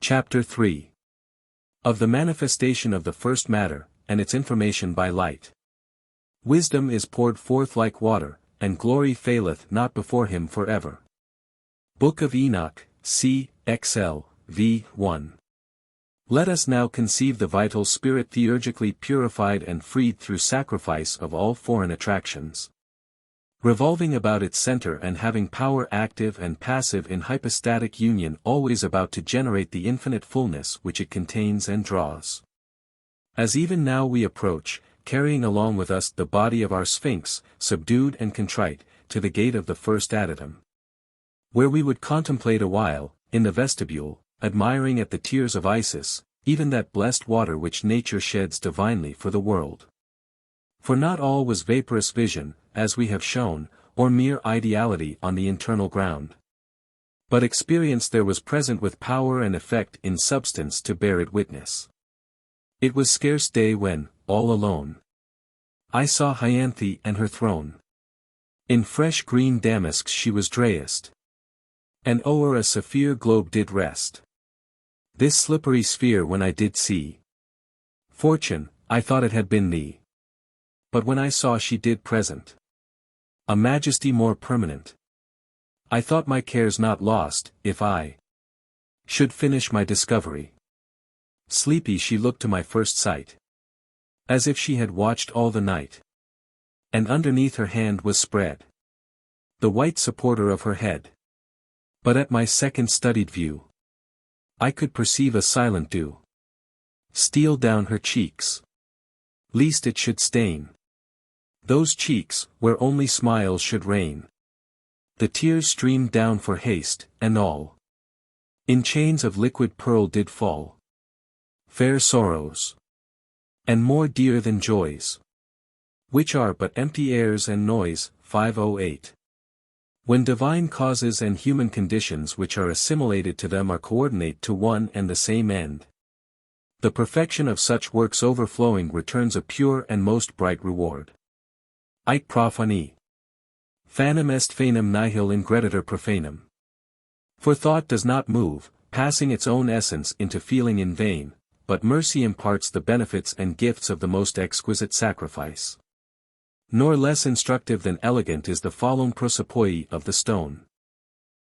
Chapter 3. Of the manifestation of the first matter, and its information by light. Wisdom is poured forth like water, and glory faileth not before him for ever. Book of Enoch, c. XL, v. 1. Let us now conceive the vital spirit theurgically purified and freed through sacrifice of all foreign attractions. Revolving about its center and having power active and passive in hypostatic union, always about to generate the infinite fullness which it contains and draws. As even now we approach, carrying along with us the body of our Sphinx, subdued and contrite, to the gate of the first adytum, where we would contemplate a while, in the vestibule, admiring at the tears of Isis, even that blessed water which nature sheds divinely for the world. For not all was vaporous vision, as we have shown, or mere ideality on the internal ground. But experience there was present with power and effect in substance to bear it witness. It was scarce day when, all alone, I saw Hyanthe and her throne. In fresh green damasks she was drayest, and o'er a sapphire globe did rest. This slippery sphere when I did see Fortune, I thought it had been thee. But when I saw she did present a majesty more permanent, I thought my cares not lost, if I should finish my discovery. Sleepy she looked to my first sight, as if she had watched all the night. And underneath her hand was spread the white supporter of her head. But at my second studied view, I could perceive a silent dew steal down her cheeks, lest it should stain those cheeks, where only smiles should reign. The tears streamed down for haste, and all in chains of liquid pearl did fall. Fair sorrows, and more dear than joys, which are but empty airs and noise. 508. When divine causes and human conditions which are assimilated to them are coordinate to one and the same end, the perfection of such works overflowing returns a pure and most bright reward. Ite profani. Fanum est fanum nihil ingreditor profanum. For thought does not move, passing its own essence into feeling in vain, but mercy imparts the benefits and gifts of the most exquisite sacrifice. Nor less instructive than elegant is the following prosopoi of the stone.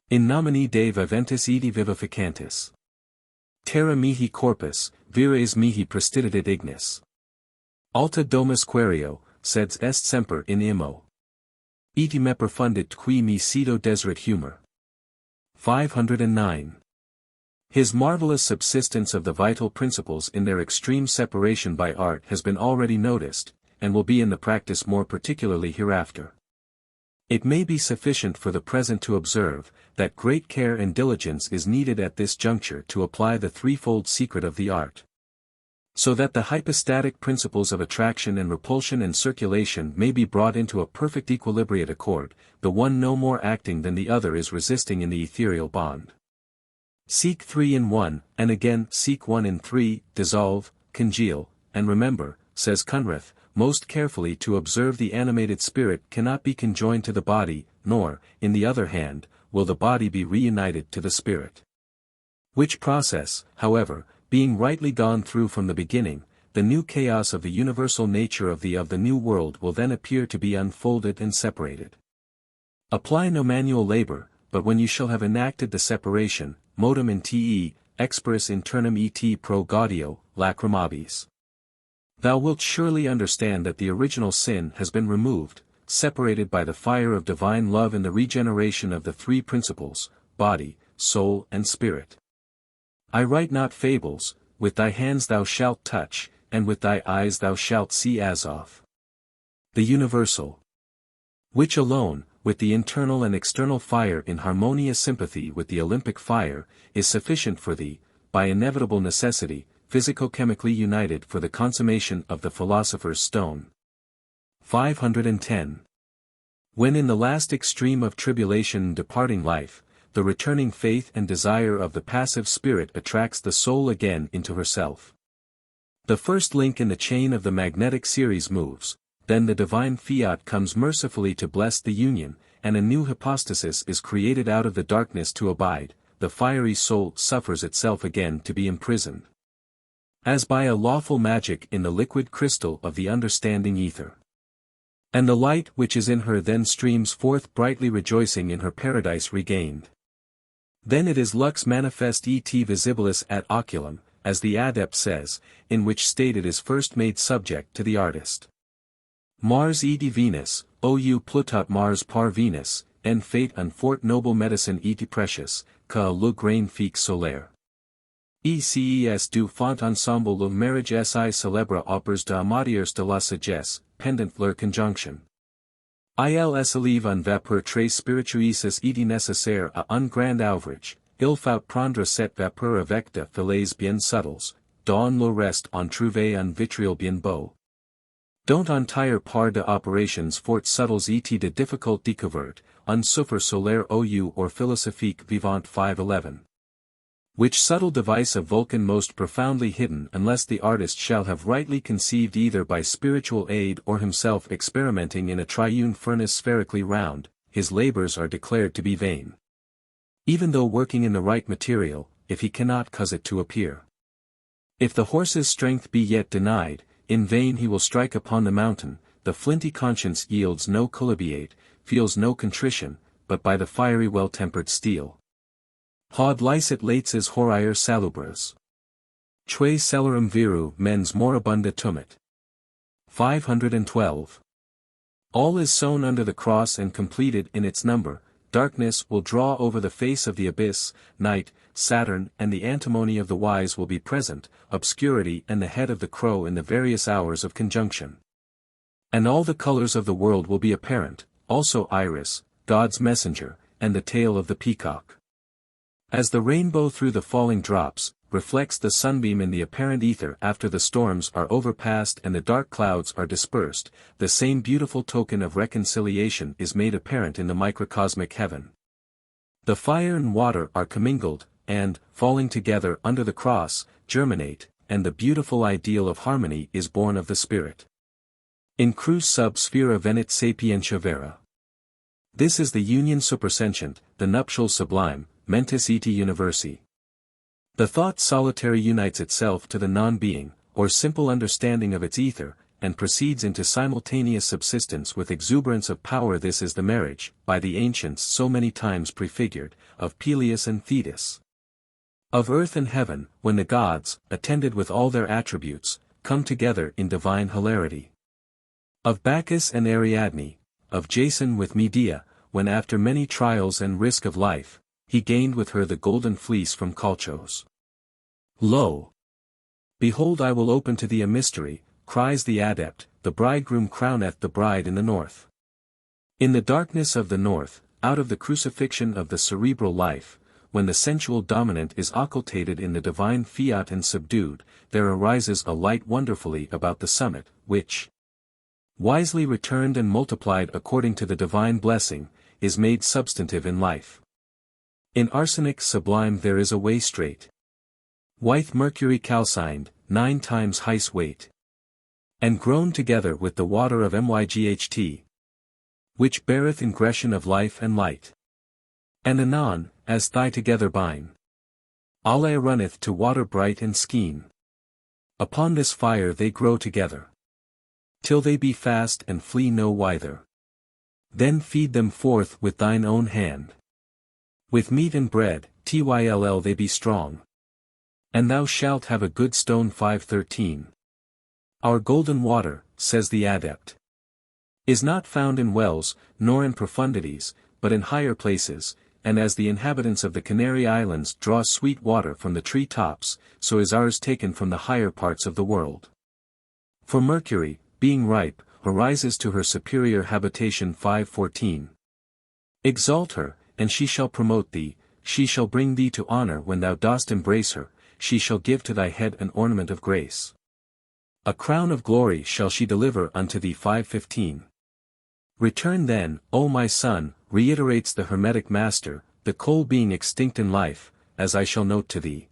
In nomine Dei viventis edi vivificantis. Terra mihi corpus, vires mihi prestitidit ignis. Alta domus querio, sed est semper in imo. Eti me profundit qui mi cedo desirat humor. 509. His marvelous subsistence of the vital principles in their extreme separation by art has been already noticed, and will be in the practice more particularly hereafter. It may be sufficient for the present to observe, that great care and diligence is needed at this juncture to apply the threefold secret of the art, so that the hypostatic principles of attraction and repulsion and circulation may be brought into a perfect equilibriate accord, the one no more acting than the other is resisting in the ethereal bond. Seek 3 in 1, and again seek 1 in 3, dissolve, congeal, and remember, says Cunrath, most carefully to observe the animated spirit cannot be conjoined to the body, nor, in the other hand, will the body be reunited to the spirit. Which process, however, being rightly gone through from the beginning, the new chaos of the universal nature of the new world will then appear to be unfolded and separated. Apply no manual labor, but when you shall have enacted the separation, modum in te, experis internum et pro gaudio, lacrimabis. Thou wilt surely understand that the original sin has been removed, separated by the fire of divine love in the regeneration of the three principles, body, soul and spirit. I write not fables, with thy hands thou shalt touch, and with thy eyes thou shalt see Azoth. The universal, which alone, with the internal and external fire in harmonious sympathy with the Olympic fire, is sufficient for thee, by inevitable necessity, physico-chemically united for the consummation of the philosopher's stone. 510. When in the last extreme of tribulation and departing life, the returning faith and desire of the passive spirit attracts the soul again into herself. The first link in the chain of the magnetic series moves, then the divine fiat comes mercifully to bless the union, and a new hypostasis is created out of the darkness to abide, the fiery soul suffers itself again to be imprisoned, as by a lawful magic in the liquid crystal of the understanding ether. And the light which is in her then streams forth brightly rejoicing in her paradise regained. Then it is lux manifest et visibilis ad oculum, as the adept says, in which state it is first made subject to the artist. Mars et Venus, ou Plutot Mars par Venus, en fait un fort noble medicine et precious, que le grain fixe solaire. ECES du font ensemble le marriage si célèbre opers de amadiers de la sagesse, pendant leur conjonction. Ils élèvent un vapeur très spirituisus et nécessaire à un grand ouvrage, il faut prendre cette vapeur avec de filets bien subtils, dans le reste en trouver un vitriol bien beau. Don't entire par de operations fort subtils et de difficult découverte, un souffre solaire ou or philosophique vivant 511. Which subtle device of Vulcan most profoundly hidden unless the artist shall have rightly conceived either by spiritual aid or himself experimenting in a triune furnace spherically round, his labors are declared to be vain. Even though working in the right material, if he cannot cause it to appear. If the horse's strength be yet denied, in vain he will strike upon the mountain, the flinty conscience yields no collibiate, feels no contrition, but by the fiery well-tempered steel. Haud licet lates horire salubres. Tue cellarum viru mens moribunda tumit. 512. All is sown under the cross and completed in its number, darkness will draw over the face of the abyss, night, Saturn and the antimony of the wise will be present, obscurity and the head of the crow in the various hours of conjunction. And all the colors of the world will be apparent, also Iris, God's messenger, and the tail of the peacock. As the rainbow through the falling drops, reflects the sunbeam in the apparent ether after the storms are overpast and the dark clouds are dispersed, the same beautiful token of reconciliation is made apparent in the microcosmic heaven. The fire and water are commingled, and, falling together under the cross, germinate, and the beautiful ideal of harmony is born of the spirit. In crus sub sphera venit sapientia vera. This is the union supersentient, the nuptial sublime, mentis et universi. The thought solitary unites itself to the non-being, or simple understanding of its ether, and proceeds into simultaneous subsistence with exuberance of power. This is the marriage, by the ancients so many times prefigured, of Peleus and Thetis. Of earth and heaven, when the gods, attended with all their attributes, come together in divine hilarity. Of Bacchus and Ariadne, of Jason with Medea, when after many trials and risk of life, he gained with her the golden fleece from Colchos. Lo! Behold, I will open to thee a mystery, cries the adept, the bridegroom crowneth the bride in the north. In the darkness of the north, out of the crucifixion of the cerebral life, when the sensual dominant is occultated in the divine fiat and subdued, there arises a light wonderfully about the summit, which, wisely returned and multiplied according to the divine blessing, is made substantive in life. In arsenic sublime there is a way straight. White mercury calcined, 9 times high's weight. And grown together with the water of Myght, which beareth ingression of life and light. And anon, as thigh together bine. Ale runneth to water bright and skeen. Upon this fire they grow together. Till they be fast and flee no whither. Then feed them forth with thine own hand. With meat and bread, tyll they be strong. And thou shalt have a good stone. 513. Our golden water, says the adept, is not found in wells, nor in profundities, but in higher places, and as the inhabitants of the Canary Islands draw sweet water from the tree tops, so is ours taken from the higher parts of the world. For Mercury, being ripe, arises to her superior habitation. 514. Exalt her, and she shall promote thee, she shall bring thee to honor when thou dost embrace her, she shall give to thy head an ornament of grace. A crown of glory shall she deliver unto thee. 515. Return then, O my son, reiterates the Hermetic Master, the coal being extinct in life, as I shall note to thee.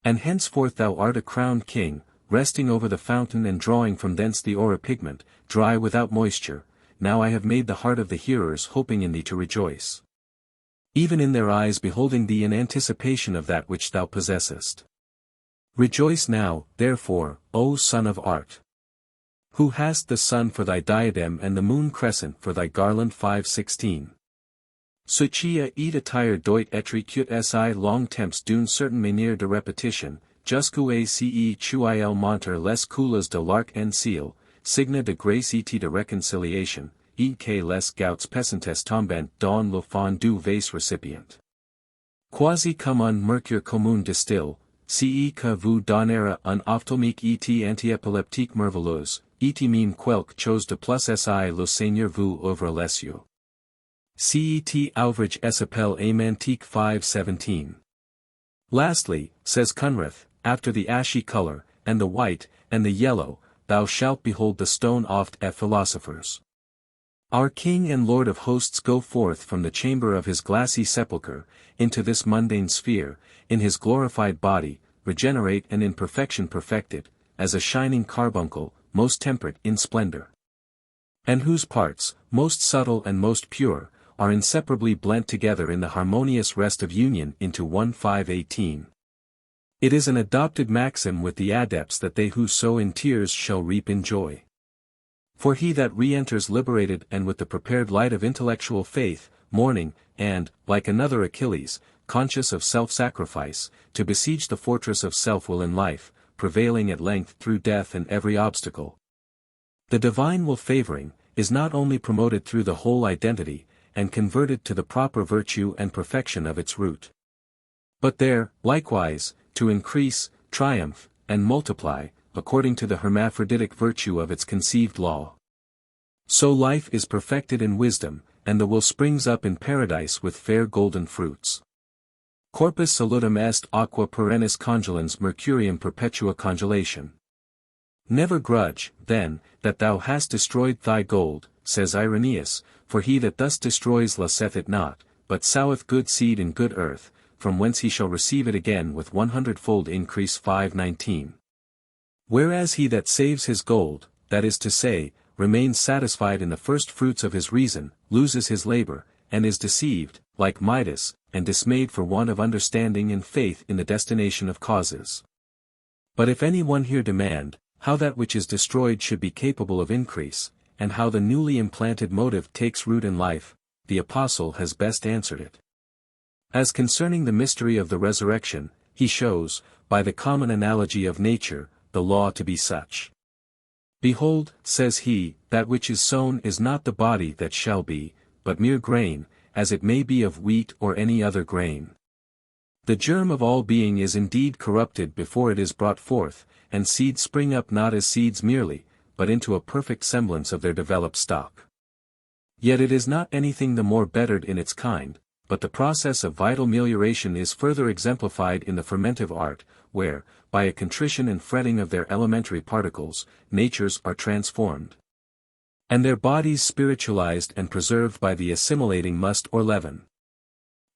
And henceforth thou art a crowned king, resting over the fountain and drawing from thence the aura pigment, dry without moisture. Now I have made the heart of the hearers hoping in thee to rejoice. even in their eyes beholding thee in anticipation of that which thou possessest. Rejoice now, therefore, O son of art! Who hast the sun for thy diadem and the moon crescent for thy garland. 5:16. Sucia et attire doit être cut si long temps d'une certaine manière de repetition, jusqu'où ace chuil monter les coulas de l'arc en ciel, signa de grace et de reconciliation, et que les gouts pessantes tombent dans le fond du vase récipient. Quasi comme un mercure commun distille, ce que vous donnera un ophtalmique et antiepileptique merveilleuse, et même quelque chose de plus si le Seigneur vous ouvre les yeux. Cet ouvrage s'appelle Amantique. 5:17. Lastly, says Cunrath, after the ashy color, and the white, and the yellow, thou shalt behold the stone oft at philosophers. Our King and Lord of hosts go forth from the chamber of his glassy sepulchre, into this mundane sphere, in his glorified body, regenerate and in perfection perfected, as a shining carbuncle, most temperate in splendor. And whose parts, most subtle and most pure, are inseparably blent together in the harmonious rest of union into one. 5:18. It is an adopted maxim with the adepts that they who sow in tears shall reap in joy. For he that re-enters liberated and with the prepared light of intellectual faith, mourning, and, like another Achilles, conscious of self-sacrifice, to besiege the fortress of self-will in life, prevailing at length through death and every obstacle. The divine will favoring, is not only promoted through the whole identity, and converted to the proper virtue and perfection of its root. But there, likewise, to increase, triumph, and multiply, according to the hermaphroditic virtue of its conceived law. So life is perfected in wisdom, and the will springs up in paradise with fair golden fruits. Corpus salutum est aqua perennis congelans mercurium perpetua congelation. Never grudge, then, that thou hast destroyed thy gold, says Irenaeus, for he that thus destroys laseth it not, but soweth good seed in good earth, from whence he shall receive it again with 100-fold increase. 5:19. Whereas he that saves his gold, that is to say, remains satisfied in the first fruits of his reason, loses his labor, and is deceived, like Midas, and dismayed for want of understanding and faith in the destination of causes. But if any one here demand, how that which is destroyed should be capable of increase, and how the newly implanted motive takes root in life, the Apostle has best answered it. As concerning the mystery of the resurrection, he shows, by the common analogy of nature, the law to be such. Behold, says he, that which is sown is not the body that shall be, but mere grain, as it may be of wheat or any other grain. The germ of all being is indeed corrupted before it is brought forth, and seeds spring up not as seeds merely, but into a perfect semblance of their developed stock. Yet it is not anything the more bettered in its kind, but the process of vital melioration is further exemplified in the fermentive art, where, by a contrition and fretting of their elementary particles, natures are transformed, and their bodies spiritualized and preserved by the assimilating must or leaven.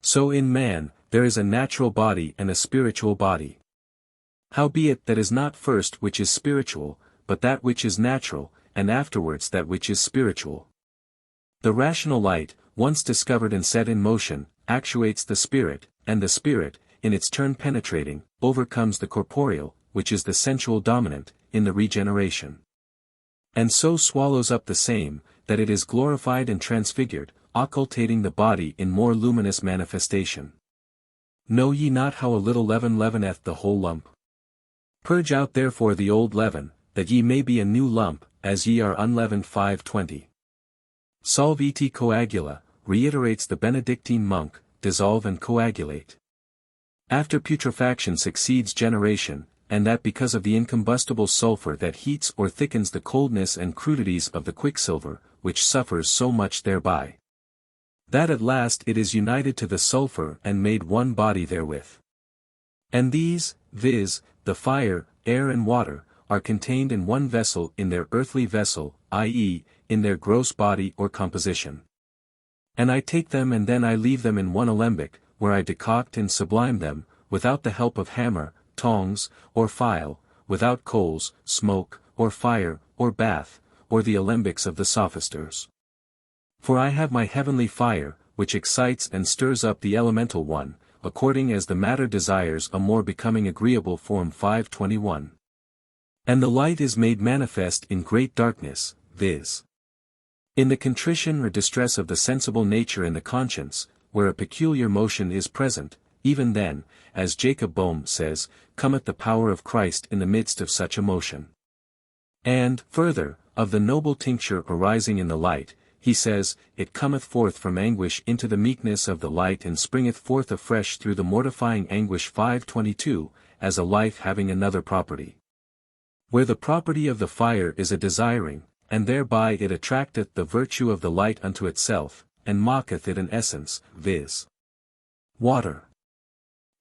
So in man, there is a natural body and a spiritual body. Howbeit that is not first which is spiritual, but that which is natural, and afterwards that which is spiritual. The rational light, once discovered and set in motion, actuates the spirit, and the spirit, in its turn penetrating, overcomes the corporeal, which is the sensual dominant, in the regeneration. And so swallows up the same, that it is glorified and transfigured, occultating the body in more luminous manifestation. Know ye not how a little leaven leaveneth the whole lump? Purge out therefore the old leaven, that ye may be a new lump, as ye are unleavened. 5:20. Solve et coagula, reiterates the Benedictine monk, dissolve and coagulate. After putrefaction succeeds generation, and that because of the incombustible sulfur that heats or thickens the coldness and crudities of the quicksilver, which suffers so much thereby, that at last it is united to the sulfur and made one body therewith. And these, viz., the fire, air and water, are contained in one vessel in their earthly vessel, i.e., in their gross body or composition. And I take them and then I leave them in one alembic, where I decoct and sublime them, without the help of hammer, tongs, or file, without coals, smoke, or fire, or bath, or the alembics of the sophisters. For I have my heavenly fire, which excites and stirs up the elemental one, according as the matter desires a more becoming agreeable form. 521. And the light is made manifest in great darkness, viz. in the contrition or distress of the sensible nature in the conscience, where a peculiar motion is present, even then, as Jacob Boehme says, cometh the power of Christ in the midst of such a motion. And, further, of the noble tincture arising in the light, he says, it cometh forth from anguish into the meekness of the light and springeth forth afresh through the mortifying anguish. 522, as a life having another property. Where the property of the fire is a desiring, and thereby it attracteth the virtue of the light unto itself, and mocketh it an essence, viz. water.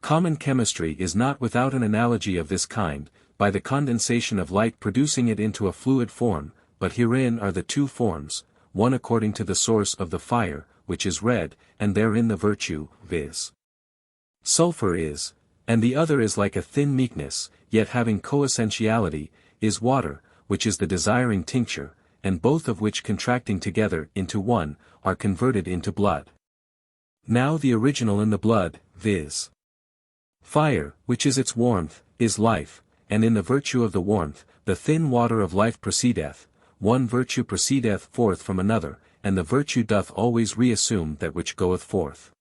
Common chemistry is not without an analogy of this kind, by the condensation of light producing it into a fluid form, but herein are the two forms, one according to the source of the fire, which is red, and therein the virtue, viz. sulfur is, and the other is like a thin meekness, yet having coessentiality, is water, which is the desiring tincture, and both of which contracting together into one, are converted into blood. Now the original in the blood, viz. fire, which is its warmth, is life, and in the virtue of the warmth, the thin water of life proceedeth, one virtue proceedeth forth from another, and the virtue doth always reassume that which goeth forth.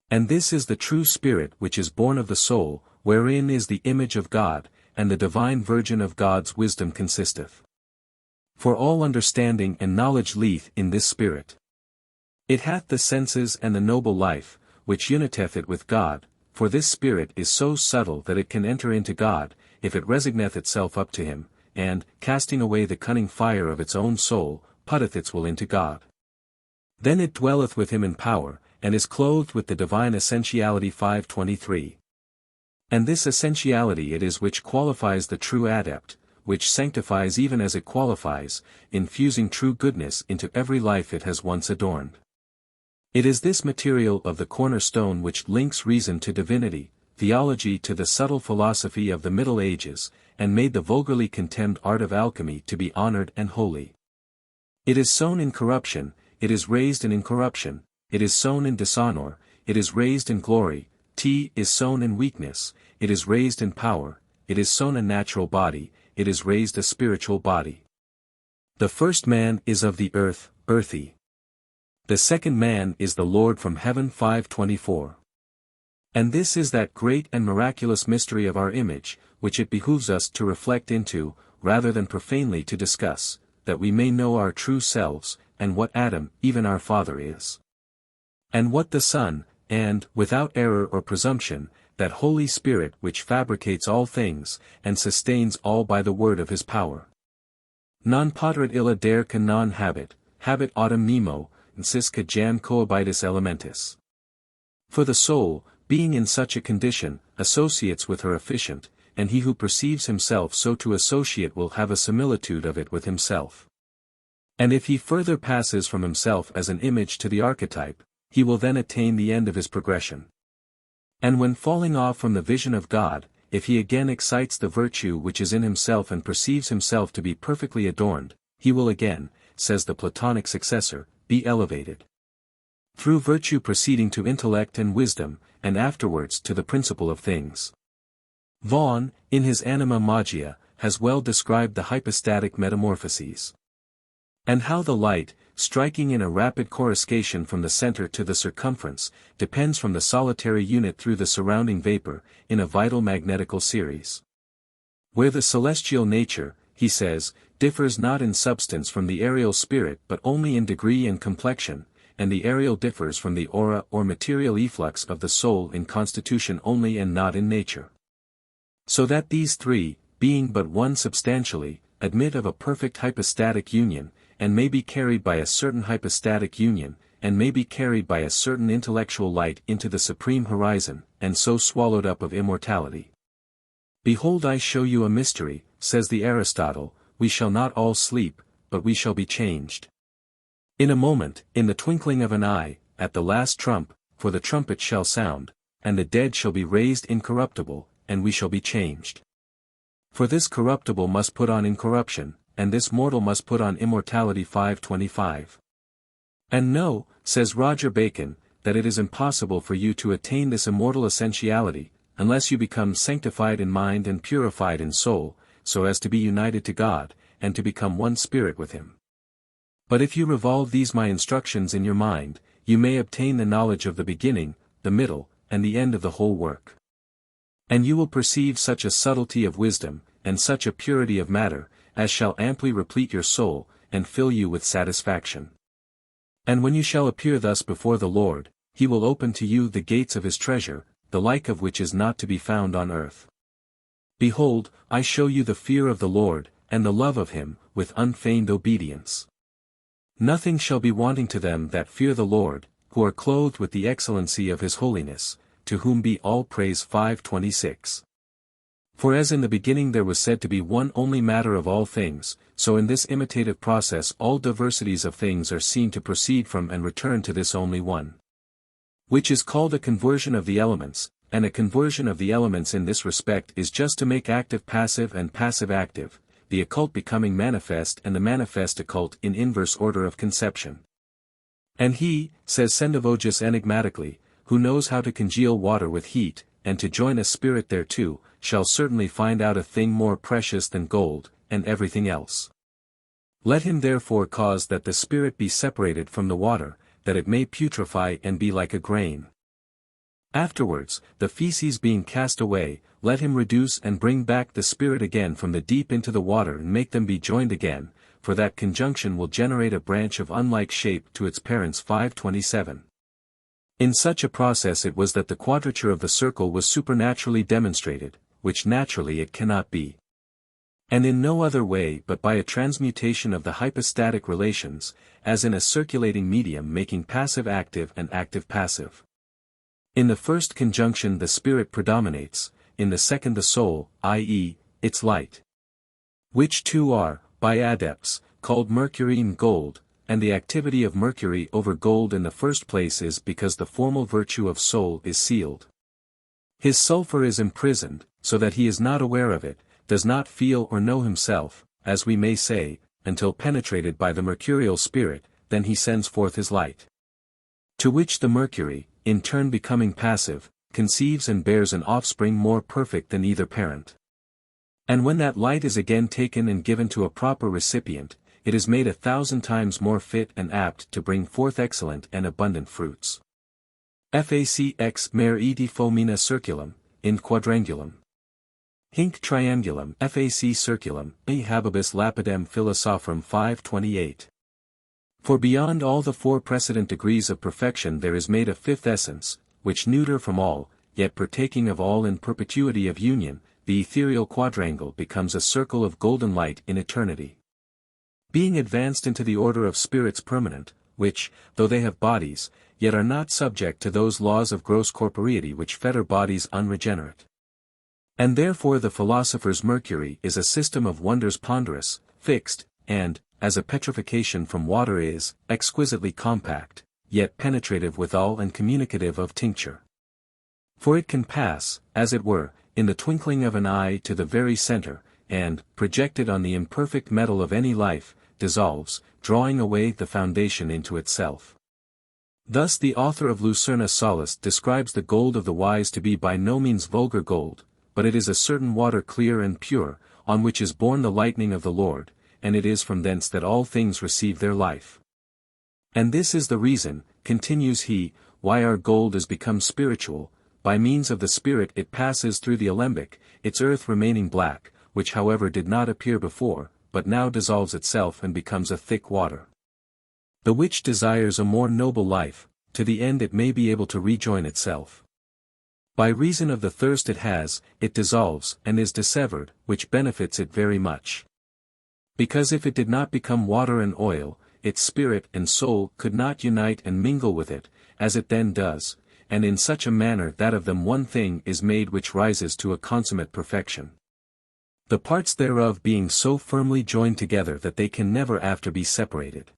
And this is the true spirit which is born of the soul, wherein is the image of God, and the divine virgin of God's wisdom consisteth. For all understanding and knowledge lieth in this spirit. It hath the senses and the noble life, which uniteth it with God, for this spirit is so subtle that it can enter into God, if it resigneth itself up to him, and, casting away the cunning fire of its own soul, putteth its will into God. Then it dwelleth with him in power, and is clothed with the divine essentiality. 523. And this essentiality it is which qualifies the true adept, which sanctifies even as it qualifies, infusing true goodness into every life it has once adorned. It is this material of the cornerstone which links reason to divinity, theology to the subtle philosophy of the Middle Ages, and made the vulgarly contemned art of alchemy to be honored and holy. It is sown in corruption, it is raised in incorruption, it is sown in dishonor, it is raised in glory, is sown in weakness, it is raised in power, it is sown a natural body, it is raised a spiritual body. The first man is of the earth, earthy. The second man is the Lord from heaven. 524. And this is that great and miraculous mystery of our image, which it behooves us to reflect into, rather than profanely to discuss, that we may know our true selves, and what Adam, even our Father, is. And what the Son, and, without error or presumption, that Holy Spirit which fabricates all things, and sustains all by the word of his power. Non poterit illa der can non habet autem nemo, cisca jam coabitus elementis. For the soul, being in such a condition, associates with her efficient, and he who perceives himself so to associate will have a similitude of it with himself. And if he further passes from himself as an image to the archetype, he will then attain the end of his progression. And when falling off from the vision of God, if he again excites the virtue which is in himself and perceives himself to be perfectly adorned, he will again, says the Platonic successor, be elevated. Through virtue proceeding to intellect and wisdom, and afterwards to the principle of things. Vaughan, in his Anima Magia, has well described the hypostatic metamorphoses. And how the light, striking in a rapid coruscation from the center to the circumference, depends from the solitary unit through the surrounding vapor, in a vital magnetical series. Where the celestial nature, he says, differs not in substance from the aerial spirit but only in degree and complexion, and the aerial differs from the aura or material efflux of the soul in constitution only and not in nature. So that these three, being but one substantially, admit of a perfect hypostatic union, and may be carried by a certain hypostatic union, and may be carried by a certain intellectual light into the supreme horizon, and so swallowed up of immortality. Behold, I show you a mystery, says the Aristotle, we shall not all sleep, but we shall be changed. In a moment, in the twinkling of an eye, at the last trump, for the trumpet shall sound, and the dead shall be raised incorruptible, and we shall be changed. For this corruptible must put on incorruption, and this mortal must put on immortality. 525. And know, says Roger Bacon, that it is impossible for you to attain this immortal essentiality, unless you become sanctified in mind and purified in soul, so as to be united to God, and to become one spirit with Him. But if you revolve these my instructions in your mind, you may obtain the knowledge of the beginning, the middle, and the end of the whole work. And you will perceive such a subtlety of wisdom, and such a purity of matter, as shall amply replete your soul, and fill you with satisfaction. And when you shall appear thus before the Lord, He will open to you the gates of His treasure, the like of which is not to be found on earth. Behold, I show you the fear of the Lord, and the love of Him, with unfeigned obedience. Nothing shall be wanting to them that fear the Lord, who are clothed with the excellency of His holiness, to whom be all praise. 5:26. For as in the beginning there was said to be one only matter of all things, so in this imitative process all diversities of things are seen to proceed from and return to this only one. Which is called a conversion of the elements, and a conversion of the elements in this respect is just to make active passive and passive active, the occult becoming manifest and the manifest occult in inverse order of conception. And he, says Sendivogius enigmatically, who knows how to congeal water with heat, and to join a spirit thereto, shall certainly find out a thing more precious than gold, and everything else. Let him therefore cause that the spirit be separated from the water, that it may putrefy and be like a grain. Afterwards, the feces being cast away, let him reduce and bring back the spirit again from the deep into the water and make them be joined again, for that conjunction will generate a branch of unlike shape to its parents. 5:27. In such a process it was that the quadrature of the circle was supernaturally demonstrated, which naturally it cannot be. And in no other way but by a transmutation of the hypostatic relations, as in a circulating medium making passive active and active passive. In the first conjunction the spirit predominates, in the second the soul, i.e., its light. Which two are, by adepts, called Mercury and gold, and the activity of Mercury over gold in the first place is because the formal virtue of soul is sealed. His sulfur is imprisoned, so that he is not aware of it, does not feel or know himself, as we may say, until penetrated by the mercurial spirit, then he sends forth his light. To which the Mercury, in turn becoming passive, conceives and bears an offspring more perfect than either parent. And when that light is again taken and given to a proper recipient, it is made 1,000 times more fit and apt to bring forth excellent and abundant fruits. Fac ex mere edi fomina circulum, in quadrangulum. Hinc triangulum fac circulum, e habibus lapidem philosophorum. 5:28. For beyond all the four precedent degrees of perfection there is made a fifth essence, which neuter from all, yet partaking of all in perpetuity of union, the ethereal quadrangle becomes a circle of golden light in eternity. Being advanced into the order of spirits permanent, which, though they have bodies, yet are not subject to those laws of gross corporeity which fetter bodies unregenerate. And therefore the philosopher's Mercury is a system of wonders ponderous, fixed, and, as a petrification from water is, exquisitely compact, yet penetrative withal and communicative of tincture. For it can pass, as it were, in the twinkling of an eye to the very center, and, projected on the imperfect metal of any life, dissolves, drawing away the foundation into itself. Thus the author of Lucerna Solis describes the gold of the wise to be by no means vulgar gold, but it is a certain water clear and pure, on which is born the lightning of the Lord, and it is from thence that all things receive their life. And this is the reason, continues he, why our gold is become spiritual, by means of the Spirit it passes through the alembic, its earth remaining black, which however did not appear before, but now dissolves itself and becomes a thick water. The which desires a more noble life, to the end it may be able to rejoin itself. By reason of the thirst it has, it dissolves and is dissevered, which benefits it very much. Because if it did not become water and oil, its spirit and soul could not unite and mingle with it, as it then does, and in such a manner that of them one thing is made which rises to a consummate perfection. The parts thereof being so firmly joined together that they can never after be separated.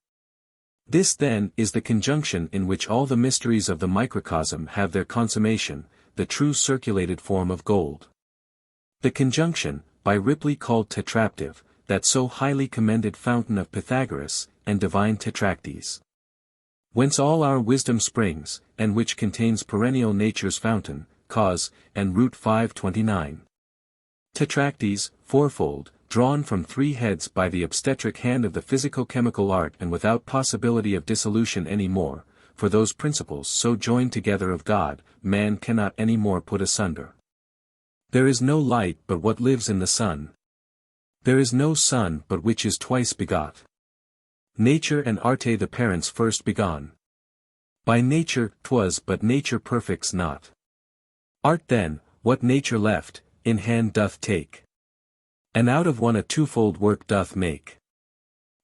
This then is the conjunction in which all the mysteries of the microcosm have their consummation, the true circulated form of gold. The conjunction, by Ripley called tetraptive, that so highly commended fountain of Pythagoras, and divine Tetractes. Whence all our wisdom springs, and which contains perennial nature's fountain, cause, and root 529. Tetractes, fourfold, drawn from 3 heads by the obstetric hand of the physico-chemical art and without possibility of dissolution any more, for those principles so joined together of God, man cannot any more put asunder. There is no light but what lives in the sun. There is no sun but which is twice begot. Nature and arte the parents first begon. By nature 'twas but nature perfects not. Art then, what nature left, in hand doth take. And out of one a twofold work doth make.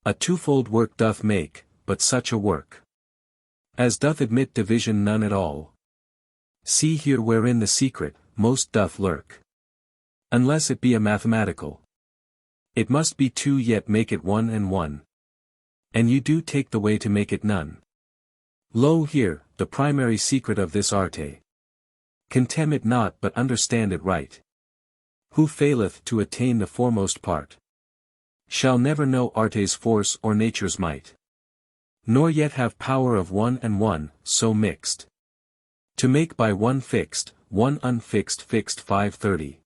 A twofold work doth make, but such a work as doth admit division none at all. See here wherein the secret most doth lurk. Unless it be a mathematical. It must be 2 yet make it 1 and 1. And you do take the way to make it none. Lo here, the primary secret of this arte. Contemn it not but understand it right. Who faileth to attain the foremost part, shall never know arte's force or nature's might. Nor yet have power of 1 and 1, so mixed. To make by 1 fixed, 1 unfixed fixed 530.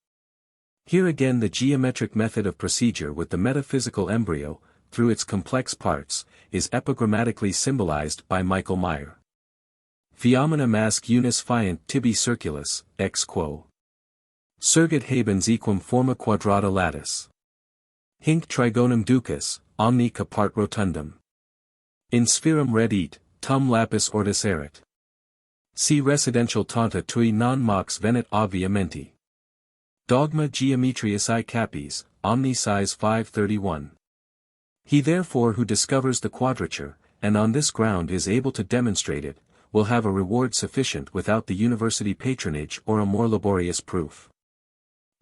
Here again the geometric method of procedure with the metaphysical embryo, through its complex parts, is epigrammatically symbolized by Michael Meyer. Phenomena masc unis fiant tibi circulus, ex quo. Surgit habens equum forma quadrata latis. Hinc trigonum ducus, omni capart rotundum. In spherum redit, tum lapis ortis erit. Si residential tanta tui non mox venit obvia menti. Dogma geometrius I capis, omni size 531. He therefore who discovers the quadrature, and on this ground is able to demonstrate it, will have a reward sufficient without the university patronage or a more laborious proof.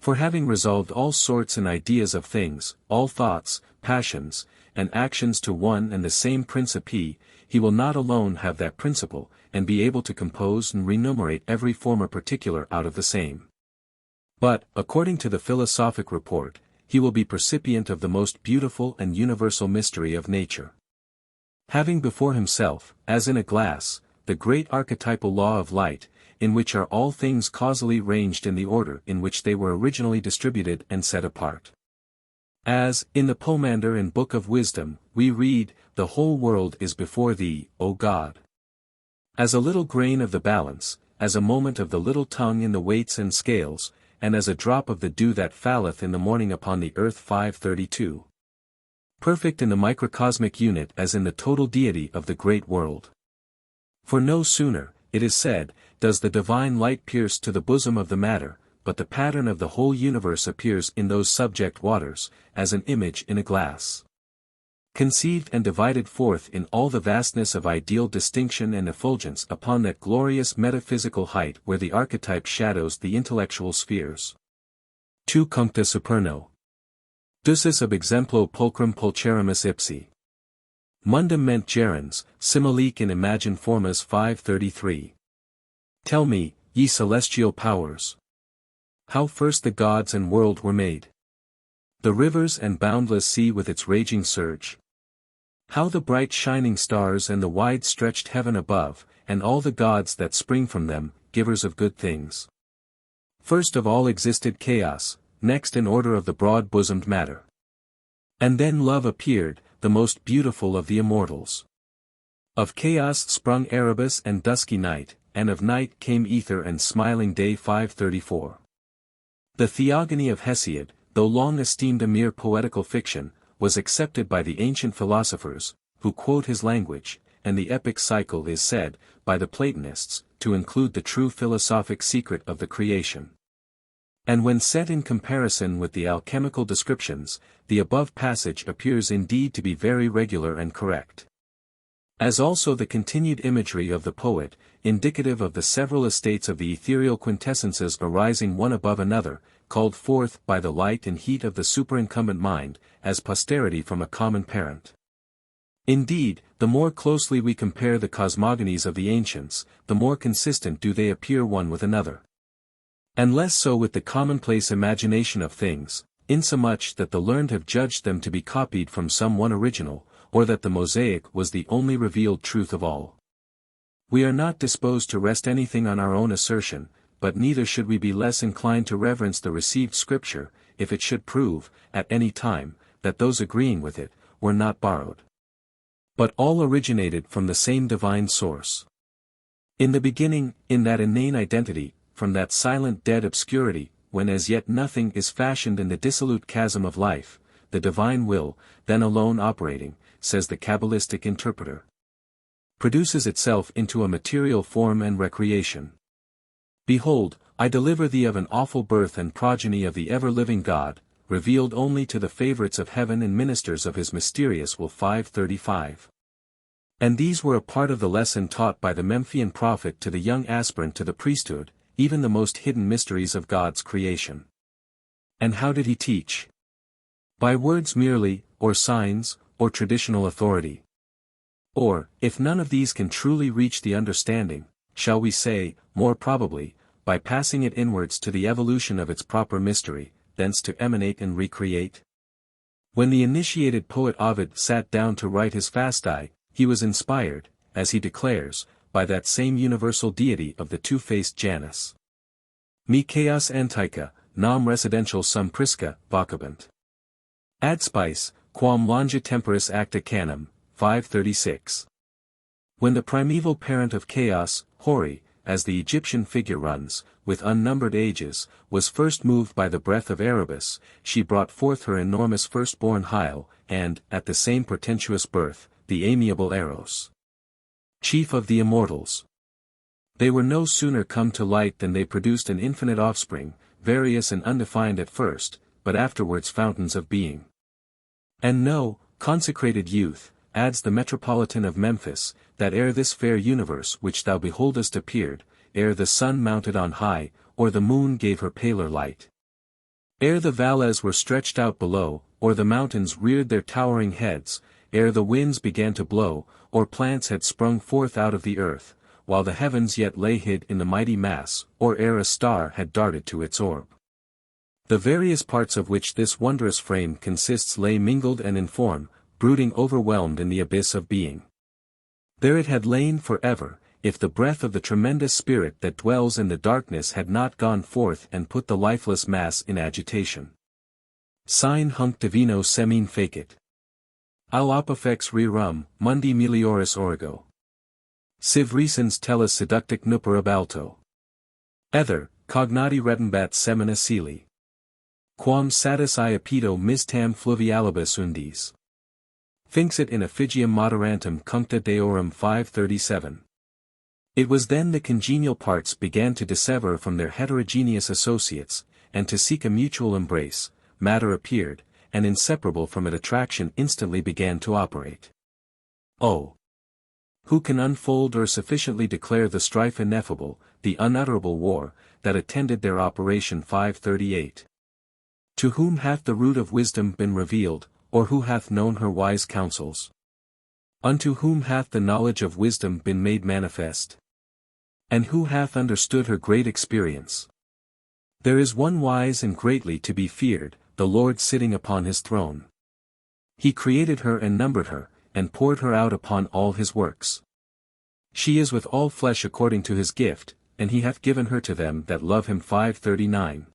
For having resolved all sorts and ideas of things, all thoughts, passions, and actions to one and the same principe, he will not alone have that principle, and be able to compose and renumerate every former particular out of the same. But, according to the philosophic report, he will be percipient of the most beautiful and universal mystery of nature. Having before himself, as in a glass, the great archetypal law of light, in which are all things causally ranged in the order in which they were originally distributed and set apart. As, in the Pomander and Book of Wisdom, we read, "The whole world is before thee, O God. As a little grain of the balance, as a moment of the little tongue in the weights and scales, and as a drop of the dew that falleth in the morning upon the earth." 532. Perfect in the microcosmic unit as in the total deity of the great world. For no sooner, it is said, does the divine light pierce to the bosom of the matter, but the pattern of the whole universe appears in those subject waters, as an image in a glass. Conceived and divided forth in all the vastness of ideal distinction and effulgence upon that glorious metaphysical height where the archetype shadows the intellectual spheres. Tu cuncta superno. Ducis ab exemplo pulchrum pulcherimus ipsi. Mundum ment gerens, similique in imagine formas. 533. Tell me, ye celestial powers, how first the gods and world were made. The rivers and boundless sea with its raging surge. How the bright shining stars and the wide-stretched heaven above, and all the gods that spring from them, givers of good things. First of all existed chaos, next in order of the broad-bosomed matter. And then love appeared, the most beautiful of the immortals. Of chaos sprung Erebus and dusky night, and of night came ether and smiling day. 534. The theogony of Hesiod, though long esteemed a mere poetical fiction, was accepted by the ancient philosophers, who quote his language, and the epic cycle is said, by the Platonists, to include the true philosophic secret of the creation. And when set in comparison with the alchemical descriptions, the above passage appears indeed to be very regular and correct. As also the continued imagery of the poet, indicative of the several estates of the ethereal quintessences arising one above another, called forth by the light and heat of the superincumbent mind, as posterity from a common parent. Indeed, the more closely we compare the cosmogonies of the ancients, the more consistent do they appear one with another. And less so with the commonplace imagination of things, insomuch that the learned have judged them to be copied from some one original, or that the mosaic was the only revealed truth of all. We are not disposed to rest anything on our own assertion, but neither should we be less inclined to reverence the received Scripture, if it should prove, at any time, that those agreeing with it, were not borrowed, but all originated from the same divine source. In the beginning, in that inane identity, from that silent dead obscurity, when as yet nothing is fashioned in the dissolute chasm of life, the divine will, then alone operating, says the Kabbalistic interpreter, produces itself into a material form and recreation. Behold, I deliver thee of an awful birth and progeny of the ever-living God, revealed only to the favorites of heaven and ministers of his mysterious will. 5:35. And these were a part of the lesson taught by the Memphian prophet to the young aspirant to the priesthood, even the most hidden mysteries of God's creation. And how did he teach? By words merely, or signs, or traditional authority? Or, if none of these can truly reach the understanding, shall we say, more probably, by passing it inwards to the evolution of its proper mystery, thence to emanate and recreate? When the initiated poet Ovid sat down to write his Fasti, he was inspired, as he declares, by that same universal deity of the two-faced Janus. Mi chaos antica, nam residential sum prisca, vocabant. Ad spice, quam longe temporis acta canum, 536. When the primeval parent of chaos, Hori, as the Egyptian figure runs, with unnumbered ages, was first moved by the breath of Erebus, she brought forth her enormous firstborn Hyle, and, at the same portentous birth, the amiable Eros, chief of the immortals. They were no sooner come to light than they produced an infinite offspring, various and undefined at first, but afterwards fountains of being. And know, consecrated youth, adds the Metropolitan of Memphis, that ere this fair universe which thou beholdest appeared, ere the sun mounted on high, or the moon gave her paler light, ere the valleys were stretched out below, or the mountains reared their towering heads, ere the winds began to blow, or plants had sprung forth out of the earth, while the heavens yet lay hid in the mighty mass, or ere a star had darted to its orb. The various parts of which this wondrous frame consists lay mingled and in form, brooding overwhelmed in the abyss of being. There it had lain for ever, if the breath of the tremendous spirit that dwells in the darkness had not gone forth and put the lifeless mass in agitation. Sine hunc divino semine fecit. Al apofex rerum, mundi melioris origo. Siv recens tellus seductic nuperab alto. Ether, cognati retumbat semina celi. Quam satis iapedo mistam fluvialibus undis. Finxit in effigium moderantum cuncta deorum. 537. It was then the congenial parts began to dissever from their heterogeneous associates, and to seek a mutual embrace, matter appeared, and inseparable from it attraction instantly began to operate. Oh! Who can unfold or sufficiently declare the strife ineffable, the unutterable war, that attended their operation? 538. To whom hath the root of wisdom been revealed, or who hath known her wise counsels? Unto whom hath the knowledge of wisdom been made manifest? And who hath understood her great experience? There is one wise and greatly to be feared, the Lord sitting upon his throne. He created her and numbered her, and poured her out upon all his works. She is with all flesh according to his gift, and he hath given her to them that love him. 539.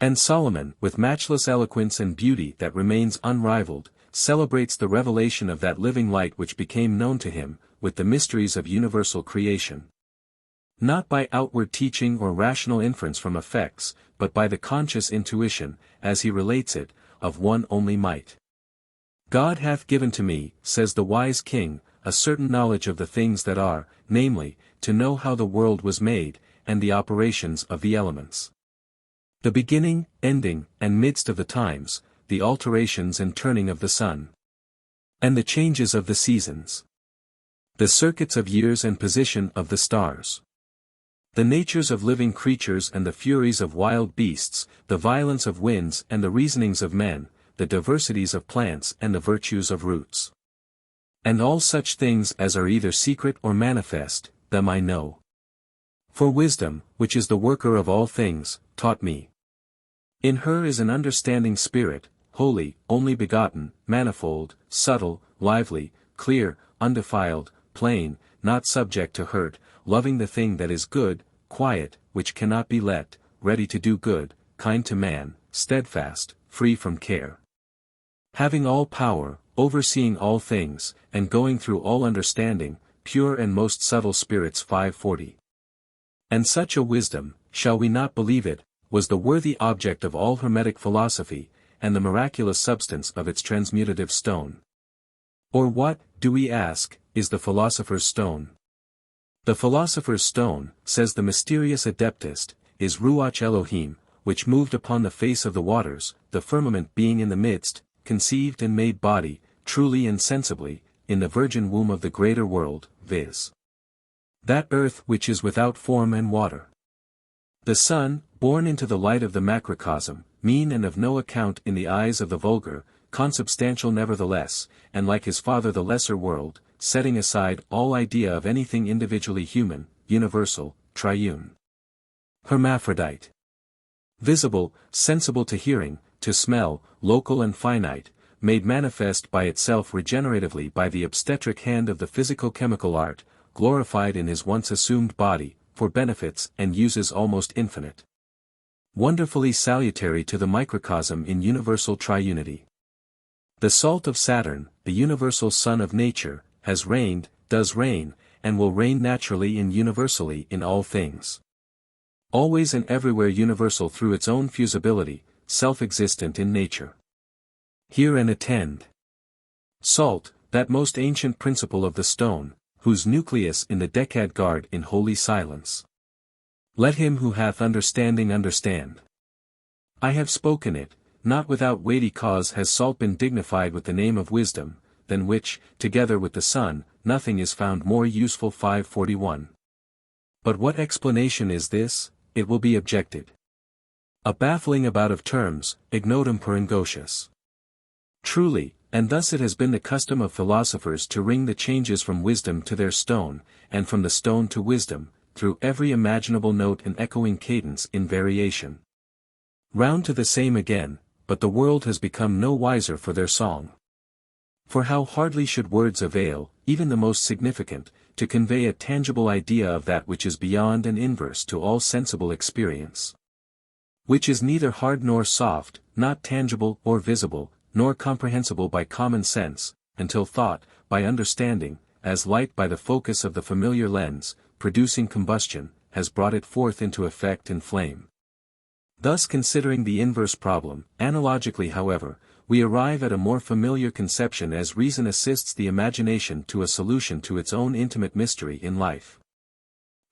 And Solomon, with matchless eloquence and beauty that remains unrivaled, celebrates the revelation of that living light which became known to him, with the mysteries of universal creation. Not by outward teaching or rational inference from effects, but by the conscious intuition, as he relates it, of one only might. God hath given to me, says the wise king, a certain knowledge of the things that are, namely, to know how the world was made, and the operations of the elements. The beginning, ending, and midst of the times, the alterations and turning of the sun. And the changes of the seasons. The circuits of years and position of the stars. The natures of living creatures and the furies of wild beasts, the violence of winds and the reasonings of men, the diversities of plants and the virtues of roots. And all such things as are either secret or manifest, them I know. For wisdom, which is the worker of all things, taught me. In her is an understanding spirit, holy, only begotten, manifold, subtle, lively, clear, undefiled, plain, not subject to hurt, loving the thing that is good, quiet, which cannot be let, ready to do good, kind to man, steadfast, free from care. Having all power, overseeing all things, and going through all understanding, pure and most subtle spirits. 540. And such a wisdom, shall we not believe it, was the worthy object of all Hermetic philosophy, and the miraculous substance of its transmutative stone. Or what, do we ask, is the philosopher's stone? The philosopher's stone, says the mysterious Adeptist, is Ruach Elohim, which moved upon the face of the waters, the firmament being in the midst, conceived and made body, truly and sensibly, in the virgin womb of the greater world, viz. That earth which is without form and water. The sun, born into the light of the macrocosm, mean and of no account in the eyes of the vulgar, consubstantial nevertheless, and like his father the lesser world, setting aside all idea of anything individually human, universal, triune. Hermaphrodite. Visible, sensible to hearing, to smell, local and finite, made manifest by itself regeneratively by the obstetric hand of the physico-chemical art, glorified in his once assumed body, for benefits and uses almost infinite. Wonderfully salutary to the microcosm in universal triunity. The salt of Saturn, the universal sun of nature, has reigned, does reign, and will reign naturally and universally in all things. Always and everywhere universal through its own fusibility, self-existent in nature. Hear and attend. Salt, that most ancient principle of the stone, whose nucleus in the Decad guard in holy silence. Let him who hath understanding understand. I have spoken it, not without weighty cause has salt been dignified with the name of wisdom, than which, together with the sun, nothing is found more useful. 541. But what explanation is this? It will be objected. A baffling about of terms, ignotum per ingocius. Truly, and thus it has been the custom of philosophers to ring the changes from wisdom to their stone, and from the stone to wisdom, through every imaginable note and echoing cadence in variation. Round to the same again, but the world has become no wiser for their song. For how hardly should words avail, even the most significant, to convey a tangible idea of that which is beyond and inverse to all sensible experience. Which is neither hard nor soft, not tangible or visible, nor comprehensible by common sense, until thought, by understanding, as light by the focus of the familiar lens, producing combustion, has brought it forth into effect and flame. Thus considering the inverse problem, analogically however, we arrive at a more familiar conception as reason assists the imagination to a solution to its own intimate mystery in life.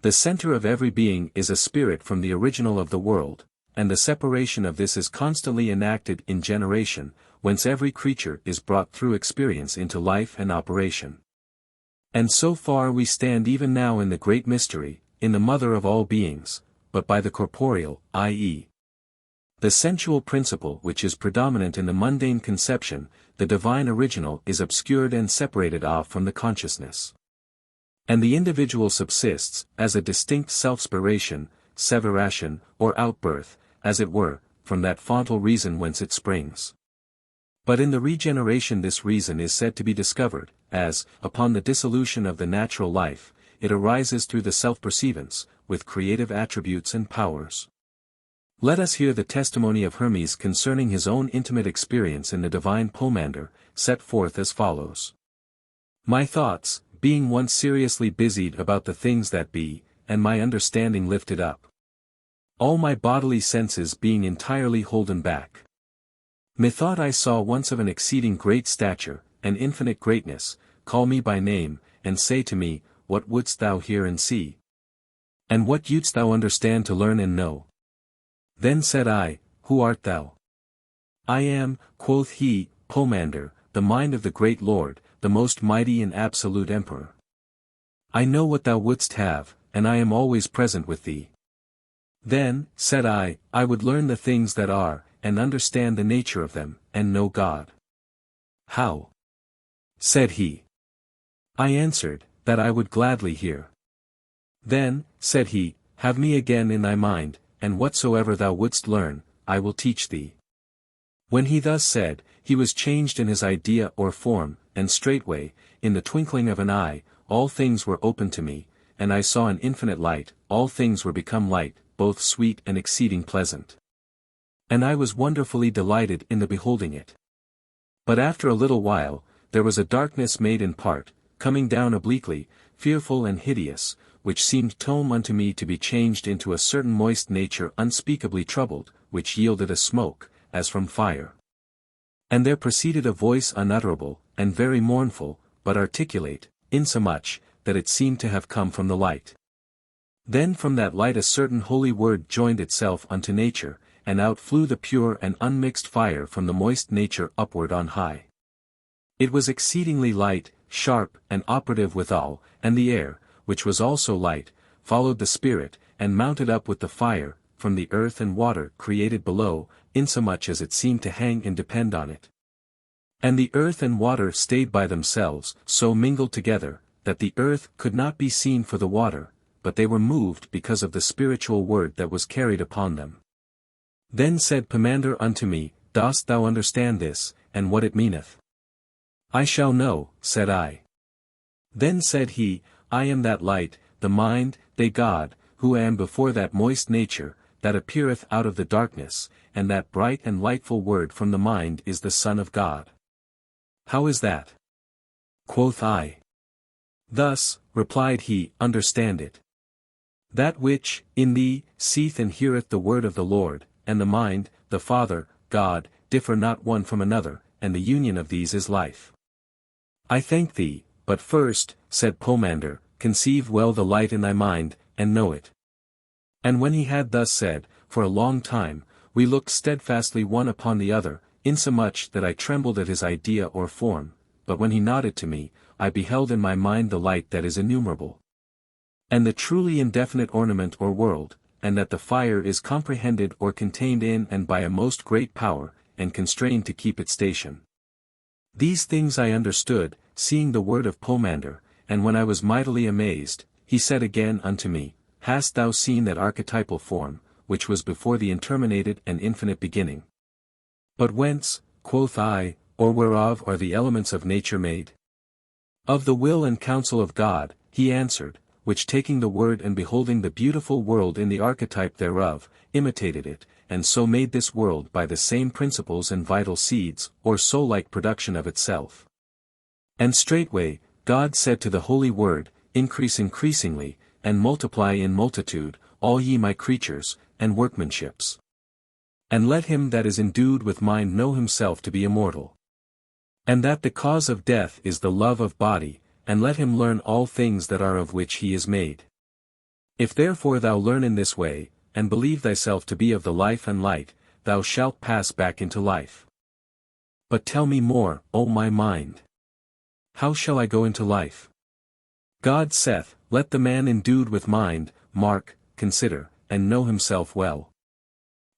The center of every being is a spirit from the original of the world, and the separation of this is constantly enacted in generation, whence every creature is brought through experience into life and operation. And so far we stand even now in the great mystery, in the mother of all beings, but by the corporeal, i.e., the sensual principle which is predominant in the mundane conception, the divine original is obscured and separated off from the consciousness. And the individual subsists, as a distinct self-spiration, severation, or outbirth, as it were, from that fontal reason whence it springs. But in the regeneration this reason is said to be discovered, as, upon the dissolution of the natural life, it arises through the self-perceivance, with creative attributes and powers. Let us hear the testimony of Hermes concerning his own intimate experience in the divine Pomander, set forth as follows. My thoughts, being once seriously busied about the things that be, and my understanding lifted up. All my bodily senses being entirely holden back. Methought I saw once of an exceeding great stature, an infinite greatness, call me by name, and say to me, What wouldst thou hear and see? And what wouldst thou understand to learn and know? Then said I, Who art thou? I am, quoth he, Pomander, the mind of the great Lord, the most mighty and absolute Emperor. I know what thou wouldst have, and I am always present with thee. Then, said I would learn the things that are, and understand the nature of them, and know God. How? Said he. I answered, that I would gladly hear. Then, said he, have me again in thy mind, and whatsoever thou wouldst learn, I will teach thee. When he thus said, he was changed in his idea or form, and straightway, in the twinkling of an eye, all things were open to me, and I saw an infinite light, all things were become light, both sweet and exceeding pleasant. And I was wonderfully delighted in the beholding it. But after a little while, there was a darkness made in part, coming down obliquely, fearful and hideous, which seemed tome unto me to be changed into a certain moist nature unspeakably troubled, which yielded a smoke, as from fire. And there proceeded a voice unutterable, and very mournful, but articulate, insomuch, that it seemed to have come from the light. Then from that light a certain holy word joined itself unto nature, and out flew the pure and unmixed fire from the moist nature upward on high. It was exceedingly light, sharp, and operative withal, and the air, which was also light, followed the spirit, and mounted up with the fire, from the earth and water created below, insomuch as it seemed to hang and depend on it. And the earth and water stayed by themselves, so mingled together, that the earth could not be seen for the water, but they were moved because of the spiritual word that was carried upon them. Then said Pomander unto me, Dost thou understand this, and what it meaneth? I shall know, said I. Then said he, I am that light, the mind, the God, who am before that moist nature, that appeareth out of the darkness, and that bright and lightful word from the mind is the Son of God. How is that? Quoth I. Thus, replied he, understand it. That which, in thee, seeth and heareth the word of the Lord, and the mind, the Father, God, differ not one from another, and the union of these is life. I thank thee, but first, said Pomander, conceive well the light in thy mind, and know it. And when he had thus said, for a long time, we looked steadfastly one upon the other, insomuch that I trembled at his idea or form, but when he nodded to me, I beheld in my mind the light that is innumerable. And the truly indefinite ornament or world, and that the fire is comprehended or contained in and by a most great power, and constrained to keep its station. These things I understood, seeing the word of Pomander, and when I was mightily amazed, he said again unto me, Hast thou seen that archetypal form, which was before the interminated and infinite beginning? But whence, quoth I, or whereof are the elements of nature made? Of the will and counsel of God, he answered, which taking the word and beholding the beautiful world in the archetype thereof, imitated it, and so made this world by the same principles and vital seeds, or soul-like production of itself. And straightway, God said to the holy word, Increase increasingly, and multiply in multitude, all ye my creatures, and workmanships. And let him that is endued with mind know himself to be immortal. And that the cause of death is the love of body, and let him learn all things that are of which he is made. If therefore thou learn in this way, and believe thyself to be of the life and light, thou shalt pass back into life. But tell me more, O my mind. How shall I go into life? God saith, Let the man endued with mind, mark, consider, and know himself well.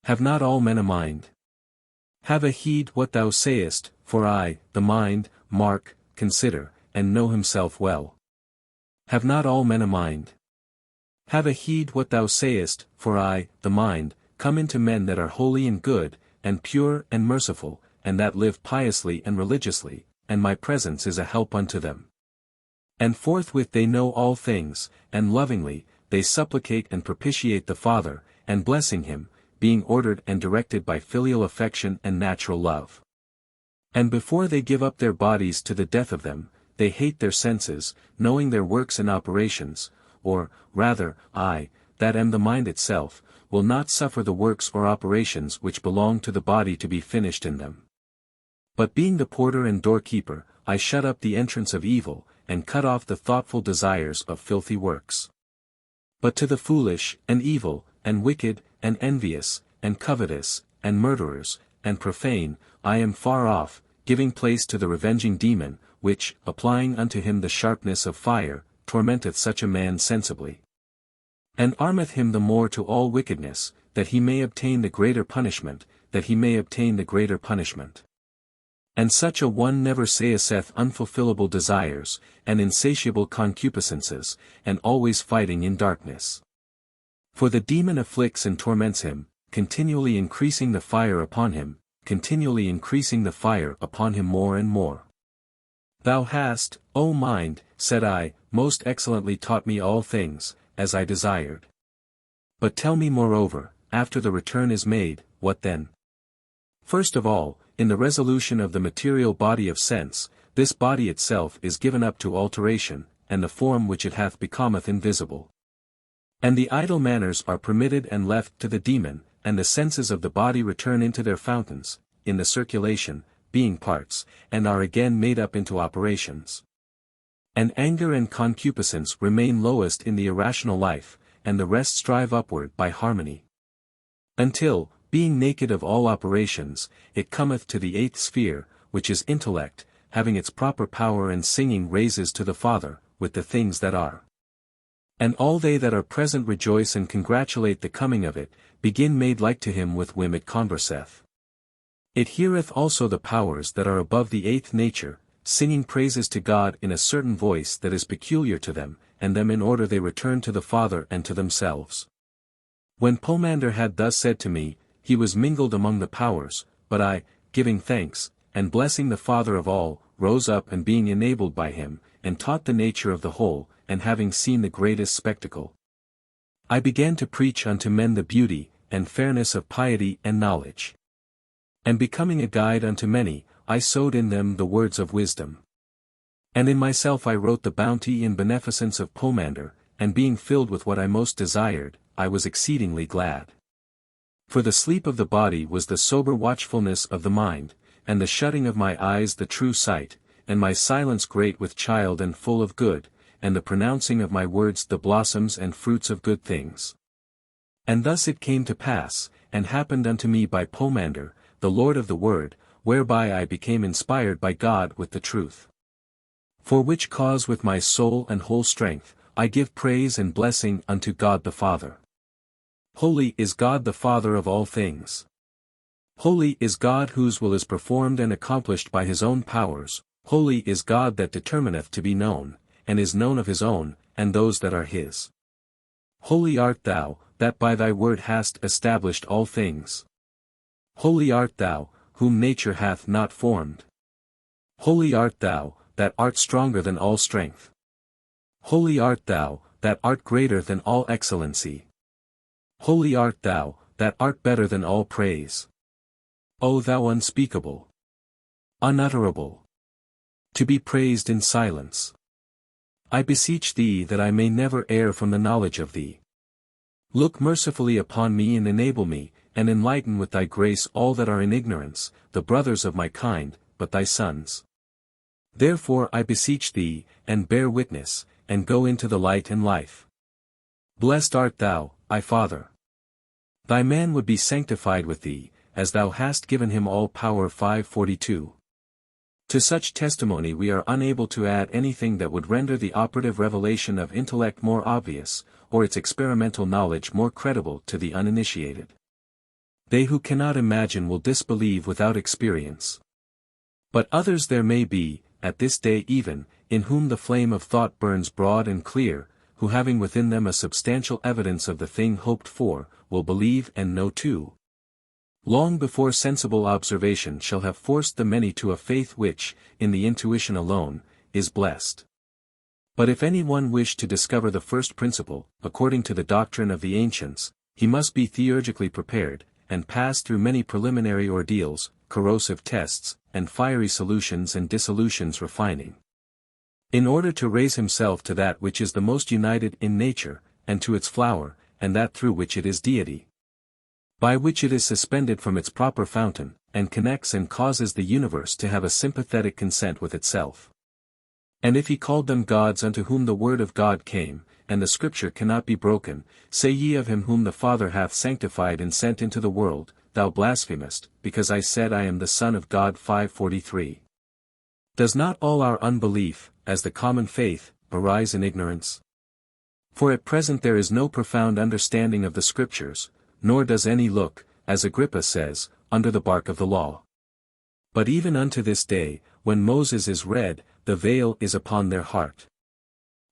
Have not all men a mind? Have a heed what thou sayest, for I, the mind, mark, consider, and know himself well. Have not all men a mind? Have a heed what thou sayest, for I, the mind, come into men that are holy and good, and pure and merciful, and that live piously and religiously, and my presence is a help unto them. And forthwith they know all things, and lovingly, they supplicate and propitiate the Father, and blessing him, being ordered and directed by filial affection and natural love. And before they give up their bodies to the death of them, they hate their senses, knowing their works and operations, or, rather, I, that am the mind itself, will not suffer the works or operations which belong to the body to be finished in them. But being the porter and doorkeeper, I shut up the entrance of evil, and cut off the thoughtful desires of filthy works. But to the foolish, and evil, and wicked, and envious, and covetous, and murderers, and profane, I am far off, giving place to the revenging demon, which, applying unto him the sharpness of fire, tormenteth such a man sensibly. And armeth him the more to all wickedness, that he may obtain the greater punishment, that he may obtain the greater punishment. And such a one never saith unfulfillable desires, and insatiable concupiscences, and always fighting in darkness. For the demon afflicts and torments him, continually increasing the fire upon him, continually increasing the fire upon him more and more. Thou hast, O mind, said I, most excellently taught me all things, as I desired. But tell me moreover, after the return is made, what then? First of all, in the resolution of the material body of sense, this body itself is given up to alteration, and the form which it hath becometh invisible. And the idle manners are permitted and left to the demon, and the senses of the body return into their fountains, in the circulation, being parts, and are again made up into operations. And anger and concupiscence remain lowest in the irrational life, and the rest strive upward by harmony. Until, being naked of all operations, it cometh to the eighth sphere, which is intellect, having its proper power and singing raises to the Father, with the things that are. And all they that are present rejoice and congratulate the coming of it, begin made like to him with whom it converseth. It heareth also the powers that are above the eighth nature, singing praises to God in a certain voice that is peculiar to them, and them in order they return to the Father and to themselves. When Pomander had thus said to me, he was mingled among the powers, but I, giving thanks, and blessing the Father of all, rose up and being enabled by him, and taught the nature of the whole, and having seen the greatest spectacle, I began to preach unto men the beauty, and fairness of piety and knowledge. And becoming a guide unto many, I sowed in them the words of wisdom. And in myself I wrote the bounty and beneficence of Pomander, and being filled with what I most desired, I was exceedingly glad. For the sleep of the body was the sober watchfulness of the mind, and the shutting of my eyes the true sight, and my silence great with child and full of good, and the pronouncing of my words the blossoms and fruits of good things. And thus it came to pass, and happened unto me by Pomander, the Lord of the Word, whereby I became inspired by God with the truth. For which cause with my soul and whole strength, I give praise and blessing unto God the Father. Holy is God the Father of all things. Holy is God whose will is performed and accomplished by his own powers, holy is God that determineth to be known, and is known of his own, and those that are his. Holy art thou, that by thy word hast established all things. Holy art thou, whom nature hath not formed. Holy art thou, that art stronger than all strength. Holy art thou, that art greater than all excellency. Holy art thou, that art better than all praise. O thou unspeakable, unutterable, to be praised in silence. I beseech thee that I may never err from the knowledge of thee. Look mercifully upon me and enable me, and enlighten with thy grace all that are in ignorance, the brothers of my kind, but thy sons. Therefore I beseech thee, and bear witness, and go into the light and life. Blessed art thou, my Father. Thy man would be sanctified with thee, as thou hast given him all power. 542. To such testimony we are unable to add anything that would render the operative revelation of intellect more obvious, or its experimental knowledge more credible to the uninitiated. They who cannot imagine will disbelieve without experience. But others there may be, at this day even, in whom the flame of thought burns broad and clear, who having within them a substantial evidence of the thing hoped for, will believe and know too. Long before sensible observation shall have forced the many to a faith which, in the intuition alone, is blessed. But if any one wish to discover the first principle, according to the doctrine of the ancients, he must be theurgically prepared, and pass through many preliminary ordeals, corrosive tests, and fiery solutions and dissolutions refining, in order to raise himself to that which is the most united in nature, and to its flower, and that through which it is deity, by which it is suspended from its proper fountain, and connects and causes the universe to have a sympathetic consent with itself. And if he called them gods unto whom the word of God came, and the scripture cannot be broken, say ye of him whom the Father hath sanctified and sent into the world, thou blasphemest, because I said I am the Son of God. 543. Does not all our unbelief, as the common faith, arise in ignorance? For at present there is no profound understanding of the scriptures, nor does any look, as Agrippa says, under the bark of the law. But even unto this day, when Moses is read, the veil is upon their heart.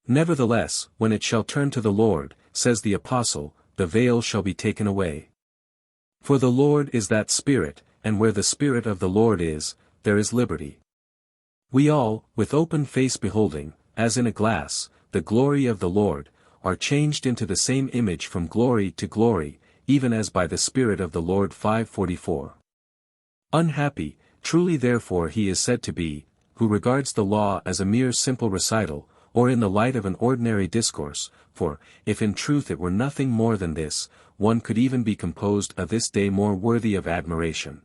Nevertheless, when it shall turn to the Lord, says the Apostle, the veil shall be taken away. For the Lord is that Spirit, and where the Spirit of the Lord is, there is liberty. We all, with open face beholding, as in a glass, the glory of the Lord, are changed into the same image from glory to glory, even as by the Spirit of the Lord. 5:44. Unhappy, truly therefore he is said to be, who regards the law as a mere simple recital, or in the light of an ordinary discourse, for, if in truth it were nothing more than this, one could even be composed of this day more worthy of admiration.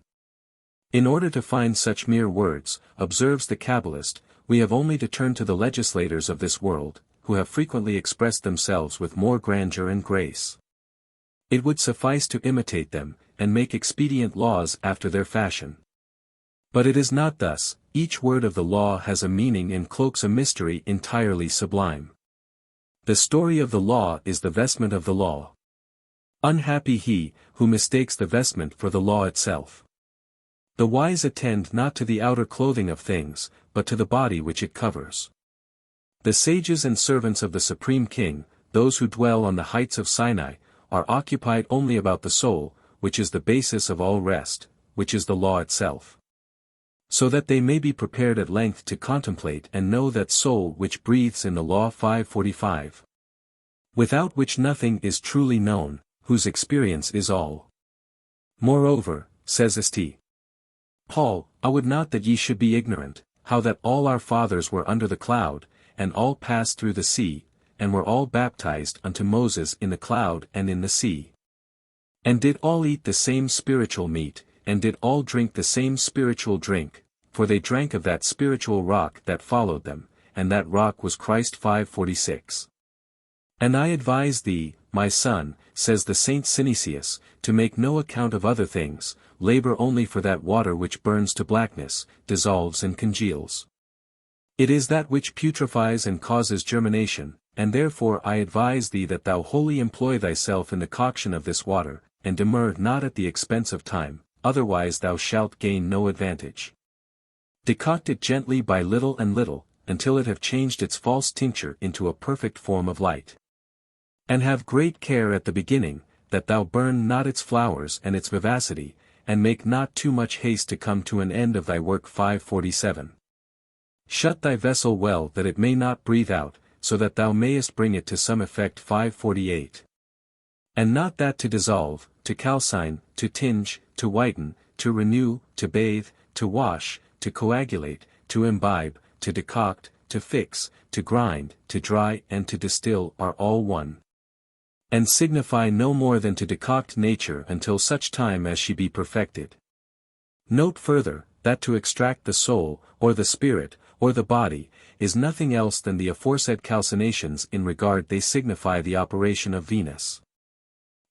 In order to find such mere words, observes the Kabbalist, we have only to turn to the legislators of this world, who have frequently expressed themselves with more grandeur and grace. It would suffice to imitate them, and make expedient laws after their fashion. But it is not thus. Each word of the law has a meaning and cloaks a mystery entirely sublime. The story of the law is the vestment of the law. Unhappy he, who mistakes the vestment for the law itself. The wise attend not to the outer clothing of things, but to the body which it covers. The sages and servants of the Supreme King, those who dwell on the heights of Sinai, are occupied only about the soul, which is the basis of all rest, which is the law itself. So that they may be prepared at length to contemplate and know that soul which breathes in the law. 5:45. Without which nothing is truly known, whose experience is all. Moreover, says St. Paul, I would not that ye should be ignorant, how that all our fathers were under the cloud, and all passed through the sea, and were all baptized unto Moses in the cloud and in the sea. And did all eat the same spiritual meat, and did all drink the same spiritual drink, for they drank of that spiritual rock that followed them, and that rock was Christ. 5:46. And I advise thee, my son, says the Saint Synesius, to make no account of other things, labor only for that water which burns to blackness, dissolves and congeals. It is that which putrefies and causes germination, and therefore I advise thee that thou wholly employ thyself in the coction of this water, and demur not at the expense of time, otherwise thou shalt gain no advantage. Decoct it gently by little and little, until it have changed its false tincture into a perfect form of light. And have great care at the beginning, that thou burn not its flowers and its vivacity, and make not too much haste to come to an end of thy work. 5:47. Shut thy vessel well that it may not breathe out, so that thou mayest bring it to some effect. 5:48. And not that to dissolve, to calcine, to tinge, to whiten, to renew, to bathe, to wash, to coagulate, to imbibe, to decoct, to fix, to grind, to dry and to distill are all one. And signify no more than to decoct nature until such time as she be perfected. Note further, that to extract the soul, or the spirit, or the body, is nothing else than the aforesaid calcinations. In regard they signify the operation of Venus.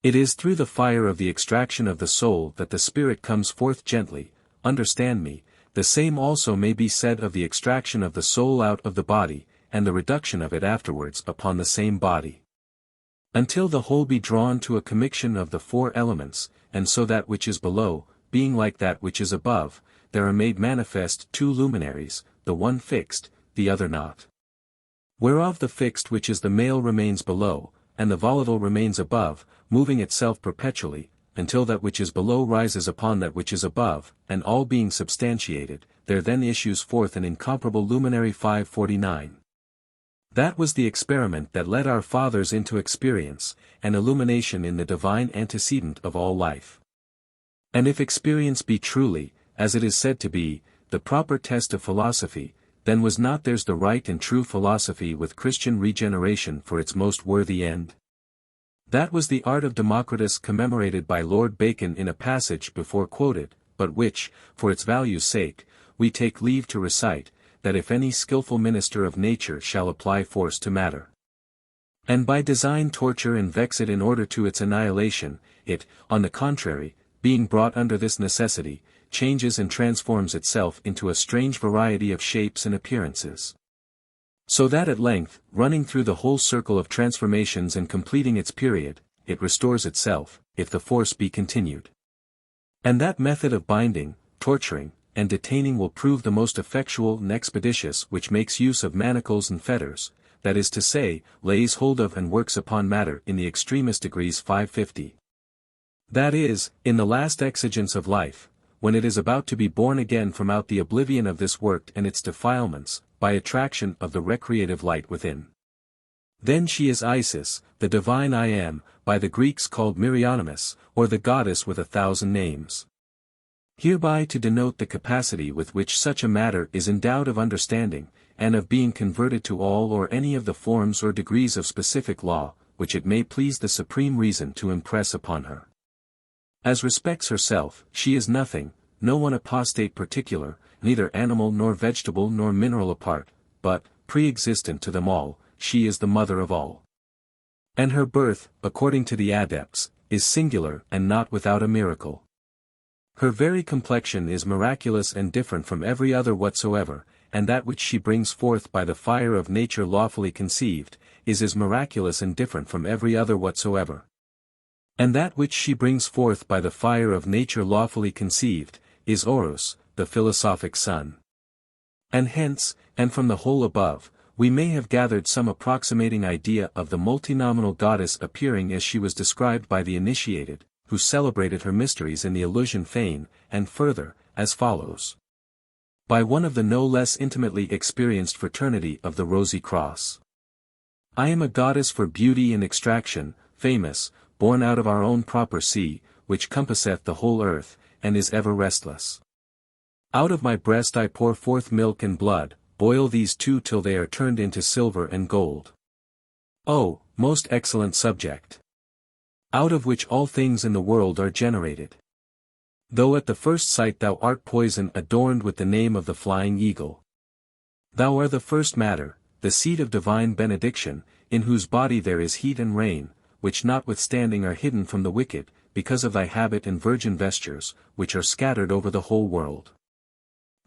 It is through the fire of the extraction of the soul that the spirit comes forth gently. Understand me, the same also may be said of the extraction of the soul out of the body, and the reduction of it afterwards upon the same body. Until the whole be drawn to a commixtion of the four elements, and so that which is below, being like that which is above, there are made manifest two luminaries, the one fixed, the other not. Whereof the fixed which is the male remains below, and the volatile remains above, moving itself perpetually, until that which is below rises upon that which is above, and all being substantiated, there then issues forth an incomparable luminary. 5:49. That was the experiment that led our fathers into experience, and illumination in the divine antecedent of all life. And if experience be truly, as it is said to be, the proper test of philosophy, then was not theirs the right and true philosophy with Christian regeneration for its most worthy end? That was the art of Democritus commemorated by Lord Bacon in a passage before quoted, but which, for its value's sake, we take leave to recite, that if any skilful minister of nature shall apply force to matter, and by design torture and vex it in order to its annihilation, it, on the contrary, being brought under this necessity, changes and transforms itself into a strange variety of shapes and appearances. So that at length, running through the whole circle of transformations and completing its period, it restores itself, if the force be continued. And that method of binding, torturing, and detaining will prove the most effectual and expeditious which makes use of manacles and fetters, that is to say, lays hold of and works upon matter in the extremest degrees. 550. That is, in the last exigence of life, when it is about to be born again from out the oblivion of this work and its defilements, by attraction of the recreative light within. Then she is Isis, the divine I Am, by the Greeks called Myrionymus, or the goddess with 1,000 names. Hereby to denote the capacity with which such a matter is endowed of understanding, and of being converted to all or any of the forms or degrees of specific law, which it may please the Supreme Reason to impress upon her. As respects herself, she is nothing, no one apostate particular, neither animal nor vegetable nor mineral apart, but, pre-existent to them all, she is the mother of all. And her birth, according to the adepts, is singular and not without a miracle. Her very complexion is miraculous and different from every other whatsoever, and that which she brings forth by the fire of nature lawfully conceived, is as miraculous and different from every other whatsoever. And that which she brings forth by the fire of nature lawfully conceived, is Horus, the philosophic son. And hence, and from the whole above, we may have gathered some approximating idea of the multinominal goddess appearing as she was described by the initiated, who celebrated her mysteries in the Eleusinian fane, and further, as follows. By one of the no less intimately experienced fraternity of the Rosy Cross. I am a goddess for beauty and extraction, famous, born out of our own proper sea, which compasseth the whole earth, and is ever restless. Out of my breast I pour forth milk and blood, boil these two till they are turned into silver and gold. O, most excellent subject! Out of which all things in the world are generated. Though at the first sight thou art poison adorned with the name of the flying eagle. Thou art the first matter, the seed of divine benediction, in whose body there is heat and rain, which notwithstanding are hidden from the wicked, because of thy habit and virgin vestures, which are scattered over the whole world.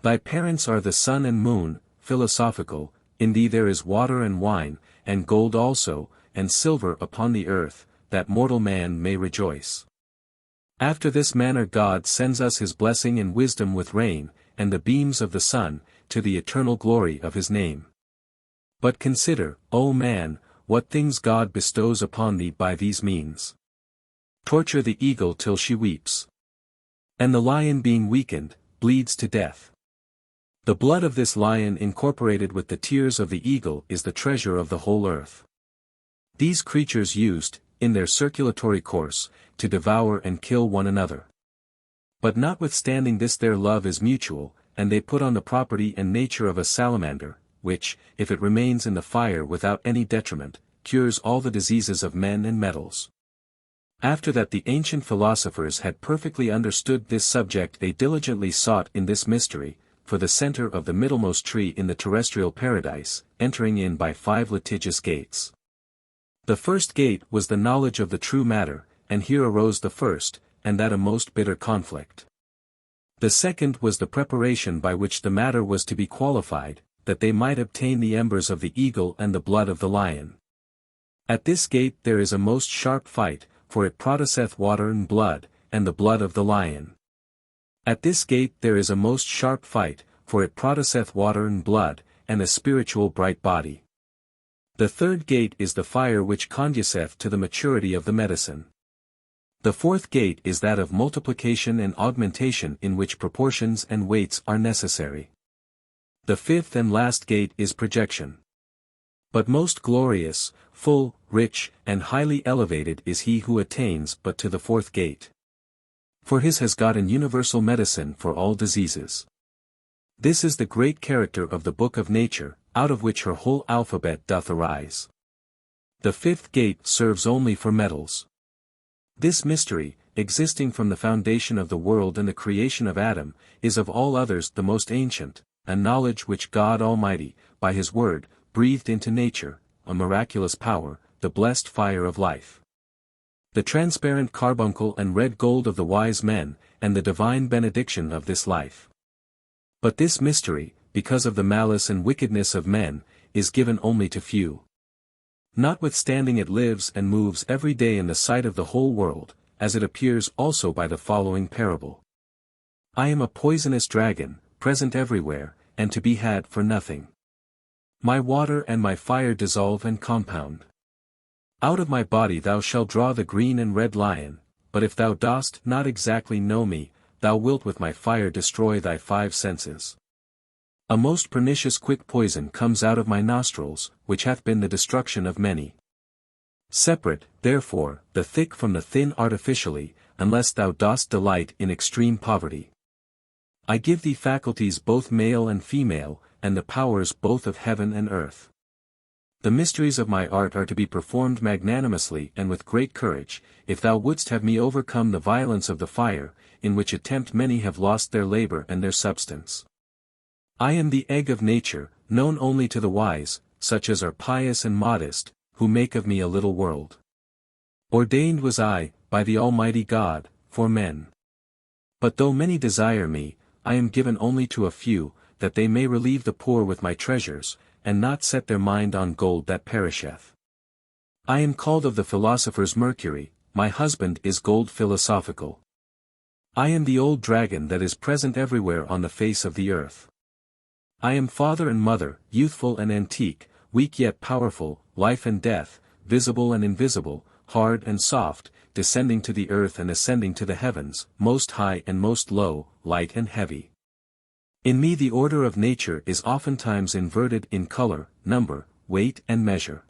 Thy parents are the sun and moon, philosophical, in thee there is water and wine, and gold also, and silver upon the earth, that mortal man may rejoice. After this manner God sends us his blessing and wisdom with rain, and the beams of the sun, to the eternal glory of his name. But consider, O man, what things God bestows upon thee by these means. Torture the eagle till she weeps. And the lion being weakened, bleeds to death. The blood of this lion incorporated with the tears of the eagle is the treasure of the whole earth. These creatures used, in their circulatory course, to devour and kill one another. But notwithstanding this their love is mutual, and they put on the property and nature of a salamander, which, if it remains in the fire without any detriment, cures all the diseases of men and metals. After that the ancient philosophers had perfectly understood this subject they diligently sought in this mystery, for the center of the middlemost tree in the terrestrial paradise, entering in by 5 litigious gates. The first gate was the knowledge of the true matter, and here arose the first, and that a most bitter conflict. The second was the preparation by which the matter was to be qualified, that they might obtain the embers of the eagle and the blood of the lion. At this gate there is a most sharp fight, for it produceth water and blood, and the blood of the lion. At this gate there is a most sharp fight, for it produceth water and blood, and a spiritual bright body. The third gate is the fire which conduceth to the maturity of the medicine. The fourth gate is that of multiplication and augmentation in which proportions and weights are necessary. The fifth and last gate is projection. But most glorious, full, rich, and highly elevated is he who attains but to the fourth gate. For his has got an universal medicine for all diseases. This is the great character of the book of nature, out of which her whole alphabet doth arise. The fifth gate serves only for metals. This mystery, existing from the foundation of the world and the creation of Adam, is of all others the most ancient, a knowledge which God Almighty, by his word, breathed into nature, a miraculous power, the blessed fire of life. The transparent carbuncle and red gold of the wise men, and the divine benediction of this life. But this mystery, because of the malice and wickedness of men, is given only to few. Notwithstanding it lives and moves every day in the sight of the whole world, as it appears also by the following parable. I am a poisonous dragon, present everywhere, and to be had for nothing. My water and my fire dissolve and compound. Out of my body thou shalt draw the green and red lion, but if thou dost not exactly know me, thou wilt with my fire destroy thy 5 senses. A most pernicious quick poison comes out of my nostrils, which hath been the destruction of many. Separate, therefore, the thick from the thin artificially, unless thou dost delight in extreme poverty. I give thee faculties both male and female, and the powers both of heaven and earth. The mysteries of my art are to be performed magnanimously and with great courage, if thou wouldst have me overcome the violence of the fire, in which attempt many have lost their labor and their substance. I am the egg of nature, known only to the wise, such as are pious and modest, who make of me a little world. Ordained was I, by the Almighty God, for men. But though many desire me, I am given only to a few, that they may relieve the poor with my treasures, and not set their mind on gold that perisheth. I am called of the philosophers Mercury, my husband is gold philosophical. I am the old dragon that is present everywhere on the face of the earth. I am father and mother, youthful and antique, weak yet powerful, life and death, visible and invisible, hard and soft, descending to the earth and ascending to the heavens, most high and most low, light and heavy. In me the order of nature is oftentimes inverted in color, number, weight and measure.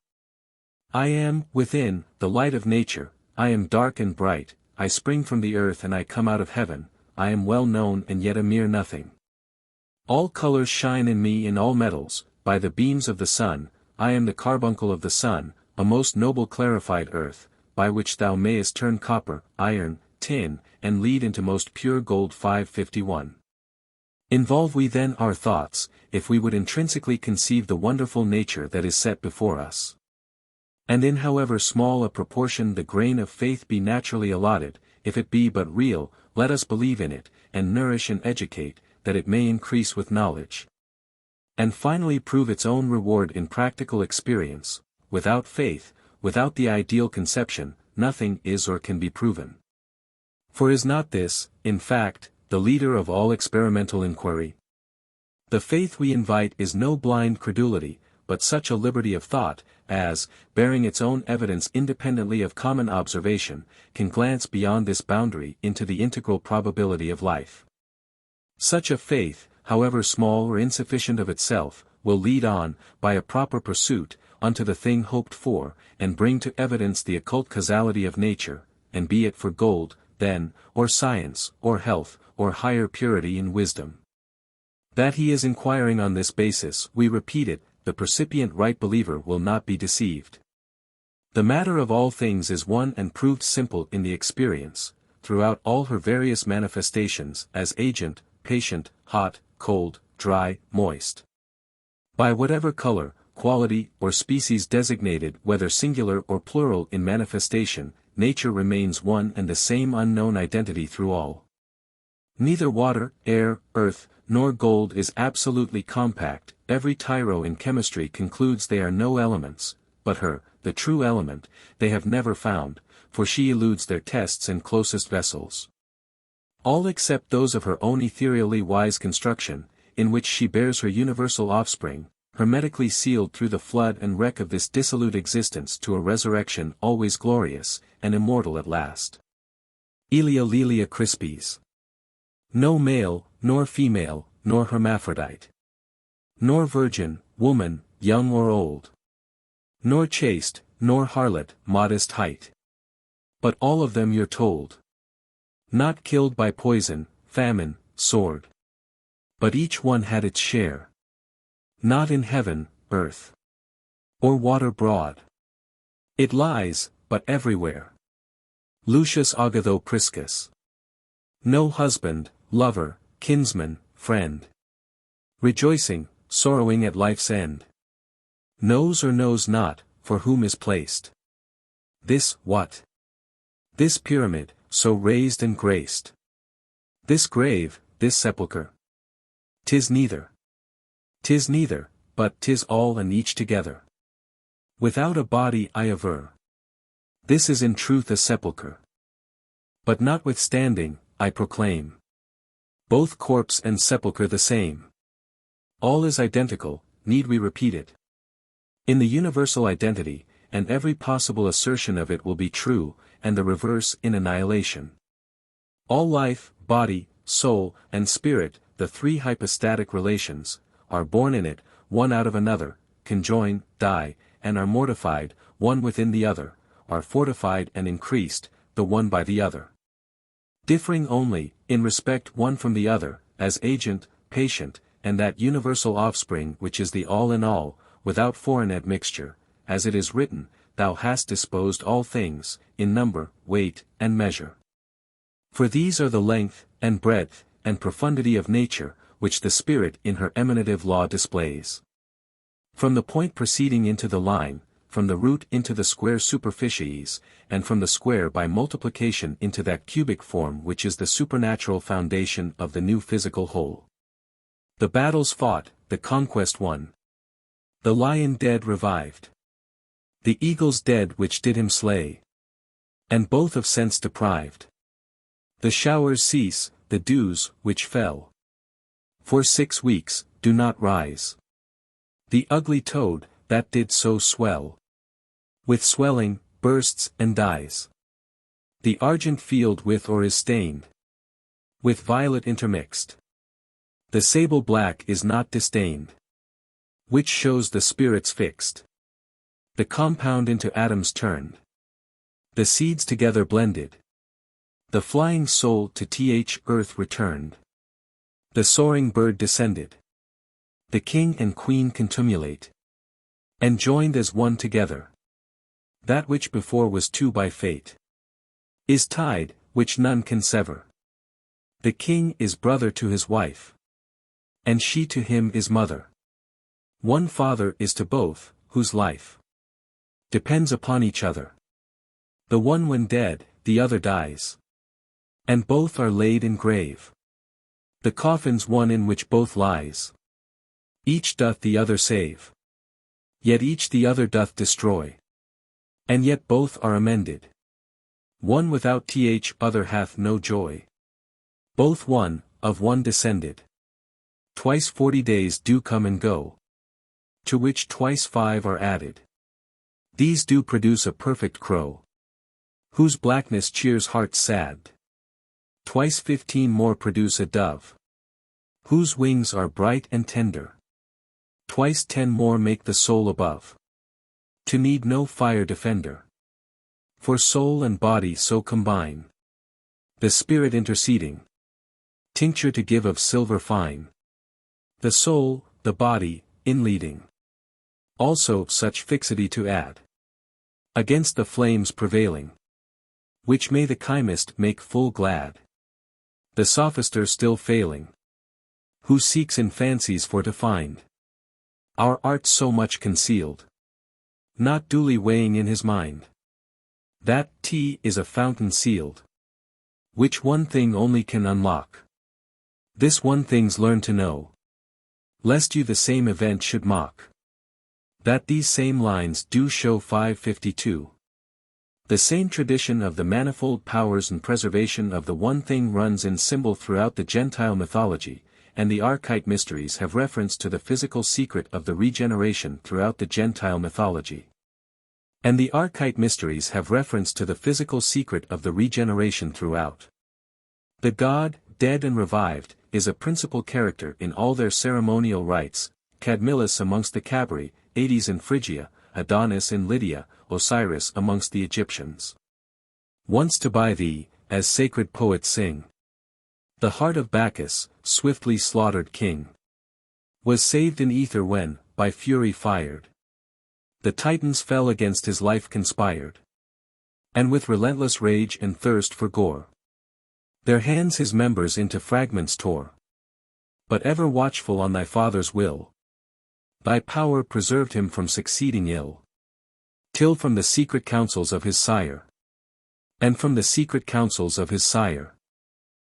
I am, within, the light of nature, I am dark and bright, I spring from the earth and I come out of heaven, I am well known and yet a mere nothing. All colors shine in me in all metals, by the beams of the sun, I am the carbuncle of the sun, a most noble clarified earth, by which thou mayest turn copper, iron, tin, and lead into most pure gold. 551. Involve we then our thoughts, if we would intrinsically conceive the wonderful nature that is set before us. And in however small a proportion the grain of faith be naturally allotted, if it be but real, let us believe in it, and nourish and educate, that it may increase with knowledge. And finally prove its own reward in practical experience. Without faith, without the ideal conception, nothing is or can be proven. For is not this, in fact, the leader of all experimental inquiry? The faith we invite is no blind credulity, but such a liberty of thought, as, bearing its own evidence independently of common observation, can glance beyond this boundary into the integral probability of life. Such a faith, however small or insufficient of itself, will lead on, by a proper pursuit, unto the thing hoped for, and bring to evidence the occult causality of nature, and be it for gold, then, or science, or health, or higher purity and wisdom. That he is inquiring on this basis, we repeat it, the percipient right believer will not be deceived. The matter of all things is one and proved simple in the experience, throughout all her various manifestations, as agent, patient, hot, cold, dry, moist. By whatever color, quality, or species designated, whether singular or plural in manifestation, nature remains one and the same unknown identity through all. Neither water, air, earth, nor gold is absolutely compact. Every tyro in chemistry concludes they are no elements, but her, the true element, they have never found, for she eludes their tests in closest vessels. All except those of her own ethereally wise construction, in which she bears her universal offspring, hermetically sealed through the flood and wreck of this dissolute existence to a resurrection always glorious, and immortal at last. Elia Lelia Crispes. No male, nor female, nor hermaphrodite. Nor virgin, woman, young or old. Nor chaste, nor harlot, modest height. But all of them you're told. Not killed by poison, famine, sword. But each one had its share. Not in heaven, earth, or water broad. It lies, but everywhere. Lucius Agatho Priscus. No husband, lover, kinsman, friend. Rejoicing, sorrowing at life's end. Knows or knows not, for whom is placed. This, what? This pyramid, so raised and graced. This grave, this sepulchre. 'Tis neither. 'Tis neither, but 'tis all and each together. Without a body I aver. This is in truth a sepulchre. But notwithstanding, I proclaim. Both corpse and sepulchre the same. All is identical, need we repeat it? In the universal identity, and every possible assertion of it will be true, and the reverse in annihilation. All life, body, soul, and spirit, the three hypostatic relations, are born in it, one out of another, conjoin, die, and are mortified, one within the other, are fortified and increased, the one by the other. Differing only, in respect one from the other, as agent, patient, and that universal offspring which is the all in all, without foreign admixture, as it is written, Thou hast disposed all things, in number, weight, and measure. For these are the length, and breadth, and profundity of nature, which the Spirit in her emanative law displays. From the point proceeding into the line, from the root into the square superficies, and from the square by multiplication into that cubic form which is the supernatural foundation of the new physical whole. The battles fought, the conquest won. The lion dead revived. The eagles dead which did him slay. And both of sense deprived. The showers cease, the dews, which fell for 6 weeks, do not rise. The ugly toad, that did so swell, with swelling, bursts and dies. The argent field with or is stained, with violet intermixed. The sable black is not disdained, which shows the spirits fixed. The compound into atoms turned, the seeds together blended. The flying soul to earth returned. The soaring bird descended. The king and queen contumulate, and joined as one together. That which before was two by fate, is tied, which none can sever. The king is brother to his wife, and she to him is mother. One father is to both, whose life depends upon each other. The one when dead, the other dies. And both are laid in grave. The coffin's one in which both lies. Each doth the other save. Yet each the other doth destroy. And yet both are amended. One without other hath no joy. Both one, of one descended. Twice 40 days do come and go, to which twice 5 are added. These do produce a perfect crow, whose blackness cheers hearts sad. Twice 15 more produce a dove, whose wings are bright and tender. Twice 10 more make the soul above, to need no fire defender. For soul and body so combine, the spirit interceding, tincture to give of silver fine. The soul, the body, in leading, also such fixity to add, against the flames prevailing, which may the chymist make full glad. The sophister still failing, who seeks in fancies for to find our art so much concealed, not duly weighing in his mind that is a fountain sealed, which one thing only can unlock. This one thing's learn to know, lest you the same event should mock. That these same lines do show 552. The same tradition of the manifold powers and preservation of the one thing runs in symbol throughout the Gentile mythology, and the archite mysteries have reference to the physical secret of the regeneration throughout the Gentile mythology. And the archite mysteries have reference to the physical secret of the regeneration throughout. The god, dead and revived, is a principal character in all their ceremonial rites, Cadmilus amongst the Cabri, Hades in Phrygia, Adonis in Lydia, Osiris amongst the Egyptians. Once to buy thee, as sacred poets sing, the heart of Bacchus, swiftly slaughtered king, was saved in ether when, by fury fired, the Titans fell against his life conspired, and with relentless rage and thirst for gore, their hands his members into fragments tore. But ever watchful on thy Father's will, thy power preserved him from succeeding ill, till from the secret counsels of his sire, and from the secret counsels of his sire,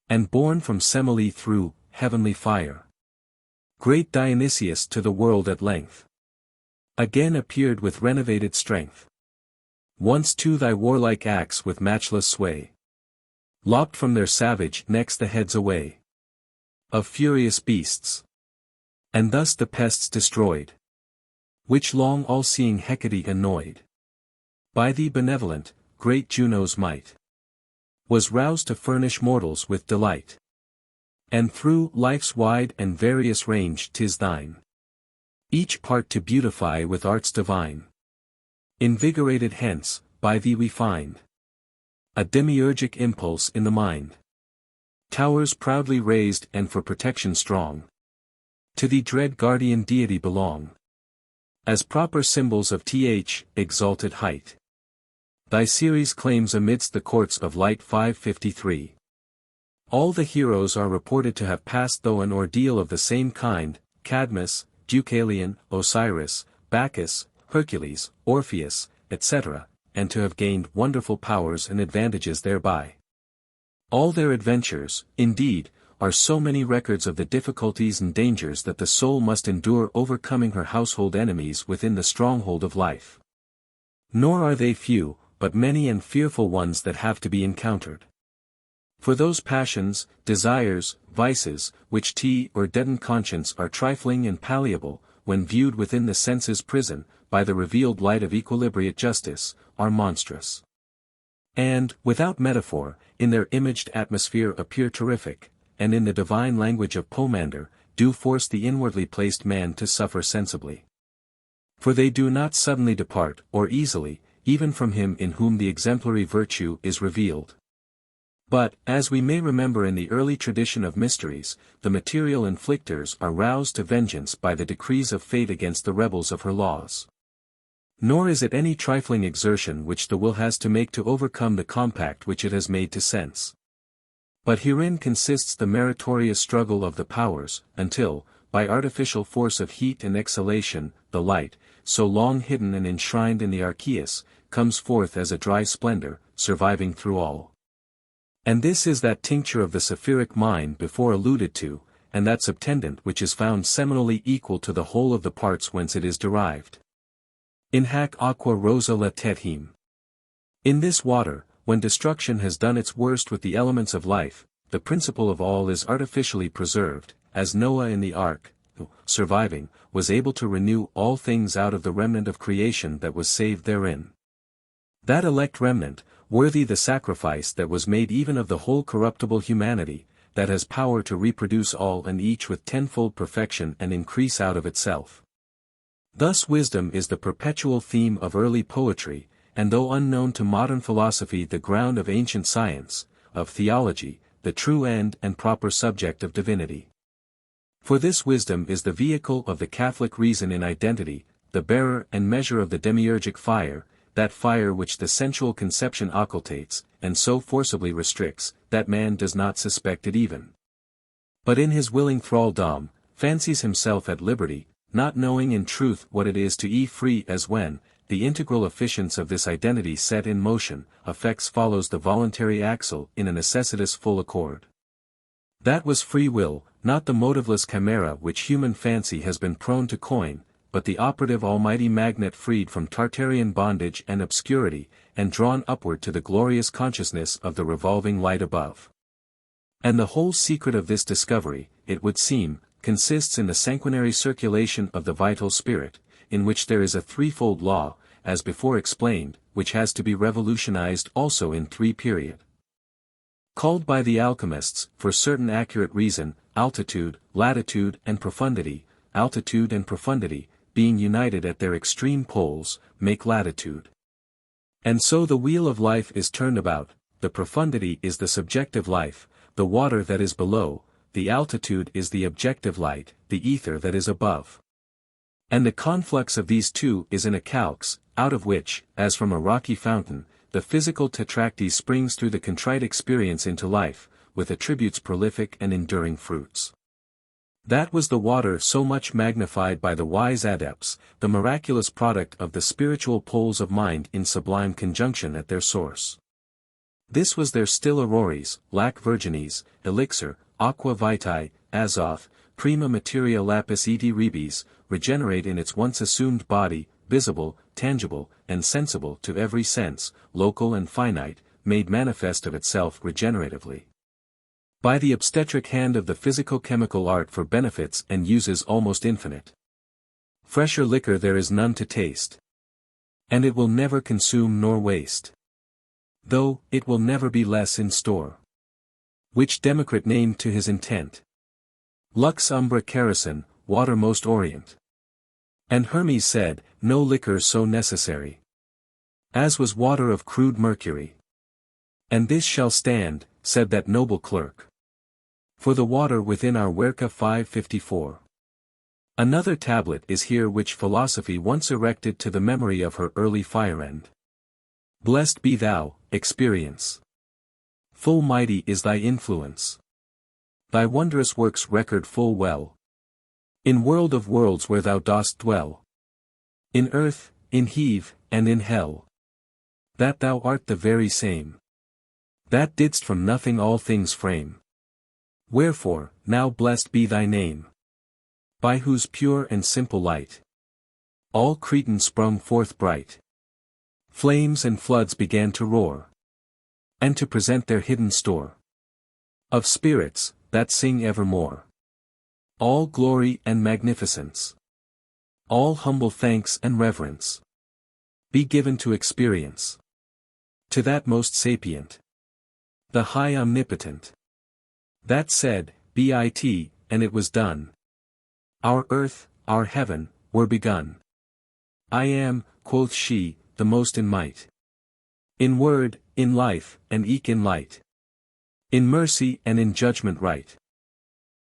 and born from Semele through heavenly fire, great Dionysius to the world at length again appeared with renovated strength. Once too thy warlike acts with matchless sway lopped from their savage necks the heads away of furious beasts, and thus the pests destroyed, which long all-seeing Hecate annoyed. By thee benevolent, great Juno's might was roused to furnish mortals with delight. And through life's wide and various range 'tis thine each part to beautify with arts divine. Invigorated hence, by thee we find a demiurgic impulse in the mind. Towers proudly raised and for protection strong. To thee dread guardian deity belong. As proper symbols of exalted height. Thy series claims amidst the courts of light 553. All the heroes are reported to have passed through an ordeal of the same kind, Cadmus, Deucalion, Osiris, Bacchus, Hercules, Orpheus, etc., and to have gained wonderful powers and advantages thereby. All their adventures, indeed, are so many records of the difficulties and dangers that the soul must endure overcoming her household enemies within the stronghold of life. Nor are they few, but many and fearful ones that have to be encountered. For those passions, desires, vices, which or deadened conscience are trifling and palliable, when viewed within the senses' prison, by the revealed light of equilibriate justice, are monstrous. And, without metaphor, in their imaged atmosphere appear terrific, and in the divine language of Pomander, do force the inwardly placed man to suffer sensibly. For they do not suddenly depart, or easily, even from him in whom the exemplary virtue is revealed. But, as we may remember in the early tradition of mysteries, the material inflictors are roused to vengeance by the decrees of fate against the rebels of her laws. Nor is it any trifling exertion which the will has to make to overcome the compact which it has made to sense. But herein consists the meritorious struggle of the powers, until, by artificial force of heat and exhalation, the light, so long hidden and enshrined in the archeus, comes forth as a dry splendor, surviving through all. And this is that tincture of the sapphiric mind before alluded to, and that subtendent which is found seminally equal to the whole of the parts whence it is derived. In hac aqua rosa latet him. In this water, when destruction has done its worst with the elements of life, the principle of all is artificially preserved, as Noah in the ark, who, surviving, was able to renew all things out of the remnant of creation that was saved therein. That elect remnant, worthy the sacrifice that was made even of the whole corruptible humanity, that has power to reproduce all and each with tenfold perfection and increase out of itself. Thus wisdom is the perpetual theme of early poetry, and though unknown to modern philosophy the ground of ancient science, of theology, the true end and proper subject of divinity. For this wisdom is the vehicle of the Catholic reason in identity, the bearer and measure of the demiurgic fire, that fire which the sensual conception occultates, and so forcibly restricts, that man does not suspect it even. But in his willing thraldom, fancies himself at liberty, not knowing in truth what it is to be free as when, the integral efficiency of this identity set in motion, affects follows the voluntary axle in a necessitous full accord. That was free will, not the motiveless chimera which human fancy has been prone to coin, but the operative almighty magnet freed from Tartarian bondage and obscurity, and drawn upward to the glorious consciousness of the revolving light above. And the whole secret of this discovery, it would seem, consists in the sanguinary circulation of the vital spirit, in which there is a threefold law, as before explained, which has to be revolutionized also in three periods. Called by the alchemists, for certain accurate reason, altitude, latitude and profundity, being united at their extreme poles, make latitude. And so the wheel of life is turned about, the profundity is the subjective life, the water that is below, the altitude is the objective light, the ether that is above. And the conflux of these two is in a calx, out of which, as from a rocky fountain, the physical tetractys springs through the contrite experience into life, with attributes prolific and enduring fruits. That was the water so much magnified by the wise adepts, the miraculous product of the spiritual poles of mind in sublime conjunction at their source. This was their still aurores, lac virginis, elixir, aqua vitae, azoth, prima materia lapis eti rebis, regenerate in its once assumed body, visible, tangible, and sensible to every sense, local and finite, made manifest of itself regeneratively. By the obstetric hand of the physico-chemical art for benefits and uses almost infinite. Fresher liquor there is none to taste. And it will never consume nor waste. Though, it will never be less in store. Which Democritus named to his intent. Lux umbra kerosene, water most orient. And Hermes said, no liquor so necessary as was water of crude mercury. And this shall stand, said that noble clerk, for the water within our Werka 554. Another tablet is here which Philosophy once erected to the memory of her early fireend. Blessed be thou, Experience. Full mighty is thy influence. Thy wondrous works record full well. In world of worlds where thou dost dwell. In earth, in heave, and in hell. That thou art the very same. That didst from nothing all things frame. Wherefore, now blessed be thy name. By whose pure and simple light all Cretan sprung forth bright. Flames and floods began to roar, and to present their hidden store of spirits, that sing evermore. All glory and magnificence, all humble thanks and reverence, be given to Experience, to that most sapient, the high omnipotent. That said, B.I.T., and it was done. Our earth, our heaven, were begun. I am, quoth she, the most in might. In word, in life, and eke in light. In mercy and in judgment right.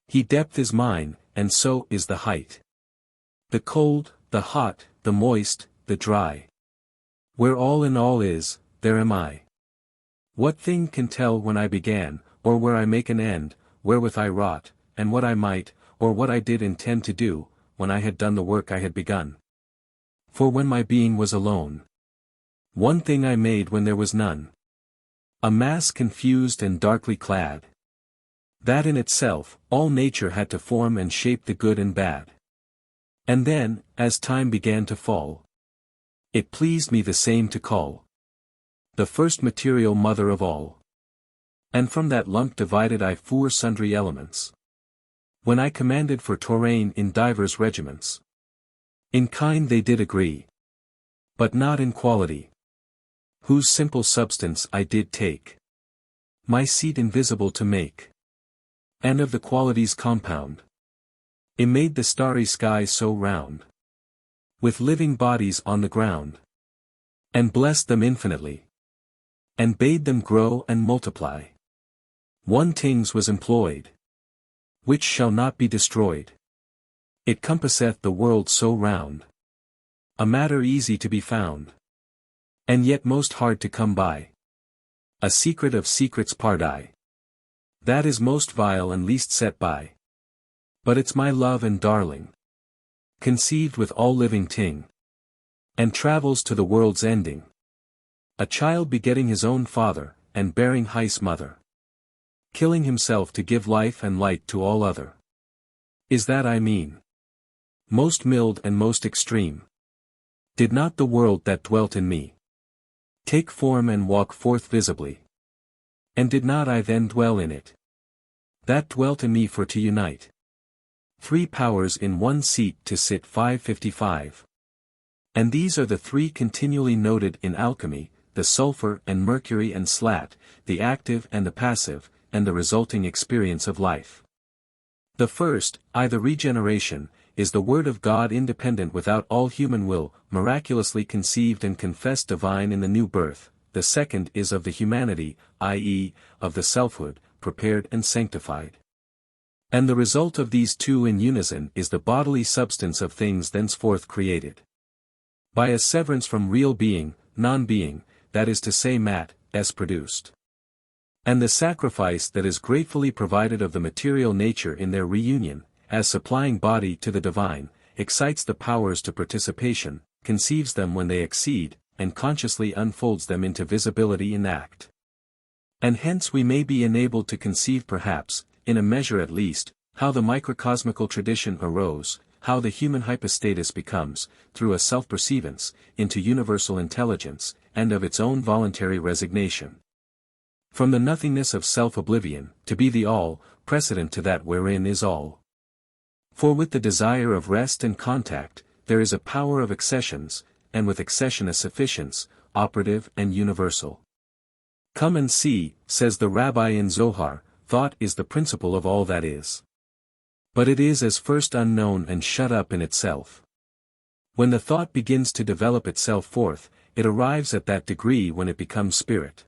He depth is mine, and so is the height. The cold, the hot, the moist, the dry. Where all in all is, there am I. What thing can tell when I began, or where I make an end, wherewith I wrought, and what I might, or what I did intend to do, when I had done the work I had begun? For when my being was alone, one thing I made when there was none. A mass confused and darkly clad. That in itself, all nature had to form and shape the good and bad. And then, as time began to fall, it pleased me the same to call the first material mother of all. And from that lump divided I four sundry elements. When I commanded for Touraine in divers regiments. In kind they did agree, but not in quality. Whose simple substance I did take my seat invisible to make. And of the qualities compound, it made the starry sky so round, with living bodies on the ground, and blessed them infinitely, and bade them grow and multiply. One tings was employed, which shall not be destroyed. It compasseth the world so round, a matter easy to be found, and yet most hard to come by. A secret of secrets part I, that is most vile and least set by. But it's my love and darling, conceived with all living ting, and travels to the world's ending. A child begetting his own father, and bearing his mother, killing himself to give life and light to all other. Is that I mean? Most mild and most extreme. Did not the world that dwelt in me take form and walk forth visibly? And did not I then dwell in it, that dwelt in me for to unite three powers in one seat to sit 555? And these are the three continually noted in alchemy, the sulfur and mercury and slat, the active and the passive, and the resulting experience of life. The first, the regeneration, is the word of God independent without all human will, miraculously conceived and confessed divine in the new birth. The second is of the humanity, i.e., of the selfhood, prepared and sanctified. And the result of these two in unison is the bodily substance of things thenceforth created. By a severance from real being, non-being, that is to say s produced. And the sacrifice that is gratefully provided of the material nature in their reunion, as supplying body to the divine, excites the powers to participation, conceives them when they exceed, and consciously unfolds them into visibility in act. And hence we may be enabled to conceive perhaps, in a measure at least, how the microcosmical tradition arose, how the human hypostatus becomes, through a self-perceivance, into universal intelligence, and of its own voluntary resignation. From the nothingness of self-oblivion, to be the all, precedent to that wherein is all. For with the desire of rest and contact, there is a power of accessions, and with accession a sufficience, operative and universal. Come and see, says the Rabbi in Zohar, thought is the principle of all that is. But it is as first unknown and shut up in itself. When the thought begins to develop itself forth, it arrives at that degree when it becomes spirit.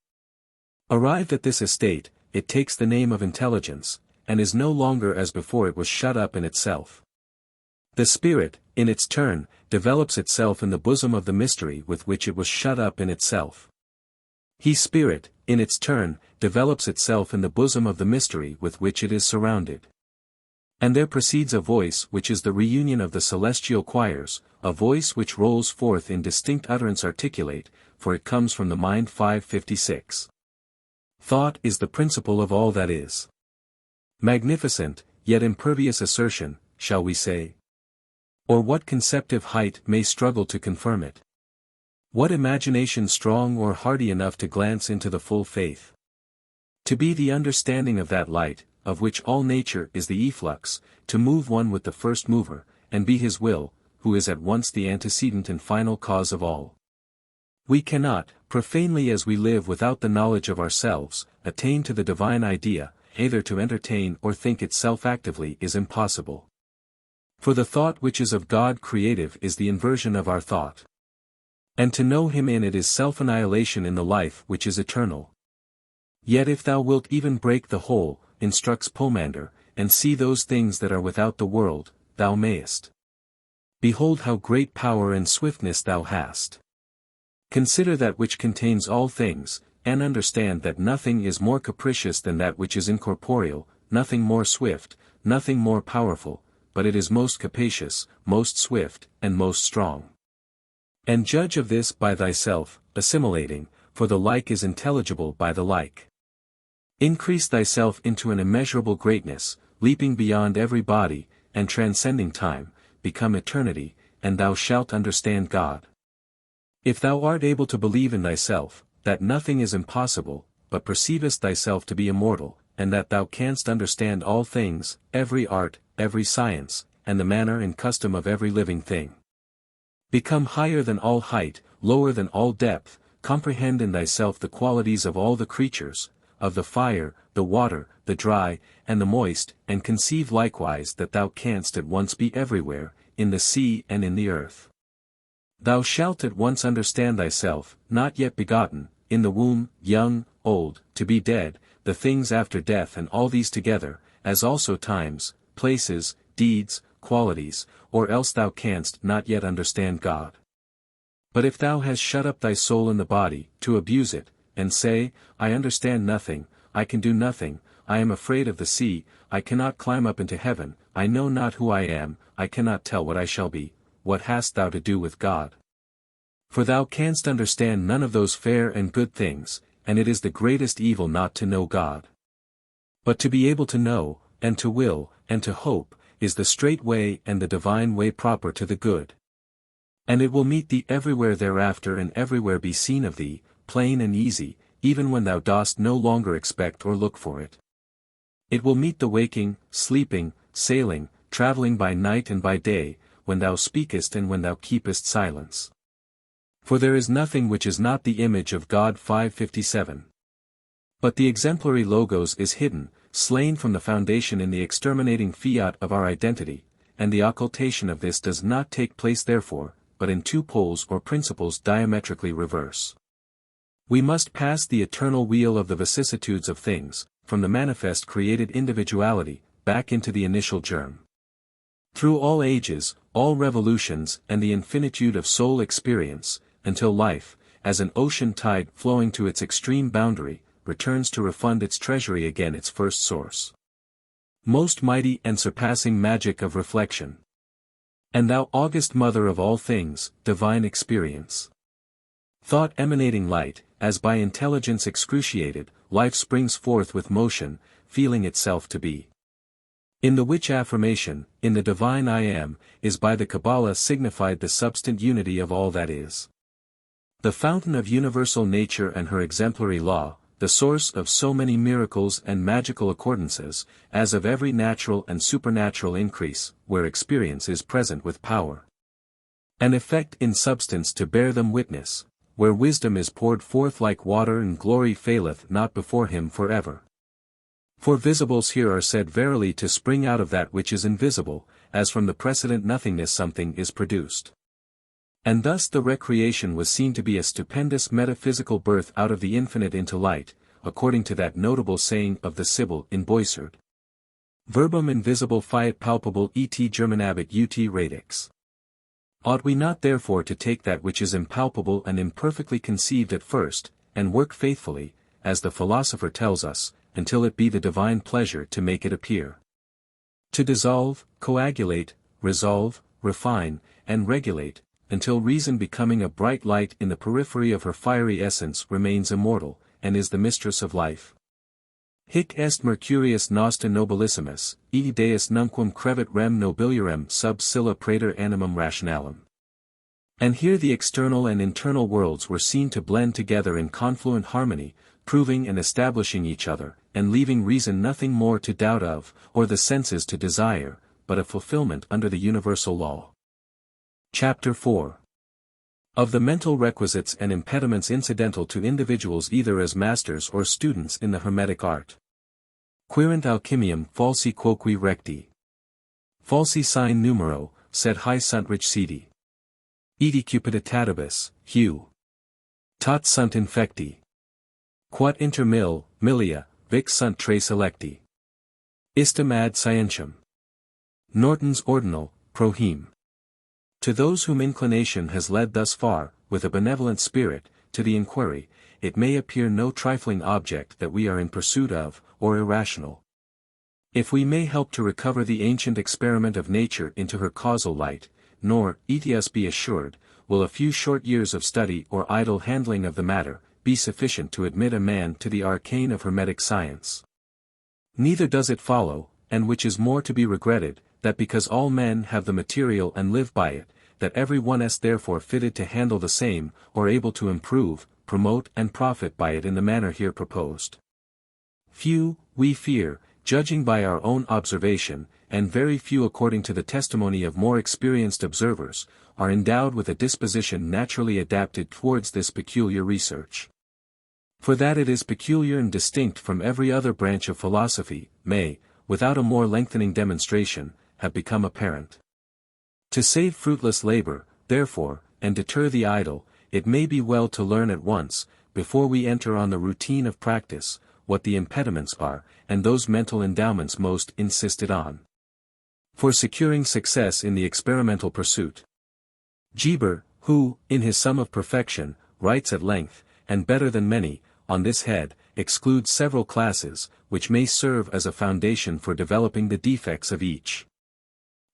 Arrived at this estate, it takes the name of intelligence, and is no longer as before it was shut up in itself. The spirit, in its turn, develops itself in the bosom of the mystery with which it was shut up in itself. He spirit, in its turn, develops itself in the bosom of the mystery with which it is surrounded. And there proceeds a voice which is the reunion of the celestial choirs, a voice which rolls forth in distinct utterance articulate, for it comes from the mind. 556. Thought is the principle of all that is. Magnificent, yet impervious assertion, shall we say? Or what conceptive height may struggle to confirm it? What imagination strong or hardy enough to glance into the full faith? To be the understanding of that light, of which all nature is the efflux, to move one with the first mover, and be his will, who is at once the antecedent and final cause of all. We cannot, profanely as we live without the knowledge of ourselves, attain to the divine idea, either to entertain or think it self-actively is impossible. For the thought which is of God creative is the inversion of our thought. And to know him in it is self-annihilation in the life which is eternal. Yet if thou wilt even break the whole, instructs Pomander, and see those things that are without the world, thou mayest. Behold how great power and swiftness thou hast. Consider that which contains all things, and understand that nothing is more capricious than that which is incorporeal, nothing more swift, nothing more powerful, but it is most capacious, most swift, and most strong. And judge of this by thyself, assimilating, for the like is intelligible by the like. Increase thyself into an immeasurable greatness, leaping beyond every body, and transcending time, become eternity, and thou shalt understand God. If thou art able to believe in thyself, that nothing is impossible, but perceivest thyself to be immortal, and that thou canst understand all things, every art, every science, and the manner and custom of every living thing. Become higher than all height, lower than all depth, comprehend in thyself the qualities of all the creatures, of the fire, the water, the dry, and the moist, and conceive likewise that thou canst at once be everywhere, in the sea and in the earth. Thou shalt at once understand thyself, not yet begotten, in the womb, young, old, to be dead, the things after death and all these together, as also times, places, deeds, qualities, or else thou canst not yet understand God. But if thou hast shut up thy soul in the body, to abuse it, and say, I understand nothing, I can do nothing, I am afraid of the sea, I cannot climb up into heaven, I know not who I am, I cannot tell what I shall be, what hast thou to do with God? For thou canst understand none of those fair and good things, and it is the greatest evil not to know God. But to be able to know, and to will, and to hope, is the straight way and the divine way proper to the good. And it will meet thee everywhere thereafter and everywhere be seen of thee, plain and easy, even when thou dost no longer expect or look for it. It will meet the waking, sleeping, sailing, traveling by night and by day, when thou speakest and when thou keepest silence. For there is nothing which is not the image of God. 557. But the exemplary Logos is hidden, slain from the foundation in the exterminating fiat of our identity, and the occultation of this does not take place therefore, but in two poles or principles diametrically reverse. We must pass the eternal wheel of the vicissitudes of things, from the manifest created individuality, back into the initial germ. Through all ages, all revolutions and the infinitude of soul experience, until life, as an ocean tide flowing to its extreme boundary, returns to refund its treasury again its first source. Most mighty and surpassing magic of reflection. And thou august mother of all things, divine experience. Thought emanating light, as by intelligence excruciated, life springs forth with motion, feeling itself to be. In the which affirmation, in the divine I Am, is by the Kabbalah signified the substant unity of all that is. The fountain of universal nature and her exemplary law, the source of so many miracles and magical accordances, as of every natural and supernatural increase, where experience is present with power. An effect in substance to bear them witness, where wisdom is poured forth like water and glory faileth not before him forever. For visibles here are said verily to spring out of that which is invisible, as from the precedent nothingness something is produced. And thus the recreation was seen to be a stupendous metaphysical birth out of the infinite into light, according to that notable saying of the Sibyl in Boissard. Verbum invisible fiat palpable et germinabit ut radix. Ought we not therefore to take that which is impalpable and imperfectly conceived at first, and work faithfully, as the philosopher tells us, until it be the divine pleasure to make it appear? To dissolve, coagulate, resolve, refine, and regulate, until reason becoming a bright light in the periphery of her fiery essence remains immortal, and is the mistress of life. Hic est Mercurius nosta nobilissimus, e Deus nunquam crevit rem nobiliorem sub scylla praeter animum rationalem. And here the external and internal worlds were seen to blend together in confluent harmony, proving and establishing each other, and leaving reason nothing more to doubt of, or the senses to desire, but a fulfillment under the universal law. Chapter 4. Of the mental requisites and impediments incidental to individuals either as masters or students in the Hermetic art. Querent alchemium falsi quoque recti. Falsi sine numero, sed hi sunt recidi. Edi cupiditatibus, hu. Tot sunt infecti. Quat inter milia, vic sunt tres electi. Istum ad scientiam. Norton's ordinal, proheme. To those whom inclination has led thus far, with a benevolent spirit, to the inquiry, it may appear no trifling object that we are in pursuit of, or irrational. If we may help to recover the ancient experiment of nature into her causal light, nor, let us be assured, will a few short years of study or idle handling of the matter, be sufficient to admit a man to the arcane of Hermetic science. Neither does it follow, and which is more to be regretted, that because all men have the material and live by it, that every one is therefore fitted to handle the same, or able to improve, promote and profit by it in the manner here proposed. Few, we fear, judging by our own observation, and very few according to the testimony of more experienced observers, are endowed with a disposition naturally adapted towards this peculiar research. For that it is peculiar and distinct from every other branch of philosophy, may, without a more lengthening demonstration, have become apparent. To save fruitless labor, therefore, and deter the idle, it may be well to learn at once, before we enter on the routine of practice, what the impediments are, and those mental endowments most insisted on. For securing success in the experimental pursuit. Geber, who, in his Sum of Perfection, writes at length, and better than many, on this head, excludes several classes, which may serve as a foundation for developing the defects of each.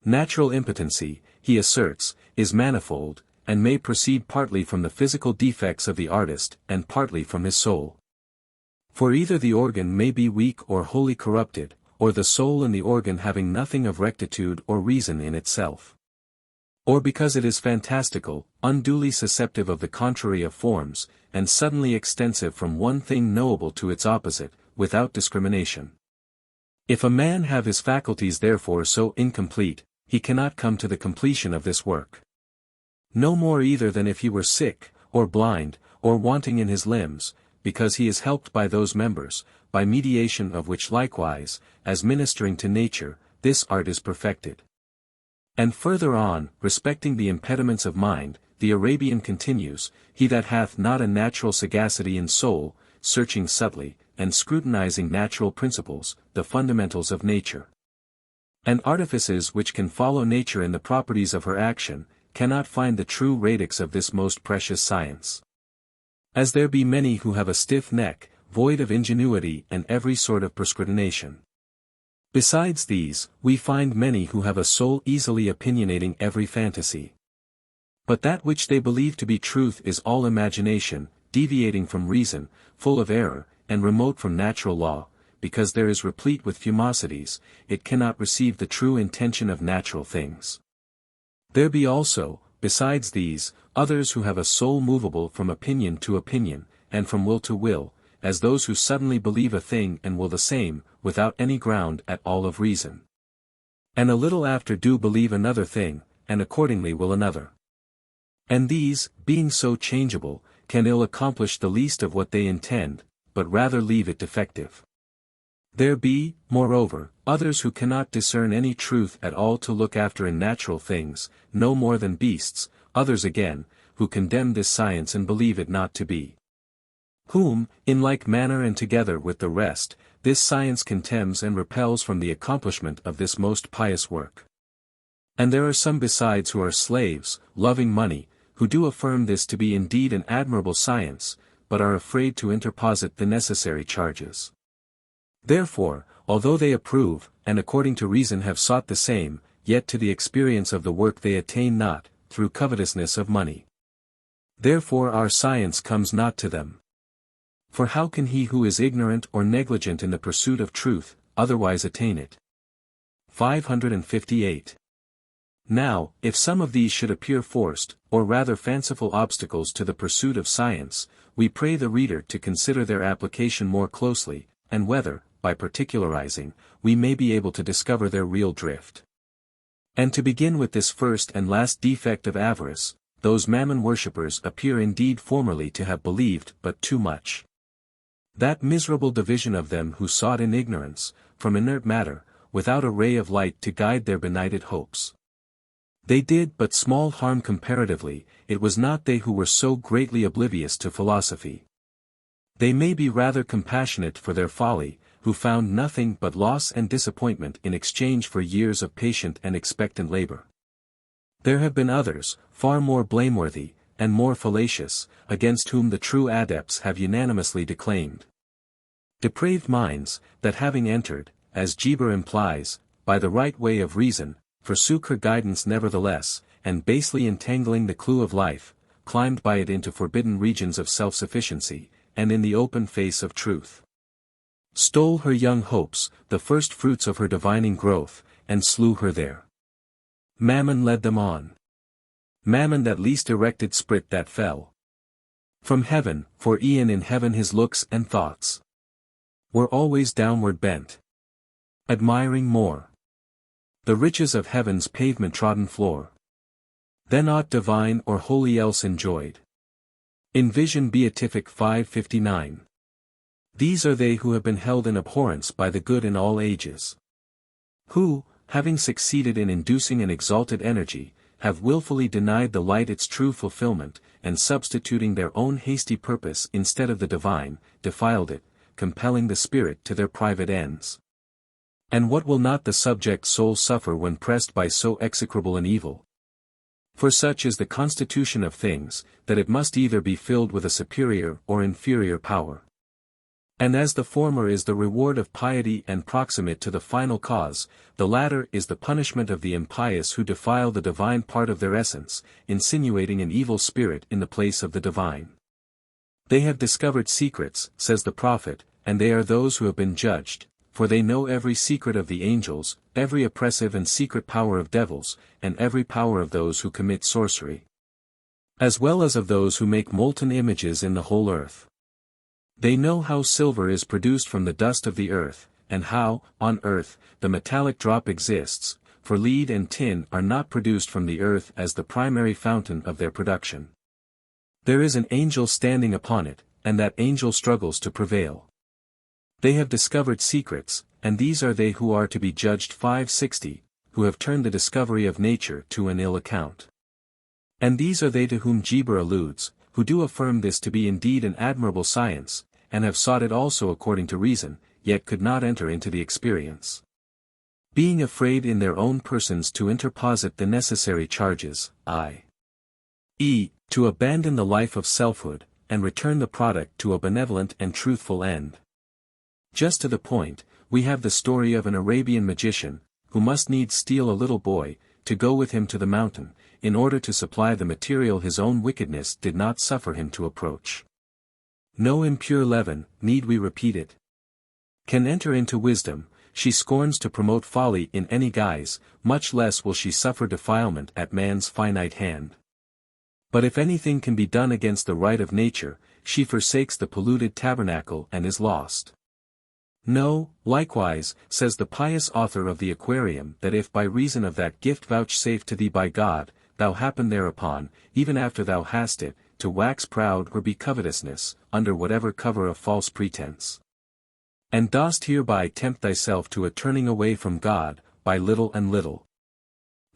Natural impotency, he asserts, is manifold, and may proceed partly from the physical defects of the artist, and partly from his soul. For either the organ may be weak or wholly corrupted, or the soul in the organ having nothing of rectitude or reason in itself. Or because it is fantastical, unduly susceptive of the contrary of forms, and suddenly extensive from one thing knowable to its opposite, without discrimination. If a man have his faculties therefore so incomplete, he cannot come to the completion of this work. No more either than if he were sick, or blind, or wanting in his limbs, because he is helped by those members, by mediation of which likewise, as ministering to nature, this art is perfected. And further on, respecting the impediments of mind, the Arabian continues, he that hath not a natural sagacity in soul, searching subtly, and scrutinizing natural principles, the fundamentals of nature. And artifices which can follow nature in the properties of her action, cannot find the true radix of this most precious science. As there be many who have a stiff neck, void of ingenuity and every sort of perscrutination. Besides these, we find many who have a soul easily opinionating every fantasy. But that which they believe to be truth is all imagination, deviating from reason, full of error, and remote from natural law, because there is replete with fumosities, it cannot receive the true intention of natural things. There be also, besides these, others who have a soul movable from opinion to opinion, and from will to will, as those who suddenly believe a thing and will the same, without any ground at all of reason. And a little after do believe another thing, and accordingly will another. And these, being so changeable, can ill accomplish the least of what they intend, but rather leave it defective. There be, moreover, others who cannot discern any truth at all to look after in natural things, no more than beasts, others again, who condemn this science and believe it not to be. Whom, in like manner and together with the rest, this science contemns and repels from the accomplishment of this most pious work. And there are some besides who are slaves, loving money, who do affirm this to be indeed an admirable science, but are afraid to interposit the necessary charges. Therefore, although they approve, and according to reason have sought the same, yet to the experience of the work they attain not, through covetousness of money. Therefore our science comes not to them. For how can he who is ignorant or negligent in the pursuit of truth, otherwise attain it? 558. Now, if some of these should appear forced, or rather fanciful obstacles to the pursuit of science, we pray the reader to consider their application more closely, and whether, by particularizing, we may be able to discover their real drift. And to begin with this first and last defect of avarice, those mammon worshippers appear indeed formerly to have believed but too much. That miserable division of them who sought in ignorance, from inert matter, without a ray of light to guide their benighted hopes. They did but small harm comparatively, it was not they who were so greatly oblivious to philosophy. They may be rather compassionate for their folly, who found nothing but loss and disappointment in exchange for years of patient and expectant labor. There have been others, far more blameworthy, and more fallacious, against whom the true adepts have unanimously declaimed. Depraved minds, that having entered, as Geber implies, by the right way of reason, forsook her guidance nevertheless, and basely entangling the clue of life, climbed by it into forbidden regions of self-sufficiency, and in the open face of truth. Stole her young hopes, the first fruits of her divining growth, and slew her there. Mammon led them on. Mammon that least erected sprit that fell from heaven, for e'en in heaven his looks and thoughts were always downward bent, admiring more the riches of heaven's pavement-trodden floor than aught divine or holy else enjoyed. In Vision Beatific 559. These are they who have been held in abhorrence by the good in all ages. Who, having succeeded in inducing an exalted energy, have willfully denied the light its true fulfillment, and substituting their own hasty purpose instead of the divine, defiled it, compelling the spirit to their private ends. And what will not the subject soul suffer when pressed by so execrable an evil? For such is the constitution of things, that it must either be filled with a superior or inferior power. And as the former is the reward of piety and proximate to the final cause, the latter is the punishment of the impious who defile the divine part of their essence, insinuating an evil spirit in the place of the divine. They have discovered secrets, says the prophet, and they are those who have been judged, for they know every secret of the angels, every oppressive and secret power of devils, and every power of those who commit sorcery, as well as of those who make molten images in the whole earth. They know how silver is produced from the dust of the earth, and how, on earth, the metallic drop exists, for lead and tin are not produced from the earth as the primary fountain of their production. There is an angel standing upon it, and that angel struggles to prevail. They have discovered secrets, and these are they who are to be judged 560, who have turned the discovery of nature to an ill account. And these are they to whom Geber alludes, who do affirm this to be indeed an admirable science, and have sought it also according to reason, yet could not enter into the experience. Being afraid in their own persons to interposit the necessary charges, i.e., to abandon the life of selfhood, and return the product to a benevolent and truthful end. Just to the point, we have the story of an Arabian magician, who must needs steal a little boy, to go with him to the mountain, in order to supply the material his own wickedness did not suffer him to approach. No impure leaven, need we repeat it, can enter into wisdom. She scorns to promote folly in any guise, much less will she suffer defilement at man's finite hand. But if anything can be done against the right of nature, she forsakes the polluted tabernacle and is lost. No, likewise, says the pious author of the Aquarium, that if by reason of that gift vouchsafed to thee by God, thou happen thereupon, even after thou hast it, to wax proud or be covetousness, under whatever cover of false pretense, and dost hereby tempt thyself to a turning away from God, by little and little.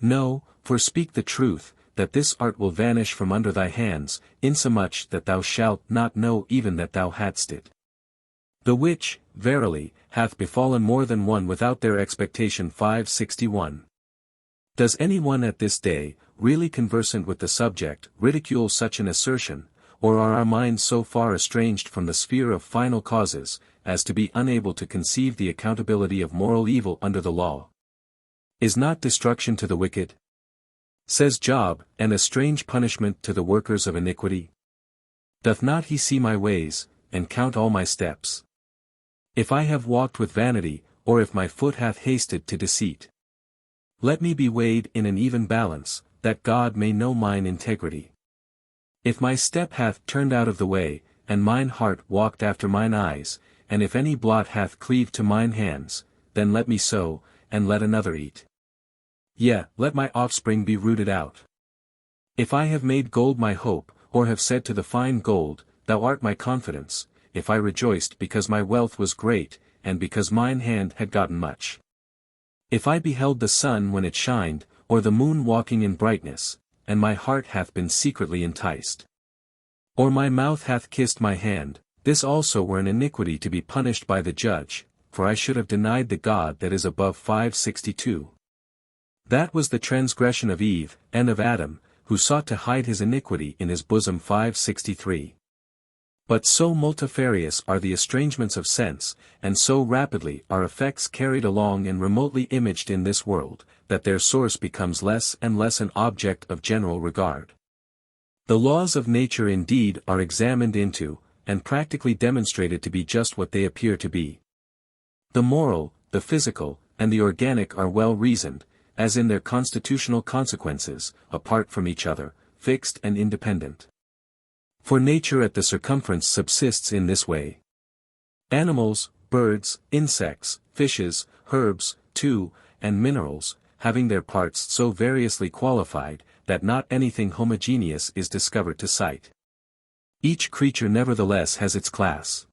No, for speak the truth, that this art will vanish from under thy hands, insomuch that thou shalt not know even that thou hadst it. The which, verily, hath befallen more than one without their expectation. 561. Does any one at this day, really conversant with the subject, ridicule such an assertion, or are our minds so far estranged from the sphere of final causes, as to be unable to conceive the accountability of moral evil under the law? Is not destruction to the wicked, says Job, and a strange punishment to the workers of iniquity? Doth not he see my ways, and count all my steps? If I have walked with vanity, or if my foot hath hasted to deceit, let me be weighed in an even balance, that God may know mine integrity. If my step hath turned out of the way, and mine heart walked after mine eyes, and if any blot hath cleaved to mine hands, then let me sow, and let another eat. Yea, let my offspring be rooted out. If I have made gold my hope, or have said to the fine gold, Thou art my confidence, if I rejoiced because my wealth was great, and because mine hand had gotten much. If I beheld the sun when it shined, or the moon walking in brightness, and my heart hath been secretly enticed. Or my mouth hath kissed my hand, this also were an iniquity to be punished by the judge, for I should have denied the God that is above. 562. That was the transgression of Eve, and of Adam, who sought to hide his iniquity in his bosom. 563. But so multifarious are the estrangements of sense, and so rapidly are effects carried along and remotely imaged in this world, that their source becomes less and less an object of general regard. The laws of nature indeed are examined into, and practically demonstrated to be just what they appear to be. The moral, the physical, and the organic are well reasoned, as in their constitutional consequences, apart from each other, fixed and independent. For nature at the circumference subsists in this way. Animals, birds, insects, fishes, herbs, too, and minerals, having their parts so variously qualified, that not anything homogeneous is discovered to sight. Each creature nevertheless has its class.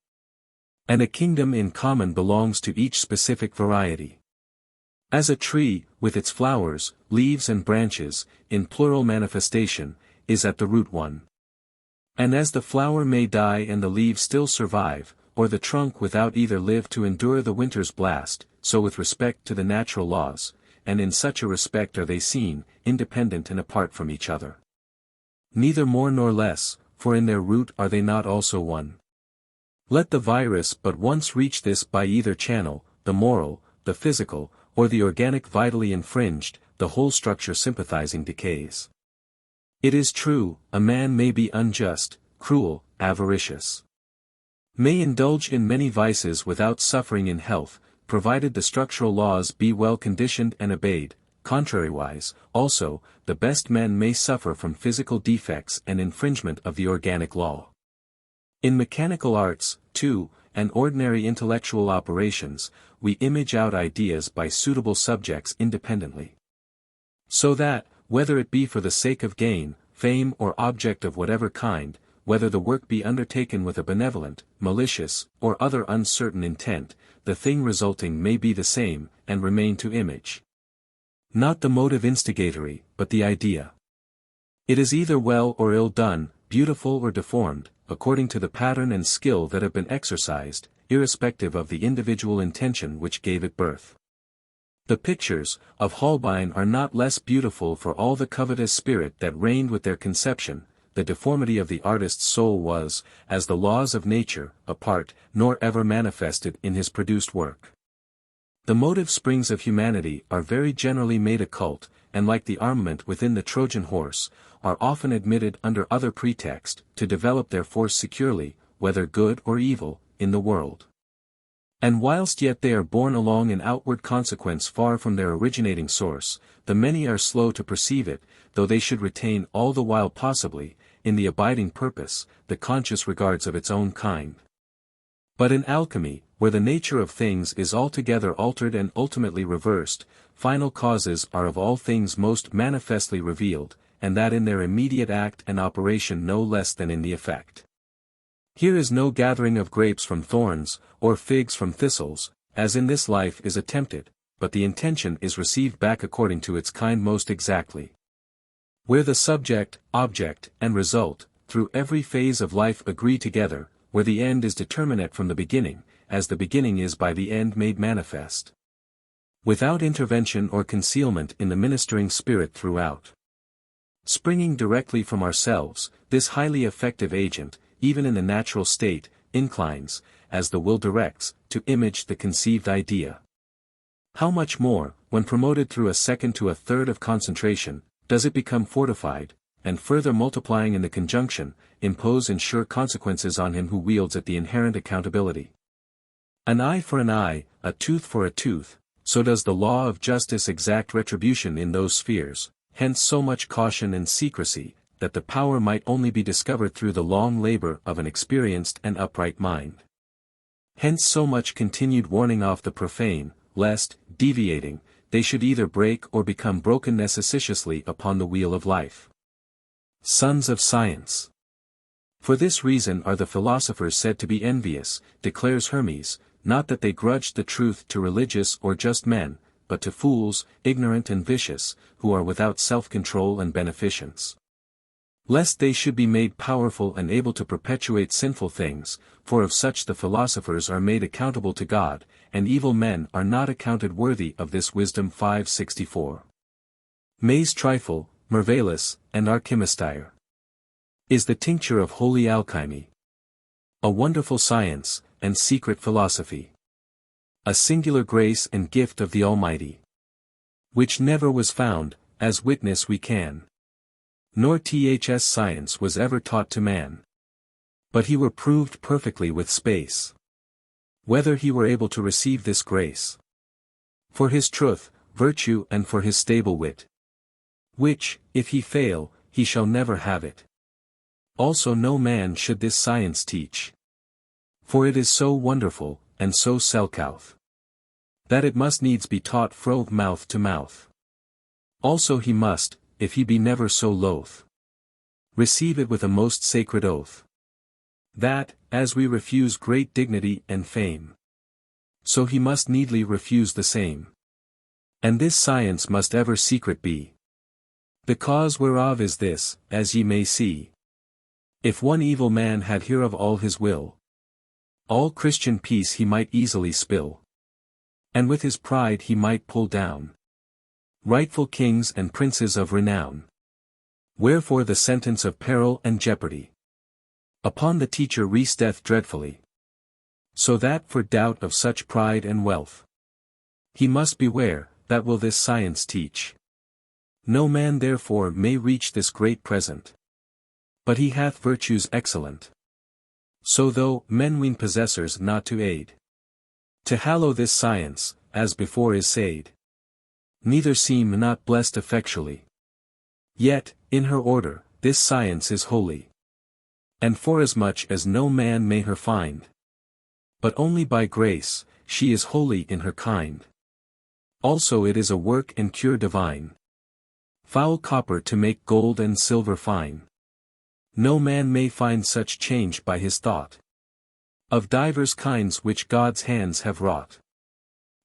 And a kingdom in common belongs to each specific variety. As a tree, with its flowers, leaves and branches, in plural manifestation, is at the root one. And as the flower may die and the leaves still survive, or the trunk without either live to endure the winter's blast, so with respect to the natural laws, and in such a respect are they seen, independent and apart from each other. Neither more nor less, for in their root are they not also one? Let the virus but once reach this by either channel, the moral, the physical, or the organic vitally infringed, the whole structure sympathizing decays. It is true, a man may be unjust, cruel, avaricious. May indulge in many vices without suffering in health, provided the structural laws be well conditioned and obeyed. Contrariwise, also, the best men may suffer from physical defects and infringement of the organic law. In mechanical arts, too, and ordinary intellectual operations, we image out ideas by suitable subjects independently. So that, whether it be for the sake of gain, fame or object of whatever kind, whether the work be undertaken with a benevolent, malicious, or other uncertain intent, the thing resulting may be the same, and remain to image. Not the motive instigatory, but the idea. It is either well or ill done, beautiful or deformed, according to the pattern and skill that have been exercised, irrespective of the individual intention which gave it birth. The pictures of Holbein are not less beautiful for all the covetous spirit that reigned with their conception. The deformity of the artist's soul was, as the laws of nature, apart, nor ever manifested in his produced work. The motive springs of humanity are very generally made occult, and like the armament within the Trojan horse, are often admitted under other pretext, to develop their force securely, whether good or evil, in the world. And whilst yet they are borne along in outward consequence far from their originating source, the many are slow to perceive it, though they should retain all the while possibly, in the abiding purpose, the conscious regards of its own kind. But in alchemy, where the nature of things is altogether altered and ultimately reversed, final causes are of all things most manifestly revealed, and that in their immediate act and operation no less than in the effect. Here is no gathering of grapes from thorns, or figs from thistles, as in this life is attempted, but the intention is received back according to its kind most exactly. Where the subject, object, and result, through every phase of life agree together, where the end is determinate from the beginning, as the beginning is by the end made manifest. Without intervention or concealment in the ministering spirit throughout. Springing directly from ourselves, this highly effective agent, even in the natural state, inclines, as the will directs, to image the conceived idea. How much more, when promoted through a second to a third of concentration, does it become fortified, and further multiplying in the conjunction, impose and sure consequences on him who wields it the inherent accountability. An eye for an eye, a tooth for a tooth, so does the law of justice exact retribution in those spheres, hence so much caution and secrecy, that the power might only be discovered through the long labor of an experienced and upright mind. Hence so much continued warning off the profane, lest, deviating, they should either break or become broken necessitiously upon the wheel of life. Sons of science. For this reason are the philosophers said to be envious, declares Hermes, not that they grudged the truth to religious or just men, but to fools, ignorant and vicious, who are without self-control and beneficence. Lest they should be made powerful and able to perpetuate sinful things, for of such the philosophers are made accountable to God, and evil men are not accounted worthy of this wisdom. 564. Maize trifle, merveillus, and archimistire. Is the tincture of holy alchemy. A wonderful science, and secret philosophy. A singular grace and gift of the Almighty. Which never was found, as witness we can. Nor ths science was ever taught to man. But he were proved perfectly with space. Whether he were able to receive this grace. For his truth, virtue and for his stable wit. Which, if he fail, he shall never have it. Also no man should this science teach. For it is so wonderful, and so selcouth. That it must needs be taught fro mouth to mouth. Also he must, if he be never so loath, receive it with a most sacred oath. That, as we refuse great dignity and fame, so he must needly refuse the same. And this science must ever secret be. The cause whereof is this, as ye may see. If one evil man had hereof all his will, all Christian peace he might easily spill. And with his pride he might pull down rightful kings and princes of renown. Wherefore the sentence of peril and jeopardy upon the teacher resteth dreadfully. So that for doubt of such pride and wealth, he must beware, that will this science teach. No man therefore may reach this great present. But he hath virtues excellent. So though men ween possessors not to aid, to hallow this science, as before is said, neither seem not blessed effectually. Yet, in her order, this science is holy. And forasmuch as no man may her find, but only by grace, she is holy in her kind. Also it is a work and cure divine. Foul copper to make gold and silver fine. No man may find such change by his thought. Of divers kinds which God's hands have wrought.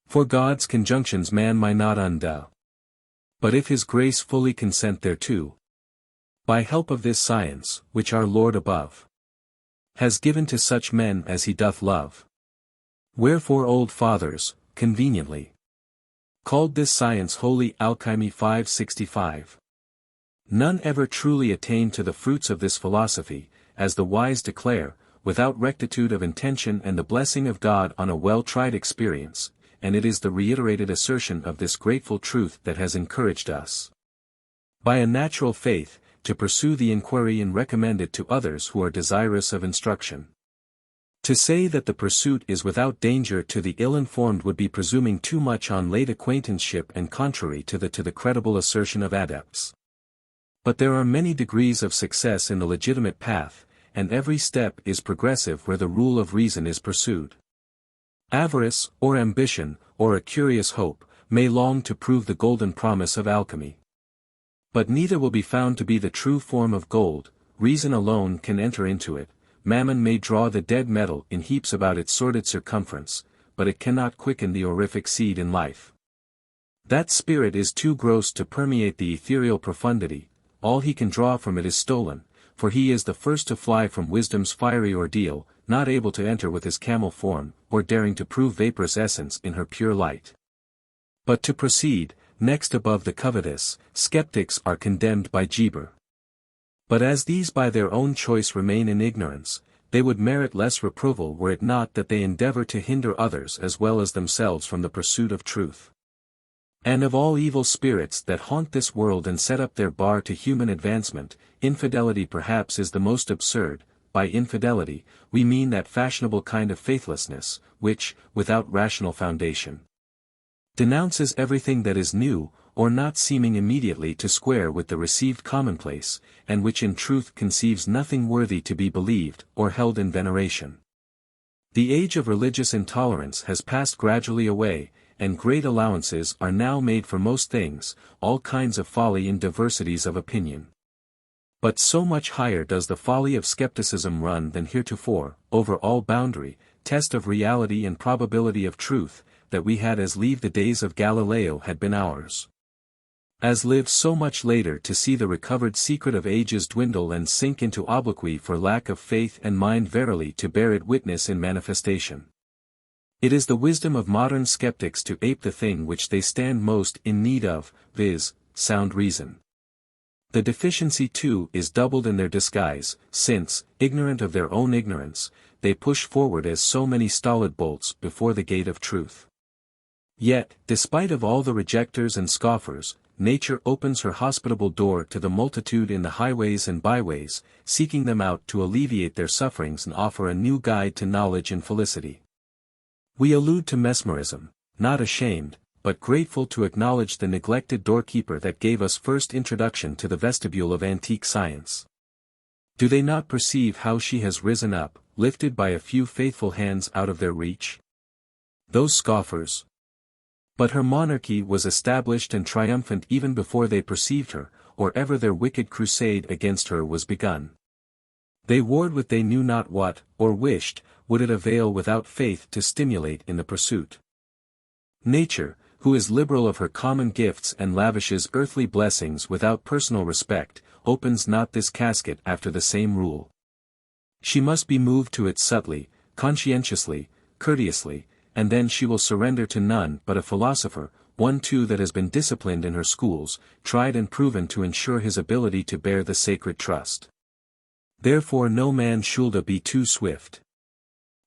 For God's conjunctions man might not undo. But if his grace fully consent thereto, by help of this science, which our Lord above has given to such men as he doth love. Wherefore old fathers, conveniently, called this science holy alchemy. 565. None ever truly attain to the fruits of this philosophy, as the wise declare, without rectitude of intention and the blessing of God on a well-tried experience, and it is the reiterated assertion of this grateful truth that has encouraged us, by a natural faith, to pursue the inquiry and recommend it to others who are desirous of instruction. To say that the pursuit is without danger to the ill-informed would be presuming too much on late acquaintanceship and contrary to the credible assertion of adepts. But there are many degrees of success in the legitimate path, and every step is progressive where the rule of reason is pursued. Avarice, or ambition, or a curious hope, may long to prove the golden promise of alchemy. But neither will be found to be the true form of gold, reason alone can enter into it, mammon may draw the dead metal in heaps about its sordid circumference, but it cannot quicken the orific seed in life. That spirit is too gross to permeate the ethereal profundity, all he can draw from it is stolen, for he is the first to fly from wisdom's fiery ordeal, not able to enter with his camel form, or daring to prove vaporous essence in her pure light. But to proceed, next above the covetous, skeptics are condemned by Geber. But as these by their own choice remain in ignorance, they would merit less reproval were it not that they endeavor to hinder others as well as themselves from the pursuit of truth. And of all evil spirits that haunt this world and set up their bar to human advancement, infidelity perhaps is the most absurd. By infidelity, we mean that fashionable kind of faithlessness, which, without rational foundation, denounces everything that is new, or not seeming immediately to square with the received commonplace, and which in truth conceives nothing worthy to be believed or held in veneration. The age of religious intolerance has passed gradually away, and great allowances are now made for most things, all kinds of folly in diversities of opinion. But so much higher does the folly of skepticism run than heretofore, over all boundary, test of reality and probability of truth, that we had as lieve the days of Galileo had been ours. As live so much later to see the recovered secret of ages dwindle and sink into obloquy for lack of faith and mind verily to bear it witness in manifestation. It is the wisdom of modern skeptics to ape the thing which they stand most in need of, viz., sound reason. The deficiency too is doubled in their disguise, since, ignorant of their own ignorance, they push forward as so many stolid bolts before the gate of truth. Yet, despite of all the rejectors and scoffers, nature opens her hospitable door to the multitude in the highways and byways, seeking them out to alleviate their sufferings and offer a new guide to knowledge and felicity. We allude to mesmerism, not ashamed, but grateful to acknowledge the neglected doorkeeper that gave us first introduction to the vestibule of antique science. Do they not perceive how she has risen up, lifted by a few faithful hands out of their reach? Those scoffers. But her monarchy was established and triumphant even before they perceived her, or ever their wicked crusade against her was begun. They warred with they knew not what, or wished, would it avail without faith to stimulate in the pursuit. Nature, who is liberal of her common gifts and lavishes earthly blessings without personal respect, opens not this casket after the same rule. She must be moved to it subtly, conscientiously, courteously, and then she will surrender to none but a philosopher, one too that has been disciplined in her schools, tried and proven to ensure his ability to bear the sacred trust. Therefore no man should be too swift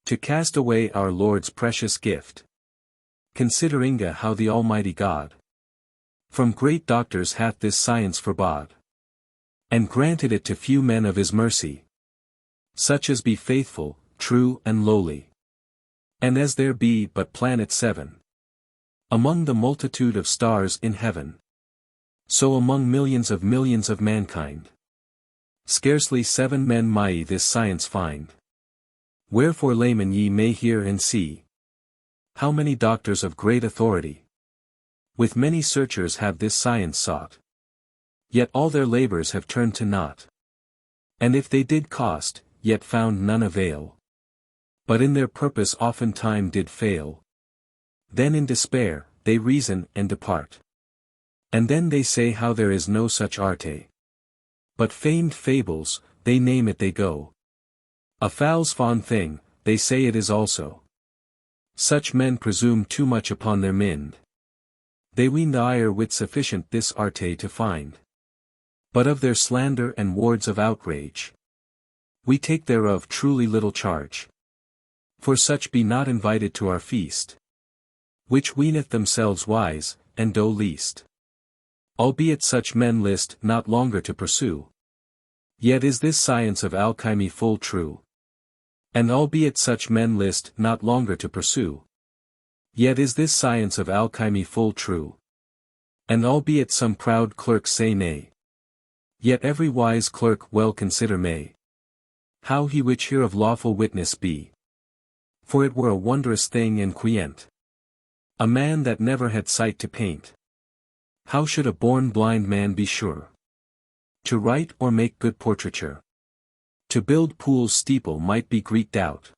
to cast away our Lord's precious gift. Considering how the Almighty God from great doctors hath this science forbode, and granted it to few men of his mercy, such as be faithful, true and lowly. And as there be but planets 7 among the multitude of stars in heaven, so among millions of mankind, scarcely 7 men may this science find. Wherefore laymen ye may hear and see, how many doctors of great authority, with many searchers have this science sought. Yet all their labors have turned to naught. And if they did cost, yet found none avail. But in their purpose oftentime did fail. Then in despair, they reason and depart. And then they say how there is no such arte. But famed fables, they name it they go. A fowl's fond thing, they say it is also. Such men presume too much upon their mind. They ween the ire wit sufficient this arte to find. But of their slander and wards of outrage, we take thereof truly little charge. For such be not invited to our feast, which weeneth themselves wise, and do least. Albeit such men list not longer to pursue. Yet is this science of alchemy full true. And albeit such men list not longer to pursue. Yet is this science of alchemy full true. And albeit some proud clerks say nay. Yet every wise clerk well consider may. How he which hereof lawful witness be. For it were a wondrous thing and quient. A man that never had sight to paint. How should a born blind man be sure to write or make good portraiture? To build Pool's steeple might be Greek doubt.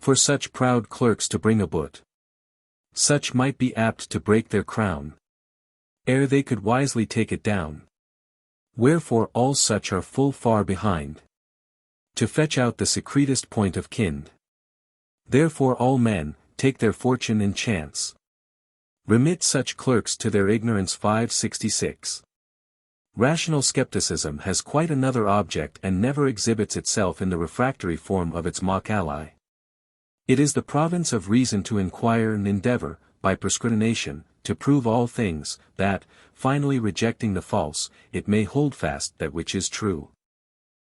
For such proud clerks to bring a boot, such might be apt to break their crown, ere they could wisely take it down. Wherefore all such are full far behind, to fetch out the secretest point of kind. Therefore all men, take their fortune in chance. Remit such clerks to their ignorance. 566. Rational skepticism has quite another object and never exhibits itself in the refractory form of its mock ally. It is the province of reason to inquire and endeavor, by perscrutination, to prove all things, that, finally rejecting the false, it may hold fast that which is true.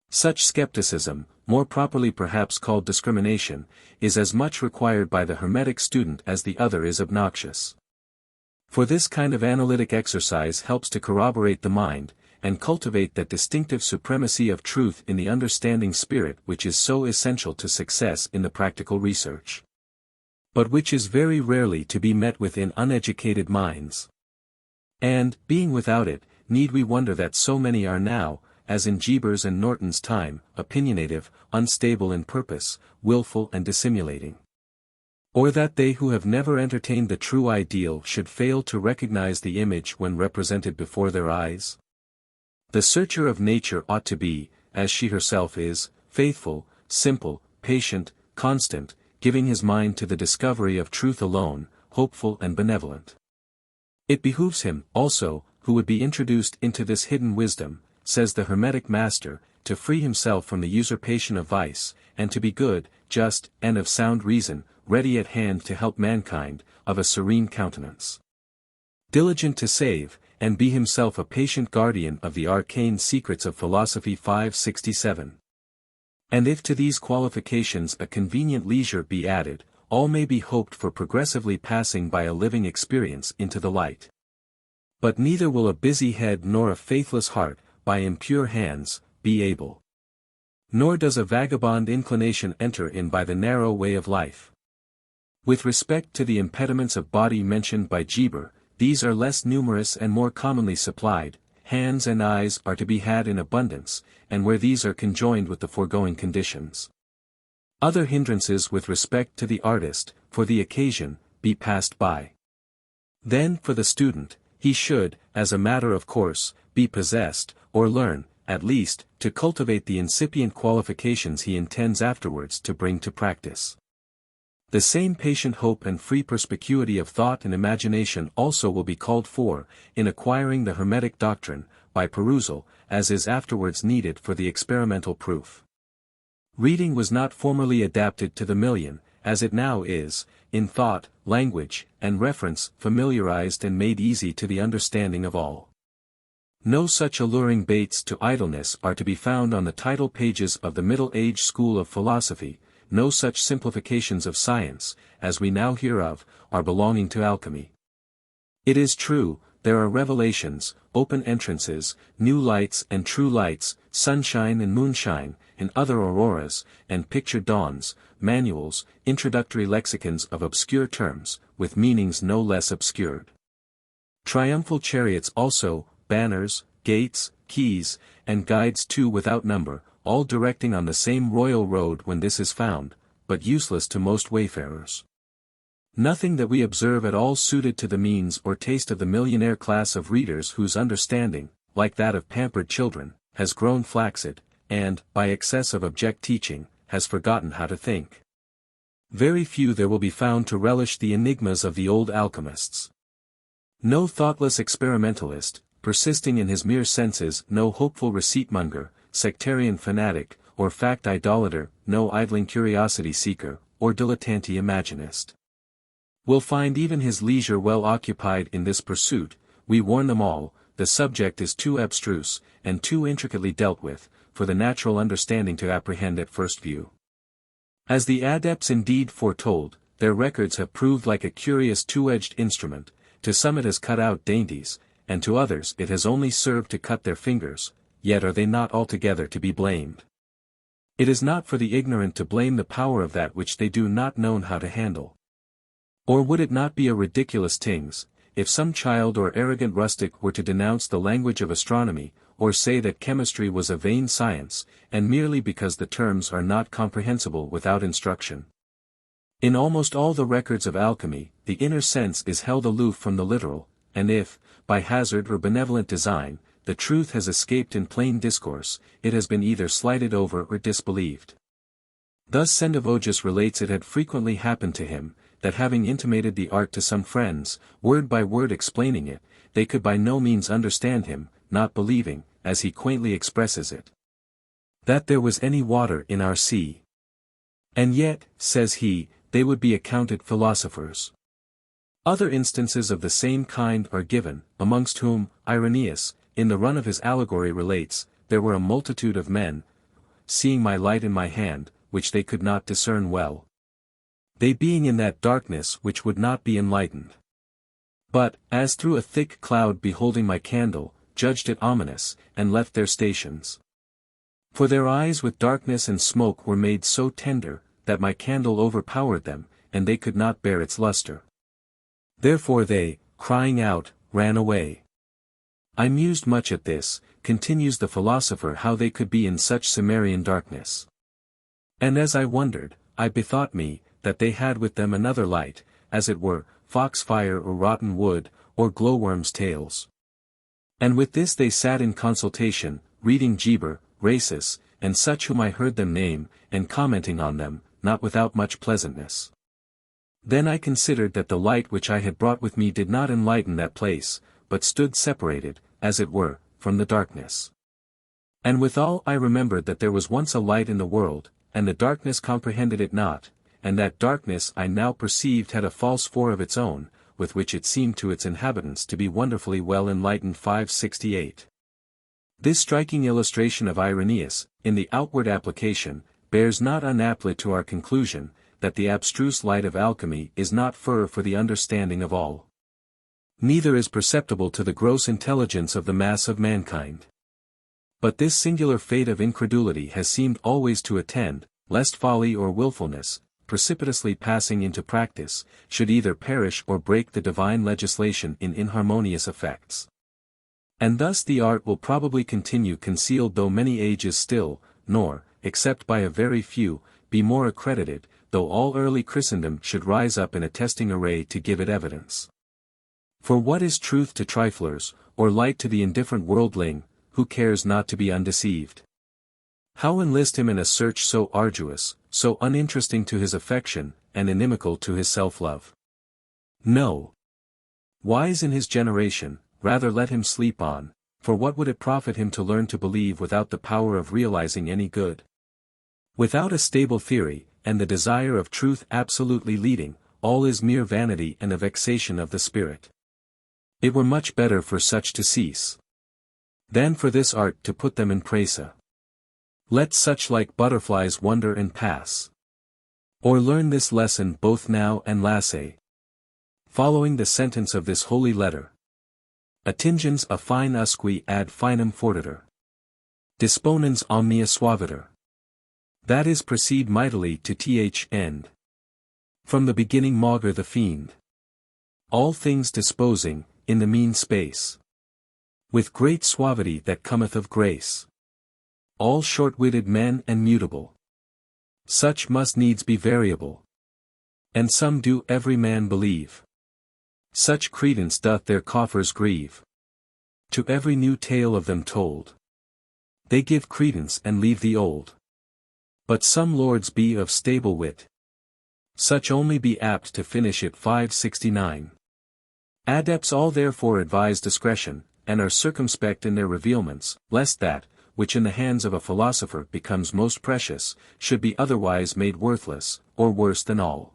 Such skepticism, more properly perhaps called discrimination, is as much required by the Hermetic student as the other is obnoxious. For this kind of analytic exercise helps to corroborate the mind, and cultivate that distinctive supremacy of truth in the understanding spirit which is so essential to success in the practical research, but which is very rarely to be met with in uneducated minds. And, being without it, need we wonder that so many are now, as in Jeber's and Norton's time, opinionative, unstable in purpose, willful and dissimulating? Or that they who have never entertained the true ideal should fail to recognize the image when represented before their eyes? The searcher of nature ought to be, as she herself is, faithful, simple, patient, constant, giving his mind to the discovery of truth alone, hopeful and benevolent. It behooves him, also, who would be introduced into this hidden wisdom, says the Hermetic Master, to free himself from the usurpation of vice, and to be good, just, and of sound reason, ready at hand to help mankind, of a serene countenance, diligent to save, and be himself a patient guardian of the arcane secrets of philosophy. 567. And if to these qualifications a convenient leisure be added, all may be hoped for progressively passing by a living experience into the light. But neither will a busy head nor a faithless heart, by impure hands, be able. Nor does a vagabond inclination enter in by the narrow way of life. With respect to the impediments of body mentioned by Geber, these are less numerous and more commonly supplied. Hands and eyes are to be had in abundance, and where these are conjoined with the foregoing conditions, other hindrances with respect to the artist, for the occasion, be passed by. Then for the student, he should, as a matter of course, be possessed, or learn, at least, to cultivate the incipient qualifications he intends afterwards to bring to practice. The same patient hope and free perspicuity of thought and imagination also will be called for, in acquiring the Hermetic doctrine, by perusal, as is afterwards needed for the experimental proof. Reading was not formerly adapted to the million, as it now is, in thought, language, and reference, familiarized and made easy to the understanding of all. No such alluring baits to idleness are to be found on the title pages of the Middle Age school of philosophy. No such simplifications of science, as we now hear of, are belonging to alchemy. It is true, there are revelations, open entrances, new lights and true lights, sunshine and moonshine, and other auroras, and pictured dawns, manuals, introductory lexicons of obscure terms, with meanings no less obscured. Triumphal chariots also, banners, gates, keys, and guides too without number, all directing on the same royal road when this is found, but useless to most wayfarers. Nothing that we observe at all suited to the means or taste of the millionaire class of readers whose understanding, like that of pampered children, has grown flaccid, and, by excess of object teaching, has forgotten how to think. Very few there will be found to relish the enigmas of the old alchemists. No thoughtless experimentalist, persisting in his mere senses, no hopeful receipt-monger, sectarian fanatic, or fact idolater, no idling curiosity seeker, or dilettante imaginist, will find even his leisure well occupied in this pursuit. We warn them all, the subject is too abstruse, and too intricately dealt with, for the natural understanding to apprehend at first view. As the adepts indeed foretold, their records have proved like a curious two-edged instrument. To some it has cut out dainties, and to others it has only served to cut their fingers, yet are they not altogether to be blamed. It is not for the ignorant to blame the power of that which they do not know how to handle. Or would it not be a ridiculous things, if some child or arrogant rustic were to denounce the language of astronomy, or say that chemistry was a vain science, and merely because the terms are not comprehensible without instruction? In almost all the records of alchemy, the inner sense is held aloof from the literal, and if, by hazard or benevolent design, the truth has escaped in plain discourse, it has been either slighted over or disbelieved. Thus Sendivogius relates it had frequently happened to him, that having intimated the art to some friends, word by word explaining it, they could by no means understand him, not believing, as he quaintly expresses it, that there was any water in our sea. And yet, says he, they would be accounted philosophers. Other instances of the same kind are given, amongst whom, Irenaeus, in the run of his allegory relates, there were a multitude of men, seeing my light in my hand, which they could not discern well, they being in that darkness which would not be enlightened. But, as through a thick cloud beholding my candle, judged it ominous, and left their stations. For their eyes with darkness and smoke were made so tender, that my candle overpowered them, and they could not bear its luster. Therefore they, crying out, ran away. I mused much at this, continues the philosopher, how they could be in such Cimmerian darkness. And as I wondered, I bethought me, that they had with them another light, as it were, foxfire or rotten wood, or glowworms' tails. And with this they sat in consultation, reading Geber, Rhasis, and such whom I heard them name, and commenting on them, not without much pleasantness. Then I considered that the light which I had brought with me did not enlighten that place, but stood separated, as it were, from the darkness. And withal I remembered that there was once a light in the world, and the darkness comprehended it not, and that darkness I now perceived had a false form of its own, with which it seemed to its inhabitants to be wonderfully well enlightened. 568. This striking illustration of Irenaeus, in the outward application, bears not unaptly to our conclusion, that the abstruse light of alchemy is not for the understanding of all. Neither is perceptible to the gross intelligence of the mass of mankind. But this singular fate of incredulity has seemed always to attend, lest folly or wilfulness, precipitously passing into practice, should either perish or break the divine legislation in inharmonious effects. And thus the art will probably continue concealed though many ages still, nor, except by a very few, be more accredited, though all early Christendom should rise up in attesting array to give it evidence. For what is truth to triflers, or light to the indifferent worldling, who cares not to be undeceived? How enlist him in a search so arduous, so uninteresting to his affection, and inimical to his self-love? No. Wise in his generation, rather let him sleep on, for what would it profit him to learn to believe without the power of realizing any good? Without a stable theory, and the desire of truth absolutely leading, all is mere vanity and a vexation of the spirit. It were much better for such to cease, than for this art to put them in presa. Let such like butterflies wonder and pass. Or learn this lesson both now and lasse. Following the sentence of this holy letter. Attingens a fine usque ad finem fortiter. Disponens omnia suaviter. That is proceed mightily to th end. From the beginning maugre the fiend. All things disposing, in the mean space. With great suavity that cometh of grace. All short-witted men and mutable. Such must needs be variable. And some do every man believe. Such credence doth their coffers grieve. To every new tale of them told. They give credence and leave the old. But some lords be of stable wit. Such only be apt to finish it. 569. Adepts all therefore advise discretion, and are circumspect in their revealments, lest that, which in the hands of a philosopher becomes most precious, should be otherwise made worthless, or worse than all.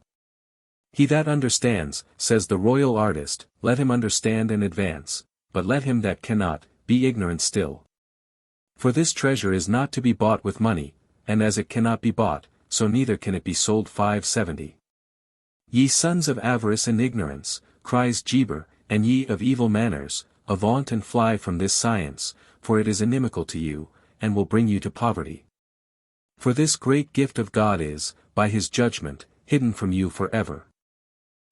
He that understands, says the royal artist, let him understand and advance, but let him that cannot, be ignorant still. For this treasure is not to be bought with money, and as it cannot be bought, so neither can it be sold. 570. Ye sons of avarice and ignorance, cries Geber, and ye of evil manners, avaunt and fly from this science, for it is inimical to you, and will bring you to poverty. For this great gift of God is, by his judgment, hidden from you forever.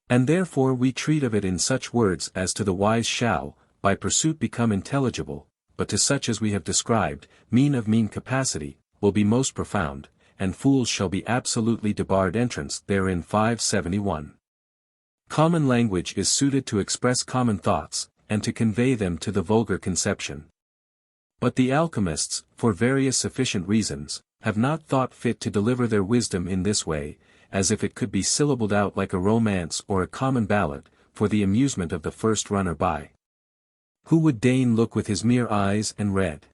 And therefore we treat of it in such words as to the wise shall, by pursuit become intelligible, but to such as we have described, mean of mean capacity, will be most profound, and fools shall be absolutely debarred entrance therein. 571. Common language is suited to express common thoughts, and to convey them to the vulgar conception. But the alchemists, for various sufficient reasons, have not thought fit to deliver their wisdom in this way, as if it could be syllabled out like a romance or a common ballad, for the amusement of the first runner-by. Who would deign look with his mere eyes and read?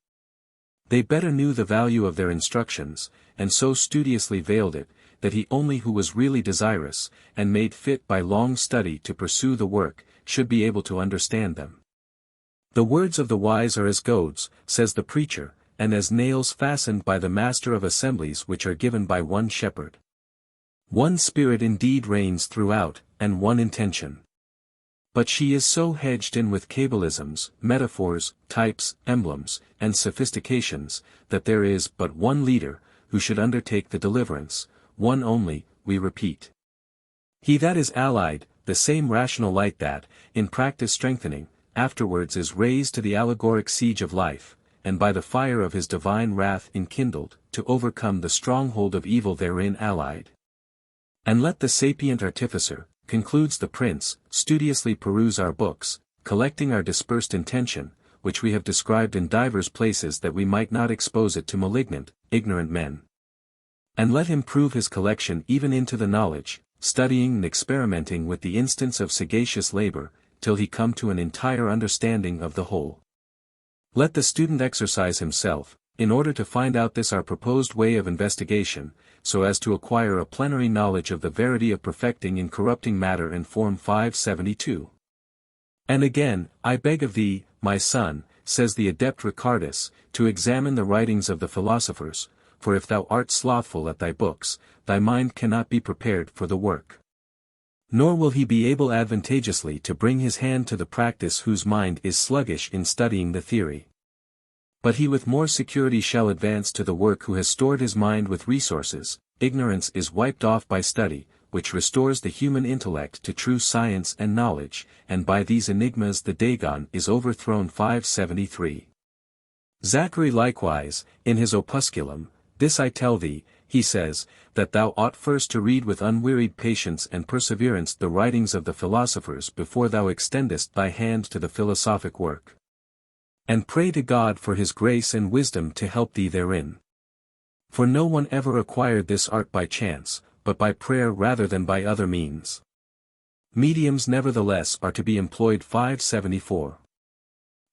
They better knew the value of their instructions, and so studiously veiled it, that he only who was really desirous, and made fit by long study to pursue the work, should be able to understand them. The words of the wise are as goads, says the preacher, and as nails fastened by the master of assemblies which are given by one shepherd. One spirit indeed reigns throughout, and one intention. But she is so hedged in with cabalisms, metaphors, types, emblems, and sophistications, that there is but one leader, who should undertake the deliverance, one only, we repeat. He that is allied, the same rational light that, in practice strengthening, afterwards is raised to the allegoric siege of life, and by the fire of his divine wrath enkindled, to overcome the stronghold of evil therein allied. And let the sapient artificer, concludes the prince, studiously peruse our books, collecting our dispersed intention, which we have described in divers places that we might not expose it to malignant, ignorant men. And let him prove his collection even into the knowledge, studying and experimenting with the instance of sagacious labor, till he come to an entire understanding of the whole. Let the student exercise himself, in order to find out this our proposed way of investigation, so as to acquire a plenary knowledge of the verity of perfecting incorrupting matter and form 572. And again, I beg of thee, my son, says the adept Ricardus, to examine the writings of the philosophers, for if thou art slothful at thy books, thy mind cannot be prepared for the work. Nor will he be able advantageously to bring his hand to the practice whose mind is sluggish in studying the theory. But he with more security shall advance to the work who has stored his mind with resources. Ignorance is wiped off by study, which restores the human intellect to true science and knowledge, and by these enigmas the Dagon is overthrown. 573. Zachary likewise, in his opusculum, this I tell thee, he says, that thou ought first to read with unwearied patience and perseverance the writings of the philosophers before thou extendest thy hand to the philosophic work. And pray to God for his grace and wisdom to help thee therein. For no one ever acquired this art by chance, but by prayer rather than by other means. Mediums nevertheless are to be employed. 574.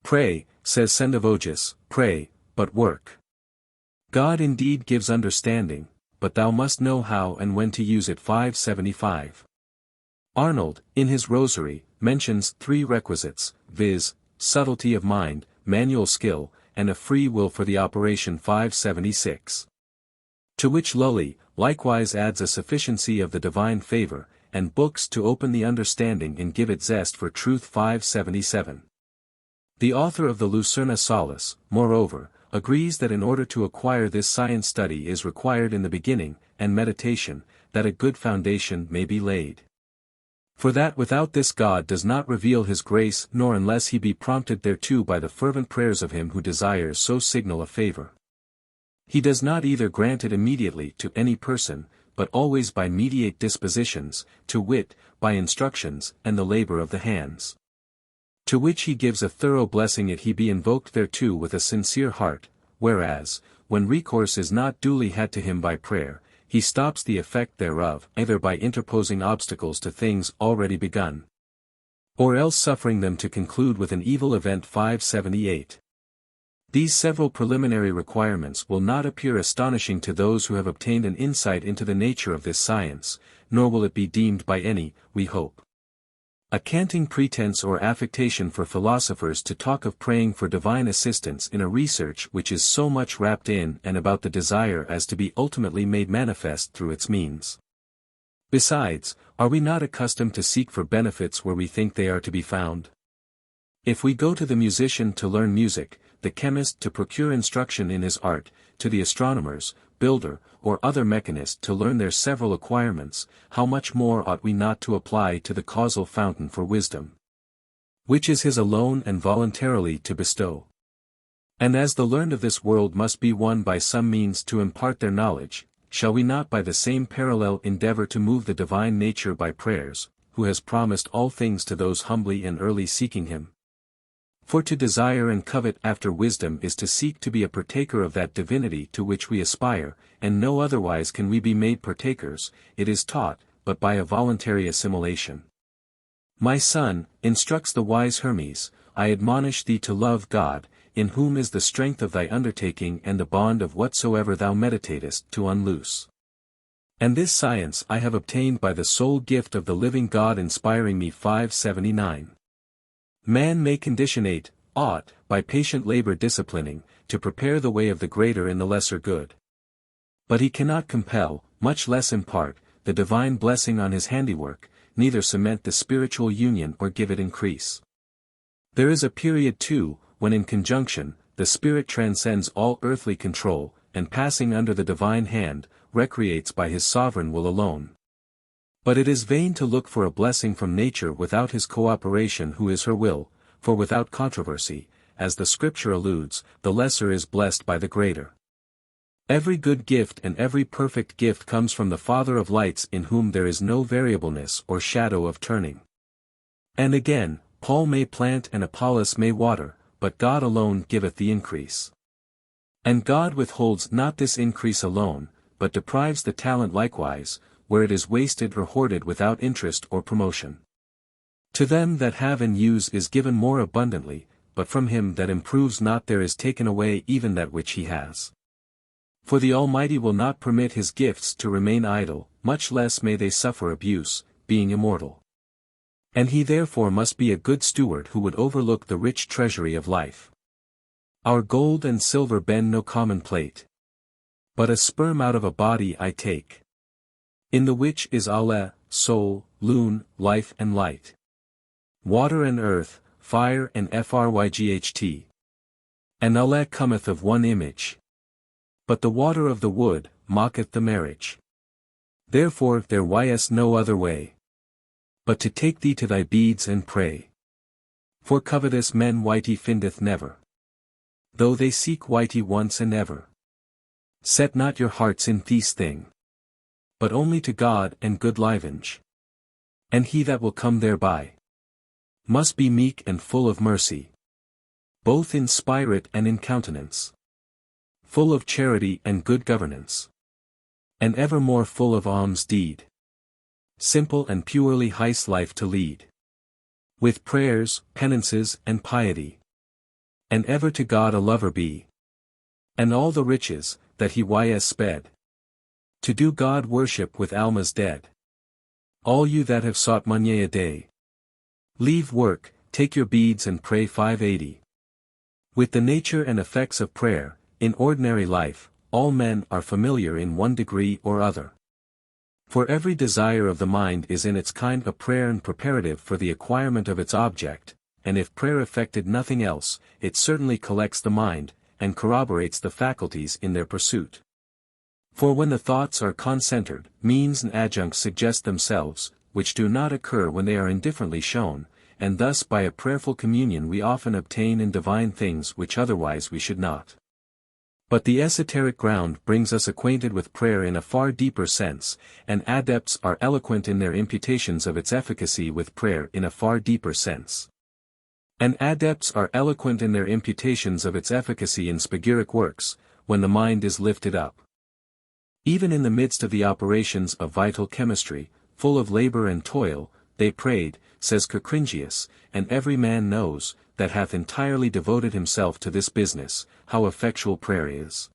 Pray, says Sendivogius, pray, but work. God indeed gives understanding, but thou must know how and when to use it. 575. Arnold, in his Rosary, mentions 3 requisites, viz., subtlety of mind, manual skill, and a free will for the operation. 576. To which Lully likewise adds a sufficiency of the divine favor, and books to open the understanding and give it zest for truth. 577. The author of the Lucerna Solis, moreover, agrees that in order to acquire this science study is required in the beginning, and meditation, that a good foundation may be laid. For that without this God does not reveal his grace nor unless he be prompted thereto by the fervent prayers of him who desires so signal a favor. He does not either grant it immediately to any person, but always by mediate dispositions, to wit, by instructions and the labor of the hands. To which he gives a thorough blessing if he be invoked thereto with a sincere heart, whereas, when recourse is not duly had to him by prayer, he stops the effect thereof either by interposing obstacles to things already begun, or else suffering them to conclude with an evil event. 578. These several preliminary requirements will not appear astonishing to those who have obtained an insight into the nature of this science, nor will it be deemed by any, we hope, a canting pretense or affectation for philosophers to talk of praying for divine assistance in a research which is so much wrapped in and about the desire as to be ultimately made manifest through its means. Besides, are we not accustomed to seek for benefits where we think they are to be found? If we go to the musician to learn music, the chemist to procure instruction in his art, to the astronomers, builder, or other mechanist to learn their several acquirements, how much more ought we not to apply to the causal fountain for wisdom, which is his alone and voluntarily to bestow. And as the learned of this world must be won by some means to impart their knowledge, shall we not by the same parallel endeavor to move the divine nature by prayers, who has promised all things to those humbly and early seeking him? For to desire and covet after wisdom is to seek to be a partaker of that divinity to which we aspire, and no otherwise can we be made partakers, it is taught, but by a voluntary assimilation. My son, instructs the wise Hermes, I admonish thee to love God, in whom is the strength of thy undertaking and the bond of whatsoever thou meditatest to unloose. And this science I have obtained by the sole gift of the living God inspiring me. 579. Man may conditionate, ought, by patient labor disciplining, to prepare the way of the greater in the lesser good. But he cannot compel, much less impart, the divine blessing on his handiwork, neither cement the spiritual union or give it increase. There is a period too, when in conjunction, the spirit transcends all earthly control, and passing under the divine hand, recreates by his sovereign will alone. But it is vain to look for a blessing from nature without his cooperation who is her will, for without controversy, as the scripture alludes, the lesser is blessed by the greater. Every good gift and every perfect gift comes from the Father of lights in whom there is no variableness or shadow of turning. And again, Paul may plant and Apollos may water, but God alone giveth the increase. And God withholds not this increase alone, but deprives the talent likewise, where it is wasted or hoarded without interest or promotion. To them that have and use is given more abundantly, but from him that improves not there is taken away even that which he has. For the Almighty will not permit his gifts to remain idle, much less may they suffer abuse, being immortal. And he therefore must be a good steward who would overlook the rich treasury of life. Our gold and silver bend no common plate. But a sperm out of a body I take. In the which is Ale, soul, lune, life and light. Water and earth, fire and Phrygt. And Ale cometh of one image. But the water of the wood, mocketh the marriage. Therefore there is no other way. But to take thee to thy beads and pray. For covetous men wighty findeth never. Though they seek wighty once and ever. Set not your hearts in these thing. But only to God and good livenge. And he that will come thereby. Must be meek and full of mercy. Both in spirit and in countenance. Full of charity and good governance. And evermore full of alms deed. Simple and purely his life to lead. With prayers, penances and piety. And ever to God a lover be. And all the riches, that he is sped. To do God worship with almas dead. All you that have sought money a day. Leave work, take your beads and pray. 580. With the nature and effects of prayer, in ordinary life, all men are familiar in one degree or other. For every desire of the mind is in its kind a prayer and preparative for the acquirement of its object, and if prayer effected nothing else, it certainly collects the mind, and corroborates the faculties in their pursuit. For when the thoughts are concentred, means and adjuncts suggest themselves, which do not occur when they are indifferently shown, and thus by a prayerful communion we often obtain in divine things which otherwise we should not. But the esoteric ground brings us acquainted with prayer in a far deeper sense, and adepts are eloquent in their imputations of its efficacy with prayer in a far deeper sense. And adepts are eloquent in their imputations of its efficacy in spagyric works, when the mind is lifted up. Even in the midst of the operations of vital chemistry, full of labor and toil, they prayed, says Cocringius, and every man knows, that hath entirely devoted himself to this business, how effectual prayer is.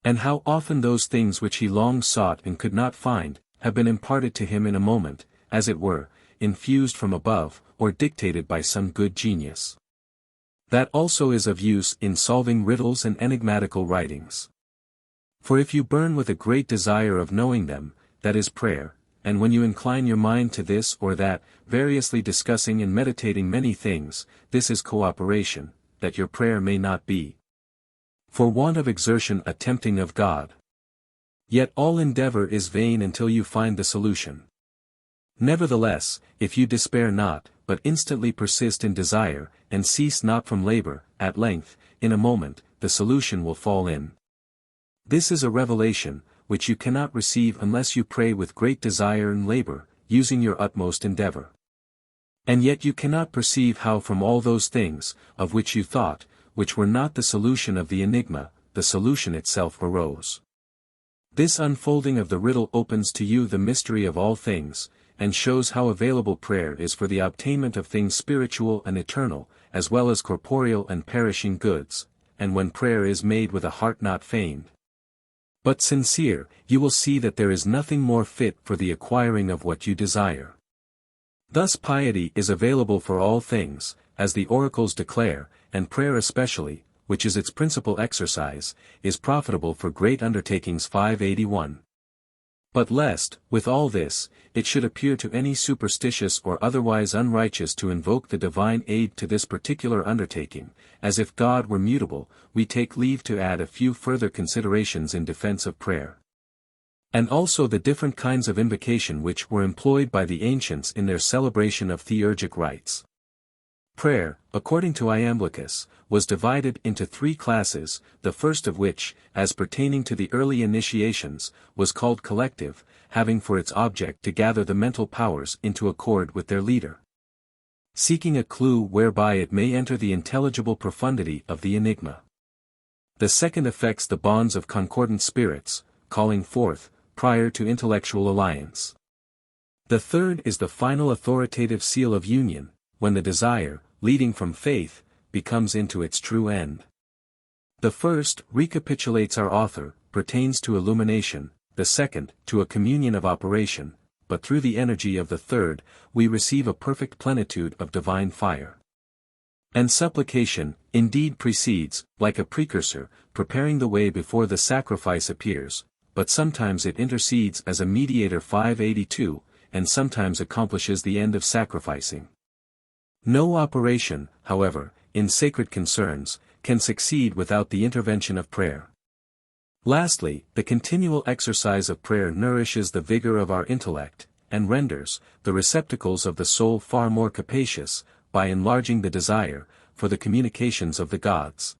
And how often those things which he long sought and could not find, have been imparted to him in a moment, as it were, infused from above, or dictated by some good genius. That also is of use in solving riddles and enigmatical writings. For if you burn with a great desire of knowing them, that is prayer, and when you incline your mind to this or that, variously discussing and meditating many things, this is cooperation, that your prayer may not be for want of exertion a tempting of God. Yet all endeavor is vain until you find the solution. Nevertheless, if you despair not, but instantly persist in desire, and cease not from labor, at length, in a moment, the solution will fall in. This is a revelation, which you cannot receive unless you pray with great desire and labor, using your utmost endeavor. And yet you cannot perceive how from all those things, of which you thought, which were not the solution of the enigma, the solution itself arose. This unfolding of the riddle opens to you the mystery of all things, and shows how available prayer is for the obtainment of things spiritual and eternal, as well as corporeal and perishing goods, and when prayer is made with a heart not feigned, but sincere, you will see that there is nothing more fit for the acquiring of what you desire. Thus piety is available for all things, as the oracles declare, and prayer especially, which is its principal exercise, is profitable for great undertakings. 581. But lest, with all this, it should appear to any superstitious or otherwise unrighteous to invoke the divine aid to this particular undertaking, as if God were mutable, we take leave to add a few further considerations in defense of prayer. And also the different kinds of invocation which were employed by the ancients in their celebration of theurgic rites. Prayer, according to Iamblichus, was divided into 3 classes, the first of which, as pertaining to the early initiations, was called collective, having for its object to gather the mental powers into accord with their leader, seeking a clue whereby it may enter the intelligible profundity of the enigma. The second affects the bonds of concordant spirits, calling forth, prior to intellectual alliance. The third is the final authoritative seal of union, when the desire, leading from faith, becomes into its true end. The first, recapitulates our author, pertains to illumination, the second, to a communion of operation, but through the energy of the third, we receive a perfect plenitude of divine fire. And supplication, indeed precedes, like a precursor, preparing the way before the sacrifice appears, but sometimes it intercedes as a mediator. 582, and sometimes accomplishes the end of sacrificing. No operation, however, in sacred concerns, can succeed without the intervention of prayer. Lastly, the continual exercise of prayer nourishes the vigor of our intellect, and renders the receptacles of the soul far more capacious, by enlarging the desire for the communications of the gods.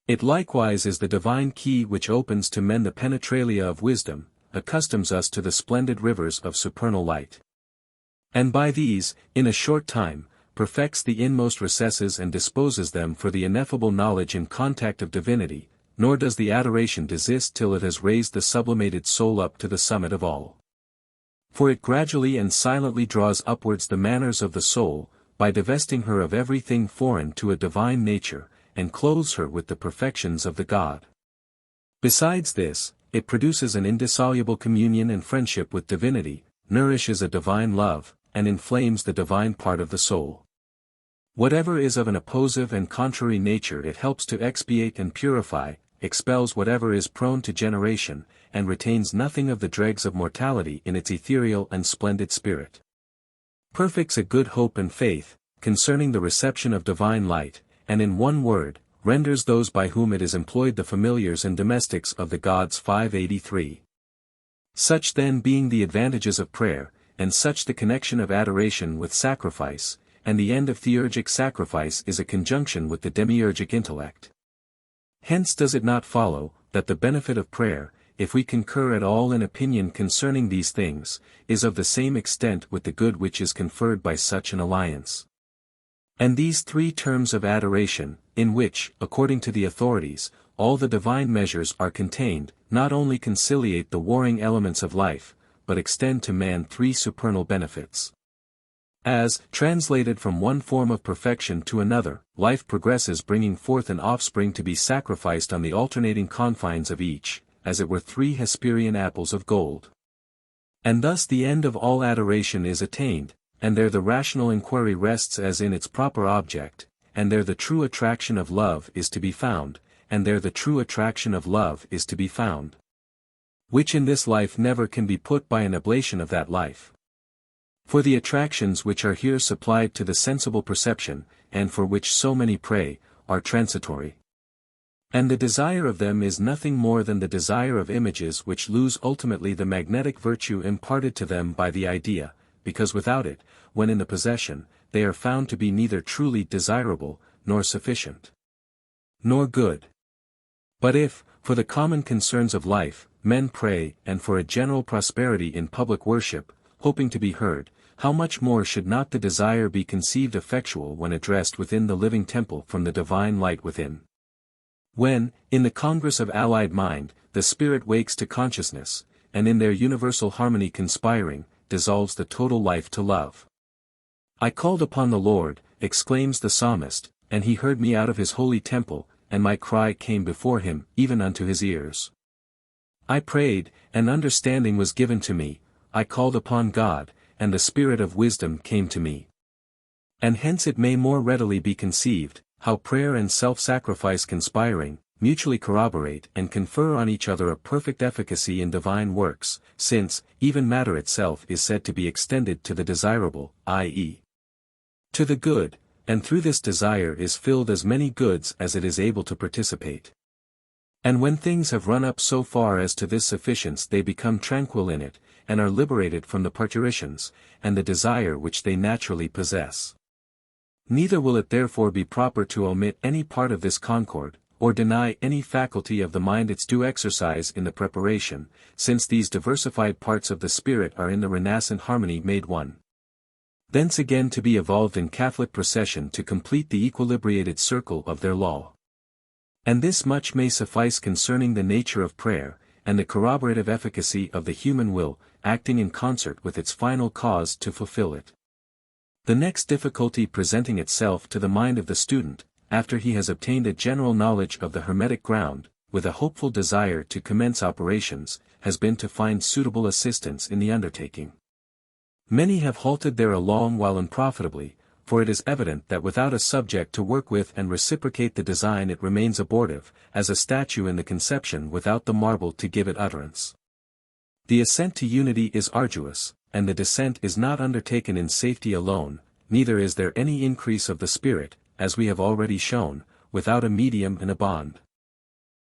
It likewise is the divine key which opens to men the penetralia of wisdom, accustoms us to the splendid rivers of supernal light. And by these, in a short time, perfects the inmost recesses and disposes them for the ineffable knowledge and contact of divinity, nor does the adoration desist till it has raised the sublimated soul up to the summit of all. For it gradually and silently draws upwards the manners of the soul, by divesting her of everything foreign to a divine nature, and clothes her with the perfections of the God. Besides this, it produces an indissoluble communion and friendship with divinity, nourishes a divine love, and inflames the divine part of the soul. Whatever is of an opposive and contrary nature it helps to expiate and purify, expels whatever is prone to generation, and retains nothing of the dregs of mortality in its ethereal and splendid spirit. Perfects a good hope and faith, concerning the reception of divine light, and in one word, renders those by whom it is employed the familiars and domestics of the gods. 583. Such then being the advantages of prayer, and such the connection of adoration with sacrifice, and the end of theurgic sacrifice is a conjunction with the demiurgic intellect. Hence does it not follow, that the benefit of prayer, if we concur at all in opinion concerning these things, is of the same extent with the good which is conferred by such an alliance. And these 3 terms of adoration, in which, according to the authorities, all the divine measures are contained, not only conciliate the warring elements of life, but extend to man 3 supernal benefits. As, translated from one form of perfection to another, life progresses bringing forth an offspring to be sacrificed on the alternating confines of each, as it were 3 Hesperian apples of gold. And thus the end of all adoration is attained, and there the rational inquiry rests as in its proper object, and there the true attraction of love is to be found, and there the true attraction of love is to be found, which in this life never can be put by an oblation of that life. For the attractions which are here supplied to the sensible perception, and for which so many pray, are transitory. And the desire of them is nothing more than the desire of images which lose ultimately the magnetic virtue imparted to them by the idea, because without it, when in the possession, they are found to be neither truly desirable, nor sufficient, nor good. But if, for the common concerns of life, men pray, and for a general prosperity in public worship, hoping to be heard, how much more should not the desire be conceived effectual when addressed within the living temple from the divine light within? When, in the congress of allied mind, the spirit wakes to consciousness, and in their universal harmony conspiring, dissolves the total life to love. I called upon the Lord, exclaims the psalmist, and he heard me out of his holy temple, and my cry came before him, even unto his ears. I prayed, and understanding was given to me, I called upon God, and the spirit of wisdom came to me. And hence it may more readily be conceived, how prayer and self-sacrifice conspiring, mutually corroborate and confer on each other a perfect efficacy in divine works, since, even matter itself is said to be extended to the desirable, i.e. to the good, and through this desire is filled as many goods as it is able to participate. And when things have run up so far as to this sufficiency they become tranquil in it, and are liberated from the parturitions, and the desire which they naturally possess. Neither will it therefore be proper to omit any part of this concord, or deny any faculty of the mind its due exercise in the preparation, since these diversified parts of the spirit are in the renascent harmony made one. Thence again to be evolved in Catholic procession to complete the equilibrated circle of their law. And this much may suffice concerning the nature of prayer, and the corroborative efficacy of the human will, acting in concert with its final cause to fulfill it. The next difficulty presenting itself to the mind of the student, after he has obtained a general knowledge of the Hermetic ground, with a hopeful desire to commence operations, has been to find suitable assistance in the undertaking. Many have halted there a long while unprofitably, for it is evident that without a subject to work with and reciprocate the design it remains abortive, as a statue in the conception without the marble to give it utterance. The ascent to unity is arduous, and the descent is not undertaken in safety alone, neither is there any increase of the spirit, as we have already shown, without a medium and a bond.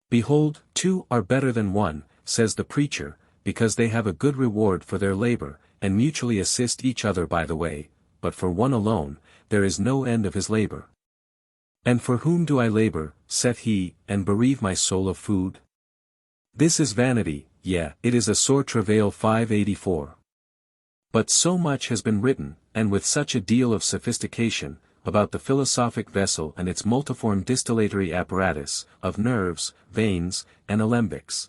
Behold, two are better than one, says the preacher, because they have a good reward for their labor, and mutually assist each other by the way, but for one alone, there is no end of his labor. And for whom do I labor, saith he, and bereave my soul of food? This is vanity, yea, it is a sore travail. 584. But so much has been written, and with such a deal of sophistication, about the philosophic vessel and its multiform distillatory apparatus, of nerves, veins, and alembics,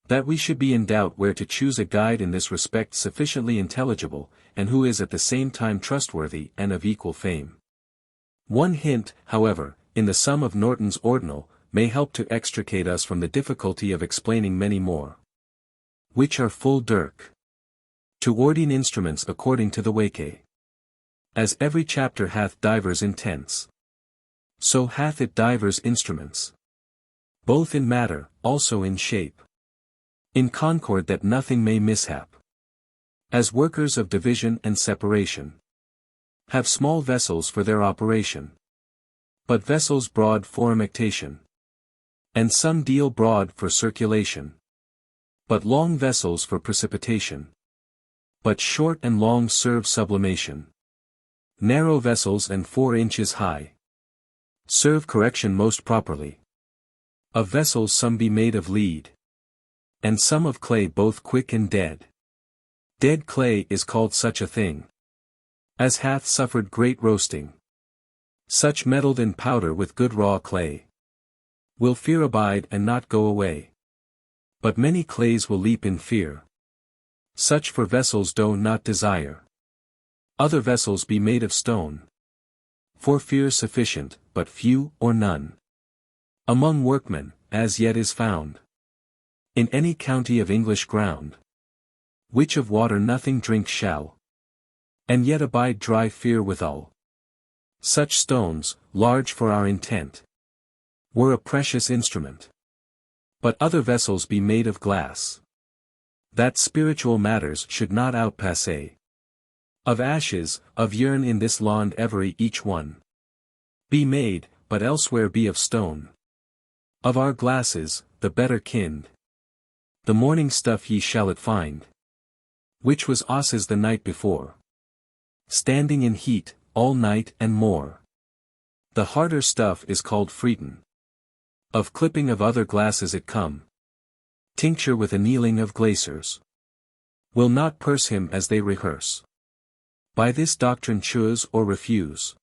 that we should be in doubt where to choose a guide in this respect sufficiently intelligible, and who is at the same time trustworthy and of equal fame. One hint, however, in the sum of Norton's ordinal, may help to extricate us from the difficulty of explaining many more, which are full dirk. To ordine instruments according to the wake. As every chapter hath divers intents, so hath it divers instruments. Both in matter, also in shape. In concord that nothing may mishap. As workers of division and separation. Have small vessels for their operation. But vessels broad for imitation. And some deal broad for circulation. But long vessels for precipitation. But short and long serve sublimation. Narrow vessels and 4 inches high serve correction most properly. Of vessels some be made of lead, and some of clay, both quick and dead. Dead clay is called such a thing as hath suffered great roasting. Such mettled in powder with good raw clay will fear abide and not go away. But many clays will leap in fear. Such for vessels do not desire. Other vessels be made of stone. For fear sufficient, but few or none. Among workmen, as yet is found. In any county of English ground. Which of water nothing drink shall. And yet abide dry fear withal. Such stones, large for our intent, were a precious instrument. But other vessels be made of glass. That spiritual matters should not outpasse. Of ashes, of urine in this laund every each one be made, but elsewhere be of stone. Of our glasses, the better kind. The morning stuff ye shall it find. Which was osses the night before. Standing in heat, all night and more. The harder stuff is called freeton. Of clipping of other glasses it come. Tincture with annealing of glacers. Will not purse him as they rehearse. By this doctrine choose or refuse.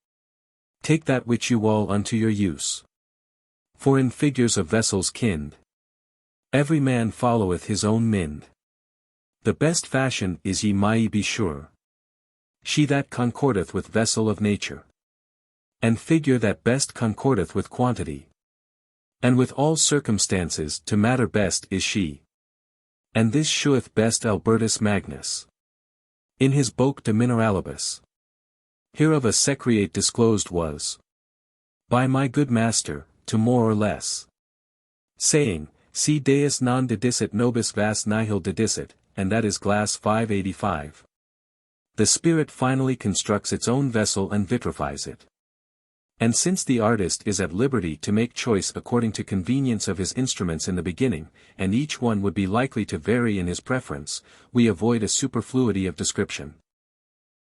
Take that which you will unto your use. For in figures of vessels kind, every man followeth his own mind. The best fashion is ye may be sure. She that concordeth with vessel of nature. And figure that best concordeth with quantity. And with all circumstances to matter best is she. And this sheweth best Albertus Magnus. In his Book de Mineralibus. Hereof a secreate disclosed was. By my good master, to more or less. Saying, si Deus non didicit nobis vas nihil didicit, and that is Glass 585. The spirit finally constructs its own vessel and vitrifies it. And since the artist is at liberty to make choice according to convenience of his instruments in the beginning, and each one would be likely to vary in his preference, we avoid a superfluity of description.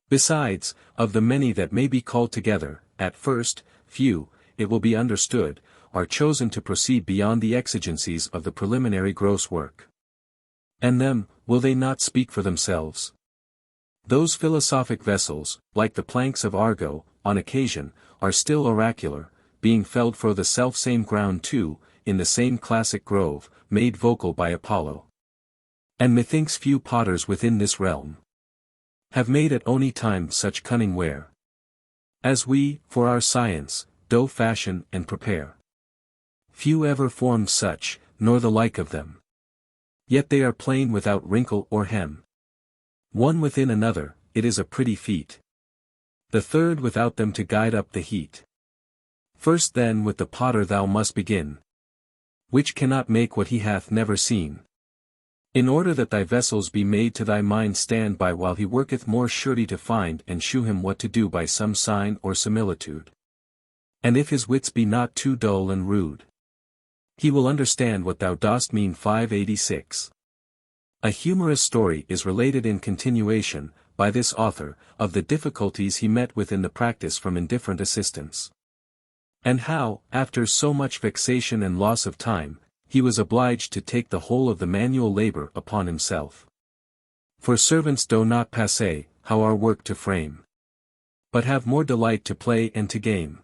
Besides, of the many that may be called together, at first, few, it will be understood, are chosen to proceed beyond the exigencies of the preliminary gross work. And them, will they not speak for themselves? Those philosophic vessels, like the planks of Argo, on occasion, are still oracular, being felled for the self-same ground too, in the same classic grove, made vocal by Apollo. And methinks few potters within this realm have made at any time such cunning ware as we, for our science, do fashion and prepare. Few ever formed such, nor the like of them. Yet they are plain without wrinkle or hem. One within another, it is a pretty feat. The third without them to guide up the heat. First then with the potter thou must begin, which cannot make what he hath never seen. In order that thy vessels be made to thy mind stand by while he worketh more surety to find and shew him what to do by some sign or similitude. And if his wits be not too dull and rude, he will understand what thou dost mean. 586. A humorous story is related in continuation, by this author, of the difficulties he met with in the practice from indifferent assistants. And how, after so much vexation and loss of time, he was obliged to take the whole of the manual labor upon himself. For servants do not passe, how our work to frame, but have more delight to play and to game.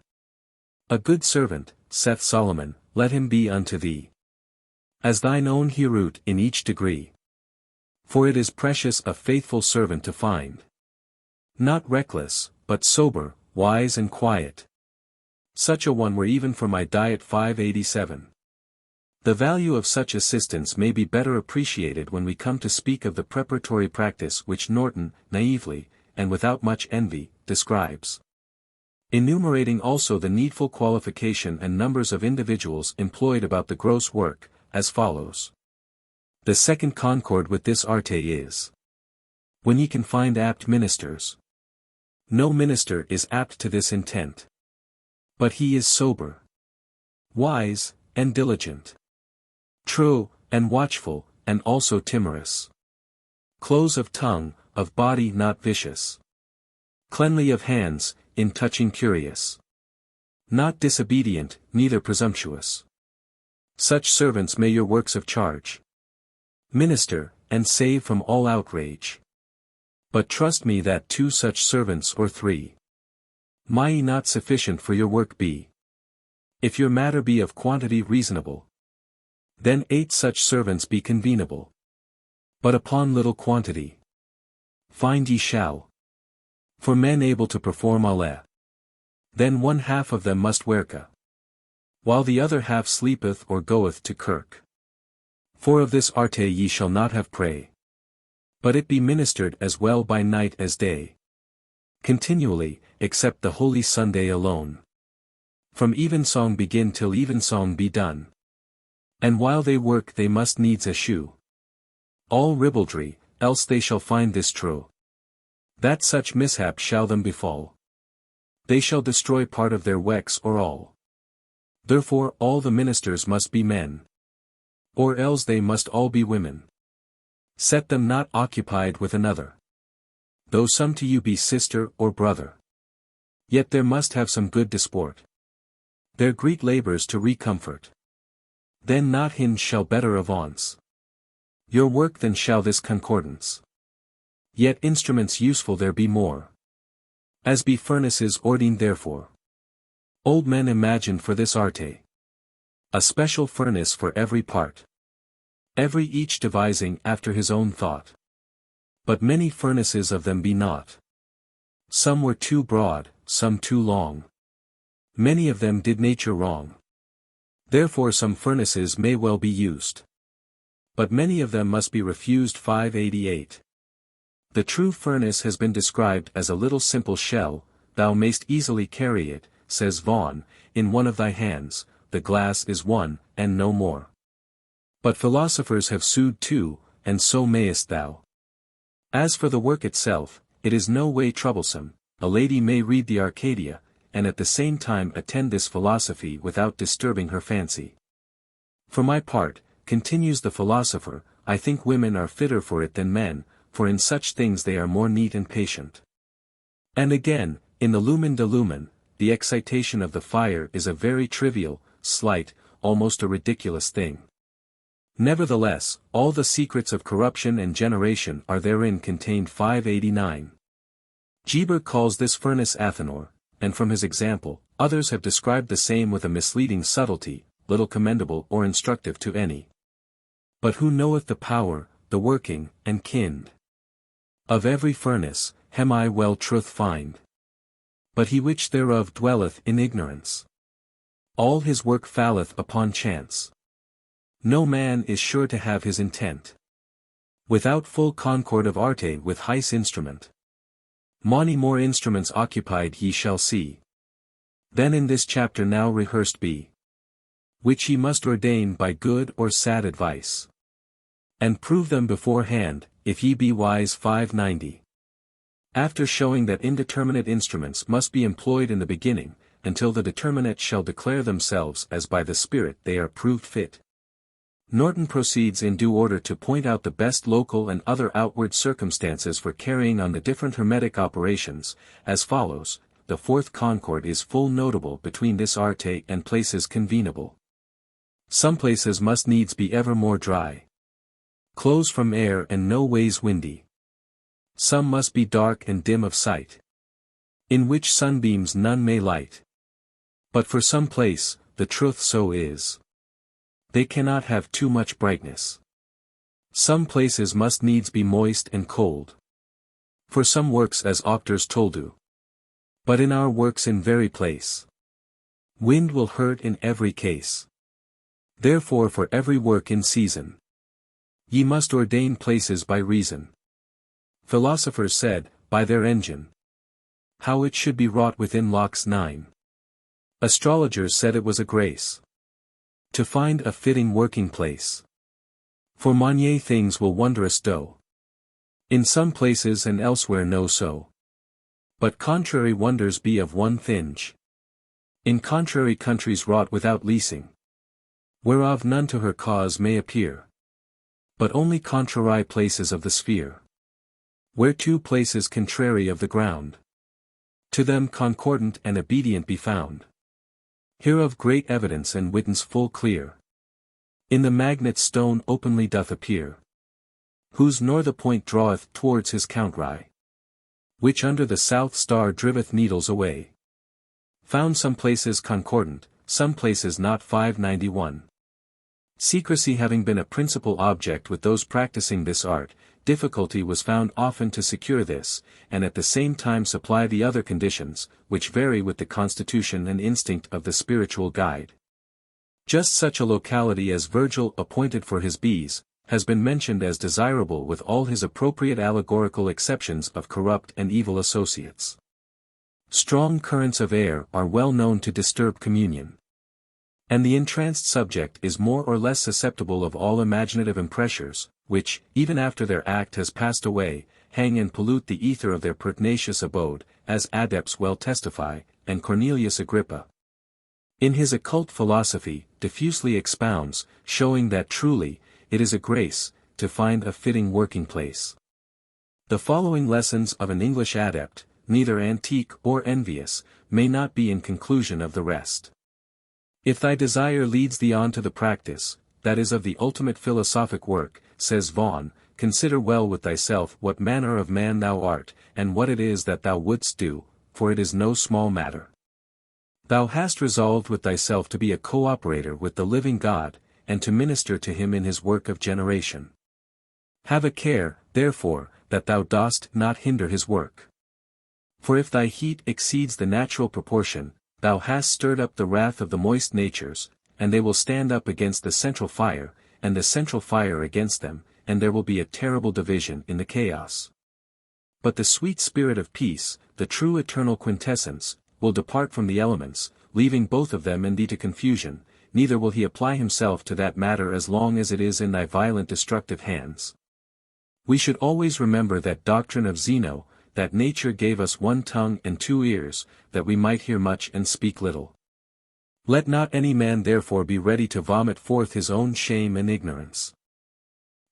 A good servant, saith Solomon, let him be unto thee, as thine own Herut in each degree. For it is precious a faithful servant to find, not reckless, but sober, wise and quiet. Such a one were even for my diet. 587. The value of such assistance may be better appreciated when we come to speak of the preparatory practice which Norton, naively, and without much envy, describes. Enumerating also the needful qualification and numbers of individuals employed about the gross work, as follows. The second concord with this arte is, when ye can find apt ministers. No minister is apt to this intent. But he is sober, wise, and diligent, true, and watchful, and also timorous. Close of tongue, of body not vicious. Cleanly of hands, in touching curious. Not disobedient, neither presumptuous. Such servants may your works of charge minister, and save from all outrage. But trust me that 2 such servants or 3 may not sufficient for your work be. If your matter be of quantity reasonable, then 8 such servants be convenable. But upon little quantity, find ye shall. For men able to perform alle, then 1/2 of them must werke, while the other half sleepeth or goeth to kirk. For of this arte ye shall not have prey, but it be ministered as well by night as day, continually, except the holy Sunday alone. From evensong begin till evensong be done. And while they work they must needs eschew all ribaldry, else they shall find this true, that such mishap shall them befall. They shall destroy part of their weeks or all. Therefore all the ministers must be men, or else they must all be women. Set them not occupied with another, though some to you be sister or brother. Yet there must have some good disport, their great labors to recomfort. Then not hinge shall better avance your work than shall this concordance. Yet instruments useful there be more, As be furnaces ordained therefore. Old men imagined for this arte a special furnace for every part. Every each devising after his own thought. But many furnaces of them be not. Some were too broad, some too long. Many of them did nature wrong. Therefore some furnaces may well be used. But many of them must be refused. 588. The true furnace has been described as a little simple shell, thou mayst easily carry it, says Vaughan, in one of thy hands, the glass is one, and no more. But philosophers have sued too, and so mayest thou. As for the work itself, it is no way troublesome, a lady may read the Arcadia, and at the same time attend this philosophy without disturbing her fancy. For my part, continues the philosopher, I think women are fitter for it than men, for in such things they are more neat and patient. And again, in the Lumen de Lumen, the excitation of the fire is a very trivial, slight, almost a ridiculous thing. Nevertheless, all the secrets of corruption and generation are therein contained. 589. Geber calls this furnace Athanor, and from his example, others have described the same with a misleading subtlety, little commendable or instructive to any. But who knoweth the power, the working, and kind of every furnace, hem I well truth find. But he which thereof dwelleth in ignorance. All his work falleth upon chance. No man is sure to have his intent. Without full concord of arte with high's instrument. Many more instruments occupied ye shall see. Then in this chapter now rehearsed be. Which ye must ordain by good or sad advice. And prove them beforehand, if ye be wise. 590. After showing that indeterminate instruments must be employed in the beginning, until the determinate shall declare themselves as by the Spirit they are proved fit. Norton proceeds in due order to point out the best local and other outward circumstances for carrying on the different hermetic operations, as follows. The fourth concord is full notable between this arte and places convenable. Some places must needs be ever more dry. Close from air and no ways windy. Some must be dark and dim of sight. In which sunbeams none may light. But for some place, the truth so is. They cannot have too much brightness. Some places must needs be moist and cold. For some works as auctors told do. But in our works in very place. Wind will hurt in every case. Therefore for every work in season. Ye must ordain places by reason. Philosophers said, by their engine. How it should be wrought within locks 9. Astrologers said it was a grace. To find a fitting working place. For many things will wondrous do. In some places and elsewhere no so. But contrary wonders be of one thinge. In contrary countries wrought without leasing. Whereof none to her cause may appear. But only contrary places of the sphere. Where two places contrary of the ground. To them concordant and obedient be found. Hereof great evidence and witness full clear. In the magnet stone openly doth appear. Whose nor the point draweth towards his country. Which under the south star driveth needles away. Found some places concordant, some places not. 591. Secrecy having been a principal object with those practicing this art, difficulty was found often to secure this, and at the same time supply the other conditions, which vary with the constitution and instinct of the spiritual guide. Just such a locality as Virgil appointed for his bees, has been mentioned as desirable with all his appropriate allegorical exceptions of corrupt and evil associates. Strong currents of air are well known to disturb communion. And the entranced subject is more or less susceptible of all imaginative impressures, which, even after their act has passed away, hang and pollute the ether of their pertinacious abode, as adepts well testify, and Cornelius Agrippa, in his occult philosophy, diffusely expounds, showing that truly, it is a grace, to find a fitting working place. The following lessons of an English adept, neither antique or envious, may not be in conclusion of the rest. If thy desire leads thee on to the practice, that is of the ultimate philosophic work, says Vaughan, consider well with thyself what manner of man thou art, and what it is that thou wouldst do, for it is no small matter. Thou hast resolved with thyself to be a co-operator with the living God, and to minister to him in his work of generation. Have a care, therefore, that thou dost not hinder his work. For if thy heat exceeds the natural proportion, thou hast stirred up the wrath of the moist natures, and they will stand up against the central fire, and the central fire against them, and there will be a terrible division in the chaos. But the sweet spirit of peace, the true eternal quintessence, will depart from the elements, leaving both of them and thee to confusion, neither will he apply himself to that matter as long as it is in thy violent destructive hands. We should always remember that doctrine of Zeno, that nature gave us one tongue and two ears, that we might hear much and speak little. Let not any man therefore be ready to vomit forth his own shame and ignorance.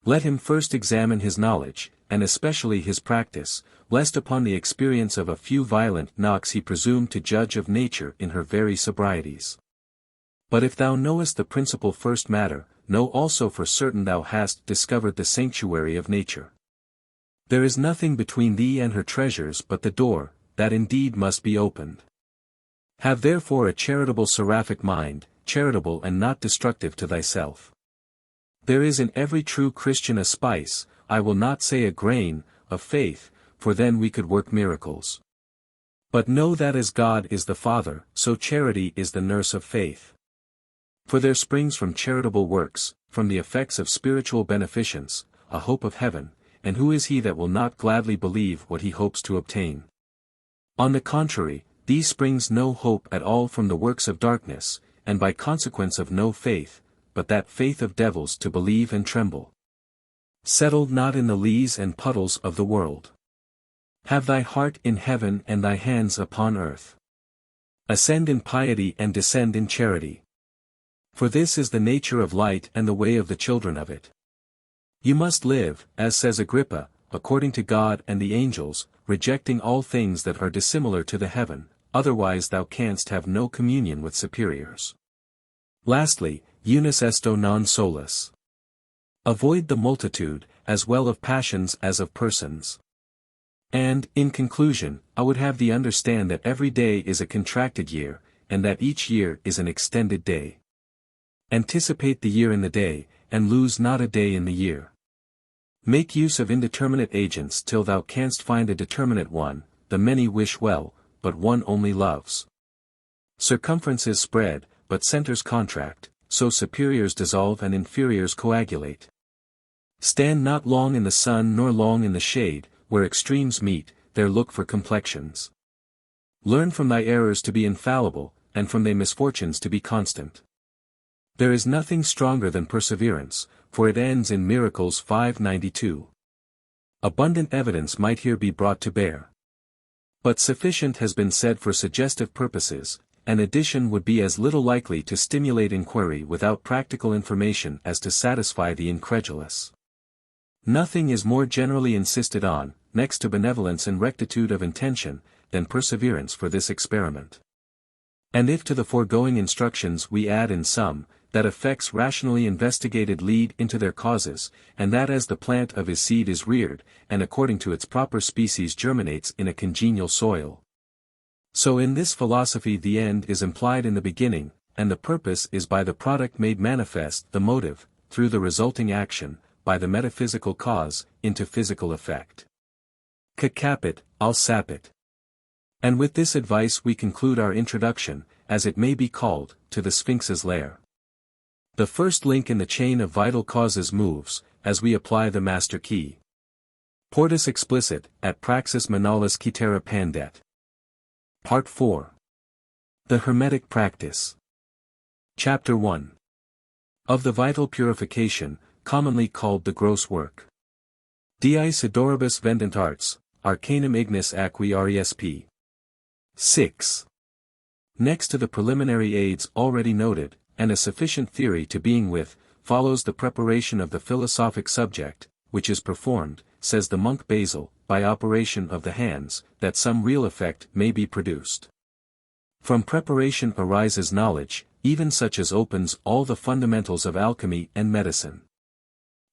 Let him first examine his knowledge, and especially his practice, lest upon the experience of a few violent knocks he presume to judge of nature in her very sobrieties. But if thou knowest the principal first matter, know also for certain thou hast discovered the sanctuary of nature. There is nothing between thee and her treasures but the door, that indeed must be opened. Have therefore a charitable seraphic mind, charitable and not destructive to thyself. There is in every true Christian a spice, I will not say a grain, of faith, for then we could work miracles. But know that as God is the Father, so charity is the nurse of faith. For there springs from charitable works, from the effects of spiritual beneficence, a hope of heaven, and who is he that will not gladly believe what he hopes to obtain? On the contrary, these springs no hope at all from the works of darkness, and by consequence of no faith, but that faith of devils to believe and tremble. Settle not in the lees and puddles of the world. Have thy heart in heaven and thy hands upon earth. Ascend in piety and descend in charity. For this is the nature of light and the way of the children of it. You must live, as says Agrippa, according to God and the angels, rejecting all things that are dissimilar to the heaven, otherwise thou canst have no communion with superiors. Lastly, unus esto non solus. Avoid the multitude, as well of passions as of persons. And, in conclusion, I would have thee understand that every day is a contracted year, and that each year is an extended day. Anticipate the year in the day, and lose not a day in the year. Make use of indeterminate agents till thou canst find a determinate one, the many wish well, but one only loves. Circumferences spread, but centers contract, so superiors dissolve and inferiors coagulate. Stand not long in the sun nor long in the shade, where extremes meet, there look for complexions. Learn from thy errors to be infallible, and from thy misfortunes to be constant. There is nothing stronger than perseverance, for it ends in Miracles 5:92. Abundant evidence might here be brought to bear. But sufficient has been said for suggestive purposes, an addition would be as little likely to stimulate inquiry without practical information as to satisfy the incredulous. Nothing is more generally insisted on, next to benevolence and rectitude of intention, than perseverance for this experiment. And if to the foregoing instructions we add in sum, that effects rationally investigated lead into their causes, and that as the plant of his seed is reared, and according to its proper species germinates in a congenial soil. So in this philosophy the end is implied in the beginning, and the purpose is by the product made manifest, the motive, through the resulting action, by the metaphysical cause, into physical effect. Capit, al sapit. And with this advice we conclude our introduction, as it may be called, to the Sphinx's lair. The first link in the chain of vital causes moves, as we apply the master key. Portus explicit, at praxis manalis citera pandet. Part 4. The Hermetic Practice. Chapter 1. Of the vital purification, commonly called the gross work. Diis adorabus vendent arts, arcanum ignis acqui resp. 6. Next to the preliminary aids already noted, and a sufficient theory to being with, follows the preparation of the philosophic subject, which is performed, says the monk Basil, by operation of the hands, that some real effect may be produced. From preparation arises knowledge, even such as opens all the fundamentals of alchemy and medicine.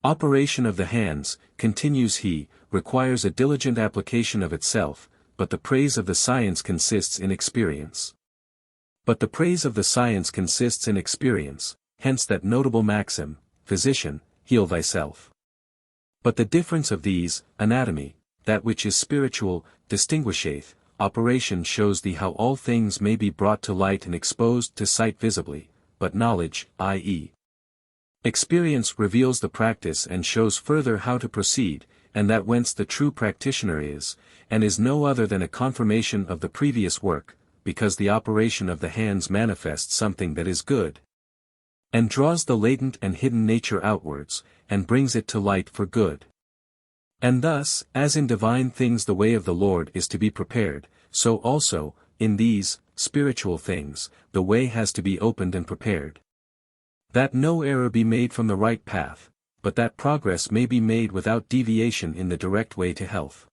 Operation of the hands, continues he, requires a diligent application of itself, but the praise of the science consists in experience. But the praise of the science consists in experience, hence that notable maxim, physician, heal thyself. But the difference of these, anatomy, that which is spiritual, distinguisheth, operation shows thee how all things may be brought to light and exposed to sight visibly, but knowledge, i.e. experience reveals the practice and shows further how to proceed, and that whence the true practitioner is, and is no other than a confirmation of the previous work, because the operation of the hands manifests something that is good, and draws the latent and hidden nature outwards, and brings it to light for good. And thus, as in divine things the way of the Lord is to be prepared, so also, in these, spiritual things, the way has to be opened and prepared. That no error be made from the right path, but that progress may be made without deviation in the direct way to health.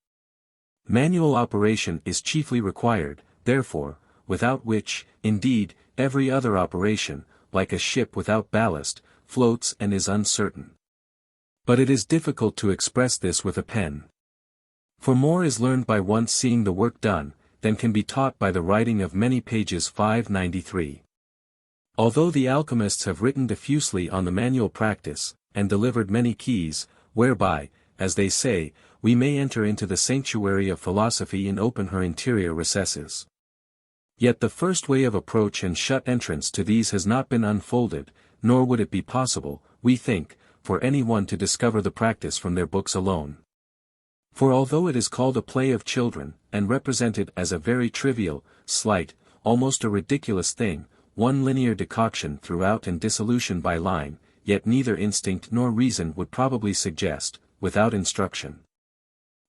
Manual operation is chiefly required, therefore, without which, indeed, every other operation, like a ship without ballast, floats and is uncertain. But it is difficult to express this with a pen. For more is learned by once seeing the work done, than can be taught by the writing of many pages. 593. Although the alchemists have written diffusely on the manual practice, and delivered many keys, whereby, as they say, we may enter into the sanctuary of philosophy and open her interior recesses. Yet the first way of approach and shut entrance to these has not been unfolded, nor would it be possible, we think, for any one to discover the practice from their books alone. For although it is called a play of children, and represented as a very trivial, slight, almost a ridiculous thing, one linear decoction throughout and dissolution by line, yet neither instinct nor reason would probably suggest, without instruction,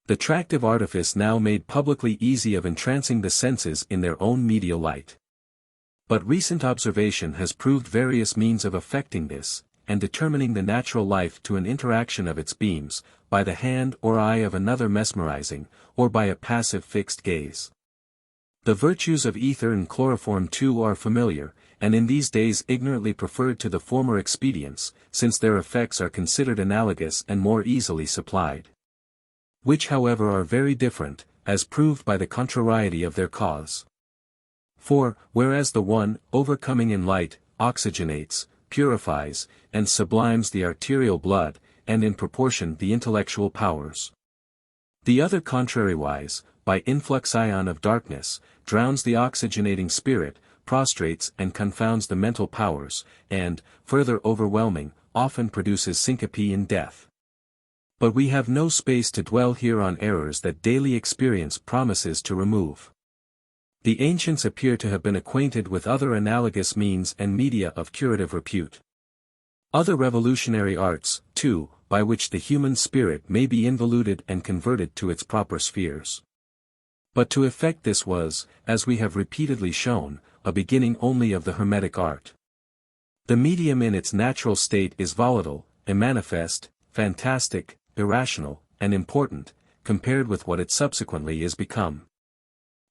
the tractive artifice now made publicly easy of entrancing the senses in their own medial light. But recent observation has proved various means of effecting this, and determining the natural life to an interaction of its beams, by the hand or eye of another mesmerizing, or by a passive fixed gaze. The virtues of ether and chloroform too are familiar, and in these days ignorantly preferred to the former expedients, since their effects are considered analogous and more easily supplied. Which however are very different, as proved by the contrariety of their cause. For, whereas the one, overcoming in light, oxygenates, purifies, and sublimes the arterial blood, and in proportion the intellectual powers, the other contrariwise, by influxion of darkness, drowns the oxygenating spirit, prostrates and confounds the mental powers, and, further overwhelming, often produces syncope and death. But we have no space to dwell here on errors that daily experience promises to remove. The ancients appear to have been acquainted with other analogous means and media of curative repute. Other revolutionary arts, too, by which the human spirit may be involuted and converted to its proper spheres. But to effect this was, as we have repeatedly shown, a beginning only of the Hermetic art. The medium in its natural state is volatile, immanifest, fantastic, irrational, and important, compared with what it subsequently is become.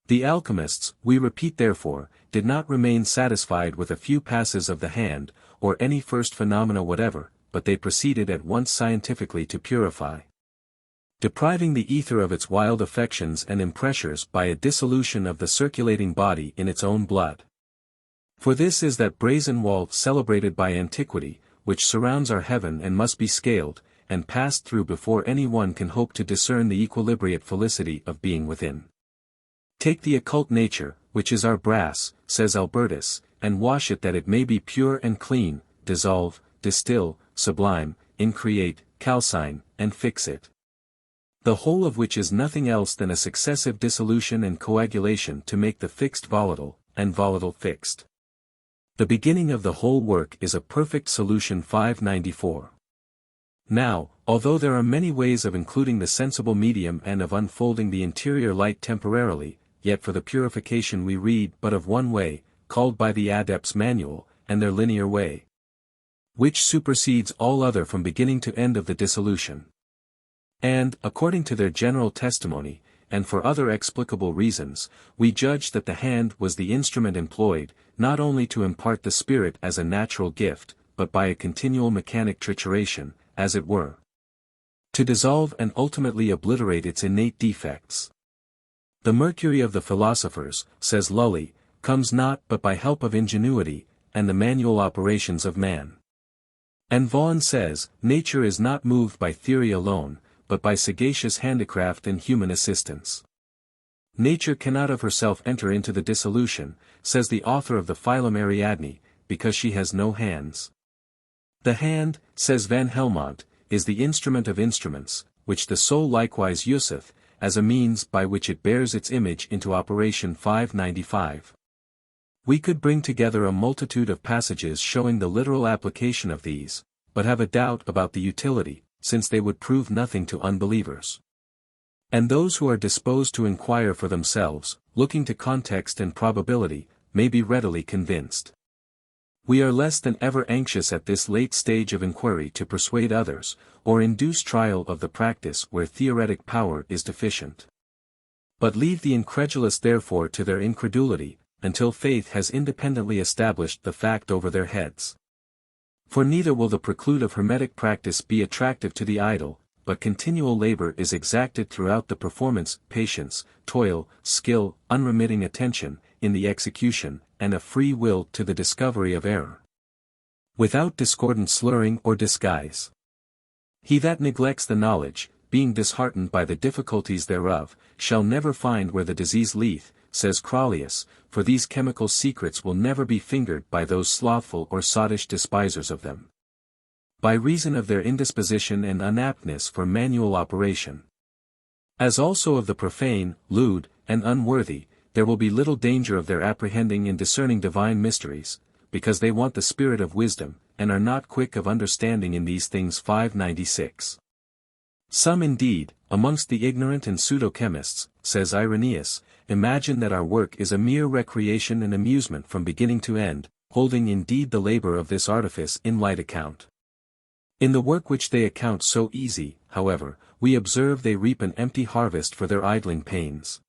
The alchemists, we repeat therefore, did not remain satisfied with a few passes of the hand, or any first phenomena whatever, but they proceeded at once scientifically to purify, depriving the ether of its wild affections and impressures by a dissolution of the circulating body in its own blood. For this is that brazen wall celebrated by antiquity, which surrounds our heaven and must be scaled, and passed through before any one can hope to discern the equilibriate felicity of being within. Take the occult nature, which is our brass, says Albertus, and wash it that it may be pure and clean, dissolve, distill, sublime, increate, calcine, and fix it. The whole of which is nothing else than a successive dissolution and coagulation to make the fixed volatile, and volatile fixed. The beginning of the whole work is a perfect solution. 594. Now, although there are many ways of including the sensible medium and of unfolding the interior light temporarily, yet for the purification we read but of one way, called by the adepts manual, and their linear way, which supersedes all other from beginning to end of the dissolution. And, according to their general testimony, and for other explicable reasons, we judge that the hand was the instrument employed, not only to impart the spirit as a natural gift, but by a continual mechanic trituration, as it were, to dissolve and ultimately obliterate its innate defects. The mercury of the philosophers, says Lully, comes not but by help of ingenuity, and the manual operations of man. And Vaughan says, nature is not moved by theory alone, but by sagacious handicraft and human assistance. Nature cannot of herself enter into the dissolution, says the author of the Philem Ariadne, because she has no hands. The hand, says Van Helmont, is the instrument of instruments, which the soul likewise useth, as a means by which it bears its image into operation. 595. We could bring together a multitude of passages showing the literal application of these, but have a doubt about the utility, since they would prove nothing to unbelievers. And those who are disposed to inquire for themselves, looking to context and probability, may be readily convinced. We are less than ever anxious at this late stage of inquiry to persuade others, or induce trial of the practice where theoretic power is deficient. But leave the incredulous therefore to their incredulity, until faith has independently established the fact over their heads. For neither will the preclude of Hermetic practice be attractive to the idle, but continual labor is exacted throughout the performance, patience, toil, skill, unremitting attention, in the execution, and a free will to the discovery of error. Without discordant slurring or disguise. He that neglects the knowledge, being disheartened by the difficulties thereof, shall never find where the disease lieth, says Crollius, for these chemical secrets will never be fingered by those slothful or sottish despisers of them. By reason of their indisposition and unaptness for manual operation. As also of the profane, lewd, and unworthy, there will be little danger of their apprehending and discerning divine mysteries, because they want the spirit of wisdom, and are not quick of understanding in these things. 596. Some indeed, amongst the ignorant and pseudo-chemists, says Irenaeus, imagine that our work is a mere recreation and amusement from beginning to end, holding indeed the labor of this artifice in light account. In the work which they account so easy, however, we observe they reap an empty harvest for their idling pains.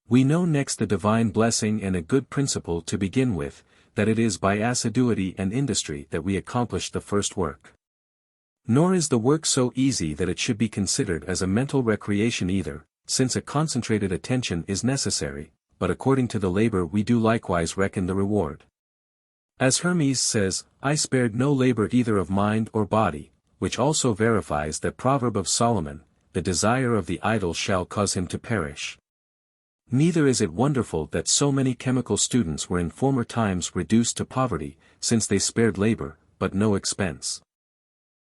We know next the divine blessing and a good principle to begin with, that it is by assiduity and industry that we accomplish the first work. Nor is the work so easy that it should be considered as a mental recreation either, since a concentrated attention is necessary, but according to the labor we do likewise reckon the reward. As Hermes says, I spared no labor either of mind or body, which also verifies that proverb of Solomon, the desire of the idle shall cause him to perish. Neither is it wonderful that so many chemical students were in former times reduced to poverty, since they spared labor, but no expense.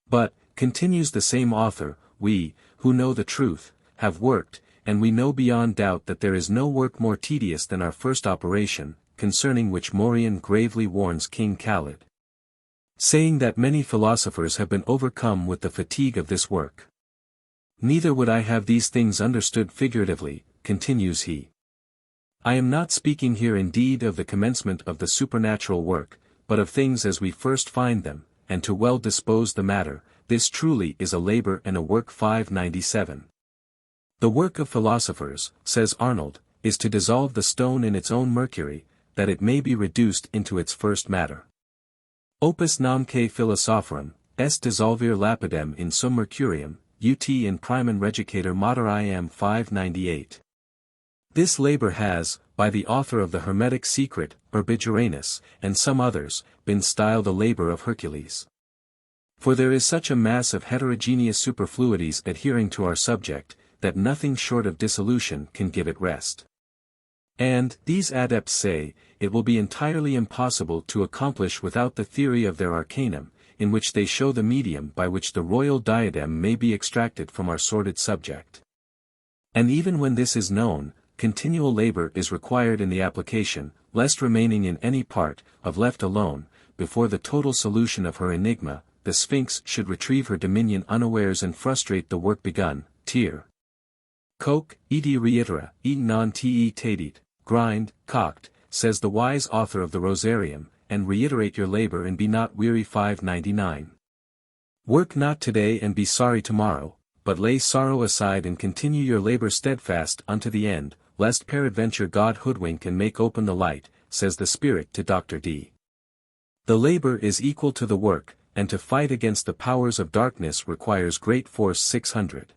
But, continues the same author, we, who know the truth, have worked, and we know beyond doubt that there is no work more tedious than our first operation, concerning which Morian gravely warns King Khalid, saying that many philosophers have been overcome with the fatigue of this work. Neither would I have these things understood figuratively, continues he. I am not speaking here indeed of the commencement of the supernatural work, but of things as we first find them, and to well dispose the matter, this truly is a labor and a work. 597. The work of philosophers, says Arnold, is to dissolve the stone in its own mercury, that it may be reduced into its first matter. Opus namque philosophorum, est dissolvere lapidem in sum mercurium, ut in primum regicator materiam. 598. This labor has, by the author of the Hermetic Secret, Urbigeranus, and some others, been styled a labor of Hercules. For there is such a mass of heterogeneous superfluities adhering to our subject, that nothing short of dissolution can give it rest. And, these adepts say, it will be entirely impossible to accomplish without the theory of their arcanum, in which they show the medium by which the royal diadem may be extracted from our sordid subject. And even when this is known, continual labor is required in the application, lest remaining in any part, of left alone, before the total solution of her enigma, the Sphinx should retrieve her dominion unawares and frustrate the work begun. Tier. Coke, edi reitera, et non te tadit, grind, cocked, says the wise author of the Rosarium, and reiterate your labor and be not weary. 599. Work not today and be sorry tomorrow, but lay sorrow aside and continue your labor steadfast unto the end, lest peradventure God hoodwink and make open the light, says the Spirit to Dr. D. The labor is equal to the work, and to fight against the powers of darkness requires great force. 600.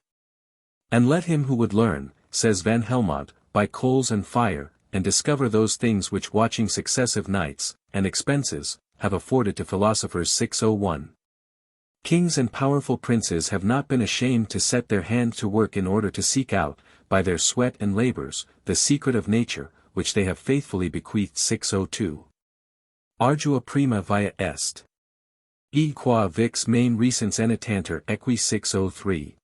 And let him who would learn, says Van Helmont, by coals and fire, and discover those things which watching successive nights, and expenses, have afforded to philosophers. 601. Kings and powerful princes have not been ashamed to set their hand to work in order to seek out, by their sweat and labors, the secret of nature, which they have faithfully bequeathed. 602. Ardua prima via est. E qua vix main recens enitanter equi. 603.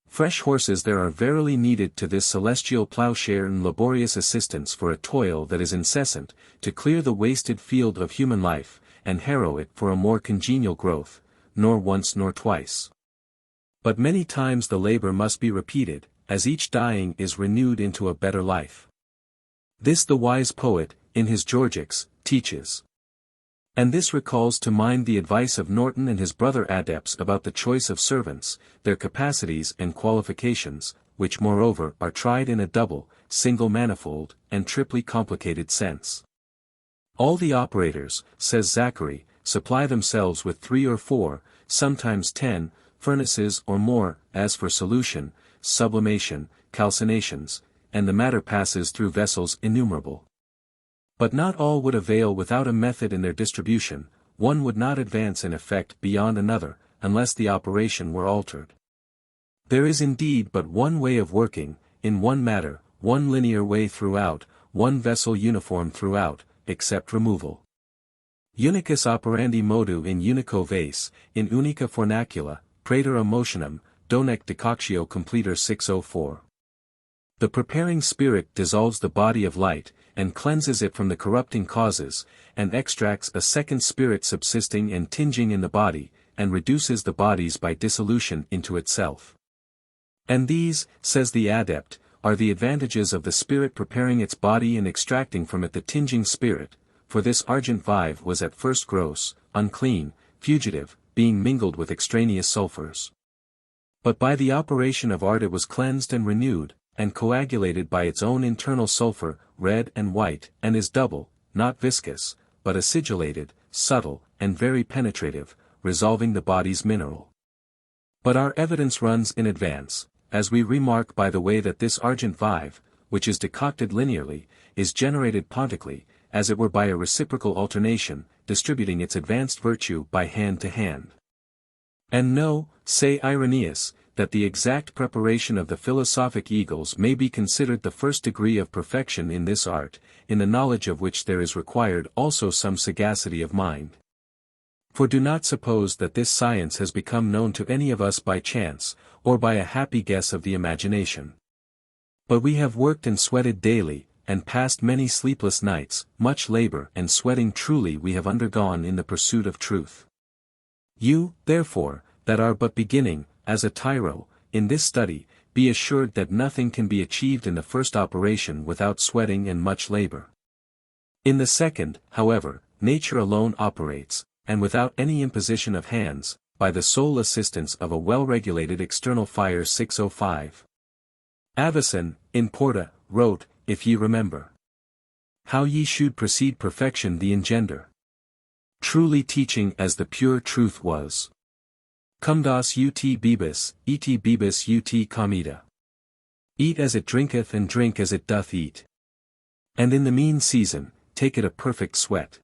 Fresh horses there are verily needed to this celestial plowshare and laborious assistance for a toil that is incessant, to clear the wasted field of human life, and harrow it for a more congenial growth, nor once nor twice. But many times the labor must be repeated, as each dying is renewed into a better life. This the wise poet, in his Georgics, teaches. And this recalls to mind the advice of Norton and his brother adepts about the choice of servants, their capacities and qualifications, which moreover are tried in a double, single manifold, and triply complicated sense. All the operators, says Zachary, supply themselves with 3 or 4, sometimes 10, furnaces or more, as for solution, sublimation, calcinations, and the matter passes through vessels innumerable. But not all would avail without a method in their distribution, one would not advance in effect beyond another, unless the operation were altered. There is indeed but one way of working, in one matter, one linear way throughout, one vessel uniform throughout, except removal. Unicus operandi modu in unico vase, in unica fornacula, praeter emotionem, donec decoctio completer. 604. The preparing spirit dissolves the body of light, and cleanses it from the corrupting causes, and extracts a second spirit subsisting and tinging in the body, and reduces the bodies by dissolution into itself. And these, says the adept, are the advantages of the spirit preparing its body and extracting from it the tinging spirit, for this argent vive was at first gross, unclean, fugitive, being mingled with extraneous sulfurs. But by the operation of art it was cleansed and renewed, and coagulated by its own internal sulfur, red and white, and is double, not viscous, but acidulated, subtle, and very penetrative, resolving the body's mineral. But our evidence runs in advance, as we remark by the way that this argent vive, which is decocted linearly, is generated pontically, as it were by a reciprocal alternation, distributing its advanced virtue by hand to hand. And know, say Irenaeus, that the exact preparation of the philosophic eagles may be considered the first degree of perfection in this art, in the knowledge of which there is required also some sagacity of mind. For do not suppose that this science has become known to any of us by chance, or by a happy guess of the imagination. But we have worked and sweated daily, and passed many sleepless nights, much labor and sweating truly we have undergone in the pursuit of truth. You, therefore, that are but beginning, as a tyro, in this study, be assured that nothing can be achieved in the first operation without sweating and much labor. In the second, however, nature alone operates, and without any imposition of hands, by the sole assistance of a well-regulated external fire. 605. Avicen, in Porta, wrote, if ye remember, how ye should precede perfection the engender. Truly teaching as the pure truth was. Cum das ut bibis, et bibis ut comida. Eat as it drinketh and drink as it doth eat. And in the mean season, take it a perfect sweat.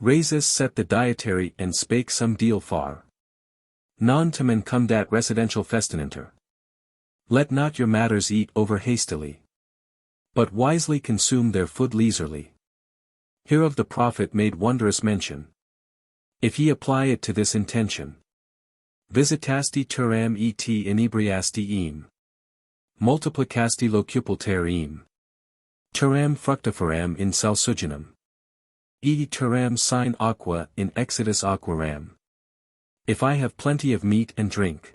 Rhasis set the dietary and spake some deal far. Non tamen cum dat residential festinenter. Let not your matters eat over hastily, but wisely consume their food leisurely. Hereof the prophet made wondrous mention. If ye apply it to this intention, visitasti turam et inebriasti eam. Multiplicasti locupulter eam. Turam fructiferam in salsuginum. E turam sine aqua in exodus aquaram. If I have plenty of meat and drink,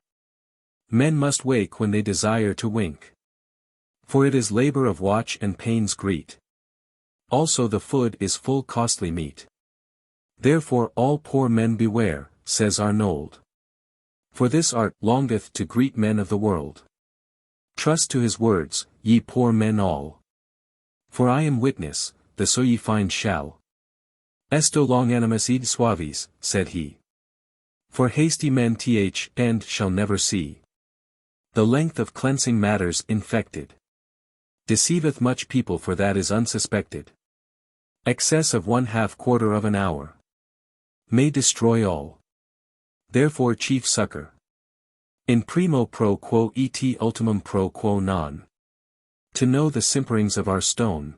men must wake when they desire to wink. For it is labor of watch and pains greet. Also the food is full costly meat. Therefore all poor men beware, says Arnold. For this art longeth to greet men of the world. Trust to his words, ye poor men all. For I am witness, the so ye find shall. Esto longanimus id suavis, said he. For hasty men th end shall never see. The length of cleansing matters infected. Deceiveth much people, for that is unsuspected. Excess of 1/2 of an hour may destroy all. Therefore chief succor in primo pro quo et ultimum pro quo non. To know the simperings of our stone,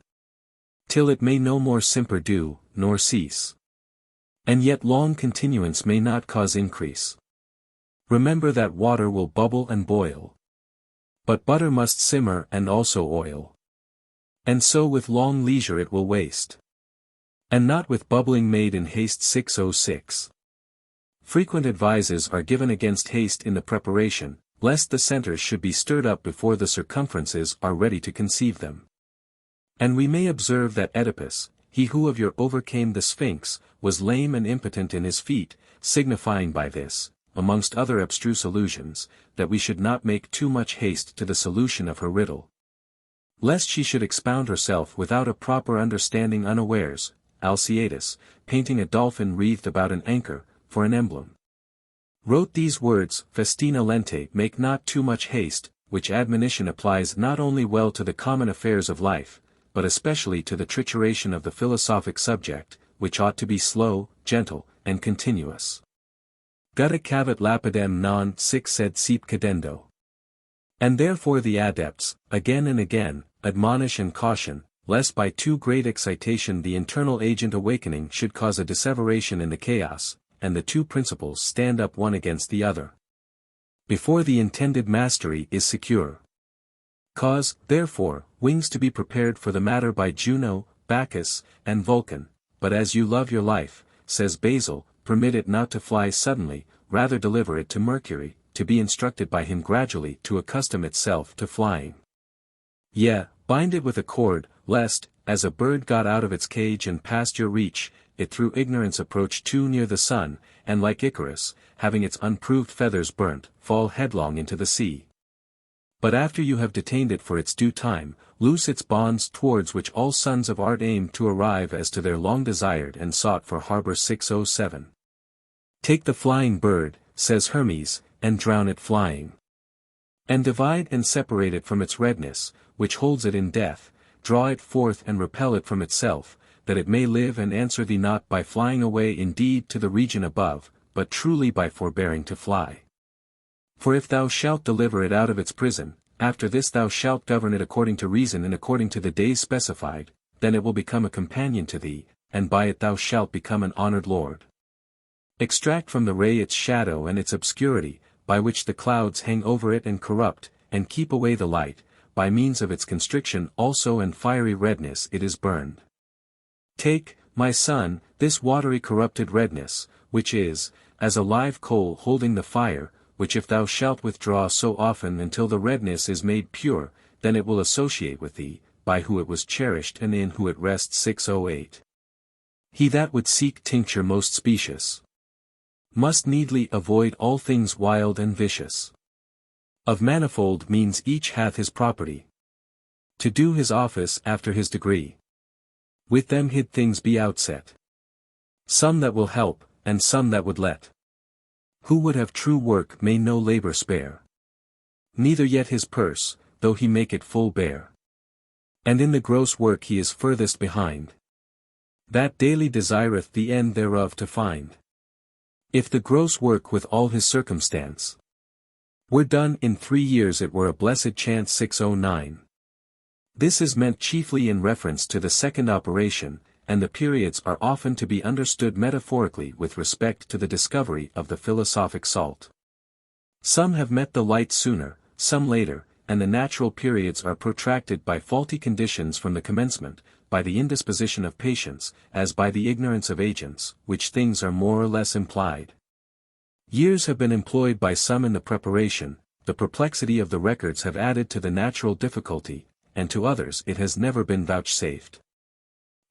till it may no more simper do, nor cease. And yet long continuance may not cause increase. Remember that water will bubble and boil. But butter must simmer and also oil. And so with long leisure it will waste. And not with bubbling made in haste. 606. Frequent advices are given against haste in the preparation, lest the centers should be stirred up before the circumferences are ready to conceive them. And we may observe that Oedipus, he who of yore overcame the Sphinx, was lame and impotent in his feet, signifying by this, amongst other abstruse allusions, that we should not make too much haste to the solution of her riddle, lest she should expound herself without a proper understanding unawares. Alciatus, painting a dolphin wreathed about an anchor, for an emblem, wrote these words, Festina lente, make not too much haste, which admonition applies not only well to the common affairs of life, but especially to the trituration of the philosophic subject, which ought to be slow, gentle, and continuous. Gutta cavat lapidem non sic sed sep cadendo. And therefore the adepts, again and again, admonish and caution, lest by too great excitation the internal agent awakening should cause a disseveration in the chaos, and the two principles stand up one against the other, before the intended mastery is secure. Cause, therefore, wings to be prepared for the matter by Juno, Bacchus, and Vulcan, but as you love your life, says Basil, permit it not to fly suddenly, rather deliver it to Mercury, to be instructed by him gradually to accustom itself to flying. Yea, bind it with a cord, lest, as a bird got out of its cage and past your reach, it through ignorance approach too near the sun, and like Icarus, having its unproved feathers burnt, fall headlong into the sea. But after you have detained it for its due time, loose its bonds towards which all sons of art aim to arrive as to their long desired and sought for harbor. 607. Take the flying bird, says Hermes, and drown it flying. And divide and separate it from its redness, which holds it in death, draw it forth and repel it from itself, that it may live and answer thee not by flying away indeed to the region above, but truly by forbearing to fly. For if thou shalt deliver it out of its prison, after this thou shalt govern it according to reason and according to the days specified, then it will become a companion to thee, and by it thou shalt become an honored lord. Extract from the ray its shadow and its obscurity, by which the clouds hang over it and corrupt, and keep away the light, by means of its constriction also and fiery redness it is burned. Take, my son, this watery corrupted redness, which is, as a live coal holding the fire, which if thou shalt withdraw so often until the redness is made pure, then it will associate with thee, by who it was cherished and in who it rests. 608. He that would seek tincture most specious, must needly avoid all things wild and vicious. Of manifold means each hath his property, to do his office after his degree. With them hid things be outset, some that will help, and some that would let. Who would have true work may no labor spare, neither yet his purse, though he make it full bare. And in the gross work he is furthest behind, that daily desireth the end thereof to find. If the gross work with all his circumstance were done in 3 years, it were a blessed chance. 609. This is meant chiefly in reference to the second operation, and the periods are often to be understood metaphorically with respect to the discovery of the philosophic salt. Some have met the light sooner, some later, and the natural periods are protracted by faulty conditions from the commencement, by the indisposition of patients, as by the ignorance of agents, which things are more or less implied. Years have been employed by some in the preparation, the perplexity of the records have added to the natural difficulty, and to others it has never been vouchsafed.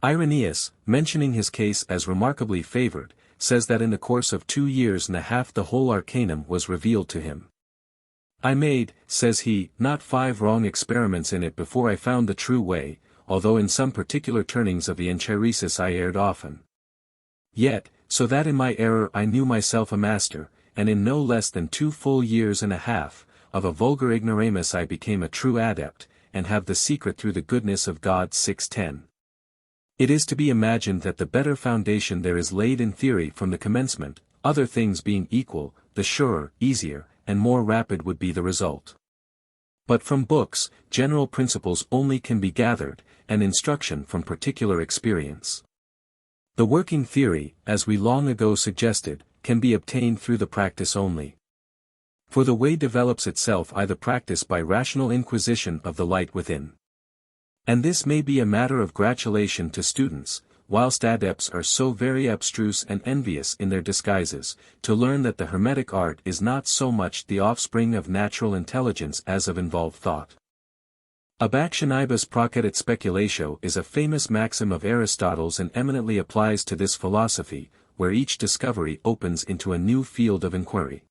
Irenaeus, mentioning his case as remarkably favored, says that in the course of 2 years and a half the whole arcanum was revealed to him. I made, says he, not 5 wrong experiments in it before I found the true way, although in some particular turnings of the encheiresis I erred often. Yet, so that in my error I knew myself a master, and in no less than 2 full years and a half, of a vulgar ignoramus I became a true adept, and have the secret through the goodness of God 6:10. It is to be imagined that the better foundation there is laid in theory from the commencement, other things being equal, the surer, easier, and more rapid would be the result. But from books, general principles only can be gathered, and instruction from particular experience. The working theory, as we long ago suggested, can be obtained through the practice only. For the way develops itself by the practice by rational inquisition of the light within. And this may be a matter of gratulation to students, whilst adepts are so very abstruse and envious in their disguises, to learn that the Hermetic art is not so much the offspring of natural intelligence as of involved thought. Ab actionibus procedit speculatio is a famous maxim of Aristotle's and eminently applies to this philosophy, where each discovery opens into a new field of inquiry.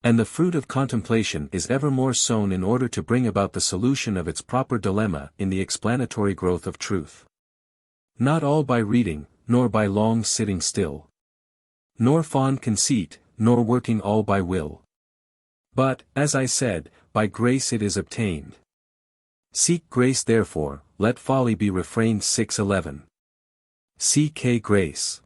And the fruit of contemplation is evermore sown in order to bring about the solution of its proper dilemma in the explanatory growth of truth. Not all by reading, nor by long sitting still. Nor fond conceit, nor working all by will. But, as I said, by grace it is obtained. Seek grace therefore, let folly be refrained 6:11. Seek grace.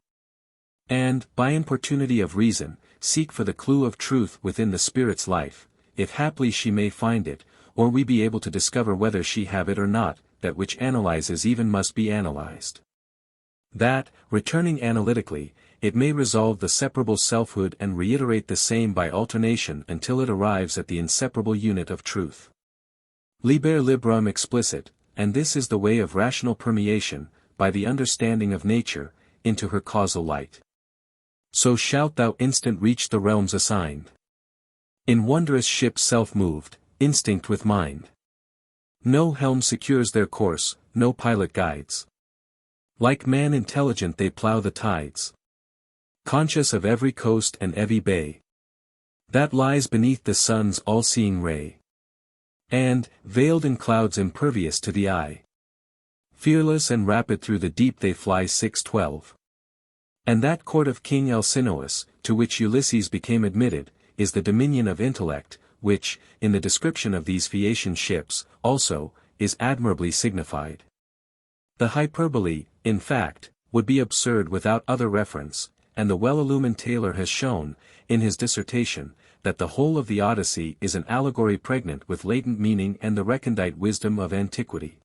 And, by importunity of reason, seek for the clue of truth within the spirit's life, if haply she may find it, or we be able to discover whether she have it or not, that which analyzes even must be analyzed. That, returning analytically, it may resolve the separable selfhood and reiterate the same by alternation until it arrives at the inseparable unit of truth. Liber librum explicit, and this is the way of rational permeation, by the understanding of nature, into her causal light. So shalt thou instant reach the realms assigned. In wondrous ship self-moved, instinct with mind. No helm secures their course, no pilot guides. Like man intelligent they plough the tides. Conscious of every coast and every bay that lies beneath the sun's all-seeing ray. And, veiled in clouds impervious to the eye, fearless and rapid through the deep they fly 6:12. And that court of King Alcinous, to which Ulysses became admitted, is the dominion of intellect, which, in the description of these Phaeacian ships, also, is admirably signified. The hyperbole, in fact, would be absurd without other reference, and the well-illumined Taylor has shown, in his dissertation, that the whole of the Odyssey is an allegory pregnant with latent meaning and the recondite wisdom of antiquity.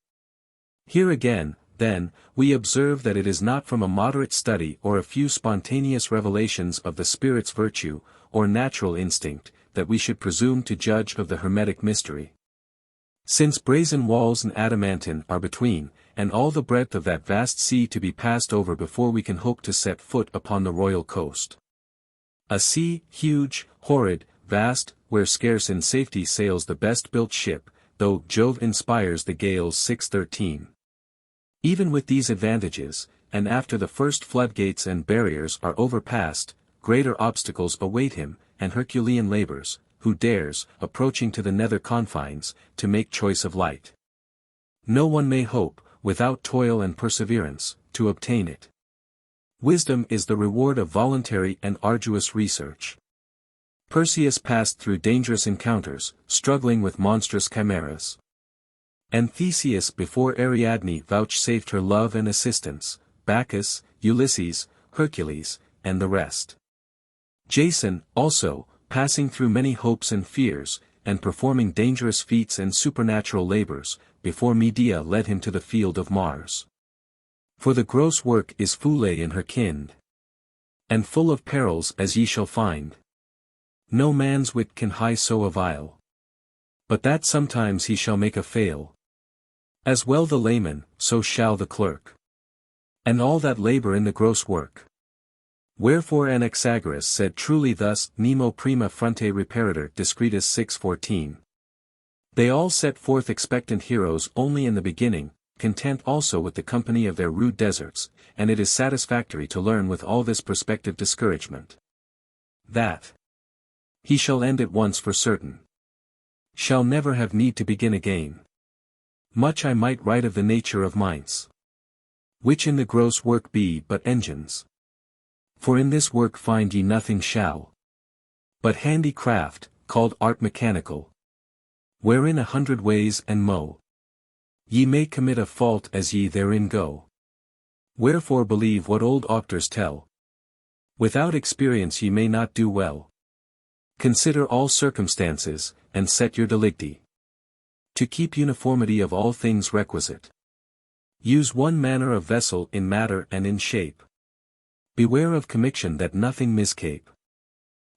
Here again, then, we observe that it is not from a moderate study or a few spontaneous revelations of the spirit's virtue, or natural instinct, that we should presume to judge of the Hermetic Mystery. Since brazen walls and adamantine are between, and all the breadth of that vast sea to be passed over before we can hope to set foot upon the royal coast. A sea, huge, horrid, vast, where scarce in safety sails the best-built ship, though Jove inspires the gales 6:13. Even with these advantages, and after the first floodgates and barriers are overpassed, greater obstacles await him, and Herculean labors, who dares, approaching to the nether confines, to make choice of light. No one may hope, without toil and perseverance, to obtain it. Wisdom is the reward of voluntary and arduous research. Perseus passed through dangerous encounters, struggling with monstrous chimeras. And Theseus before Ariadne vouchsafed her love and assistance, Bacchus, Ulysses, Hercules, and the rest. Jason, also, passing through many hopes and fears, and performing dangerous feats and supernatural labors, before Medea led him to the field of Mars. For the gross work is foule in her kind, and full of perils as ye shall find. No man's wit can high so avail, but that sometimes he shall make a fail. As well the layman, so shall the clerk. And all that labor in the gross work. Wherefore Anaxagoras said truly thus, Nemo prima fronte reparator discretus 6:14. They all set forth expectant heroes only in the beginning, content also with the company of their rude deserts, and it is satisfactory to learn with all this prospective discouragement, that he shall end at once for certain, shall never have need to begin again. Much I might write of the nature of minds, which in the gross work be but engines. For in this work find ye nothing shall, but handicraft, called art mechanical, wherein 100 ways and mo Ye may commit a fault as ye therein go. Wherefore believe what old auctors tell. Without experience ye may not do well. Consider all circumstances, and set your delicti. To keep uniformity of all things requisite. Use one manner of vessel in matter and in shape. Beware of commiction that nothing miscape.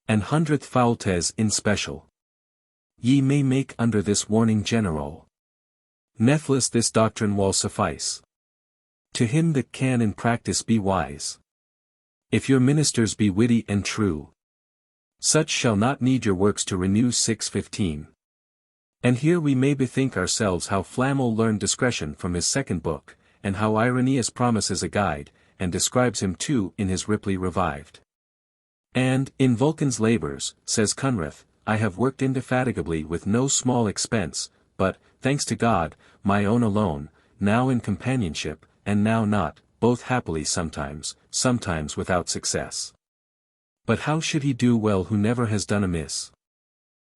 And hundredth faultes in special. Ye may make under this warning general. Netheless this doctrine will suffice. To him that can in practice be wise. If your ministers be witty and true. Such shall not need your works to renew. 6:15. And here we may bethink ourselves how Flamel learned discretion from his second book, and how Irenaeus promises a guide, and describes him too in his Ripley Revived. And, in Vulcan's labours, says Cunrath, I have worked indefatigably with no small expense, but, thanks to God, my own alone, now in companionship, and now not, both happily sometimes without success. But how should he do well who never has done amiss?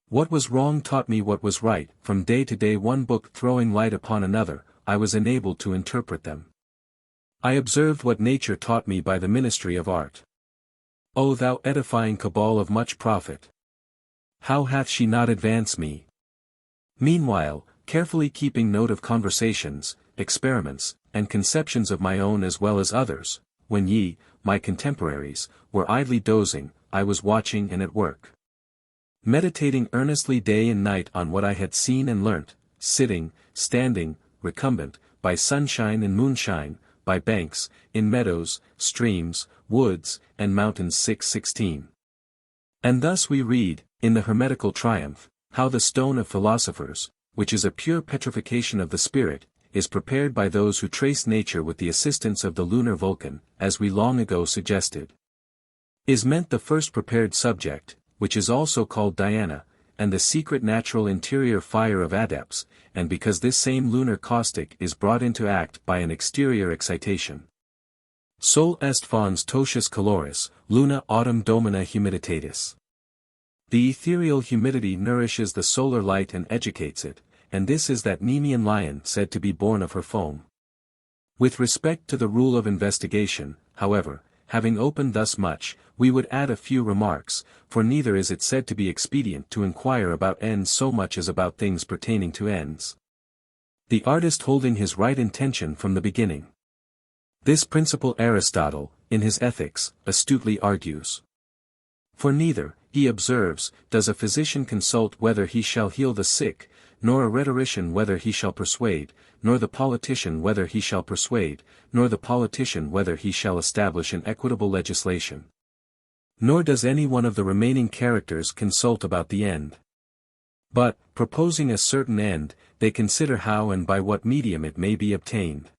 What was wrong taught me what was right, from day to day one book throwing light upon another, I was enabled to interpret them. I observed what nature taught me by the ministry of art. O thou edifying cabal of much profit! How hath she not advanced me? Meanwhile, carefully keeping note of conversations, experiments, and conceptions of my own as well as others, when ye, my contemporaries, were idly dozing, I was watching and at work. Meditating earnestly day and night on what I had seen and learnt, sitting, standing, recumbent, by sunshine and moonshine, by banks, in meadows, streams, woods, and mountains. 6:16. And thus we read, in the Hermetical Triumph, how the stone of philosophers, which is a pure petrification of the spirit, is prepared by those who trace nature with the assistance of the lunar Vulcan, as we long ago suggested. Is meant the first prepared subject, which is also called Diana, and the secret natural interior fire of adepts, and because this same lunar caustic is brought into act by an exterior excitation. Sol est fons totius caloris, luna autumn domina humiditatis. The ethereal humidity nourishes the solar light and educates it, and this is that Nemean lion said to be born of her foam. With respect to the rule of investigation, however, having opened thus much, we would add a few remarks, for neither is it said to be expedient to inquire about ends so much as about things pertaining to ends. The artist holding his right intention from the beginning. This principle Aristotle, in his Ethics, astutely argues. For neither, he observes, does a physician consult whether he shall heal the sick, nor a rhetorician whether he shall persuade, nor the politician whether he shall persuade, nor the politician whether he shall establish an equitable legislation. Nor does any one of the remaining characters consult about the end. But, proposing a certain end, they consider how and by what medium it may be obtained.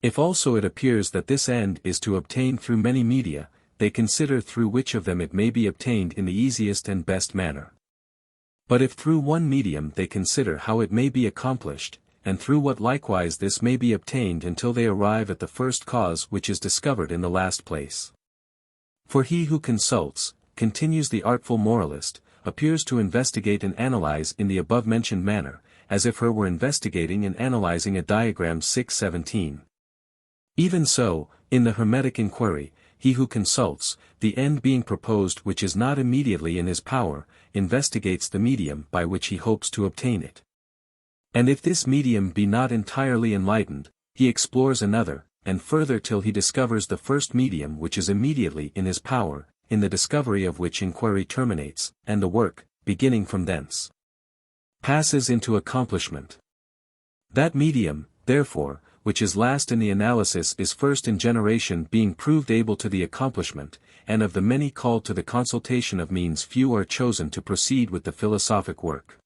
If also it appears that this end is to obtain through many media, they consider through which of them it may be obtained in the easiest and best manner. But if through one medium they consider how it may be accomplished, and through what likewise this may be obtained until they arrive at the first cause which is discovered in the last place. For he who consults, continues the artful moralist, appears to investigate and analyze in the above-mentioned manner, as if her were investigating and analyzing a diagram. 6:17. Even so, in the Hermetic Inquiry, he who consults, the end being proposed which is not immediately in his power, investigates the medium by which he hopes to obtain it. And if this medium be not entirely enlightened, he explores another, and further till he discovers the first medium which is immediately in his power, in the discovery of which inquiry terminates, and the work, beginning from thence, passes into accomplishment. That medium, therefore, which is last in the analysis is first in generation, being proved able to the accomplishment, and of the many called to the consultation of means few are chosen to proceed with the philosophic work.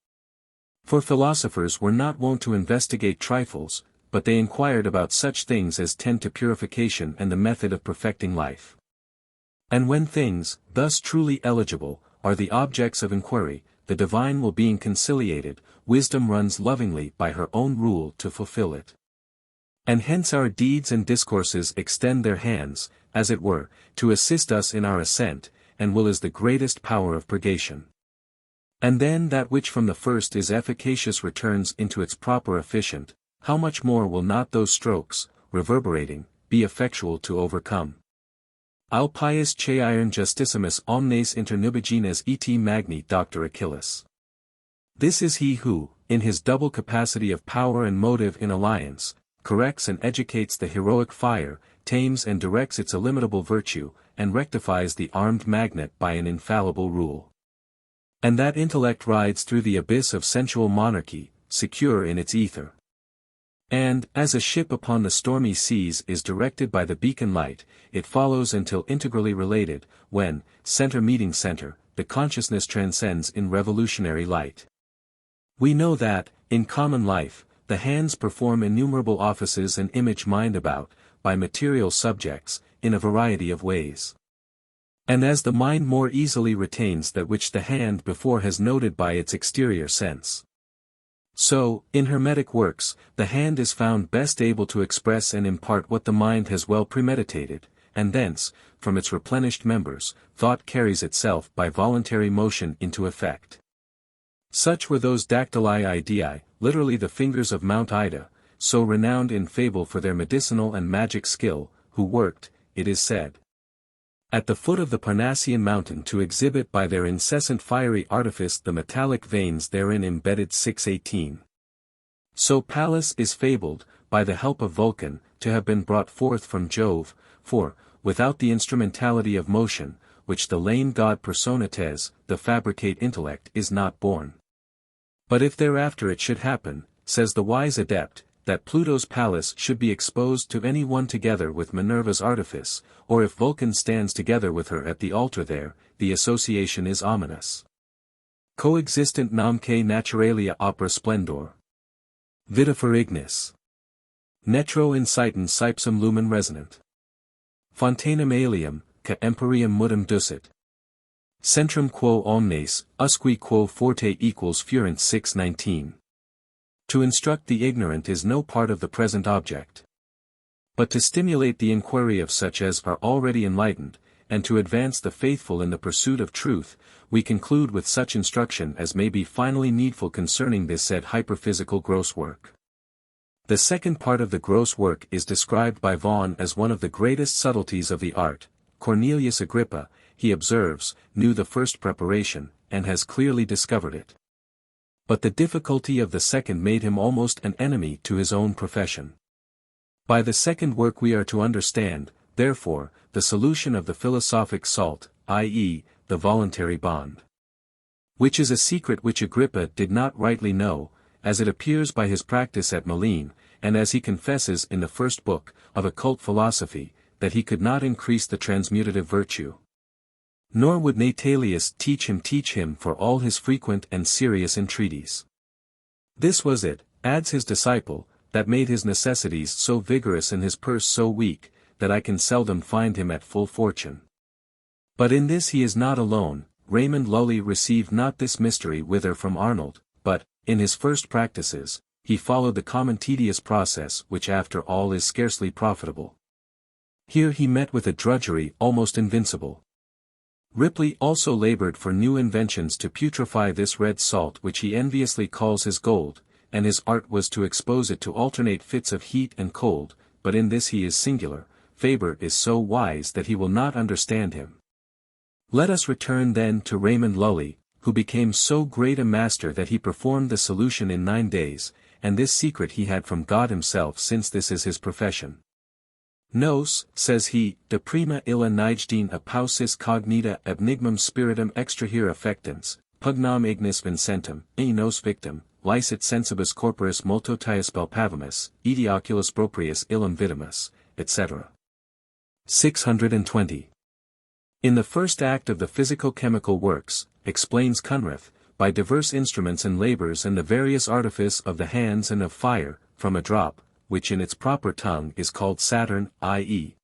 For philosophers were not wont to investigate trifles, but they inquired about such things as tend to purification and the method of perfecting life. And when things, thus truly eligible, are the objects of inquiry, the divine will being conciliated, wisdom runs lovingly by her own rule to fulfill it. And hence our deeds and discourses extend their hands, as it were, to assist us in our ascent, and will is the greatest power of purgation. And then that which from the first is efficacious returns into its proper efficient, how much more will not those strokes, reverberating, be effectual to overcome? Al pius cheiron justissimus omnes internubigines et magni Dr. Achilles. This is he who, in his double capacity of power and motive in alliance, corrects and educates the heroic fire, tames and directs its illimitable virtue, and rectifies the armed magnet by an infallible rule. And that intellect rides through the abyss of sensual monarchy, secure in its ether. And, as a ship upon the stormy seas is directed by the beacon light, it follows until integrally related, when, center meeting center, the consciousness transcends in revolutionary light. We know that, in common life, the hands perform innumerable offices and image mind about, by material subjects, in a variety of ways. And as the mind more easily retains that which the hand before has noted by its exterior sense, so, in Hermetic works, the hand is found best able to express and impart what the mind has well premeditated, and thence, from its replenished members, thought carries itself by voluntary motion into effect. Such were those dactyli Idei, literally the fingers of Mount Ida, so renowned in fable for their medicinal and magic skill, who worked, it is said, at the foot of the Parnassian mountain to exhibit by their incessant fiery artifice the metallic veins therein embedded. 618. So Pallas is fabled, by the help of Vulcan, to have been brought forth from Jove, for, without the instrumentality of motion, which the lame god personates, the fabricate intellect is not born. But if thereafter it should happen, says the wise adept, that Pluto's palace should be exposed to any one together with Minerva's artifice, or if Vulcan stands together with her at the altar there, the association is ominous. Coexistent namque naturalia opera splendor. Vitifer ignis. Netro incitum cypsum lumen resonant. Fontanum aelium, ca empyreum mudum ducit. Centrum quo omnes, usque quo forte equals furent. 619. To instruct the ignorant is no part of the present object. But to stimulate the inquiry of such as are already enlightened, and to advance the faithful in the pursuit of truth, we conclude with such instruction as may be finally needful concerning this said hyperphysical gross work. The second part of the gross work is described by Vaughan as one of the greatest subtleties of the art. Cornelius Agrippa, he observes, knew the first preparation, and has clearly discovered it. But the difficulty of the second made him almost an enemy to his own profession. By the second work we are to understand, therefore, the solution of the philosophic salt, i.e., the voluntary bond. Which is a secret which Agrippa did not rightly know, as it appears by his practice at Malines, and as he confesses in the first book, of Occult Philosophy, that he could not increase the transmutative virtue. Nor would Natalius teach him for all his frequent and serious entreaties. This was it, adds his disciple, that made his necessities so vigorous and his purse so weak, that I can seldom find him at full fortune. But in this he is not alone. Raymond Lully received not this mystery whither from Arnold, but, in his first practices, he followed the common tedious process which after all is scarcely profitable. Here he met with a drudgery almost invincible. Ripley also labored for new inventions to putrefy this red salt which he enviously calls his gold, and his art was to expose it to alternate fits of heat and cold, but in this he is singular. Faber is so wise that he will not understand him. Let us return then to Raymond Lully, who became so great a master that he performed the solution in 9 days, and this secret he had from God himself, since this is his profession. Nos, says he, de prima illa nigdine apausis cognita enigmum spiritum extrahere affectans, pugnam ignis vincentum, nos victim, licet sensibus corporis multotius palpavimus, idioculus proprius illum vitimus, etc. 620. In the first act of the physico-chemical works, explains Cunrath, by diverse instruments and labors and the various artifice of the hands and of fire, from a drop, which in its proper tongue is called Saturn, i.e.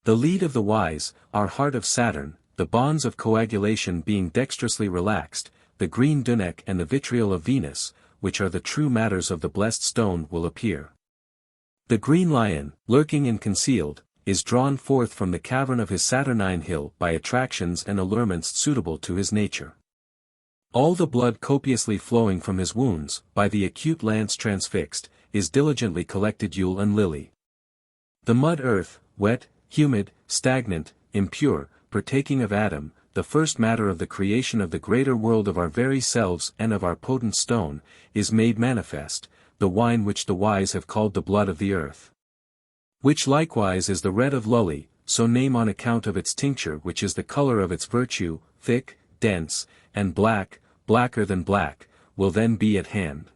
the lead of the wise, our heart of Saturn, the bonds of coagulation being dexterously relaxed, the green dunec and the vitriol of Venus, which are the true matters of the blessed stone, will appear. The green lion, lurking and concealed, is drawn forth from the cavern of his Saturnine hill by attractions and allurements suitable to his nature. All the blood copiously flowing from his wounds, by the acute lance transfixed, is diligently collected Yule and lily. The mud earth, wet, humid, stagnant, impure, partaking of Adam, the first matter of the creation of the greater world of our very selves and of our potent stone, is made manifest, the wine which the wise have called the blood of the earth. Which likewise is the red of lully, so name on account of its tincture which is the color of its virtue, thick, dense, and black, blacker than black, will then be at hand.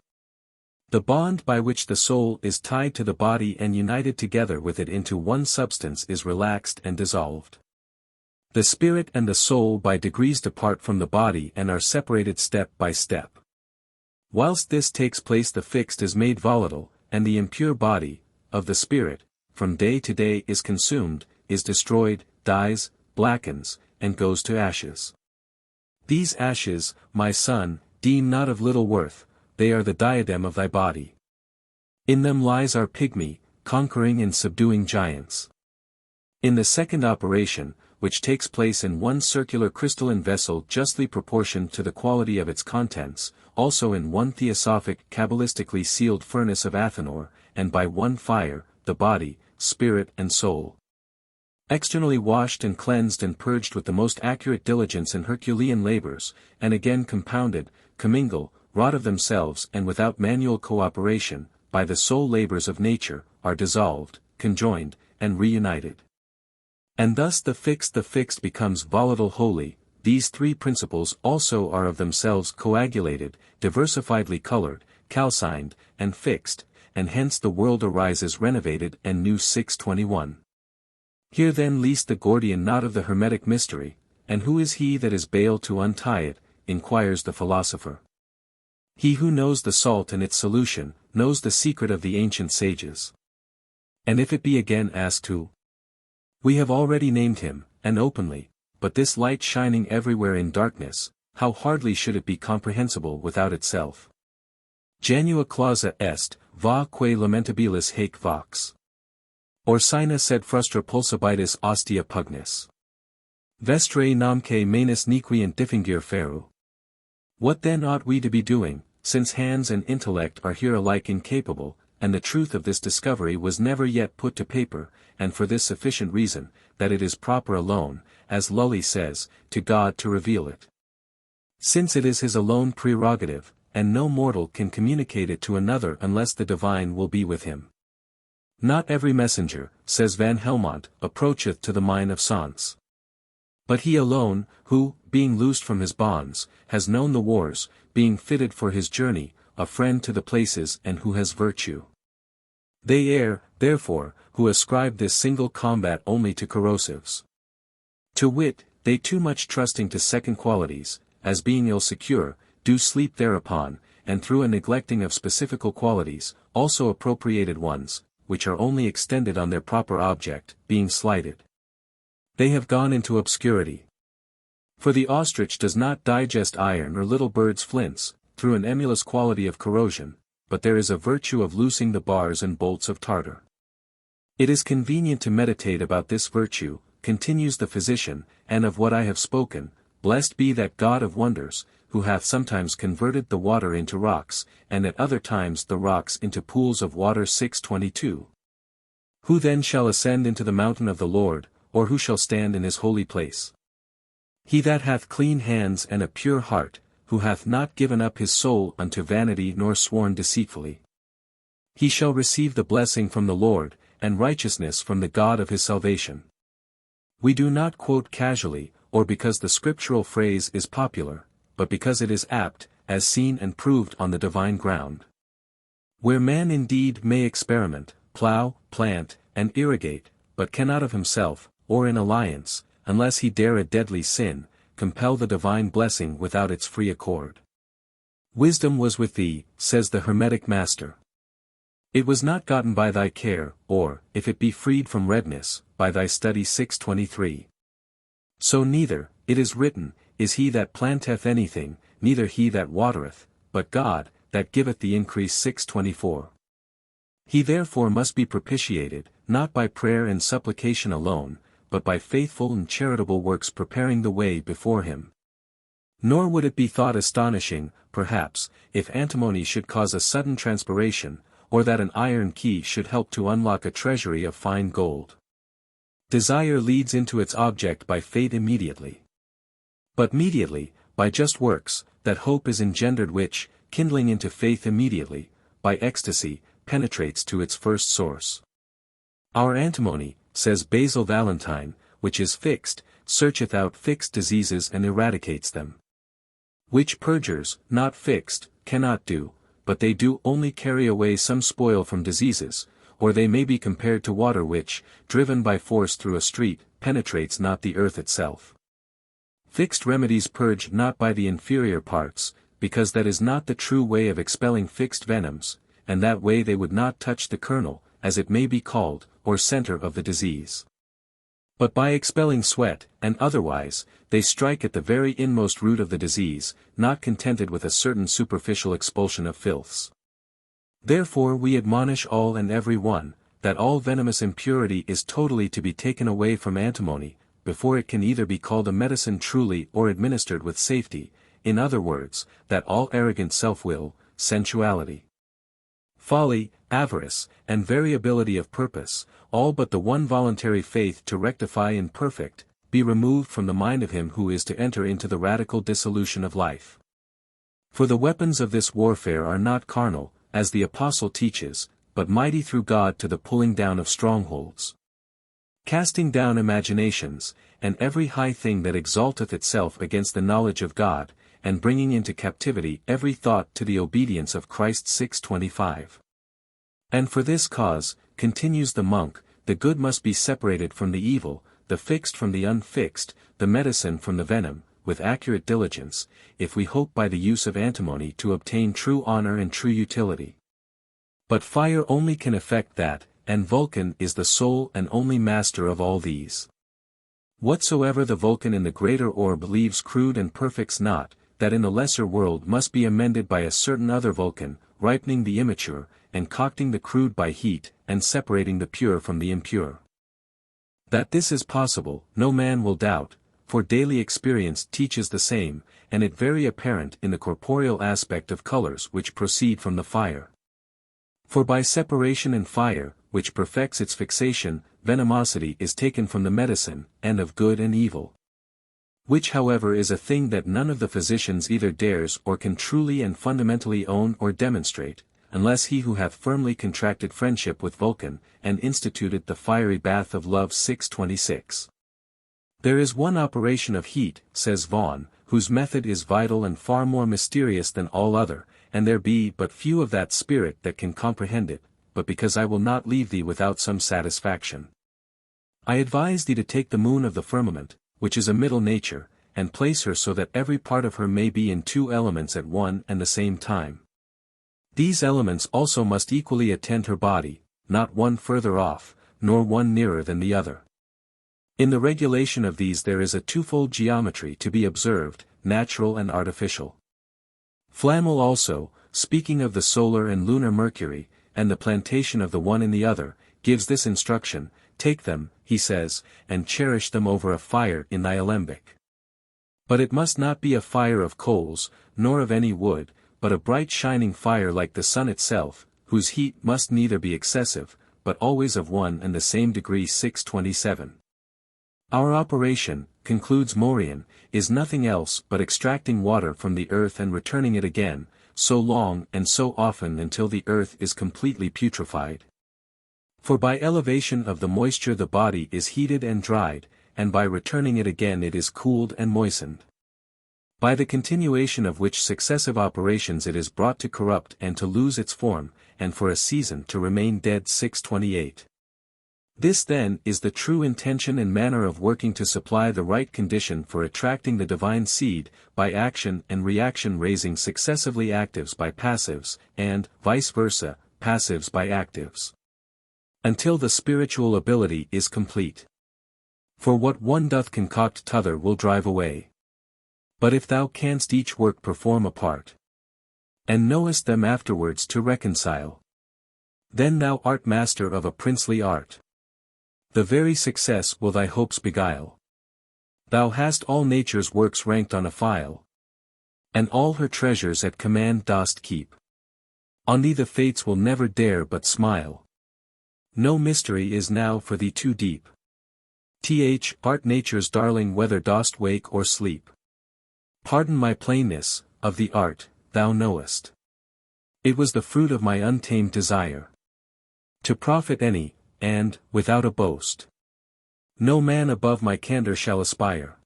The bond by which the soul is tied to the body and united together with it into one substance is relaxed and dissolved. The spirit and the soul by degrees depart from the body and are separated step by step. Whilst this takes place the fixed is made volatile, and the impure body, of the spirit, from day to day is consumed, is destroyed, dies, blackens, and goes to ashes. These ashes, my son, deem not of little worth, they are the diadem of thy body. In them lies our pygmy, conquering and subduing giants. In the second operation, which takes place in one circular crystalline vessel justly proportioned to the quality of its contents, also in one theosophic cabalistically sealed furnace of Athenor, and by one fire, the body, spirit and soul. Externally washed and cleansed and purged with the most accurate diligence and Herculean labors, and again compounded, commingle, wrought of themselves and without manual cooperation, by the sole labors of nature, are dissolved, conjoined, and reunited. And thus the fixed becomes volatile wholly. These three principles also are of themselves coagulated, diversifiedly colored, calcined, and fixed, and hence the world arises renovated and new. 621. Here then least the Gordian knot of the Hermetic Mystery, and who is he that is bail to untie it, inquires the philosopher. He who knows the salt and its solution, knows the secret of the ancient sages. And if it be again asked who? We have already named him, and openly, but this light shining everywhere in darkness, how hardly should it be comprehensible without itself. Janua clausa est, va que lamentabilis haec vox. Orsina sed frustra pulsabitis ostia pugnis. Vestre namque manus nequient diffingere feru. What then ought we to be doing, since hands and intellect are here alike incapable, and the truth of this discovery was never yet put to paper, and for this sufficient reason, that it is proper alone, as Lully says, to God to reveal it. Since it is his alone prerogative, and no mortal can communicate it to another unless the divine will be with him. Not every messenger, says Van Helmont, approacheth to the mine of Sens. But he alone, who, being loosed from his bonds, has known the wars, being fitted for his journey, a friend to the places and who has virtue. They err, therefore, who ascribe this single combat only to corrosives. To wit, they too much trusting to second qualities, as being ill secure, do sleep thereupon, and through a neglecting of specifical qualities, also appropriated ones, which are only extended on their proper object, being slighted. They have gone into obscurity. For the ostrich does not digest iron or little birds flints, through an emulous quality of corrosion, but there is a virtue of loosing the bars and bolts of tartar. It is convenient to meditate about this virtue, continues the physician, and of what I have spoken, blessed be that God of wonders, who hath sometimes converted the water into rocks, and at other times the rocks into pools of water. 622. Who then shall ascend into the mountain of the Lord, or who shall stand in his holy place? He that hath clean hands and a pure heart, who hath not given up his soul unto vanity nor sworn deceitfully. He shall receive the blessing from the Lord, and righteousness from the God of his salvation. We do not quote casually, or because the scriptural phrase is popular, but because it is apt, as seen and proved on the divine ground. Where man indeed may experiment, plough, plant, and irrigate, but cannot of himself, or in alliance, unless he dare a deadly sin, compel the divine blessing without its free accord. Wisdom was with thee, says the Hermetic Master. It was not gotten by thy care, or, if it be freed from redness, by thy study. 623. So neither, it is written, is he that planteth anything, neither he that watereth, but God, that giveth the increase. 624. He therefore must be propitiated, not by prayer and supplication alone, but by faithful and charitable works preparing the way before him. Nor would it be thought astonishing, perhaps, if antimony should cause a sudden transpiration, or that an iron key should help to unlock a treasury of fine gold. Desire leads into its object by fate immediately. But mediately, by just works, that hope is engendered which, kindling into faith immediately, by ecstasy, penetrates to its first source. Our antimony, says Basil Valentine, which is fixed, searcheth out fixed diseases and eradicates them. Which purgers, not fixed, cannot do, but they do only carry away some spoil from diseases, or they may be compared to water which, driven by force through a street, penetrates not the earth itself. Fixed remedies purge not by the inferior parts, because that is not the true way of expelling fixed venoms, and that way they would not touch the kernel, as it may be called, or center of the disease. But by expelling sweat, and otherwise, they strike at the very inmost root of the disease, not contented with a certain superficial expulsion of filths. Therefore we admonish all and every one, that all venomous impurity is totally to be taken away from antimony, before it can either be called a medicine truly or administered with safety, in other words, that all arrogant self-will, sensuality, folly, avarice, and variability of purpose, all but the one voluntary faith to rectify imperfect, be removed from the mind of him who is to enter into the radical dissolution of life. For the weapons of this warfare are not carnal, as the Apostle teaches, but mighty through God to the pulling down of strongholds, casting down imaginations, and every high thing that exalteth itself against the knowledge of God, and bringing into captivity every thought to the obedience of Christ. 6:25. And for this cause, continues the monk, the good must be separated from the evil, the fixed from the unfixed, the medicine from the venom, with accurate diligence, if we hope by the use of antimony to obtain true honor and true utility. But fire only can effect that, and Vulcan is the sole and only master of all these. Whatsoever the Vulcan in the greater orb leaves crude and perfects not, that in the lesser world must be amended by a certain other Vulcan, ripening the immature, and cocting the crude by heat, and separating the pure from the impure. That this is possible, no man will doubt, for daily experience teaches the same, and it very apparent in the corporeal aspect of colors which proceed from the fire. For by separation and fire, which perfects its fixation, venomosity is taken from the medicine, and of good and evil. Which however is a thing that none of the physicians either dares or can truly and fundamentally own or demonstrate, unless he who hath firmly contracted friendship with Vulcan, and instituted the fiery bath of love. 6:26. There is one operation of heat, says Vaughan, whose method is vital and far more mysterious than all other, and there be but few of that spirit that can comprehend it, but because I will not leave thee without some satisfaction, I advise thee to take the moon of the firmament, which is a middle nature, and place her so that every part of her may be in two elements at one and the same time. These elements also must equally attend her body, not one further off, nor one nearer than the other. In the regulation of these there is a twofold geometry to be observed, natural and artificial. Flammel also, speaking of the solar and lunar Mercury, and the plantation of the one in the other, gives this instruction: take them, he says, and cherish them over a fire in thy alembic. But it must not be a fire of coals, nor of any wood, but a bright shining fire like the sun itself, whose heat must neither be excessive, but always of one and the same degree. 6:27. Our operation, concludes Morian, is nothing else but extracting water from the earth and returning it again, so long and so often until the earth is completely putrefied. For by elevation of the moisture the body is heated and dried, and by returning it again it is cooled and moistened. By the continuation of which successive operations it is brought to corrupt and to lose its form, and for a season to remain dead. 6:28. This then is the true intention and manner of working to supply the right condition for attracting the divine seed, by action and reaction, raising successively actives by passives, and, vice versa, passives by actives, until the spiritual ability is complete. For what one doth concoct t'other will drive away. But if thou canst each work perform apart, and knowest them afterwards to reconcile, then thou art master of a princely art. The very success will thy hopes beguile. Thou hast all nature's works ranked on a file, and all her treasures at command dost keep. On thee the fates will never dare but smile. No mystery is now for thee too deep. Art nature's darling whether dost wake or sleep. Pardon my plainness, of the art, thou knowest. It was the fruit of my untamed desire. To profit any, and, without a boast. No man above my candor shall aspire.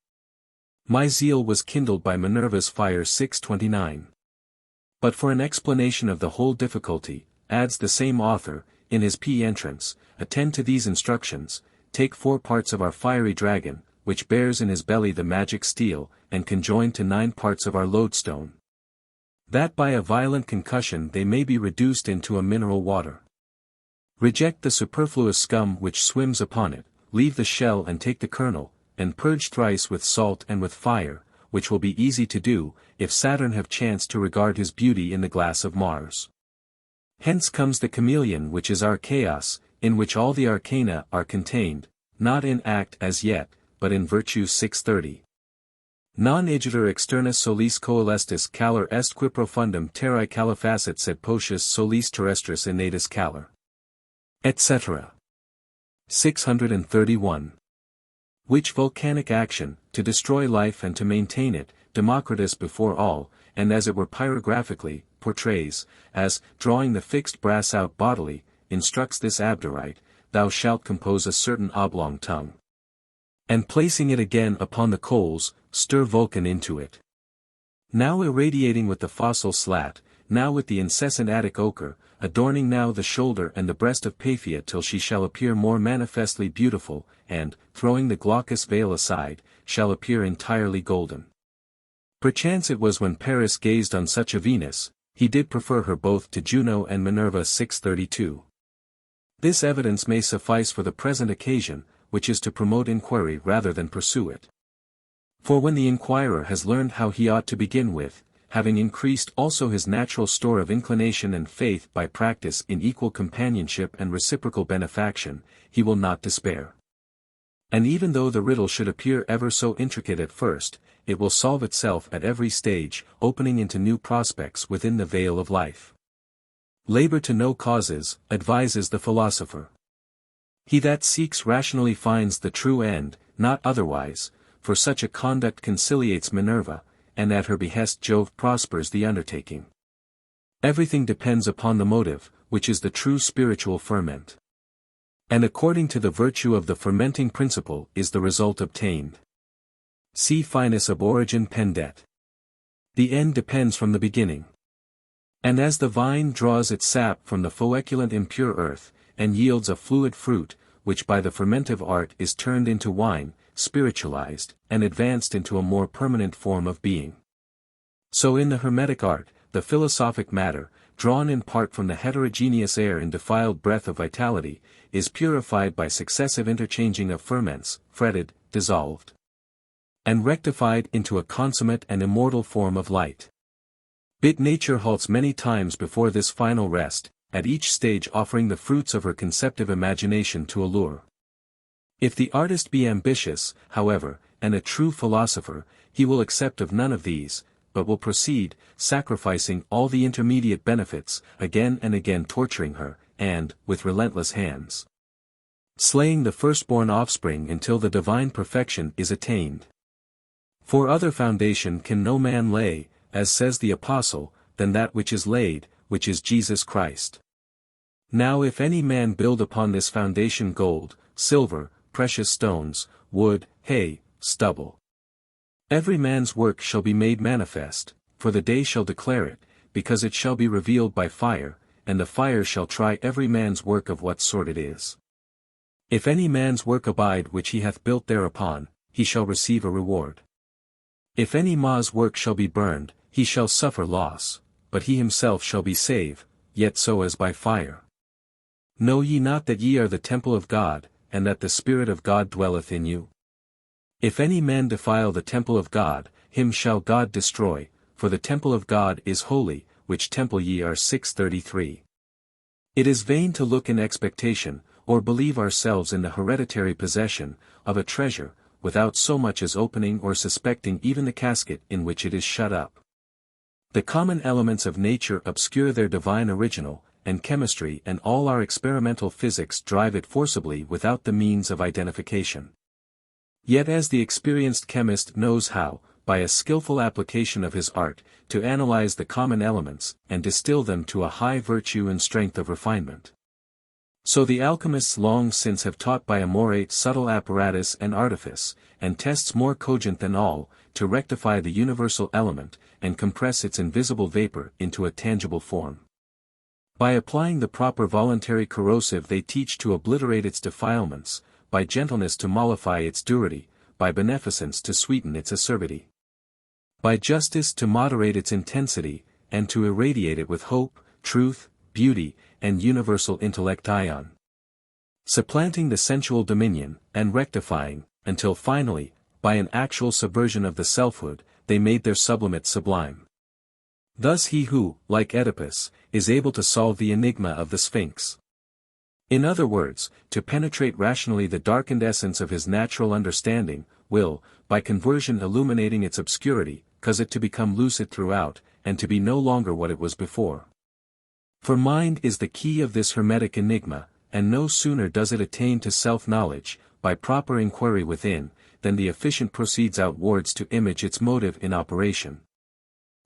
My zeal was kindled by Minerva's fire 629. But for an explanation of the whole difficulty, adds the same author, in his entrance, attend to these instructions, take 4 parts of our fiery dragon, which bears in his belly the magic steel, and conjoin to 9 parts of our lodestone. That by a violent concussion they may be reduced into a mineral water. Reject the superfluous scum which swims upon it, leave the shell and take the kernel, and purge thrice with salt and with fire, which will be easy to do, if Saturn have chanced to regard his beauty in the glass of Mars. Hence comes the chameleon which is our chaos, in which all the arcana are contained, not in act as yet, but in virtue 630. Non igitur externus solis coalestis calor est qui profundum terrae calefacit sed potius solis terrestris innatus calor. Etc. 631. Which volcanic action, to destroy life and to maintain it, Democritus before all, and as it were pyrographically, portrays, as, drawing the fixed brass out bodily, instructs this Abderite, thou shalt compose a certain oblong tongue. And placing it again upon the coals, stir Vulcan into it. Now irradiating with the fossil slat, now with the incessant Attic ochre, adorning now the shoulder and the breast of Paphia till she shall appear more manifestly beautiful, and, throwing the glaucous veil aside, shall appear entirely golden. Perchance it was when Paris gazed on such a Venus, he did prefer her both to Juno and Minerva 632. This evidence may suffice for the present occasion, which is to promote inquiry rather than pursue it. For when the inquirer has learned how he ought to begin with, having increased also his natural store of inclination and faith by practice in equal companionship and reciprocal benefaction, he will not despair. And even though the riddle should appear ever so intricate at first, it will solve itself at every stage, opening into new prospects within the veil of life. Labor to know causes, advises the philosopher. He that seeks rationally finds the true end, not otherwise, for such a conduct conciliates Minerva, and at her behest Jove prospers the undertaking. Everything depends upon the motive, which is the true spiritual ferment. And according to the virtue of the fermenting principle is the result obtained. Si finus ab origin pendet. The end depends from the beginning. And as the vine draws its sap from the foeculent impure earth, and yields a fluid fruit, which by the fermentive art is turned into wine, spiritualized, and advanced into a more permanent form of being. So in the Hermetic art, the philosophic matter, drawn in part from the heterogeneous air and defiled breath of vitality, is purified by successive interchanging of ferments, fretted, dissolved, and rectified into a consummate and immortal form of light. Bit nature halts many times before this final rest, at each stage offering the fruits of her conceptive imagination to allure. If the artist be ambitious, however, and a true philosopher, he will accept of none of these, but will proceed, sacrificing all the intermediate benefits, again and again torturing her, and, with relentless hands, slaying the firstborn offspring until the divine perfection is attained. For other foundation can no man lay, as says the Apostle, than that which is laid, which is Jesus Christ. Now if any man build upon this foundation gold, silver, precious stones, wood, hay, stubble, every man's work shall be made manifest, for the day shall declare it, because it shall be revealed by fire, and the fire shall try every man's work of what sort it is. If any man's work abide which he hath built thereupon, he shall receive a reward. If any man's work shall be burned, he shall suffer loss, but he himself shall be saved, yet so as by fire. Know ye not that ye are the temple of God, and that the Spirit of God dwelleth in you? If any man defile the temple of God, him shall God destroy, for the temple of God is holy, which temple ye are. 633. It is vain to look in expectation, or believe ourselves in the hereditary possession, of a treasure, without so much as opening or suspecting even the casket in which it is shut up. The common elements of nature obscure their divine original, and chemistry and all our experimental physics drive it forcibly without the means of identification. Yet as the experienced chemist knows how, by a skillful application of his art, to analyze the common elements, and distill them to a high virtue and strength of refinement. So the alchemists long since have taught by a more subtle apparatus and artifice, and tests more cogent than all, to rectify the universal element, and compress its invisible vapor into a tangible form. By applying the proper voluntary corrosive they teach to obliterate its defilements, by gentleness to mollify its durity, by beneficence to sweeten its acerbity. By justice to moderate its intensity, and to irradiate it with hope, truth, beauty, and universal intellection. Supplanting the sensual dominion, and rectifying, until finally, by an actual subversion of the selfhood, they made their sublimate sublime. Thus he who, like Oedipus, is able to solve the enigma of the Sphinx. In other words, to penetrate rationally the darkened essence of his natural understanding, will, by conversion illuminating its obscurity, cause it to become lucid throughout, and to be no longer what it was before. For mind is the key of this hermetic enigma, and no sooner does it attain to self-knowledge, by proper inquiry within, than the efficient proceeds outwards to image its motive in operation.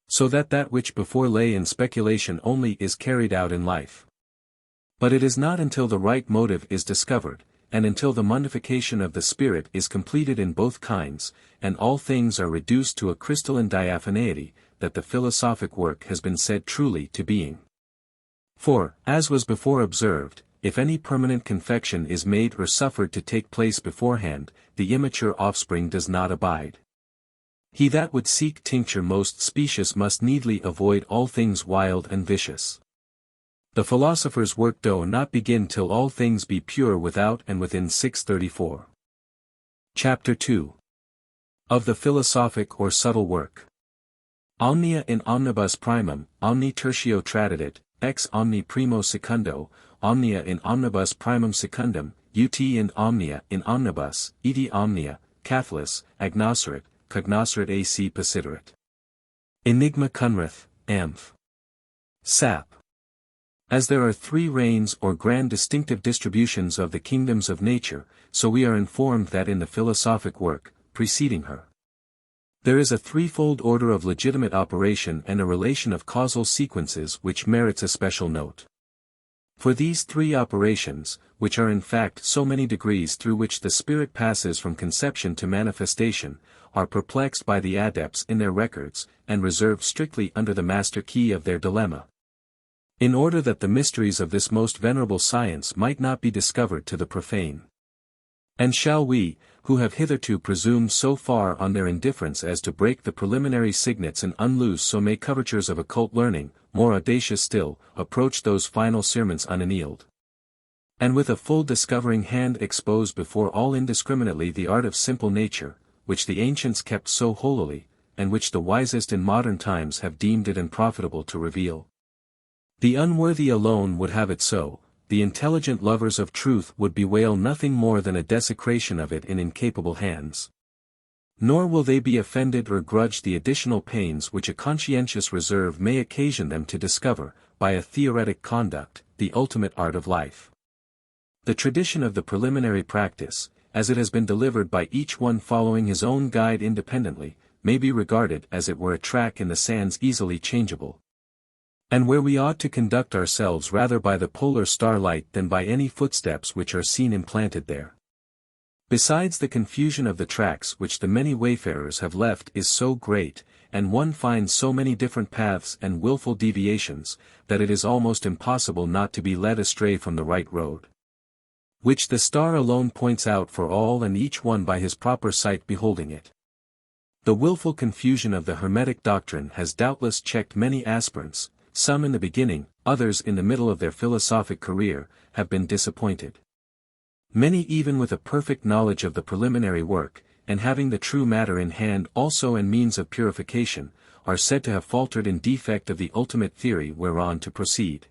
So that that which before lay in speculation only is carried out in life. But it is not until the right motive is discovered, and until the mundification of the spirit is completed in both kinds, and all things are reduced to a crystalline diaphaneity, that the philosophic work has been said truly to being. For, as was before observed, if any permanent confection is made or suffered to take place beforehand, the immature offspring does not abide. He that would seek tincture most specious must needly avoid all things wild and vicious. The philosopher's work do not begin till all things be pure without and within. 634. Chapter 2. Of the philosophic or subtle work. Omnia in omnibus primum, omni tertio tradidit, ex omni primo secundo, omnia in omnibus primum secundum, ut in omnibus, edi omnia, Catholis, agnocerit, cognocerit ac possiderit. Enigma cunrith, amph. Sap. As there are three reigns or grand distinctive distributions of the kingdoms of nature, so we are informed that in the philosophic work, preceding her, there is a threefold order of legitimate operation and a relation of causal sequences which merits a special note. For these three operations, which are in fact so many degrees through which the spirit passes from conception to manifestation, are perplexed by the adepts in their records, and reserved strictly under the master key of their dilemma. In order that the mysteries of this most venerable science might not be discovered to the profane. And shall we, who have hitherto presumed so far on their indifference as to break the preliminary signets and unloose so many covertures of occult learning, more audacious still, approach those final sermons unannealed? And with a full discovering hand expose before all indiscriminately the art of simple nature, which the ancients kept so holily, and which the wisest in modern times have deemed it unprofitable to reveal. The unworthy alone would have it so, the intelligent lovers of truth would bewail nothing more than a desecration of it in incapable hands. Nor will they be offended or grudge the additional pains which a conscientious reserve may occasion them to discover, by a theoretic conduct, the ultimate art of life. The tradition of the preliminary practice, as it has been delivered by each one following his own guide independently, may be regarded as it were a track in the sands easily changeable, and where we ought to conduct ourselves rather by the polar starlight than by any footsteps which are seen implanted there. Besides, the confusion of the tracks which the many wayfarers have left is so great, and one finds so many different paths and wilful deviations, that it is almost impossible not to be led astray from the right road, which the star alone points out for all and each one by his proper sight beholding it. The wilful confusion of the Hermetic doctrine has doubtless checked many aspirants. Some in the beginning, others in the middle of their philosophic career, have been disappointed. Many even with a perfect knowledge of the preliminary work, and having the true matter in hand also and means of purification, are said to have faltered in defect of the ultimate theory whereon to proceed.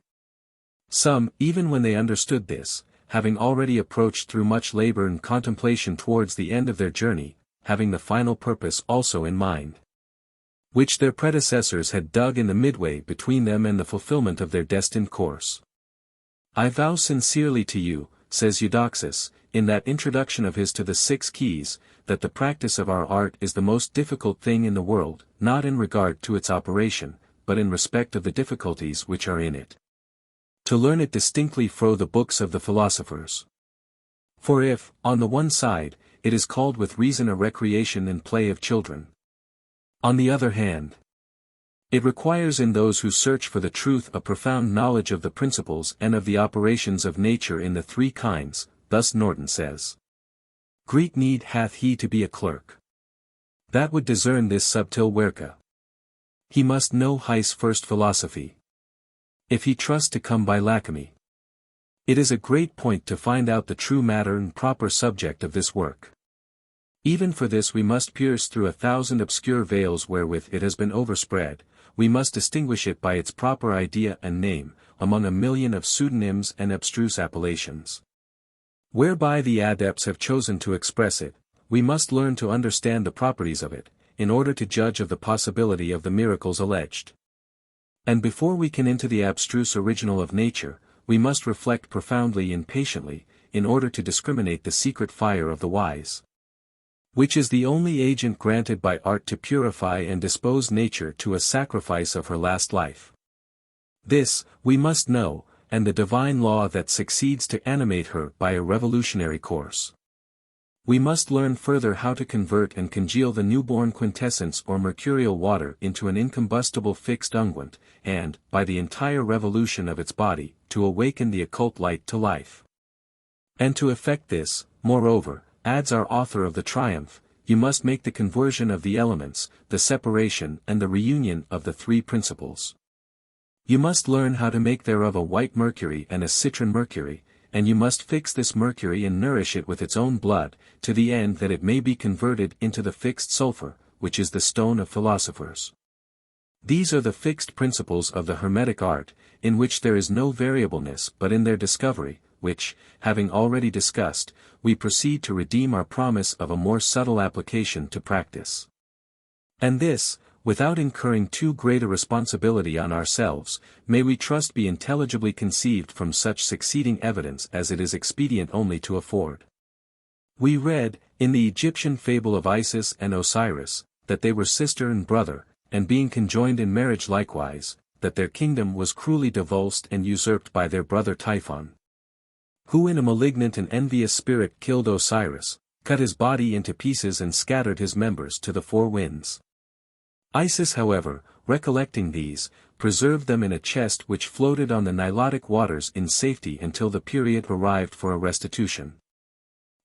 Some, even when they understood this, having already approached through much labor and contemplation towards the end of their journey, having the final purpose also in mind. which their predecessors had dug in the midway between them and the fulfillment of their destined course. I vow sincerely to you, says Eudoxus, in that introduction of his to the 6 keys, that the practice of our art is the most difficult thing in the world, not in regard to its operation, but in respect of the difficulties which are in it. To learn it distinctly fro the books of the philosophers. For if, on the one side, it is called with reason a recreation and play of children, on the other hand, it requires in those who search for the truth a profound knowledge of the principles and of the operations of nature in the 3 kinds, thus Norton says. Great need hath he to be a clerk, that would discern this subtil werke. He must know his first philosophy, if he trust to come by lachemy. It is a great point to find out the true matter and proper subject of this work. Even for this we must pierce through 1,000 obscure veils wherewith it has been overspread, we must distinguish it by its proper idea and name, among a million of pseudonyms and abstruse appellations, whereby the adepts have chosen to express it. We must learn to understand the properties of it, in order to judge of the possibility of the miracles alleged. And before we can into the abstruse original of nature, we must reflect profoundly and patiently, in order to discriminate the secret fire of the wise, which is the only agent granted by art to purify and dispose nature to a sacrifice of her last life. This, we must know, and the divine law that succeeds to animate her by a revolutionary course. We must learn further how to convert and congeal the newborn quintessence or mercurial water into an incombustible fixed unguent, and, by the entire revolution of its body, to awaken the occult light to life. And to effect this, moreover, adds our author of the Triumph, you must make the conversion of the elements, the separation and the reunion of the 3 principles. You must learn how to make thereof a white mercury and a citron mercury, and you must fix this mercury and nourish it with its own blood, to the end that it may be converted into the fixed sulfur, which is the stone of philosophers. These are the fixed principles of the Hermetic art, in which there is no variableness but in their discovery, which, having already discussed, we proceed to redeem our promise of a more subtle application to practice. And this, without incurring too great a responsibility on ourselves, may we trust be intelligibly conceived from such succeeding evidence as it is expedient only to afford. We read, in the Egyptian fable of Isis and Osiris, that they were sister and brother, and being conjoined in marriage likewise, that their kingdom was cruelly divulsed and usurped by their brother Typhon, who in a malignant and envious spirit killed Osiris, cut his body into pieces and scattered his members to the 4 winds. Isis however, recollecting these, preserved them in a chest which floated on the Nilotic waters in safety until the period arrived for a restitution.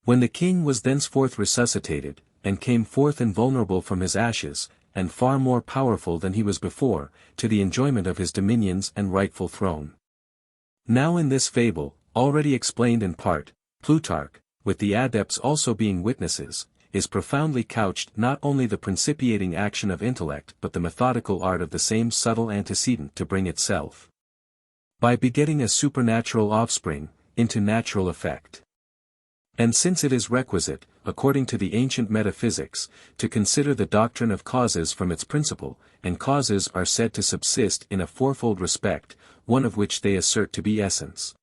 When the king was thenceforth resuscitated, and came forth invulnerable from his ashes, and far more powerful than he was before, to the enjoyment of his dominions and rightful throne. Now in this fable, already explained in part, Plutarch, with the adepts also being witnesses, is profoundly couched not only the principiating action of intellect but the methodical art of the same subtle antecedent to bring itself, by begetting a supernatural offspring, into natural effect. And since it is requisite, according to the ancient metaphysics, to consider the doctrine of causes from its principle, and causes are said to subsist in a 4-fold respect, one of which they assert to be essence.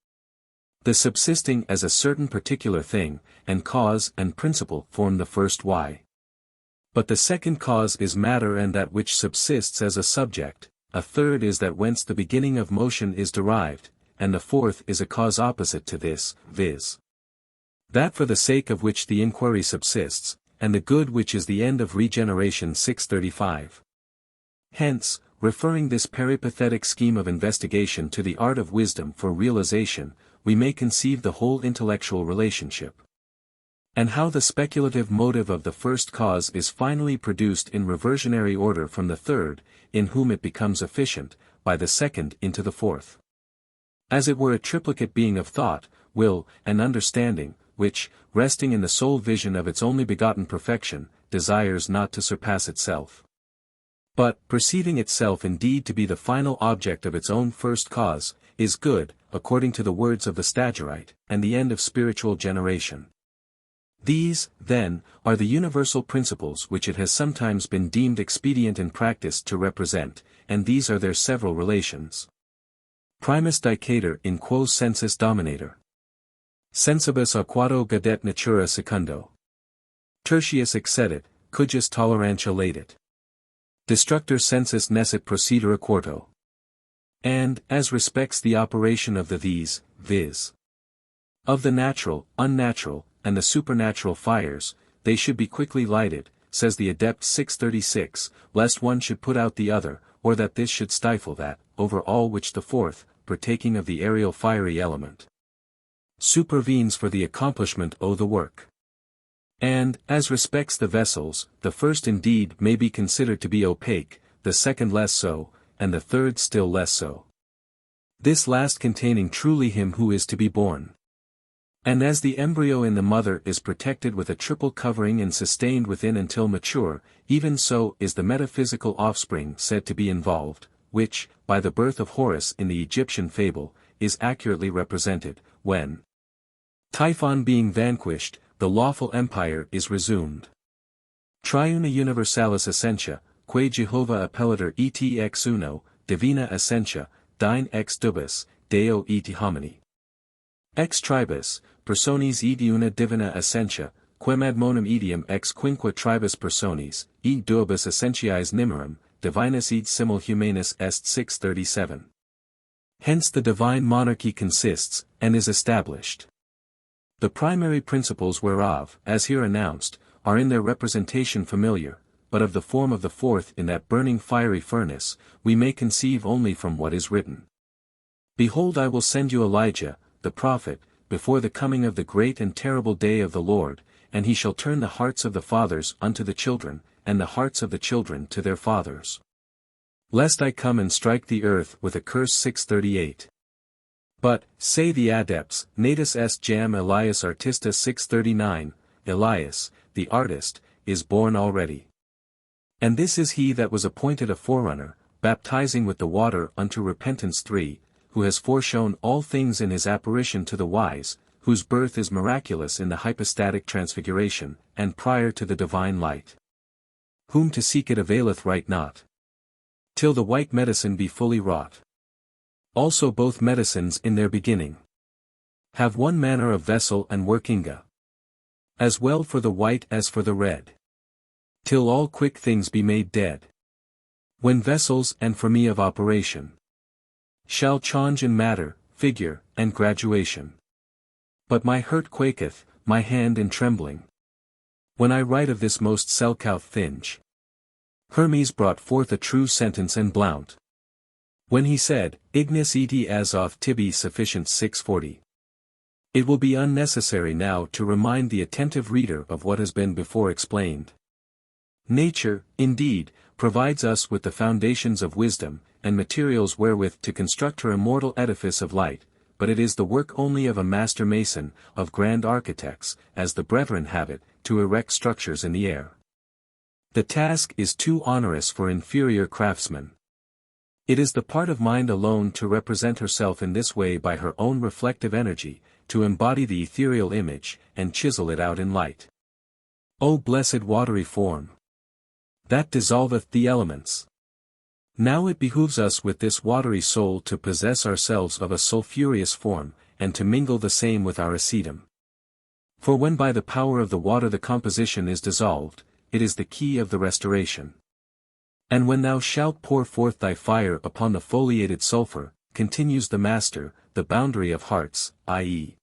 The subsisting as a certain particular thing, and cause and principle form the first why. But the second cause is matter and that which subsists as a subject, a third is that whence the beginning of motion is derived, and the fourth is a cause opposite to this, viz. that for the sake of which the inquiry subsists, and the good which is the end of regeneration 635. Hence, referring this peripatetic scheme of investigation to the art of wisdom for realization, we may conceive the whole intellectual relationship. And how the speculative motive of the first cause is finally produced in reversionary order from the third, in whom it becomes efficient, by the second into the fourth. As it were a triplicate being of thought, will, and understanding, which, resting in the sole vision of its only begotten perfection, desires not to surpass itself, but, perceiving itself indeed to be the final object of its own first cause, is good, according to the words of the Stagirite, and the end of spiritual generation. These, then, are the universal principles which it has sometimes been deemed expedient in practice to represent, and these are their several relations. Primus dicator in quo sensus dominator. Sensibus aquato gadet natura secundo. Tertius excedit, cujus tolerantia ladet. Destructor sensus nescit procedere quarto. And, as respects the operation of the these, viz. of the natural, unnatural, and the supernatural fires, they should be quickly lighted, says the Adept 636, lest one should put out the other, or that this should stifle that, over all which the fourth, partaking of the aerial fiery element, supervenes for the accomplishment o' the work. And, as respects the vessels, the first indeed may be considered to be opaque, the second less so, and the third still less so. This last containing truly him who is to be born. And as the embryo in the mother is protected with a triple covering and sustained within until mature, even so is the metaphysical offspring said to be involved, which, by the birth of Horus in the Egyptian fable, is accurately represented, when, Typhon being vanquished, the lawful empire is resumed. Triuna universalis essentia, quae Jehovah appellator et ex uno, divina essentia, dine ex dubus, Deo et homini. Ex tribus, personis et una divina essentia, quem ad monum idiom ex quinque tribus personis, et duobus essentiae nimerum, divinus et simul humanus est 637. Hence the divine monarchy consists, and is established. The primary principles whereof, as here announced, are in their representation familiar, but of the form of the fourth in that burning fiery furnace, we may conceive only from what is written. Behold, I will send you Elijah, the prophet, before the coming of the great and terrible day of the Lord, and he shall turn the hearts of the fathers unto the children, and the hearts of the children to their fathers. Lest I come and strike the earth with a curse. 638. But, say the adepts, natus est jam Elias artista. 639, Elias, the artist, is born already. And this is he that was appointed a forerunner, baptizing with the water unto repentance. 3, who has foreshown all things in his apparition to the wise, whose birth is miraculous in the hypostatic transfiguration, and prior to the divine light. Whom to seek it availeth right not, till the white medicine be fully wrought. Also both medicines in their beginning have one manner of vessel and workinga, as well for the white as for the red, till all quick things be made dead. When vessels and for me of operation shall change in matter, figure, and graduation. But my hurt quaketh, my hand in trembling, when I write of this most selcouth thinge. Hermes brought forth a true sentence and blount, when he said, Ignis et azoth tibi sufficient. 640. It will be unnecessary now to remind the attentive reader of what has been before explained. Nature, indeed, provides us with the foundations of wisdom, and materials wherewith to construct her immortal edifice of light, but it is the work only of a master mason, of grand architects, as the brethren have it, to erect structures in the air. The task is too onerous for inferior craftsmen. It is the part of mind alone to represent herself in this way by her own reflective energy, to embody the ethereal image, and chisel it out in light. O blessed watery form, that dissolveth the elements! Now it behooves us with this watery soul to possess ourselves of a sulphureous form, and to mingle the same with our acetum. For when by the power of the water the composition is dissolved, it is the key of the restoration. And when thou shalt pour forth thy fire upon the foliated sulphur, continues the Master, the boundary of hearts, i.e.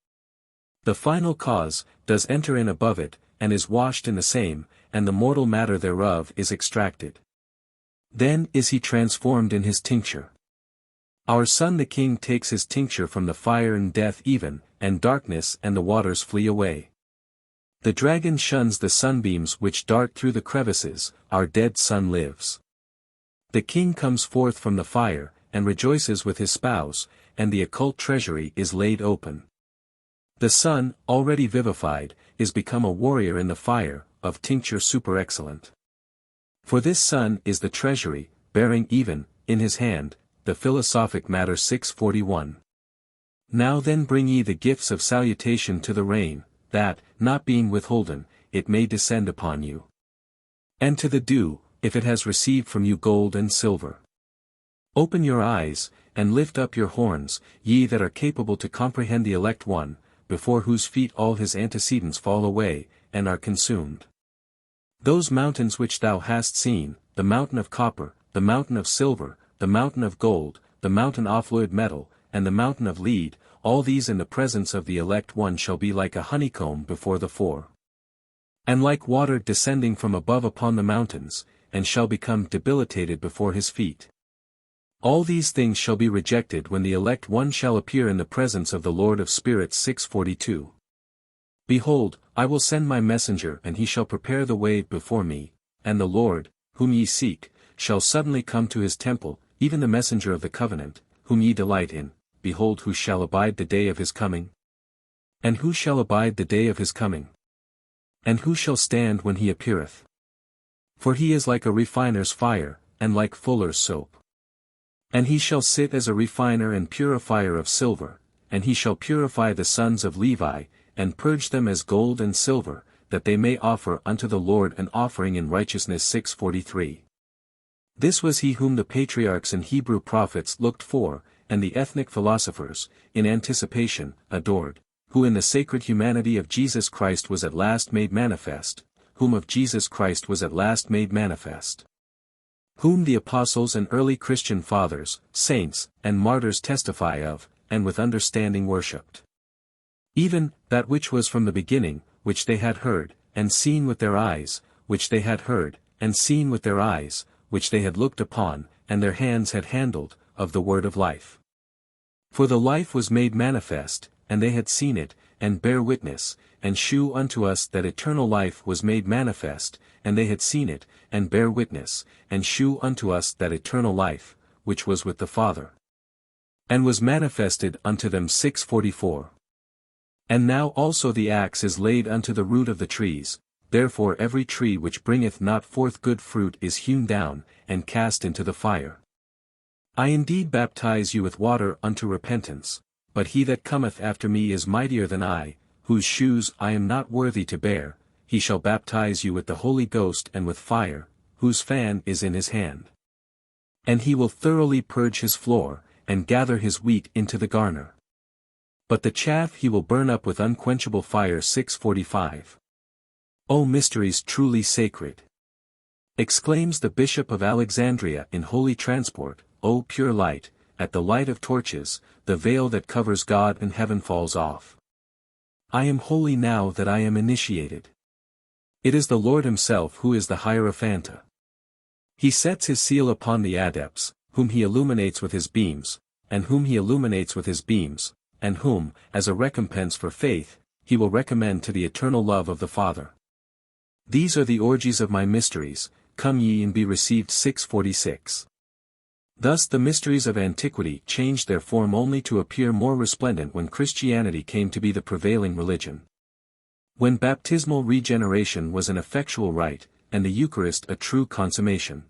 the final cause, does enter in above it, and is washed in the same, and the mortal matter thereof is extracted. Then is he transformed in his tincture. Our Son the King takes his tincture from the fire and death even, and darkness and the waters flee away. The dragon shuns the sunbeams which dart through the crevices, our dead son lives. The king comes forth from the fire, and rejoices with his spouse, and the occult treasury is laid open. The son, already vivified, is become a warrior in the fire, of tincture super excellent. For this son is the treasury, bearing even, in his hand, the philosophic matter. 641. Now then bring ye the gifts of salutation to the reign, that, not being withholden, it may descend upon you. And to the dew, if it has received from you gold and silver. Open your eyes, and lift up your horns, ye that are capable to comprehend the elect one, before whose feet all his antecedents fall away, and are consumed. Those mountains which thou hast seen, the mountain of copper, the mountain of silver, the mountain of gold, the mountain of fluid metal, and the mountain of lead, all these in the presence of the elect one shall be like a honeycomb before the four. And like water descending from above upon the mountains, and shall become debilitated before his feet. All these things shall be rejected when the elect one shall appear in the presence of the Lord of Spirits. 6:42. Behold, I will send my messenger and he shall prepare the way before me, and the Lord, whom ye seek, shall suddenly come to his temple, even the messenger of the covenant, whom ye delight in. Behold, who shall abide the day of his coming? And who shall abide the day of his coming? And who shall stand when he appeareth? For he is like a refiner's fire, and like fuller's soap. And he shall sit as a refiner and purifier of silver, and he shall purify the sons of Levi, and purge them as gold and silver, that they may offer unto the Lord an offering in righteousness. 6:43. This was he whom the patriarchs and Hebrew prophets looked for, and the ethnic philosophers, in anticipation, adored, who in the sacred humanity of Jesus Christ was at last made manifest, whom of Jesus Christ was at last made manifest. Whom the apostles and early Christian fathers, saints, and martyrs testify of, and with understanding worshipped. Even that which was from the beginning, which they had heard, and seen with their eyes, which they had heard, and seen with their eyes, which they had looked upon, and their hands had handled, of the word of life. For the life was made manifest, and they had seen it, and bear witness, and shew unto us that eternal life was made manifest, and they had seen it, and bear witness, and shew unto us that eternal life, which was with the Father, and was manifested unto them. 6:44. And now also the axe is laid unto the root of the trees, therefore every tree which bringeth not forth good fruit is hewn down, and cast into the fire. I indeed baptize you with water unto repentance, but he that cometh after me is mightier than I, whose shoes I am not worthy to bear. He shall baptize you with the Holy Ghost and with fire, whose fan is in his hand. And he will thoroughly purge his floor, and gather his wheat into the garner. But the chaff he will burn up with unquenchable fire. 6:45. O mysteries truly sacred! Exclaims the Bishop of Alexandria in holy transport, O pure light, at the light of torches, the veil that covers God and heaven falls off. I am holy now that I am initiated. It is the Lord himself who is the Hierophanta. He sets his seal upon the adepts, whom he illuminates with his beams, and whom he illuminates with his beams, and whom, as a recompense for faith, he will recommend to the eternal love of the Father. These are the orgies of my mysteries, come ye and be received. 6:46. Thus the mysteries of antiquity changed their form only to appear more resplendent when Christianity came to be the prevailing religion. When baptismal regeneration was an effectual rite, and the Eucharist a true consummation.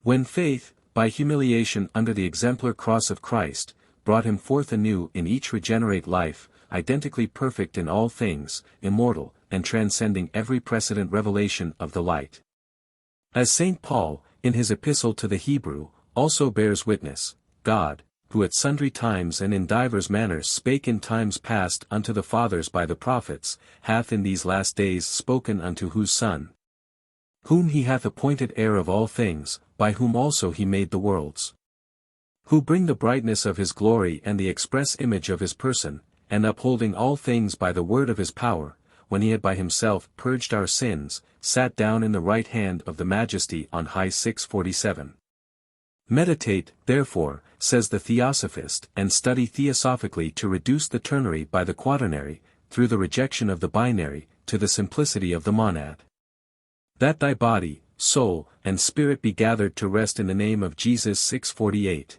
When faith, by humiliation under the exemplar cross of Christ, brought him forth anew in each regenerate life, identically perfect in all things, immortal, and transcending every precedent revelation of the light. As St. Paul, in his epistle to the Hebrew, also bears witness, God, who at sundry times and in divers manners spake in times past unto the fathers by the prophets, hath in these last days spoken unto whose Son, whom he hath appointed heir of all things, by whom also he made the worlds. Who bring the brightness of his glory and the express image of his person, and upholding all things by the word of his power, when he had by himself purged our sins, sat down in the right hand of the Majesty on high. 6:47. Meditate, therefore, says the Theosophist, and study theosophically to reduce the ternary by the quaternary, through the rejection of the binary, to the simplicity of the monad. That thy body, soul, and spirit be gathered to rest in the name of Jesus. 6:48.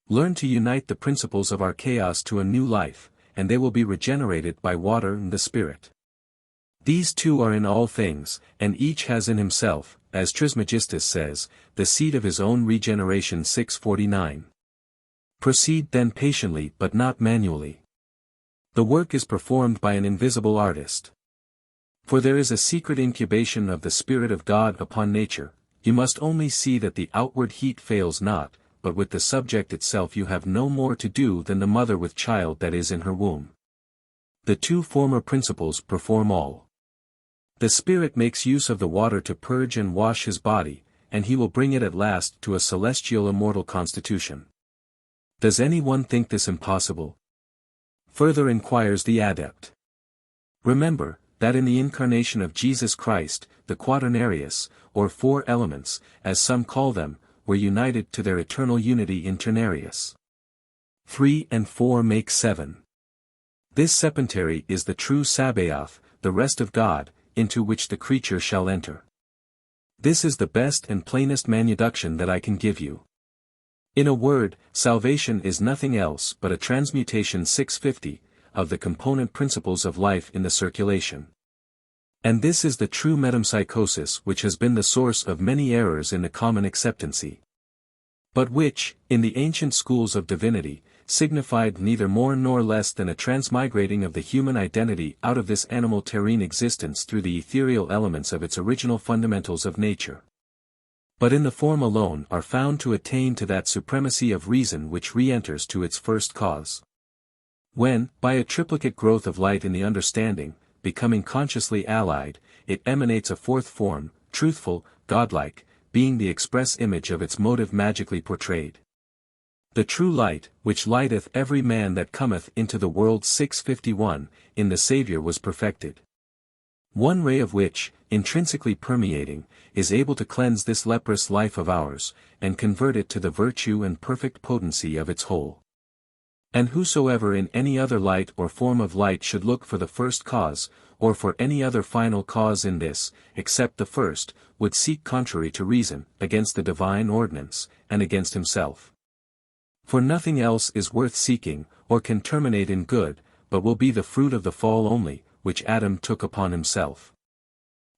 Learn to unite the principles of our chaos to a new life, and they will be regenerated by water and the Spirit. These two are in all things, and each has in himself, as Trismegistus says, the seed of his own regeneration. 6:49. Proceed then patiently but not manually. The work is performed by an invisible artist. For there is a secret incubation of the Spirit of God upon nature, you must only see that the outward heat fails not, but with the subject itself you have no more to do than the mother with child that is in her womb. The two former principles perform all. The Spirit makes use of the water to purge and wash his body, and he will bring it at last to a celestial immortal constitution. Does any one think this impossible? Further inquires the adept. Remember, that in the incarnation of Jesus Christ, the quaternarius, or four elements, as some call them, were united to their eternal unity in ternarius. 3 and 4 make 7. This sepentary is the true Sabaoth, the rest of God, into which the creature shall enter. This is the best and plainest manuduction that I can give you. In a word, salvation is nothing else but a transmutation 650, of the component principles of life in the circulation. And this is the true metempsychosis which has been the source of many errors in the common acceptancy. But which, in the ancient schools of divinity, signified neither more nor less than a transmigrating of the human identity out of this animal terrene existence through the ethereal elements of its original fundamentals of nature. But in the form alone are found to attain to that supremacy of reason which re-enters to its first cause. When, by a triplicate growth of light in the understanding, becoming consciously allied, it emanates a fourth form, truthful, godlike, being the express image of its motive magically portrayed. The true light, which lighteth every man that cometh into the world 651, in the Saviour was perfected. One ray of which, intrinsically permeating, is able to cleanse this leprous life of ours, and convert it to the virtue and perfect potency of its whole. And whosoever in any other light or form of light should look for the first cause, or for any other final cause in this, except the first, would seek contrary to reason, against the divine ordinance, and against himself. For nothing else is worth seeking, or can terminate in good, but will be the fruit of the fall only, which Adam took upon himself.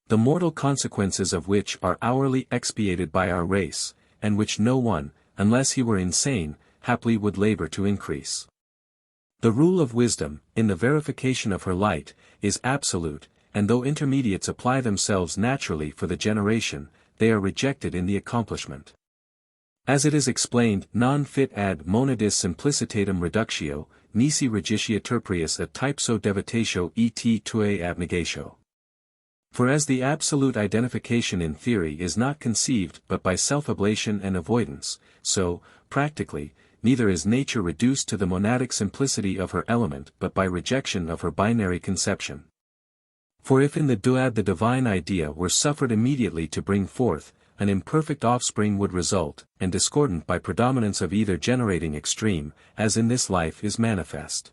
The mortal consequences of which are hourly expiated by our race, and which no one, unless he were insane, haply would labor to increase. The rule of wisdom, in the verification of her light, is absolute, and though intermediates apply themselves naturally for the generation, they are rejected in the accomplishment. As it is explained, non fit ad monadis simplicitatem reductio, nisi regitia terprius et typso devotatio et tuae abnegatio. For as the absolute identification in theory is not conceived but by self-ablation and avoidance, so, practically, neither is nature reduced to the monadic simplicity of her element but by rejection of her binary conception. For if in the duad the divine idea were suffered immediately to bring forth, an imperfect offspring would result, and discordant by predominance of either generating extreme, as in this life is manifest.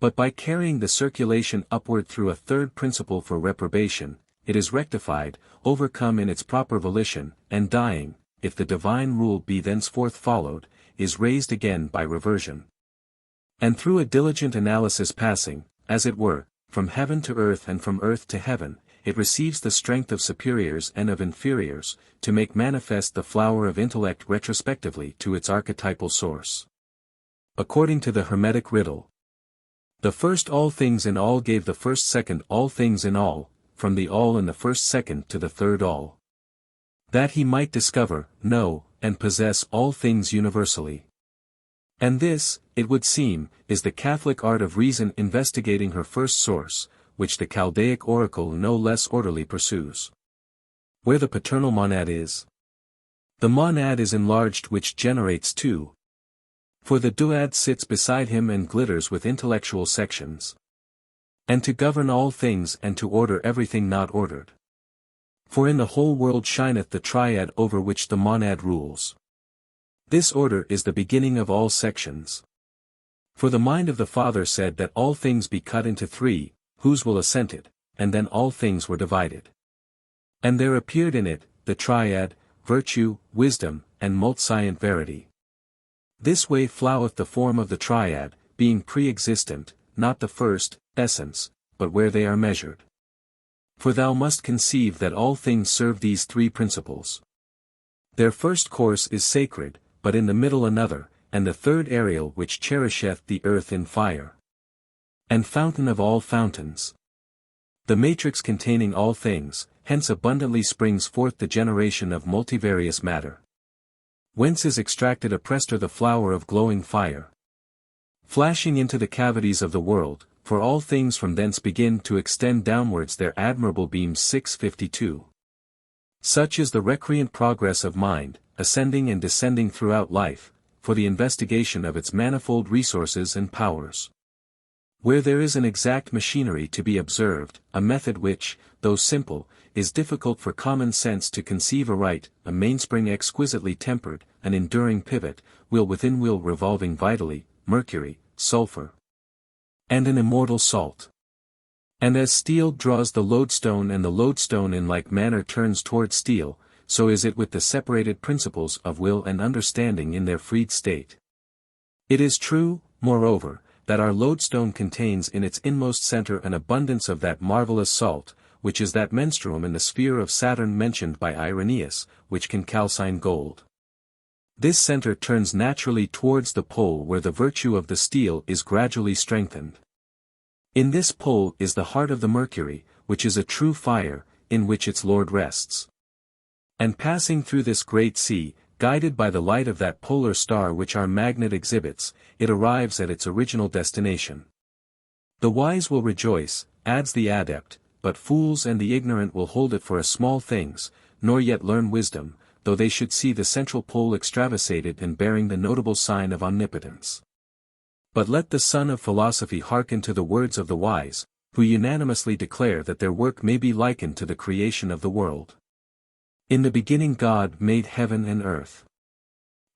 But by carrying the circulation upward through a third principle for reprobation, it is rectified, overcome in its proper volition, and dying, if the divine rule be thenceforth followed, is raised again by reversion. And through a diligent analysis passing, as it were, from heaven to earth and from earth to heaven, it receives the strength of superiors and of inferiors, to make manifest the flower of intellect retrospectively to its archetypal source. According to the Hermetic riddle, the first all things in all gave the first second all things in all, from the all in the first second to the third all. That he might discover, know, and possess all things universally. And this, it would seem, is the Catholic art of reason investigating her first source, which the Chaldaic oracle no less orderly pursues. Where the paternal monad is, the monad is enlarged which generates two. For the duad sits beside him and glitters with intellectual sections. And to govern all things and to order everything not ordered. For in the whole world shineth the triad over which the monad rules. This order is the beginning of all sections. For the mind of the Father said that all things be cut into three, whose will assented, and then all things were divided. And there appeared in it, the triad, virtue, wisdom, and multiscient verity. This way floweth the form of the triad, being pre-existent, not the first, essence, but where they are measured. For thou must conceive that all things serve these three principles. Their first course is sacred, but in the middle another, and the third aerial which cherisheth the earth in fire. and fountain of all fountains. The matrix containing all things, hence abundantly springs forth the generation of multivarious matter. Whence is extracted a prester the flower of glowing fire, flashing into the cavities of the world, for all things from thence begin to extend downwards their admirable beams. 652. Such is the recreant progress of mind, ascending and descending throughout life, for the investigation of its manifold resources and powers. Where there is an exact machinery to be observed, a method which, though simple, is difficult for common sense to conceive aright, a mainspring exquisitely tempered, an enduring pivot, wheel within wheel revolving vitally, mercury, sulfur, and an immortal salt. And as steel draws the lodestone and the lodestone in like manner turns toward steel, so is it with the separated principles of will and understanding in their freed state. It is true, moreover, that our lodestone contains in its inmost center an abundance of that marvelous salt, which is that menstruum in the sphere of Saturn mentioned by Irenaeus, which can calcine gold. This center turns naturally towards the pole where the virtue of the steel is gradually strengthened. In this pole is the heart of the mercury, which is a true fire, in which its lord rests. And passing through this great sea, guided by the light of that polar star which our magnet exhibits, it arrives at its original destination. The wise will rejoice, adds the adept, but fools and the ignorant will hold it for a small things, nor yet learn wisdom, though they should see the central pole extravasated and bearing the notable sign of omnipotence. But let the son of philosophy hearken to the words of the wise, who unanimously declare that their work may be likened to the creation of the world. In the beginning God made heaven and earth.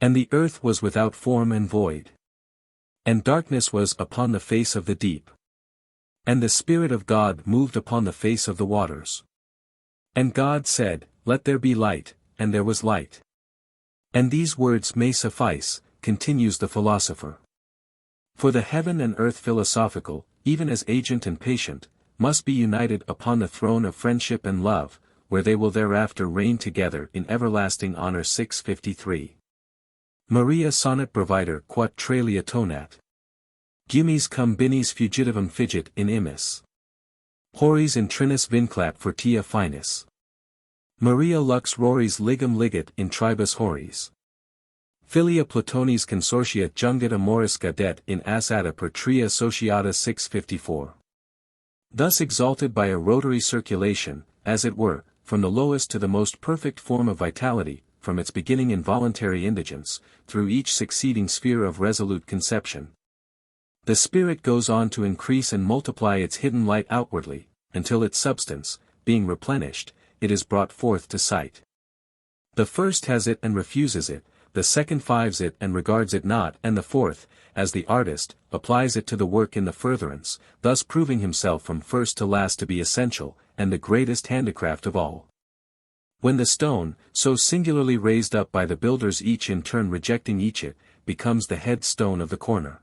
And the earth was without form and void. And darkness was upon the face of the deep. And the Spirit of God moved upon the face of the waters. And God said, Let there be light, and there was light. And these words may suffice, continues the philosopher. For the heaven and earth philosophical, even as agent and patient, must be united upon the throne of friendship and love, where they will thereafter reign together in everlasting honor. 653. Maria sonnet provider quat tralia tonat. Gummis cum binis fugitivum figit in immis. Horis in trinis vinclat fortia finis. Maria lux roris ligum ligit in tribus horis. Filia Platonis consortia jungit amoris gadet in asata per tria sociata. 654. Thus exalted by a rotary circulation, as it were, from the lowest to the most perfect form of vitality, from its beginning involuntary indigence, through each succeeding sphere of resolute conception. The spirit goes on to increase and multiply its hidden light outwardly, until its substance, being replenished, it is brought forth to sight. The first has it and refuses it, the second fives it and regards it not, and the fourth, as the artist, applies it to the work in the furtherance, thus proving himself from first to last to be essential, and the greatest handicraft of all. When the stone, so singularly raised up by the builders each in turn rejecting each it, becomes the head stone of the corner.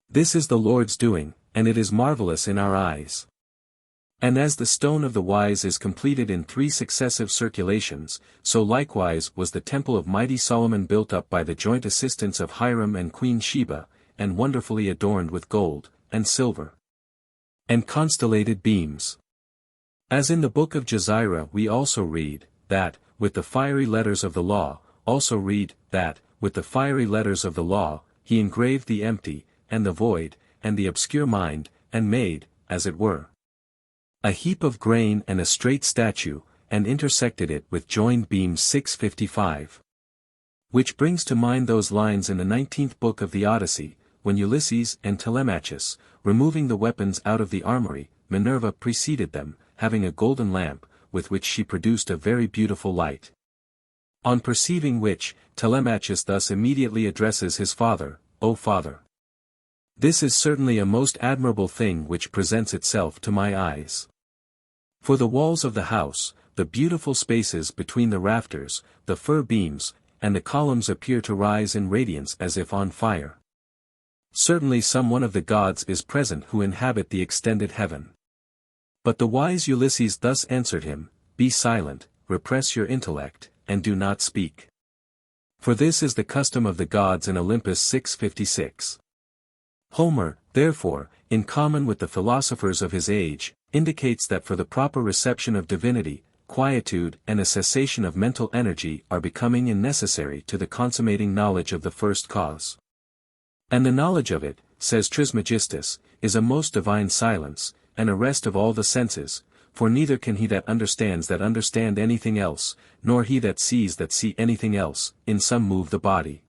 This is the Lord's doing, and it is marvelous in our eyes. And as the stone of the wise is completed in 3 successive circulations, so likewise was the temple of mighty Solomon built up by the joint assistance of Hiram and Queen Sheba, and wonderfully adorned with gold, and silver, and constellated beams. As in the book of Jezirah we also read, that, with the fiery letters of the law, also read, that, with the fiery letters of the law, he engraved the empty, and the void, and the obscure mind, and made, as it were, a heap of grain and a straight statue, and intersected it with joined beams. 655. Which brings to mind those lines in the 19th book of the Odyssey, when Ulysses and Telemachus, removing the weapons out of the armory, Minerva preceded them, having a golden lamp, with which she produced a very beautiful light. On perceiving which, Telemachus thus immediately addresses his father, O father! This is certainly a most admirable thing which presents itself to my eyes. For the walls of the house, the beautiful spaces between the rafters, the fir beams, and the columns appear to rise in radiance as if on fire. Certainly some one of the gods is present who inhabit the extended heaven. But the wise Ulysses thus answered him, Be silent, repress your intellect, and do not speak. For this is the custom of the gods in Olympus. 656. Homer, therefore, in common with the philosophers of his age, indicates that for the proper reception of divinity, quietude and a cessation of mental energy are becoming necessary to the consummating knowledge of the first cause. And the knowledge of it, says Trismegistus, is a most divine silence, an arrest of all the senses, for neither can he that understands understand anything else, nor he that see anything else, in some move the body.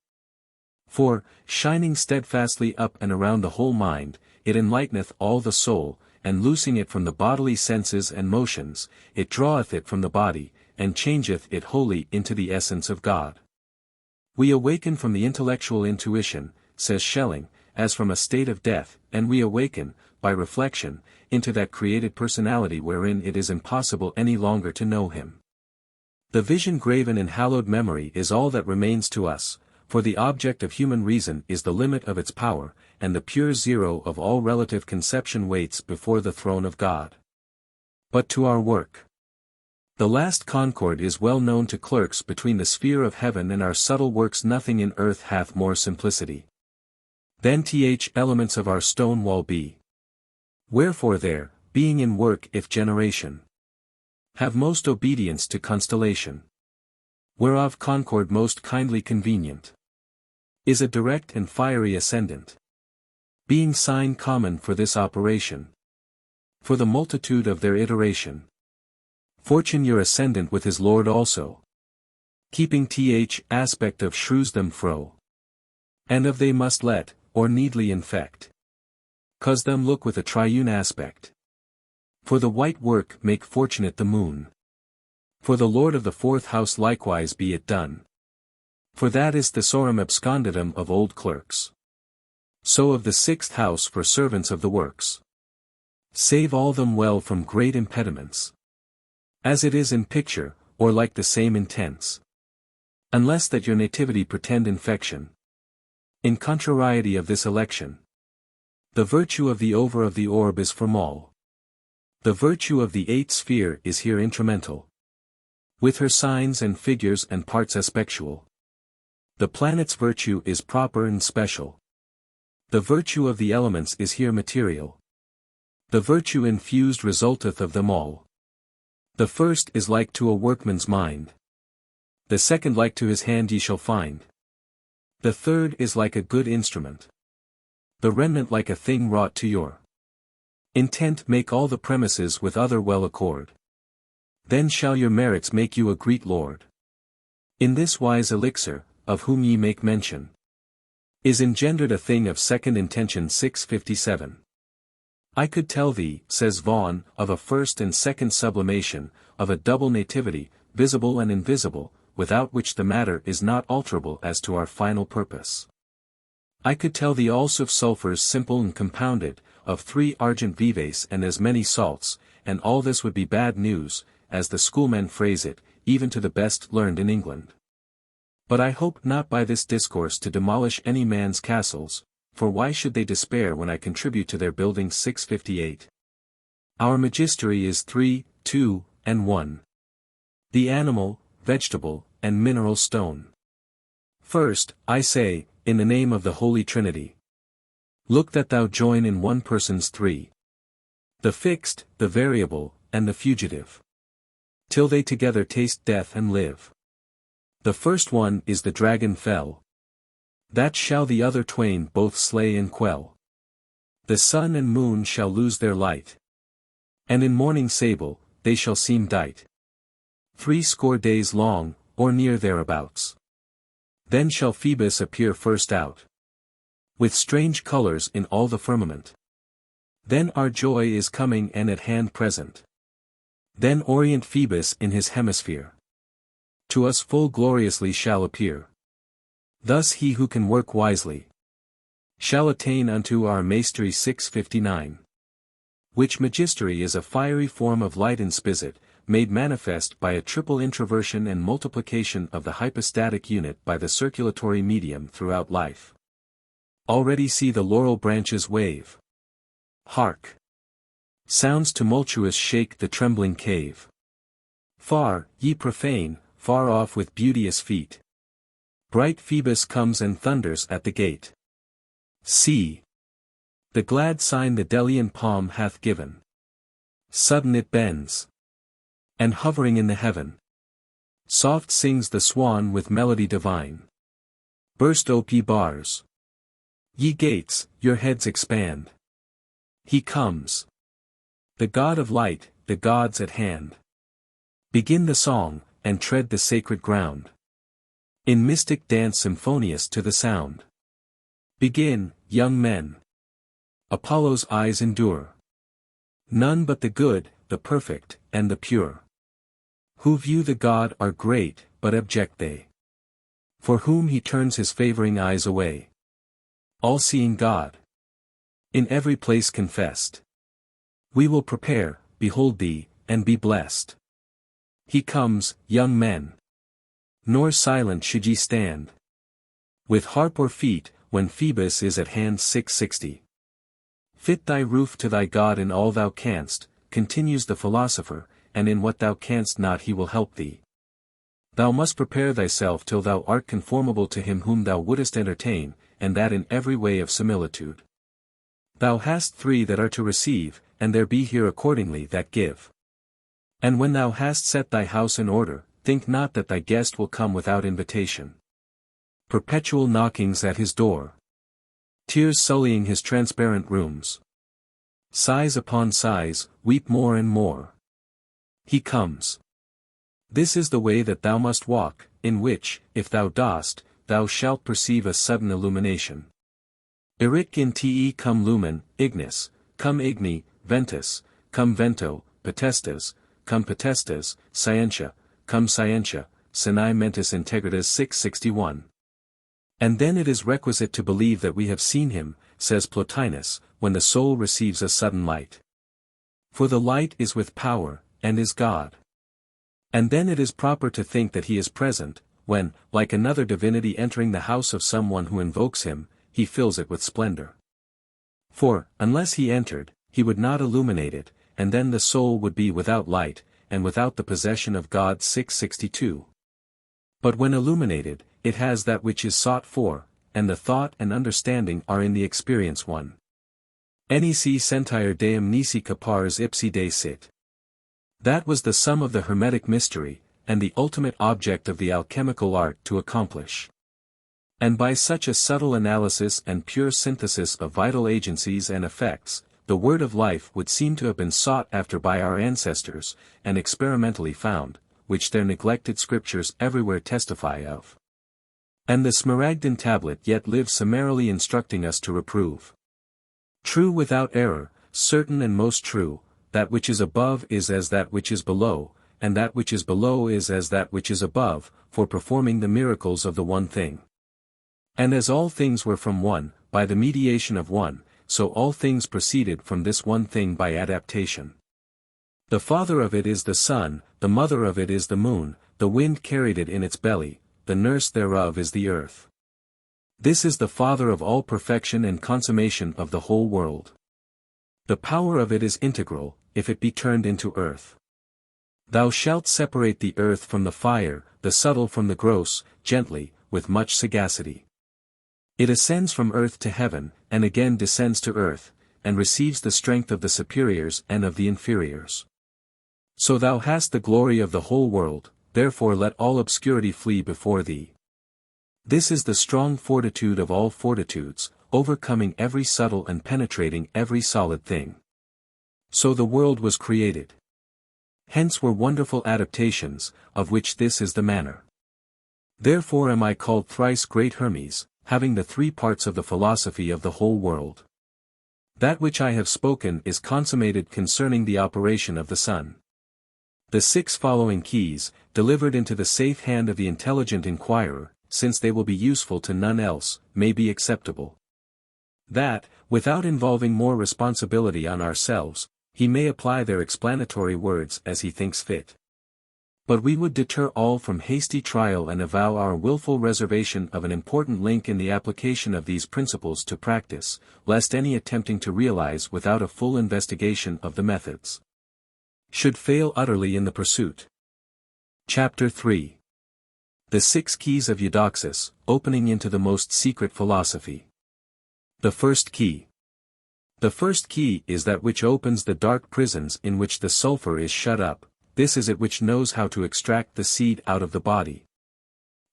For, shining steadfastly up and around the whole mind, it enlighteneth all the soul, and loosing it from the bodily senses and motions, it draweth it from the body, and changeth it wholly into the essence of God. We awaken from the intellectual intuition, says Schelling, as from a state of death, and we awaken, by reflection, into that created personality wherein it is impossible any longer to know him. The vision graven in hallowed memory is all that remains to us, for the object of human reason is the limit of its power, and the pure zero of all relative conception waits before the throne of God. But to our work. The last concord is well known to clerks between the sphere of heaven and our subtle works. Nothing in earth hath more simplicity than elements of our stone wall be. Wherefore there, being in work if generation, have most obedience to constellation, whereof concord most kindly convenient, is a direct and fiery ascendant, being sign common for this operation, for the multitude of their iteration. Fortune your ascendant with his lord also, keeping aspect of shrews them fro, and of they must let, or needly infect, cause them look with a triune aspect. For the white work make fortunate the moon, for the lord of the fourth house likewise be it done. For that is thesaurum absconditum of old clerks. So of the sixth house for servants of the works. Save all them well from great impediments. As it is in picture, or like the same in tense. Unless that your nativity pretend infection. In contrariety of this election. The virtue of the over of the orb is from all. The virtue of the eighth sphere is here instrumental. With her signs and figures and parts aspectual. The planet's virtue is proper and special. The virtue of the elements is here material. The virtue infused resulteth of them all. The first is like to a workman's mind. The second like to his hand ye shall find. The third is like a good instrument. The remnant like a thing wrought to your intent. Make all the premises with other well accord. Then shall your merits make you a great lord. In this wise elixir, of whom ye make mention, is engendered a thing of second intention. 657. I could tell thee, says Vaughan, of a first and second sublimation, of a double nativity, visible and invisible, without which the matter is not alterable as to our final purpose. I could tell thee also of sulphurs simple and compounded, of 3 argent vives and as many salts, and all this would be bad news, as the schoolmen phrase it, even to the best learned in England. But I hope not by this discourse to demolish any man's castles, for why should they despair when I contribute to their building? 658. Our magistery is 3, 2, and 1. The animal, vegetable, and mineral stone. First, I say, in the name of the Holy Trinity. Look that thou join in one person's 3. The fixed, the variable, and the fugitive. Till they together taste death and live. The first one is the dragon fell. That shall the other twain both slay and quell. The sun and moon shall lose their light. And in morning sable, they shall seem dight. 60 days long, or near thereabouts. Then shall Phoebus appear first out. With strange colors in all the firmament. Then our joy is coming and at hand present. Then orient Phoebus in his hemisphere. To us full gloriously shall appear. Thus he who can work wisely shall attain unto our mastery. 659. Which magistery is a fiery form of light inspisit, made manifest by a triple introversion and multiplication of the hypostatic unit by the circulatory medium throughout life. Already see the laurel branches wave. Hark! Sounds tumultuous shake the trembling cave. Far, ye profane, far off with beauteous feet. Bright Phoebus comes and thunders at the gate. See! The glad sign the Delian palm hath given. Sudden it bends. And hovering in the heaven. Soft sings the swan with melody divine. Burst ope ye bars. Ye gates, your heads expand. He comes. The God of light, the gods at hand. Begin the song, and tread the sacred ground. In mystic dance symphonious to the sound. Begin, young men. Apollo's eyes endure. None but the good, the perfect, and the pure. Who view the God are great, but abject they. For whom he turns his favoring eyes away. All-seeing God. In every place confessed. We will prepare, behold thee, and be blessed. He comes, young men. Nor silent should ye stand. With harp or feet, when Phoebus is at hand. 660. Fit thy roof to thy God in all thou canst, continues the philosopher, and in what thou canst not he will help thee. Thou must prepare thyself till thou art conformable to him whom thou wouldest entertain, and that in every way of similitude. Thou hast three that are to receive, and there be here accordingly that give. And when thou hast set thy house in order, think not that thy guest will come without invitation. Perpetual knockings at his door. Tears sullying his transparent rooms. Sighs upon sighs, weep more and more. He comes. This is the way that thou must walk, in which, if thou dost, thou shalt perceive a sudden illumination. Eric in te cum lumen, ignis, cum igni, ventus, cum vento, potestas, cum potestas, scientia, cum scientia, sine mentis integritas. 661. And then it is requisite to believe that we have seen him, says Plotinus, when the soul receives a sudden light. For the light is with power, and is God. And then it is proper to think that he is present, when, like another divinity entering the house of someone who invokes him, he fills it with splendor. For, unless he entered, he would not illuminate it, and then the soul would be without light, and without the possession of God. 662. But when illuminated, it has that which is sought for, and the thought and understanding are in the experience one. Nec sentire deum nisi capars ipsi de sit. That was the sum of the Hermetic Mystery, and the ultimate object of the alchemical art to accomplish. And by such a subtle analysis and pure synthesis of vital agencies and effects, the word of life would seem to have been sought after by our ancestors, and experimentally found, which their neglected scriptures everywhere testify of. And the Smaragdine tablet yet lives summarily instructing us to reprove. True without error, certain and most true, that which is above is as that which is below, and that which is below is as that which is above, for performing the miracles of the one thing. And as all things were from one, by the mediation of one, so all things proceeded from this one thing by adaptation. The father of it is the sun, the mother of it is the moon, the wind carried it in its belly, the nurse thereof is the earth. This is the father of all perfection and consummation of the whole world. The power of it is integral, if it be turned into earth. Thou shalt separate the earth from the fire, the subtle from the gross, gently, with much sagacity. It ascends from earth to heaven, and again descends to earth, and receives the strength of the superiors and of the inferiors. So thou hast the glory of the whole world, therefore let all obscurity flee before thee. This is the strong fortitude of all fortitudes, overcoming every subtle and penetrating every solid thing. So the world was created. Hence were wonderful adaptations, of which this is the manner. Therefore am I called thrice great Hermes, having the three parts of the philosophy of the whole world. That which I have spoken is consummated concerning the operation of the sun. The 6 following keys, delivered into the safe hand of the intelligent inquirer, since they will be useful to none else, may be acceptable. That, without involving more responsibility on ourselves, he may apply their explanatory words as he thinks fit. But we would deter all from hasty trial and avow our willful reservation of an important link in the application of these principles to practice, lest any attempting to realize without a full investigation of the methods should fail utterly in the pursuit. Chapter 3. The 6 Keys of Eudoxus, opening into the most secret philosophy. The first key. The first key is that which opens the dark prisons in which the sulfur is shut up, this is it which knows how to extract the seed out of the body,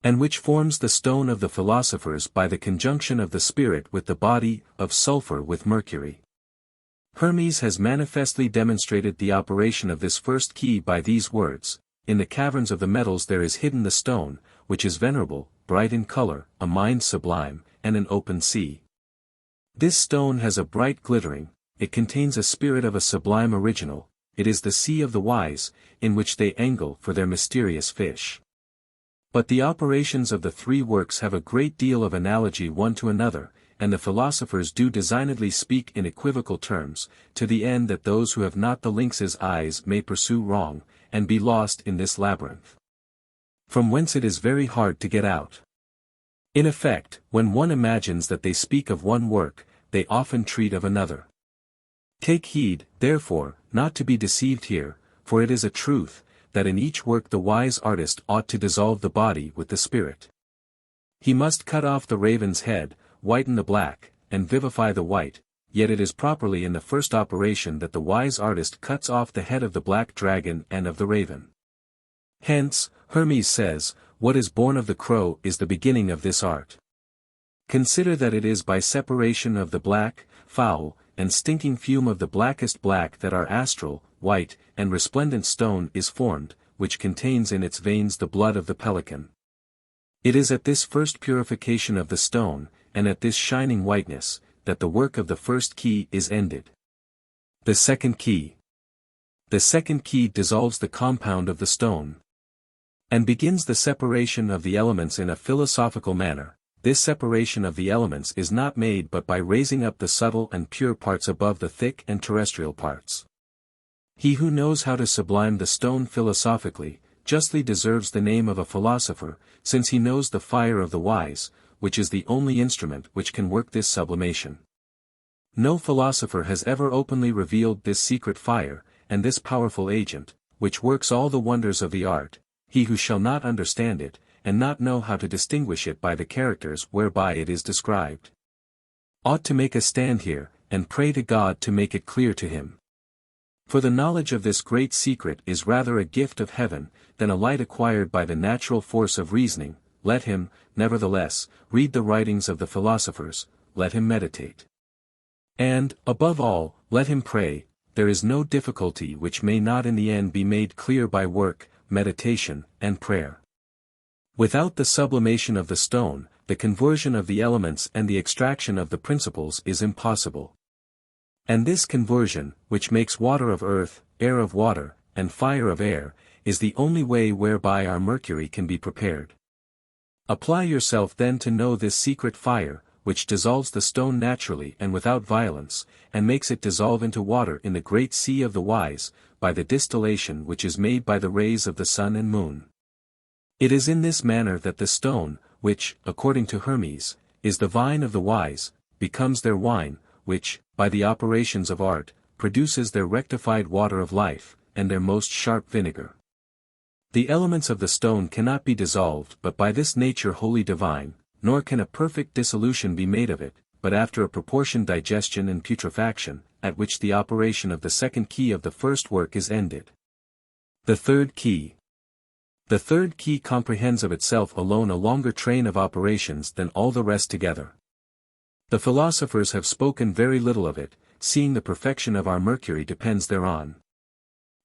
and which forms the stone of the philosophers by the conjunction of the spirit with the body, of sulfur with mercury. Hermes has manifestly demonstrated the operation of this first key by these words: in the caverns of the metals there is hidden the stone, which is venerable, bright in color, a mind sublime, and an open sea. This stone has a bright glittering, it contains a spirit of a sublime original, it is the sea of the wise, in which they angle for their mysterious fish. But the operations of the three works have a great deal of analogy one to another, and the philosophers do designedly speak in equivocal terms, to the end that those who have not the lynx's eyes may pursue wrong, and be lost in this labyrinth, from whence it is very hard to get out. In effect, when one imagines that they speak of one work, they often treat of another. Take heed, therefore, not to be deceived here, for it is a truth, that in each work the wise artist ought to dissolve the body with the spirit. He must cut off the raven's head, whiten the black, and vivify the white, yet it is properly in the first operation that the wise artist cuts off the head of the black dragon and of the raven. Hence, Hermes says, what is born of the crow is the beginning of this art. Consider that it is by separation of the black, foul, and stinking fume of the blackest black that our astral, white, and resplendent stone is formed, which contains in its veins the blood of the pelican. It is at this first purification of the stone, and at this shining whiteness, that the work of the first key is ended. The second key. The second key dissolves the compound of the stone, and begins the separation of the elements in a philosophical manner. This separation of the elements is not made but by raising up the subtle and pure parts above the thick and terrestrial parts. He who knows how to sublime the stone philosophically, justly deserves the name of a philosopher, since he knows the fire of the wise, which is the only instrument which can work this sublimation. No philosopher has ever openly revealed this secret fire, and this powerful agent, which works all the wonders of the art. He who shall not understand it, and not know how to distinguish it by the characters whereby it is described, ought to make a stand here, and pray to God to make it clear to him. For the knowledge of this great secret is rather a gift of heaven, than a light acquired by the natural force of reasoning. Let him, nevertheless, read the writings of the philosophers, let him meditate. And, above all, let him pray. There is no difficulty which may not in the end be made clear by work, meditation, and prayer. Without the sublimation of the stone, the conversion of the elements and the extraction of the principles is impossible. And this conversion, which makes water of earth, air of water, and fire of air, is the only way whereby our mercury can be prepared. Apply yourself then to know this secret fire, which dissolves the stone naturally and without violence, and makes it dissolve into water in the great sea of the wise, by the distillation which is made by the rays of the sun and moon. It is in this manner that the stone, which, according to Hermes, is the vine of the wise, becomes their wine, which, by the operations of art, produces their rectified water of life, and their most sharp vinegar. The elements of the stone cannot be dissolved but by this nature wholly divine, nor can a perfect dissolution be made of it, but after a proportioned digestion and putrefaction, at which the operation of the second key of the first work is ended. The third key. The third key comprehends of itself alone a longer train of operations than all the rest together. The philosophers have spoken very little of it, seeing the perfection of our mercury depends thereon.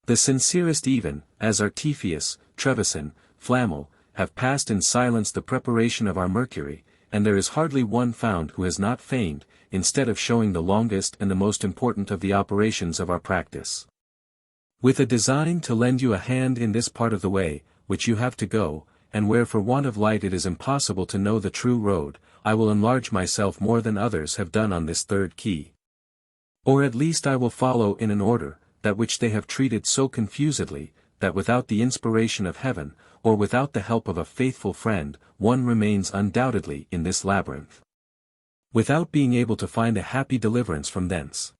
The sincerest even, as Artephius, Trevisan, Flammel, have passed in silence the preparation of our mercury, and there is hardly one found who has not feigned, instead of showing the longest and the most important of the operations of our practice. With a design to lend you a hand in this part of the way, which you have to go, and where for want of light it is impossible to know the true road, I will enlarge myself more than others have done on this third key. Or at least I will follow in an order, that which they have treated so confusedly, that without the inspiration of heaven, or without the help of a faithful friend, one remains undoubtedly in this labyrinth, without being able to find a happy deliverance from thence.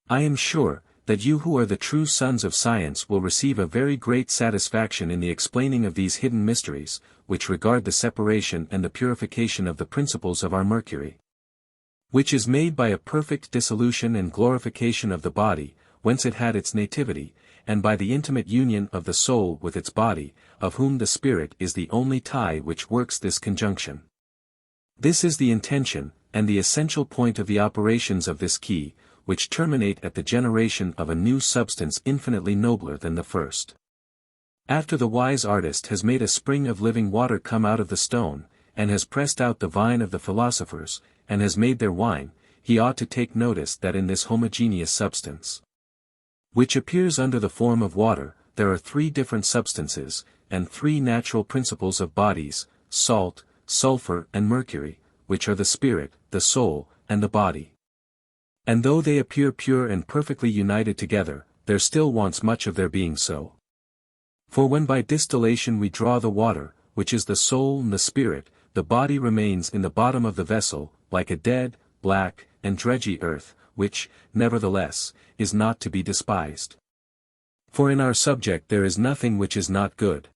I am sure, that you who are the true sons of science will receive a very great satisfaction in the explaining of these hidden mysteries, which regard the separation and the purification of the principles of our mercury. which is made by a perfect dissolution and glorification of the body, whence it had its nativity, and by the intimate union of the soul with its body, of whom the spirit is the only tie which works this conjunction. This is the intention, and the essential point of the operations of this key, which terminate at the generation of a new substance infinitely nobler than the first. After the wise artist has made a spring of living water come out of the stone, and has pressed out the vine of the philosophers, and has made their wine, he ought to take notice that in this homogeneous substance, which appears under the form of water, there are three different substances, and three natural principles of bodies, salt, sulfur and mercury, which are the spirit, the soul, and the body. And though they appear pure and perfectly united together, there still wants much of their being so. For when by distillation we draw the water, which is the soul and the spirit, the body remains in the bottom of the vessel, like a dead, black, and dredgy earth, which, nevertheless, is not to be despised. For in our subject there is nothing which is not good.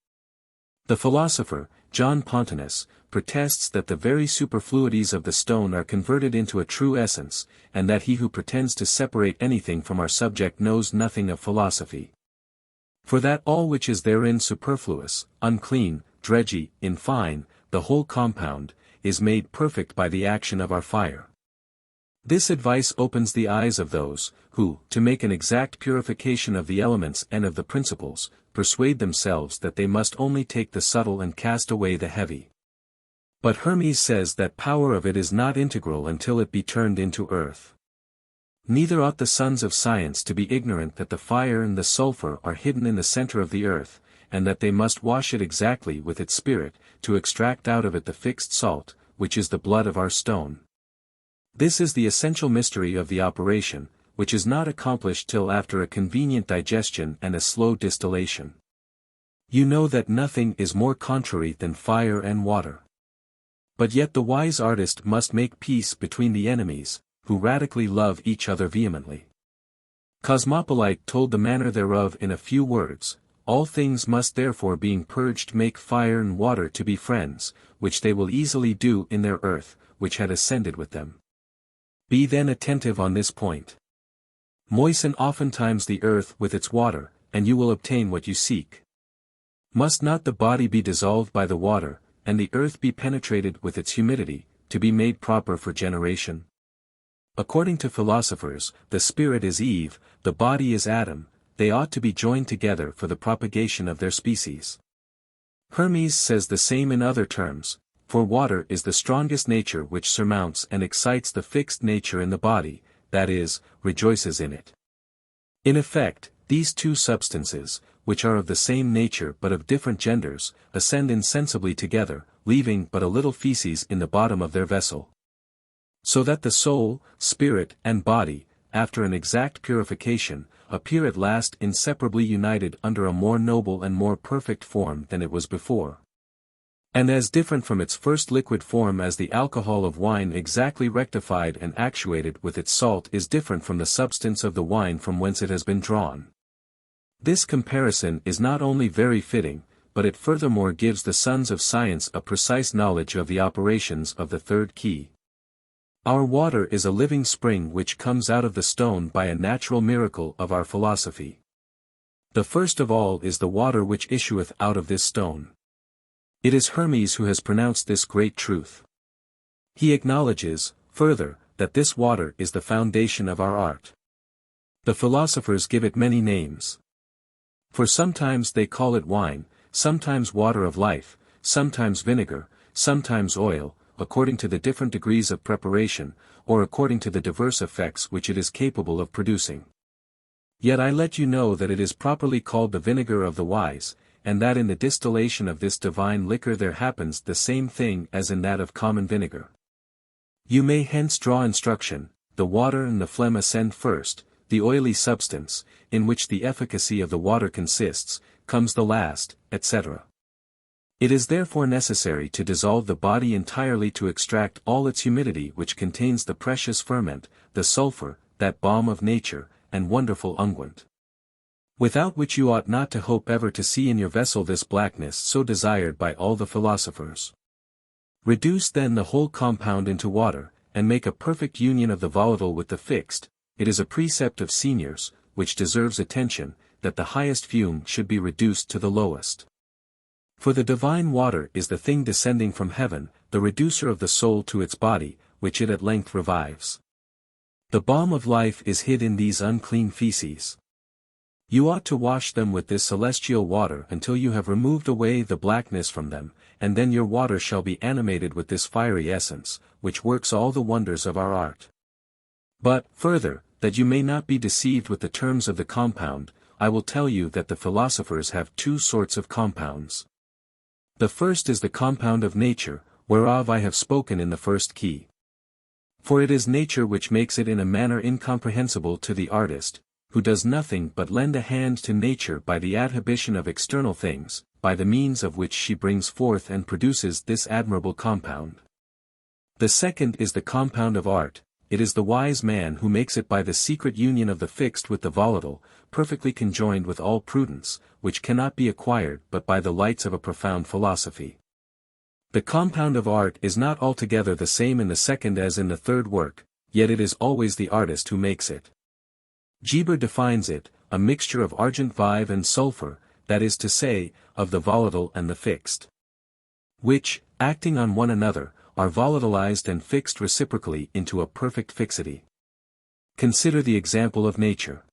The philosopher, John Pontanus, protests that the very superfluities of the stone are converted into a true essence, and that he who pretends to separate anything from our subject knows nothing of philosophy. For that all which is therein superfluous, unclean, dredgy, in fine, the whole compound, is made perfect by the action of our fire. This advice opens the eyes of those, who, to make an exact purification of the elements and of the principles, persuade themselves that they must only take the subtle and cast away the heavy. But Hermes says that power of it is not integral until it be turned into earth. Neither ought the sons of science to be ignorant that the fire and the sulfur are hidden in the center of the earth, and that they must wash it exactly with its spirit, to extract out of it the fixed salt, which is the blood of our stone. This is the essential mystery of the operation, which is not accomplished till after a convenient digestion and a slow distillation. You know that nothing is more contrary than fire and water. But yet the wise artist must make peace between the enemies, who radically love each other vehemently. Cosmopolite told the manner thereof in a few words: all things must therefore being purged make fire and water to be friends, which they will easily do in their earth, which had ascended with them. Be then attentive on this point. Moisten oftentimes the earth with its water, and you will obtain what you seek. Must not the body be dissolved by the water, and the earth be penetrated with its humidity, to be made proper for generation? According to philosophers, the spirit is Eve, the body is Adam, they ought to be joined together for the propagation of their species. Hermes says the same in other terms, for water is the strongest nature which surmounts and excites the fixed nature in the body, that is, rejoices in it. In effect, these two substances, which are of the same nature but of different genders, ascend insensibly together, leaving but a little feces in the bottom of their vessel. So that the soul, spirit, and body, after an exact purification, appear at last inseparably united under a more noble and more perfect form than it was before. And as different from its first liquid form as the alcohol of wine exactly rectified and actuated with its salt is different from the substance of the wine from whence it has been drawn. This comparison is not only very fitting, but it furthermore gives the sons of science a precise knowledge of the operations of the third key. Our water is a living spring which comes out of the stone by a natural miracle of our philosophy. The first of all is the water which issueth out of this stone. It is Hermes who has pronounced this great truth. He acknowledges, further, that this water is the foundation of our art. The philosophers give it many names. For sometimes they call it wine, sometimes water of life, sometimes vinegar, sometimes oil, according to the different degrees of preparation, or according to the diverse effects which it is capable of producing. Yet I let you know that it is properly called the vinegar of the wise, and that in the distillation of this divine liquor there happens the same thing as in that of common vinegar. You may hence draw instruction: the water and the phlegm ascend first, the oily substance, in which the efficacy of the water consists, comes the last, etc. It is therefore necessary to dissolve the body entirely to extract all its humidity which contains the precious ferment, the sulfur, that balm of nature, and wonderful unguent. Without which you ought not to hope ever to see in your vessel this blackness so desired by all the philosophers. Reduce then the whole compound into water, and make a perfect union of the volatile with the fixed, it is a precept of seniors, which deserves attention, that the highest fume should be reduced to the lowest. For the divine water is the thing descending from heaven, the reducer of the soul to its body, which it at length revives. The balm of life is hid in these unclean feces. You ought to wash them with this celestial water until you have removed away the blackness from them, and then your water shall be animated with this fiery essence, which works all the wonders of our art. But, further, that you may not be deceived with the terms of the compound, I will tell you that the philosophers have two sorts of compounds. The first is the compound of nature, whereof I have spoken in the first key. For it is nature which makes it in a manner incomprehensible to the artist, who does nothing but lend a hand to nature by the adhibition of external things, by the means of which she brings forth and produces this admirable compound. The second is the compound of art. It is the wise man who makes it by the secret union of the fixed with the volatile, perfectly conjoined with all prudence, which cannot be acquired but by the lights of a profound philosophy. The compound of art is not altogether the same in the second as in the third work, yet it is always the artist who makes it. Geber defines it, a mixture of argent-vive and sulfur, that is to say, of the volatile and the fixed, which, acting on one another, are volatilized and fixed reciprocally into a perfect fixity. Consider the example of nature.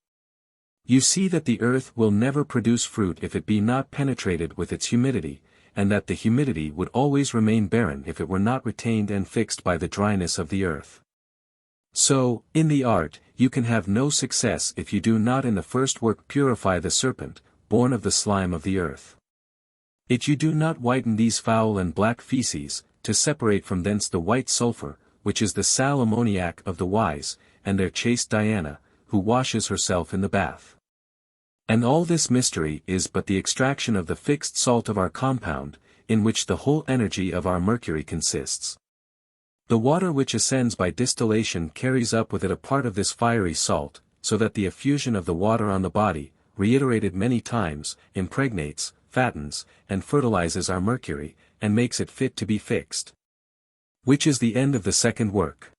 You see that the earth will never produce fruit if it be not penetrated with its humidity, and that the humidity would always remain barren if it were not retained and fixed by the dryness of the earth. So, in the art, you can have no success if you do not in the first work purify the serpent, born of the slime of the earth. If you do not whiten these foul and black feces, to separate from thence the white sulfur, which is the sal ammoniac of the wise, and their chaste Diana, who washes herself in the bath. And all this mystery is but the extraction of the fixed salt of our compound, in which the whole energy of our mercury consists. The water which ascends by distillation carries up with it a part of this fiery salt, so that the effusion of the water on the body, reiterated many times, impregnates, fattens, and fertilizes our mercury, and makes it fit to be fixed. Which is the end of the second work.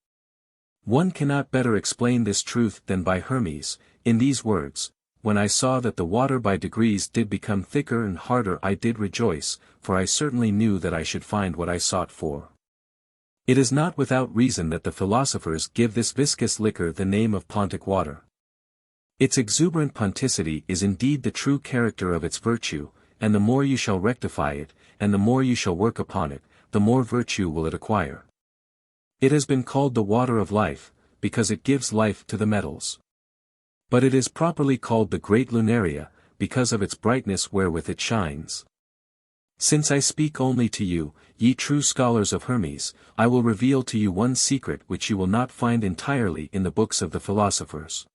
One cannot better explain this truth than by Hermes, in these words: when I saw that the water by degrees did become thicker and harder I did rejoice, for I certainly knew that I should find what I sought for. It is not without reason that the philosophers give this viscous liquor the name of pontic water. Its exuberant ponticity is indeed the true character of its virtue, and the more you shall rectify it, and the more you shall work upon it, the more virtue will it acquire. It has been called the water of life, because it gives life to the metals. But it is properly called the great lunaria, because of its brightness wherewith it shines. Since I speak only to you, ye true scholars of Hermes, I will reveal to you one secret which you will not find entirely in the books of the philosophers.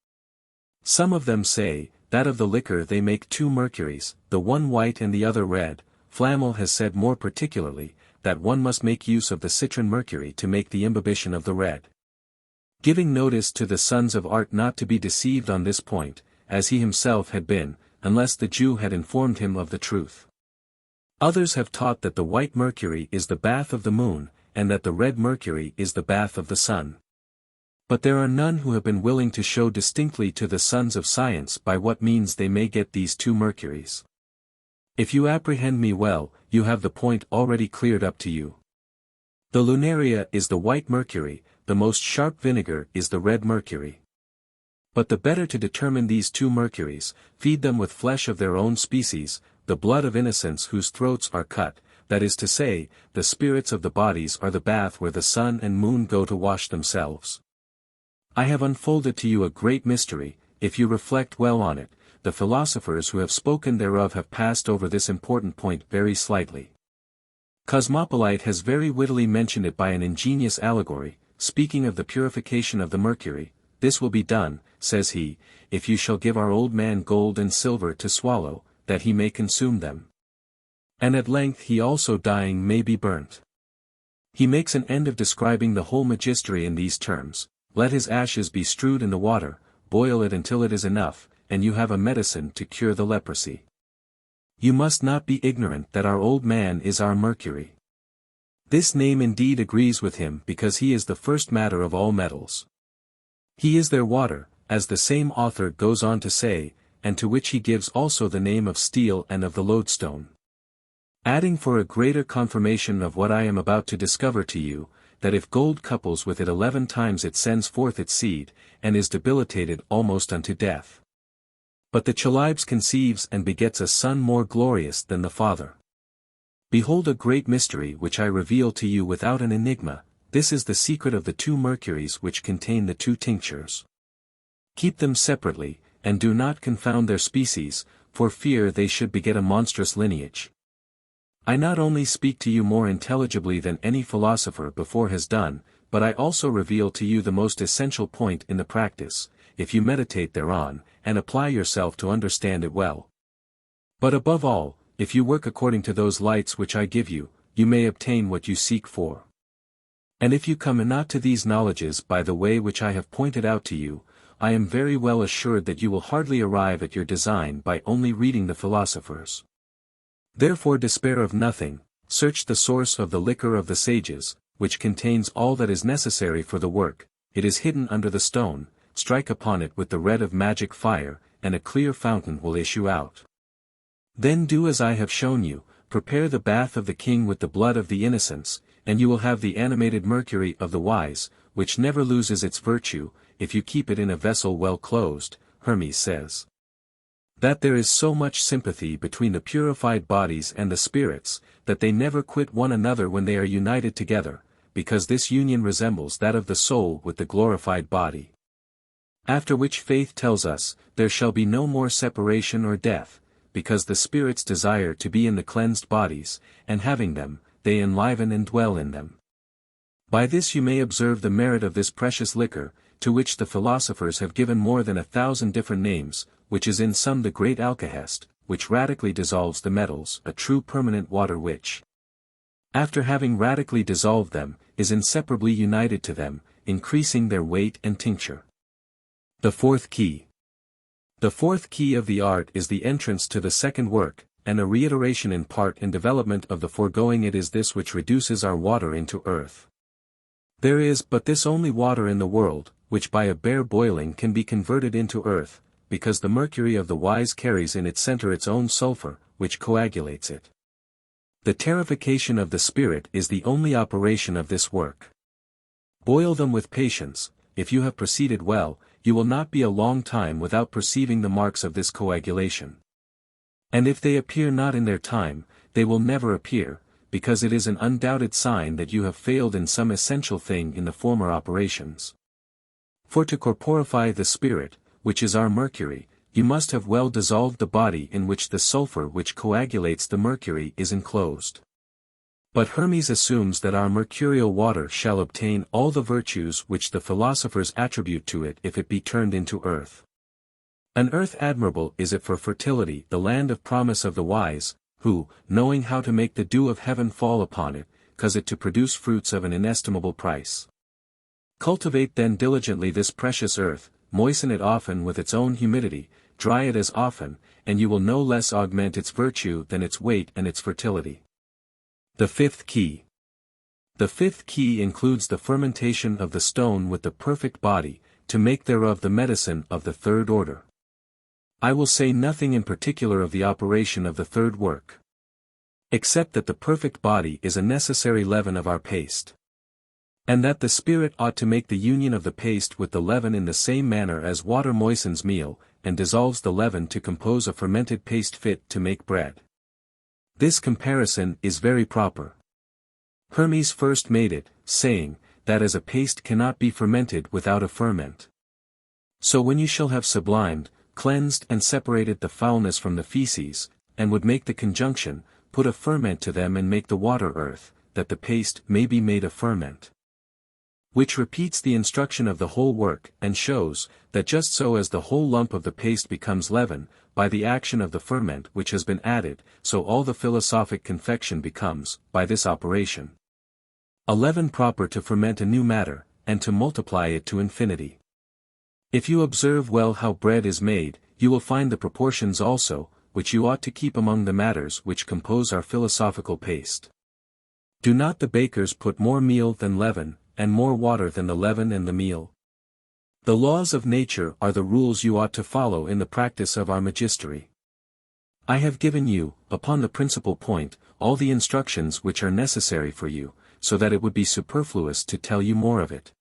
Some of them say, that of the liquor they make two mercuries, the one white and the other red. Flammel has said more particularly, that one must make use of the citron mercury to make the imbibition of the red. Giving notice to the sons of art not to be deceived on this point, as he himself had been, unless the Jew had informed him of the truth. Others have taught that the white mercury is the bath of the moon, and that the red mercury is the bath of the sun. But there are none who have been willing to show distinctly to the sons of science by what means they may get these two mercuries. If you apprehend me well, you have the point already cleared up to you. The lunaria is the white mercury, the most sharp vinegar is the red mercury. But the better to determine these two mercuries, feed them with flesh of their own species, the blood of innocents whose throats are cut, that is to say, the spirits of the bodies are the bath where the sun and moon go to wash themselves. I have unfolded to you a great mystery, if you reflect well on it. The philosophers who have spoken thereof have passed over this important point very slightly. Cosmopolite has very wittily mentioned it by an ingenious allegory, speaking of the purification of the mercury. This will be done, says he, if you shall give our old man gold and silver to swallow, that he may consume them. And at length he also dying may be burnt. He makes an end of describing the whole magistery in these terms: let his ashes be strewed in the water, boil it until it is enough, and you have a medicine to cure the leprosy. You must not be ignorant that our old man is our mercury. This name indeed agrees with him because he is the first matter of all metals. He is their water, as the same author goes on to say, and to which he gives also the name of steel and of the lodestone. Adding for a greater confirmation of what I am about to discover to you, that if gold couples with it 11 times it sends forth its seed, and is debilitated almost unto death. But the Chalybes conceives and begets a son more glorious than the father. Behold a great mystery which I reveal to you without an enigma, this is the secret of the 2 mercuries which contain the 2 tinctures. Keep them separately, and do not confound their species, for fear they should beget a monstrous lineage. I not only speak to you more intelligibly than any philosopher before has done, but I also reveal to you the most essential point in the practice, if you meditate thereon, and apply yourself to understand it well. But above all, if you work according to those lights which I give you, you may obtain what you seek for. And if you come not to these knowledges by the way which I have pointed out to you, I am very well assured that you will hardly arrive at your design by only reading the philosophers. Therefore despair of nothing, search the source of the liquor of the sages, which contains all that is necessary for the work, it is hidden under the stone, strike upon it with the red of magic fire, and a clear fountain will issue out. Then do as I have shown you, prepare the bath of the king with the blood of the innocents, and you will have the animated mercury of the wise, which never loses its virtue, if you keep it in a vessel well closed. Hermes says that there is so much sympathy between the purified bodies and the spirits, that they never quit one another when they are united together, because this union resembles that of the soul with the glorified body. After which faith tells us, there shall be no more separation or death, because the spirits desire to be in the cleansed bodies, and having them, they enliven and dwell in them. By this you may observe the merit of this precious liquor, to which the philosophers have given more than 1,000 different names, which is in some the great alkahest, which radically dissolves the metals, a true permanent water which, after having radically dissolved them, is inseparably united to them, increasing their weight and tincture. The 4th key. The 4th key of the art is the entrance to the second work, and a reiteration in part and development of the foregoing. It is this which reduces our water into earth. There is but this only water in the world, which by a bare boiling can be converted into earth, because the mercury of the wise carries in its center its own sulfur, which coagulates it. The terrification of the spirit is the only operation of this work. Boil them with patience. If you have proceeded well, you will not be a long time without perceiving the marks of this coagulation. And if they appear not in their time, they will never appear, because it is an undoubted sign that you have failed in some essential thing in the former operations. For to corporify the spirit, which is our mercury, you must have well dissolved the body in which the sulfur which coagulates the mercury is enclosed. But Hermes assumes that our mercurial water shall obtain all the virtues which the philosophers attribute to it if it be turned into earth. An earth admirable is it for fertility, the land of promise of the wise, who, knowing how to make the dew of heaven fall upon it, cause it to produce fruits of an inestimable price. Cultivate then diligently this precious earth, moisten it often with its own humidity, dry it as often, and you will no less augment its virtue than its weight and its fertility. The 5th key. The 5th key includes the fermentation of the stone with the perfect body, to make thereof the medicine of the 3rd order. I will say nothing in particular of the operation of the 3rd work, except that the perfect body is a necessary leaven of our paste, and that the spirit ought to make the union of the paste with the leaven in the same manner as water moistens meal, and dissolves the leaven to compose a fermented paste fit to make bread. This comparison is very proper. Hermes first made it, saying, that as a paste cannot be fermented without a ferment. So when you shall have sublimed, cleansed and separated the foulness from the feces, and would make the conjunction, put a ferment to them and make the water earth, that the paste may be made a ferment. Which repeats the instruction of the whole work, and shows, that just so as the whole lump of the paste becomes leaven, by the action of the ferment which has been added, so all the philosophic confection becomes, by this operation, a leaven proper to ferment a new matter, and to multiply it to infinity. If you observe well how bread is made, you will find the proportions also, which you ought to keep among the matters which compose our philosophical paste. Do not the bakers put more meal than leaven, and more water than the leaven and the meal? The laws of nature are the rules you ought to follow in the practice of our magistery. I have given you, upon the principal point, all the instructions which are necessary for you, so that it would be superfluous to tell you more of it.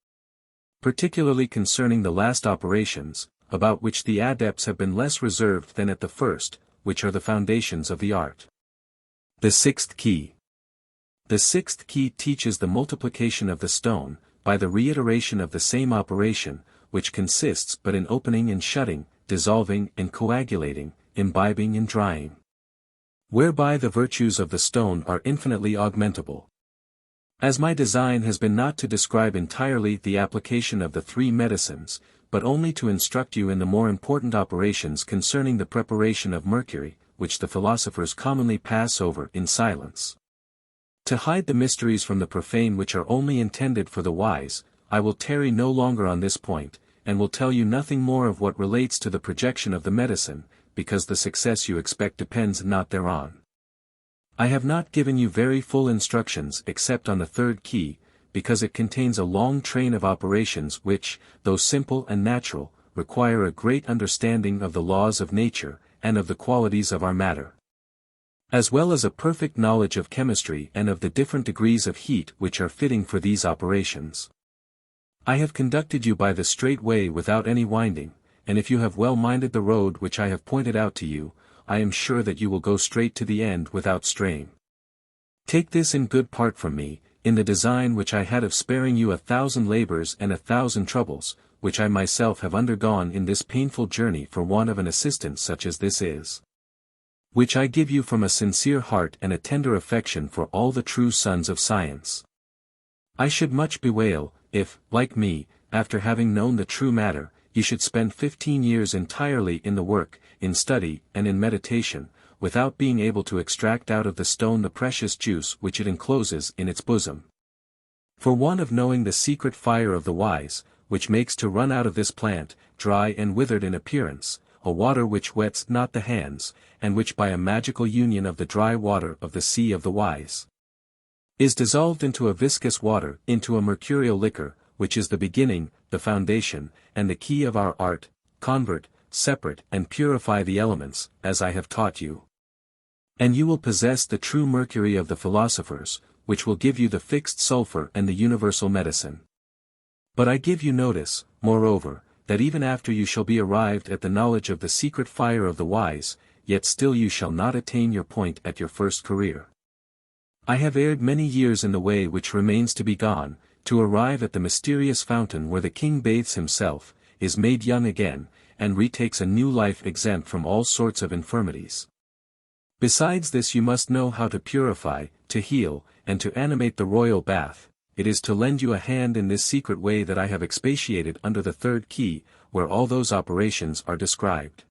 Particularly concerning the last operations, about which the adepts have been less reserved than at the first, which are the foundations of the art. The sixth key. The sixth key teaches the multiplication of the stone, by the reiteration of the same operation, which consists but in opening and shutting, dissolving and coagulating, imbibing and drying. Whereby the virtues of the stone are infinitely augmentable. As my design has been not to describe entirely the application of the three medicines, but only to instruct you in the more important operations concerning the preparation of mercury, which the philosophers commonly pass over in silence. To hide the mysteries from the profane which are only intended for the wise, I will tarry no longer on this point, and will tell you nothing more of what relates to the projection of the medicine, because the success you expect depends not thereon. I have not given you very full instructions except on the third key, because it contains a long train of operations which, though simple and natural, require a great understanding of the laws of nature, and of the qualities of our matter, as well as a perfect knowledge of chemistry and of the different degrees of heat which are fitting for these operations. I have conducted you by the straight way without any winding, and if you have well minded the road which I have pointed out to you, I am sure that you will go straight to the end without straying. Take this in good part from me, in the design which I had of sparing you 1,000 labors and 1,000 troubles, which I myself have undergone in this painful journey for want of an assistance such as this is. Which I give you from a sincere heart and a tender affection for all the true sons of science. I should much bewail, if, like me, after having known the true matter, you should spend 15 years entirely in the work, in study, and in meditation, without being able to extract out of the stone the precious juice which it encloses in its bosom. For want of knowing the secret fire of the wise, which makes to run out of this plant, dry and withered in appearance, a water which wets not the hands, and which by a magical union of the dry water of the sea of the wise, is dissolved into a viscous water, into a mercurial liquor, which is the beginning, the foundation, and the key of our art, convert, separate and purify the elements, as I have taught you. And you will possess the true mercury of the philosophers, which will give you the fixed sulfur and the universal medicine. But I give you notice, moreover, that even after you shall be arrived at the knowledge of the secret fire of the wise, yet still you shall not attain your point at your first career. I have erred many years in the way which remains to be gone, to arrive at the mysterious fountain where the king bathes himself, is made young again, and retakes a new life exempt from all sorts of infirmities. Besides this you must know how to purify, to heal, and to animate the royal bath. It is to lend you a hand in this secret way that I have expatiated under the third key, where all those operations are described.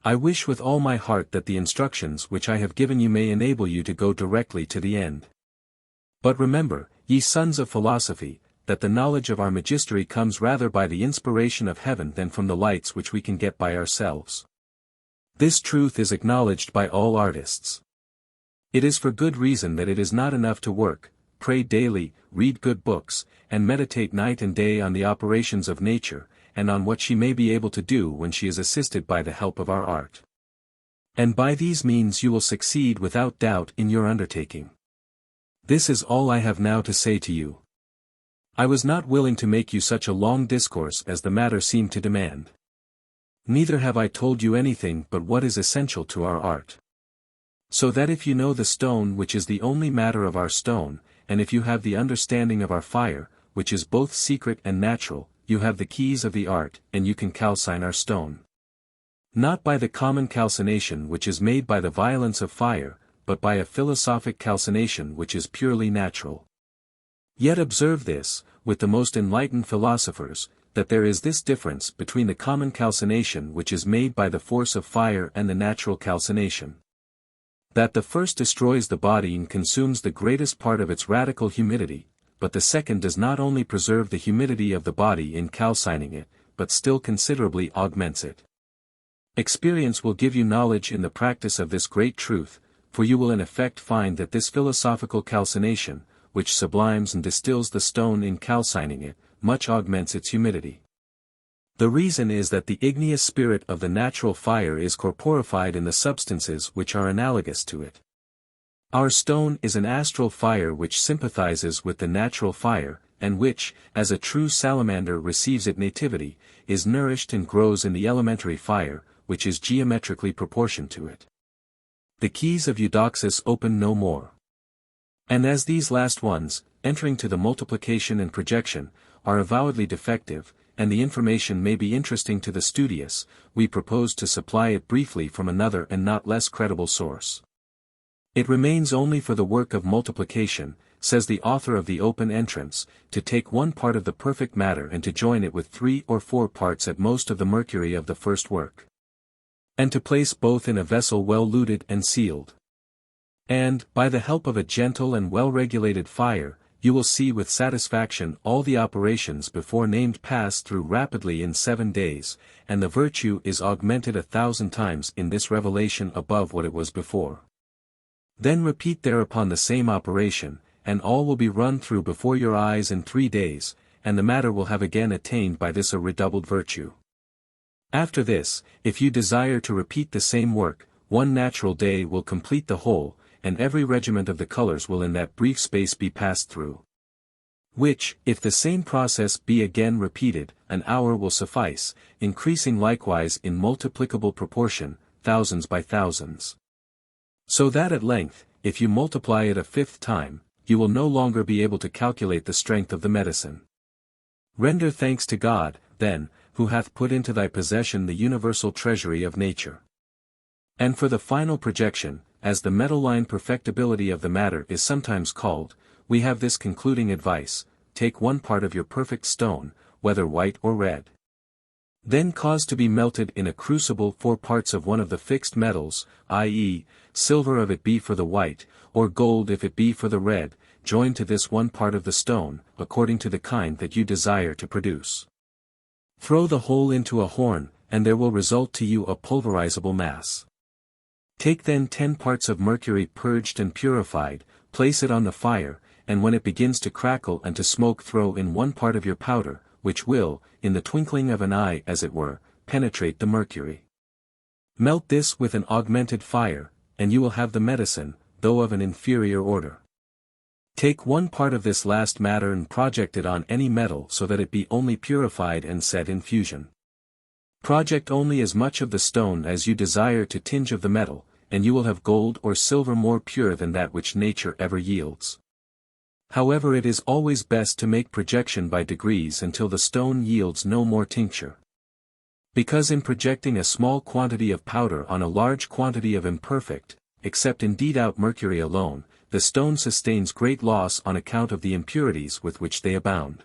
I wish with all my heart that the instructions which I have given you may enable you to go directly to the end. But remember, ye sons of philosophy, that the knowledge of our magistery comes rather by the inspiration of heaven than from the lights which we can get by ourselves. This truth is acknowledged by all artists. It is for good reason that it is not enough to work, pray daily, read good books, and meditate night and day on the operations of nature, and on what she may be able to do when she is assisted by the help of our art. And by these means you will succeed without doubt in your undertaking. This is all I have now to say to you. I was not willing to make you such a long discourse as the matter seemed to demand. Neither have I told you anything but what is essential to our art. So that if you know the stone which is the only matter of our stone, and if you have the understanding of our fire, which is both secret and natural, you have the keys of the art, and you can calcine our stone. Not by the common calcination which is made by the violence of fire, but by a philosophic calcination which is purely natural. Yet observe this, with the most enlightened philosophers, that there is this difference between the common calcination which is made by the force of fire and the natural calcination. That the first destroys the body and consumes the greatest part of its radical humidity, but the second does not only preserve the humidity of the body in calcining it, but still considerably augments it. Experience will give you knowledge in the practice of this great truth, for you will in effect find that this philosophical calcination, which sublimes and distills the stone in calcining it, much augments its humidity. The reason is that the igneous spirit of the natural fire is corporified in the substances which are analogous to it. Our stone is an astral fire which sympathizes with the natural fire, and which, as a true salamander receives it nativity, is nourished and grows in the elementary fire, which is geometrically proportioned to it. The keys of Eudoxus open no more. And as these last ones, entering to the multiplication and projection, are avowedly defective, and the information may be interesting to the studious, we propose to supply it briefly from another and not less credible source. It remains only for the work of multiplication, says the author of the Open Entrance, to take one part of the perfect matter and to join it with 3 or 4 parts at most of the mercury of the first work. And to place both in a vessel well luted and sealed. And, by the help of a gentle and well-regulated fire, you will see with satisfaction all the operations before named pass through rapidly in 7 days, and the virtue is augmented 1,000 times in this revelation above what it was before. Then repeat thereupon the same operation, and all will be run through before your eyes in 3 days, and the matter will have again attained by this a redoubled virtue. After this, if you desire to repeat the same work, 1 natural day will complete the whole, and every regiment of the colors will in that brief space be passed through. Which, if the same process be again repeated, an hour will suffice, increasing likewise in multiplicable proportion, thousands by thousands. So that at length, if you multiply it a 5th time, you will no longer be able to calculate the strength of the medicine. Render thanks to God, then, who hath put into thy possession the universal treasury of nature. And for the final projection, as the metal-line perfectibility of the matter is sometimes called, we have this concluding advice: take 1 part of your perfect stone, whether white or red. Then cause to be melted in a crucible 4 parts of one of the fixed metals, i.e., silver if it be for the white, or gold if it be for the red, joined to this 1 part of the stone, according to the kind that you desire to produce. Throw the whole into a horn, and there will result to you a pulverizable mass. Take then 10 parts of mercury purged and purified, place it on the fire, and when it begins to crackle and to smoke throw in 1 part of your powder, which will, in the twinkling of an eye as it were, penetrate the mercury. Melt this with an augmented fire, and you will have the medicine, though of an inferior order. Take 1 part of this last matter and project it on any metal so that it be only purified and set in fusion. Project only as much of the stone as you desire to tinge of the metal, and you will have gold or silver more pure than that which nature ever yields. However, it is always best to make projection by degrees until the stone yields no more tincture. Because in projecting a small quantity of powder on a large quantity of imperfect, except indeed out mercury alone, the stone sustains great loss on account of the impurities with which they abound.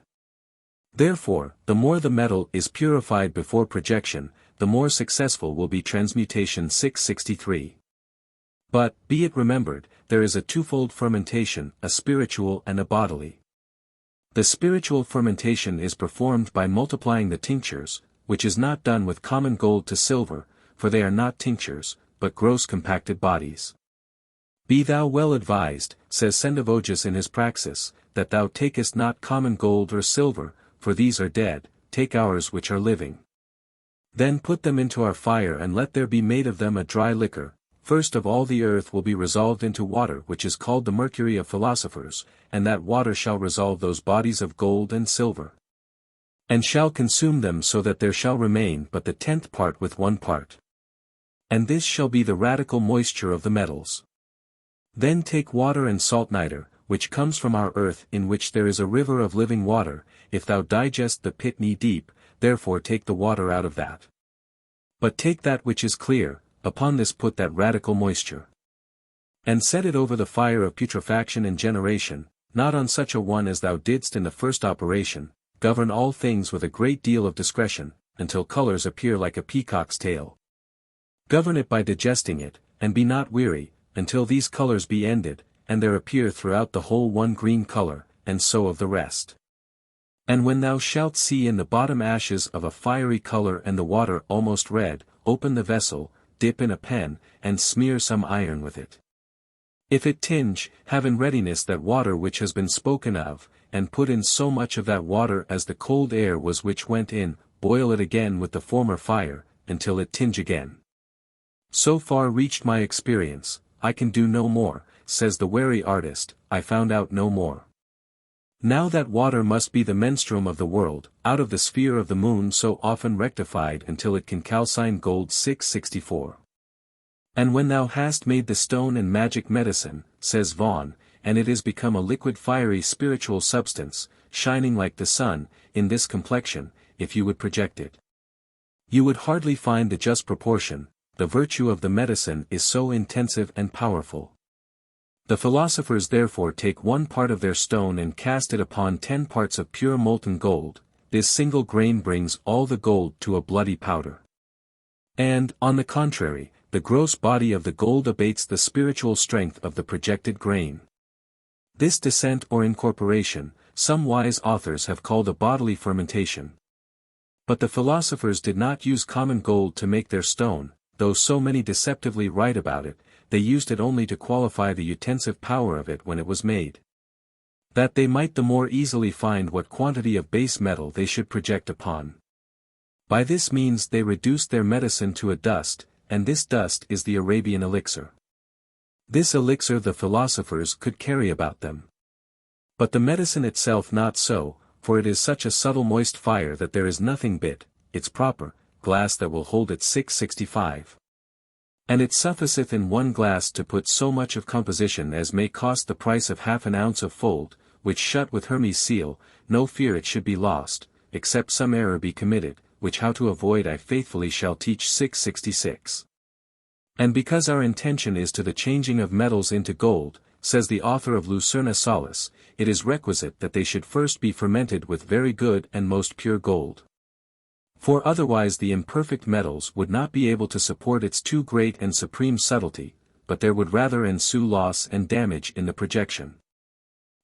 Therefore, the more the metal is purified before projection, the more successful will be transmutation. 663. But, be it remembered, there is a twofold fermentation, a spiritual and a bodily. The spiritual fermentation is performed by multiplying the tinctures, which is not done with common gold to silver, for they are not tinctures, but gross compacted bodies. Be thou well advised, says Sendivogius in his Praxis, that thou takest not common gold or silver, for these are dead, take ours which are living. Then put them into our fire and let there be made of them a dry liquor. First of all the earth will be resolved into water which is called the mercury of philosophers, and that water shall resolve those bodies of gold and silver. And shall consume them so that there shall remain but the 10th part with 1 part. And this shall be the radical moisture of the metals. Then take water and salt nitre, which comes from our earth in which there is a river of living water, if thou digest the pit knee deep, therefore take the water out of that. But take that which is clear, upon this put that radical moisture. And set it over the fire of putrefaction and generation, not on such a one as thou didst in the first operation. Govern all things with a great deal of discretion, until colors appear like a peacock's tail. Govern it by digesting it, and be not weary, until these colors be ended, and there appear throughout the whole 1 green color, and so of the rest. And when thou shalt see in the bottom ashes of a fiery color and the water almost red, open the vessel, dip in a pen, and smear some iron with it. If it tinge, have in readiness that water which has been spoken of, and put in so much of that water as the cold air was which went in, boil it again with the former fire, until it tinge again. So far reached my experience, I can do no more, says the wary artist, I found out no more. Now that water must be the menstruum of the world, out of the sphere of the moon so often rectified until it can calcine gold 664. And when thou hast made the stone and magic medicine, says Vaughan, and it is become a liquid fiery spiritual substance, shining like the sun, in this complexion, if you would project it, you would hardly find the just proportion, the virtue of the medicine is so intensive and powerful. The philosophers therefore take one part of their stone and cast it upon 10 parts of pure molten gold, this single grain brings all the gold to a bloody powder. And, on the contrary, the gross body of the gold abates the spiritual strength of the projected grain. This descent or incorporation, some wise authors have called a bodily fermentation. But the philosophers did not use common gold to make their stone, though so many deceptively write about it, they used it only to qualify the utensive power of it when it was made. That they might the more easily find what quantity of base metal they should project upon. By this means they reduced their medicine to a dust, and this dust is the Arabian elixir. This elixir the philosophers could carry about them. But the medicine itself not so, for it is such a subtle moist fire that there is nothing but its proper glass that will hold it 665. And it sufficeth in one glass to put so much of composition as may cost the price of half an ounce of fold, which shut with Hermes' seal, no fear it should be lost, except some error be committed, which how to avoid I faithfully shall teach 666. And because our intention is to the changing of metals into gold, says the author of Lucerna Solis, it is requisite that they should first be fermented with very good and most pure gold. For otherwise the imperfect metals would not be able to support its too great and supreme subtlety, but there would rather ensue loss and damage in the projection.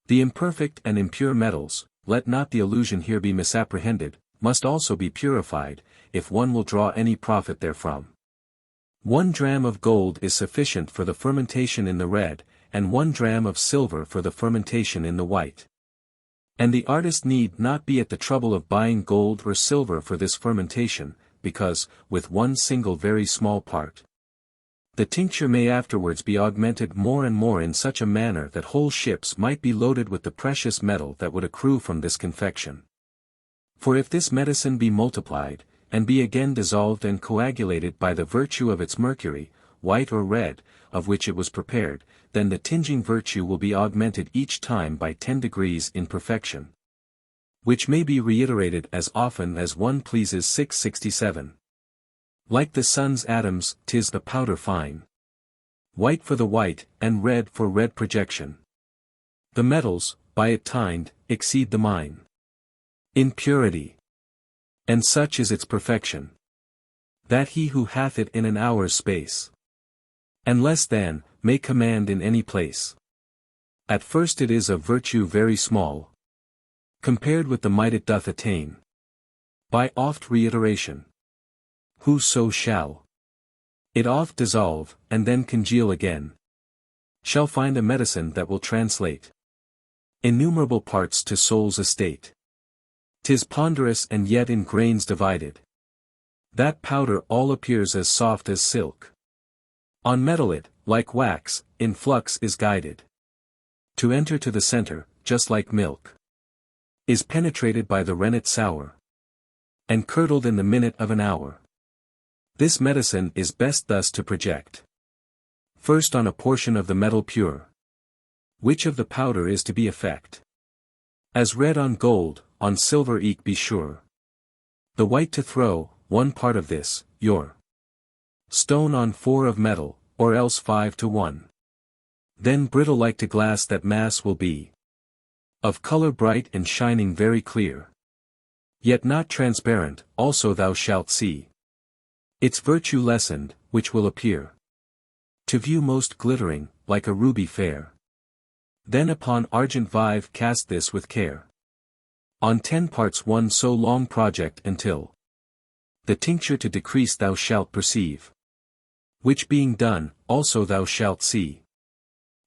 The imperfect and impure metals, let not the allusion here be misapprehended, must also be purified, if one will draw any profit therefrom. 1 dram of gold is sufficient for the fermentation in the red, and 1 dram of silver for the fermentation in the white. And the artist need not be at the trouble of buying gold or silver for this fermentation, because, with one single very small part, the tincture may afterwards be augmented more and more in such a manner that whole ships might be loaded with the precious metal that would accrue from this confection. For if this medicine be multiplied, and be again dissolved and coagulated by the virtue of its mercury, white or red, of which it was prepared, then the tinging virtue will be augmented each time by 10 degrees in perfection, which may be reiterated as often as one pleases. 667. Like the sun's atoms, 'tis the powder fine, white for the white, and red for red projection. The metals, by it tined, exceed the mine in purity, and such is its perfection, that he who hath it in an hour's space, and less than, may command in any place. At first it is of virtue very small, compared with the might it doth attain, by oft reiteration. Whoso shall it oft dissolve, and then congeal again, shall find a medicine that will translate innumerable parts to soul's estate. 'Tis ponderous and yet in grains divided. That powder all appears as soft as silk. On metal it, like wax, in flux is guided. To enter to the center, just like milk, is penetrated by the rennet sour, and curdled in the minute of an hour. This medicine is best thus to project. First on a portion of the metal pure, which of the powder is to be effect. As red on gold, on silver eke be sure. The white to throw, 1 part of this, your stone on 4 of metal, or else 5 to 1. Then brittle like to glass that mass will be, of color bright and shining very clear, yet not transparent, also thou shalt see its virtue lessened, which will appear to view most glittering, like a ruby fair. Then upon argent vive cast this with care. On 10 parts one so long project until the tincture to decrease thou shalt perceive. Which being done, also thou shalt see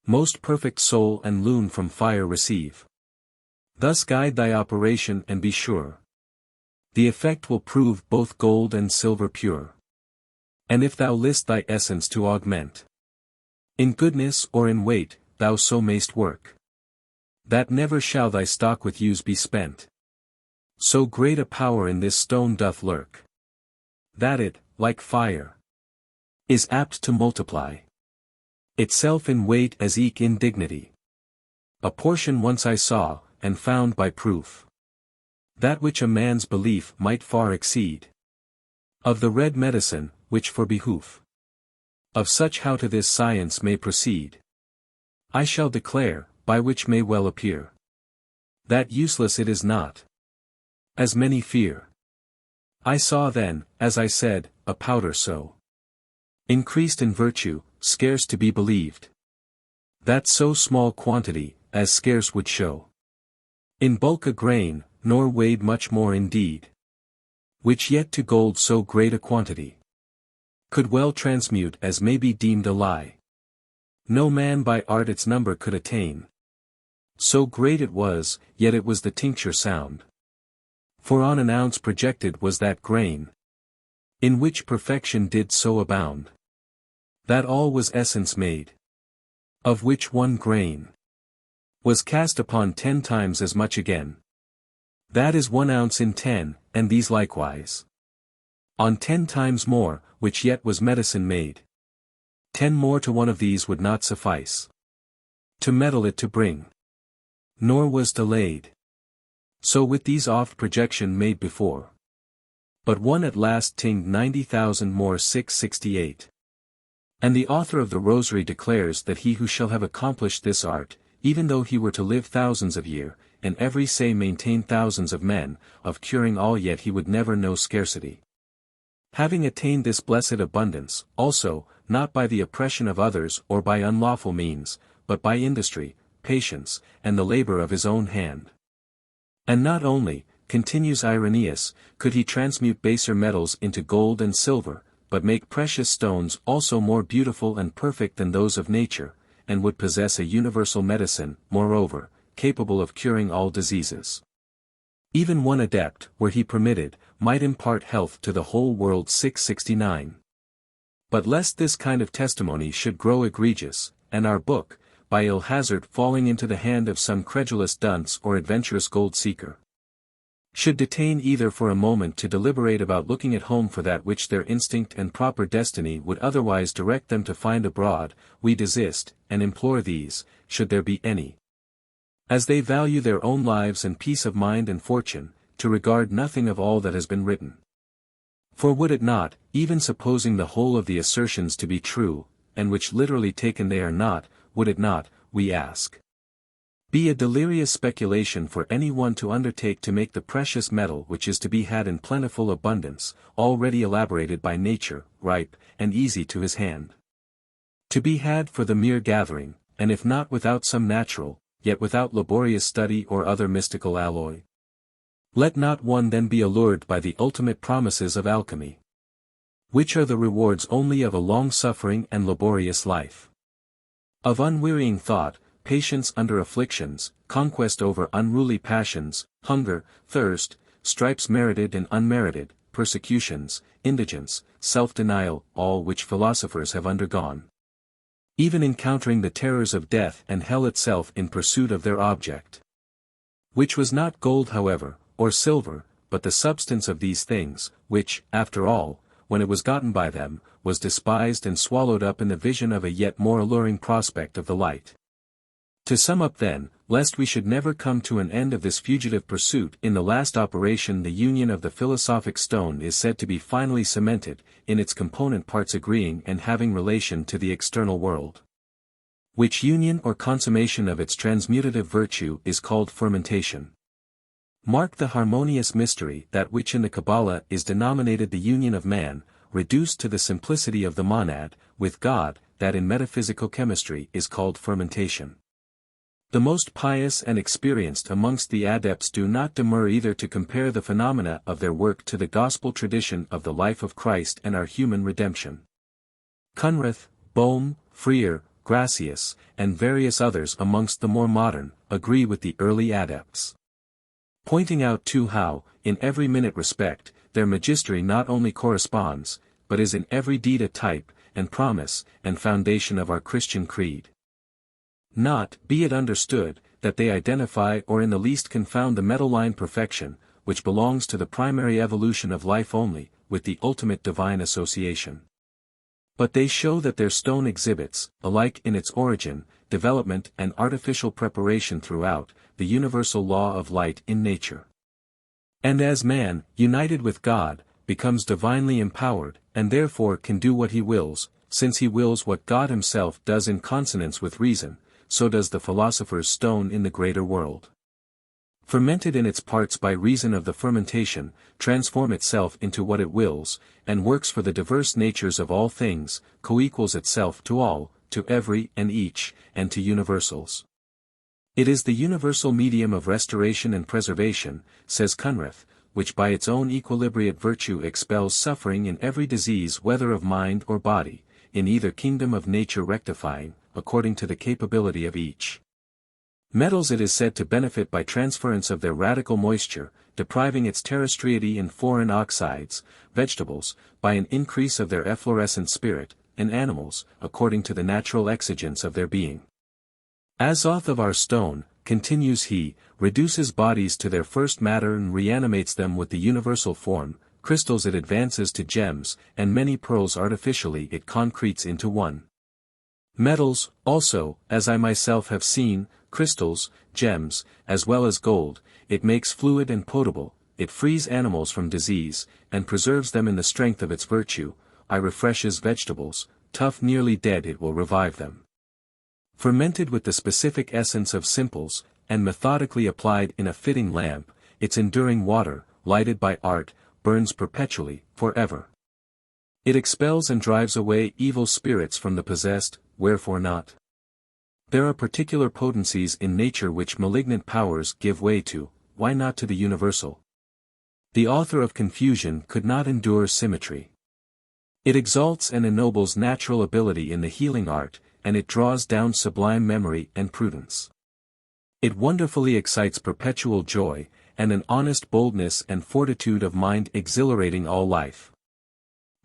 Most perfect soul and loon from fire receive. Thus guide thy operation and be sure. The effect will prove both gold and silver pure. And if thou list thy essence to augment, in goodness or in weight, thou so mayst work, that never shall thy stock with use be spent. So great a power in this stone doth lurk, that it, like fire, is apt to multiply itself in weight as eke in dignity. A portion once I saw, and found by proof, that which a man's belief might far exceed, of the red medicine, which for behoof of such how to this science may proceed, I shall declare, by which may well appear, that useless it is not, as many fear. I saw then, as I said, a powder so increased in virtue, scarce to be believed, that so small quantity, as scarce would show in bulk a grain, nor weighed much more indeed, which yet to gold so great a quantity could well transmute as may be deemed a lie. No man by art its number could attain. So great it was, yet it was the tincture sound. For on an ounce projected was that grain, in which perfection did so abound, that all was essence made, of which one grain was cast upon 10 times as much again. That is 1 ounce in 10, and these likewise on 10 times more, which yet was medicine made. 10 more to one of these would not suffice to meddle it to bring, nor was delayed. So with these oft projection made before, but one at last tinged 90,000 more 668. And the author of the Rosary declares that he who shall have accomplished this art, even though he were to live thousands of years, and every say maintain thousands of men, of curing all yet he would never know scarcity. Having attained this blessed abundance, also, not by the oppression of others or by unlawful means, but by industry, patience, and the labor of his own hand. And not only, continues Irenaeus, could he transmute baser metals into gold and silver, but make precious stones also more beautiful and perfect than those of nature, and would possess a universal medicine, moreover, capable of curing all diseases. Even one adept, were he permitted, might impart health to the whole world. 669. But lest this kind of testimony should grow egregious, and our book, by ill hazard falling into the hand of some credulous dunce or adventurous gold-seeker, should detain either for a moment to deliberate about looking at home for that which their instinct and proper destiny would otherwise direct them to find abroad, we desist, and implore these, should there be any, as they value their own lives and peace of mind and fortune, to regard nothing of all that has been written. For would it not, even supposing the whole of the assertions to be true, and which literally taken they are not, would it not, we ask, be a delirious speculation for any one to undertake to make the precious metal which is to be had in plentiful abundance, already elaborated by nature, ripe, and easy to his hand, to be had for the mere gathering, and if not without some natural, yet without laborious study or other mystical alloy? Let not one then be allured by the ultimate promises of alchemy, which are the rewards only of a long-suffering and laborious life, of unwearying thought, patience under afflictions, conquest over unruly passions, hunger, thirst, stripes merited and unmerited, persecutions, indigence, self-denial, all which philosophers have undergone, even encountering the terrors of death and hell itself in pursuit of their object, which was not gold however, or silver, but the substance of these things, which, after all, when it was gotten by them, was despised and swallowed up in the vision of a yet more alluring prospect of the light. To sum up then, lest we should never come to an end of this fugitive pursuit, in the last operation the union of the philosophic stone is said to be finally cemented, in its component parts agreeing and having relation to the external world, which union or consummation of its transmutative virtue is called fermentation. Mark the harmonious mystery that which in the Kabbalah is denominated the union of man, reduced to the simplicity of the monad, with God, that in metaphysical chemistry is called fermentation. The most pious and experienced amongst the adepts do not demur either to compare the phenomena of their work to the gospel tradition of the life of Christ and our human redemption. Cunrath, Bohm, Freer, Gracius, and various others amongst the more modern, agree with the early adepts. Pointing out too how, in every minute respect, their magistry not only corresponds, but is in every deed a type, and promise, and foundation of our Christian creed. Not, be it understood, that they identify or in the least confound the metal-line perfection, which belongs to the primary evolution of life only, with the ultimate divine association. But they show that their stone exhibits, alike in its origin, development and artificial preparation throughout, the universal law of light in nature. And as man, united with God, becomes divinely empowered, and therefore can do what he wills, since he wills what God himself does in consonance with reason, so does the philosopher's stone in the greater world. Fermented in its parts by reason of the fermentation, transform itself into what it wills, and works for the diverse natures of all things, co-equals itself to all, to every and each, and to universals. It is the universal medium of restoration and preservation, says Cunrath, which by its own equilibriate virtue expels suffering in every disease whether of mind or body, in either kingdom of nature rectifying, according to the capability of each. Metals it is said to benefit by transference of their radical moisture, depriving its terrestriety in foreign oxides, vegetables, by an increase of their efflorescent spirit, and animals, according to the natural exigence of their being. Azoth of our stone, continues he, reduces bodies to their first matter and reanimates them with the universal form, crystals it advances to gems, and many pearls artificially it concretes into one. Metals, also, as I myself have seen, crystals, gems, as well as gold, it makes fluid and potable, it frees animals from disease, and preserves them in the strength of its virtue, I refreshes vegetables, tough nearly dead it will revive them. Fermented with the specific essence of simples, and methodically applied in a fitting lamp, its enduring water, lighted by art, burns perpetually, forever. It expels and drives away evil spirits from the possessed, wherefore not? There are particular potencies in nature which malignant powers give way to, why not to the universal? The author of confusion could not endure symmetry. It exalts and ennobles natural ability in the healing art, and it draws down sublime memory and prudence. It wonderfully excites perpetual joy, and an honest boldness and fortitude of mind exhilarating all life.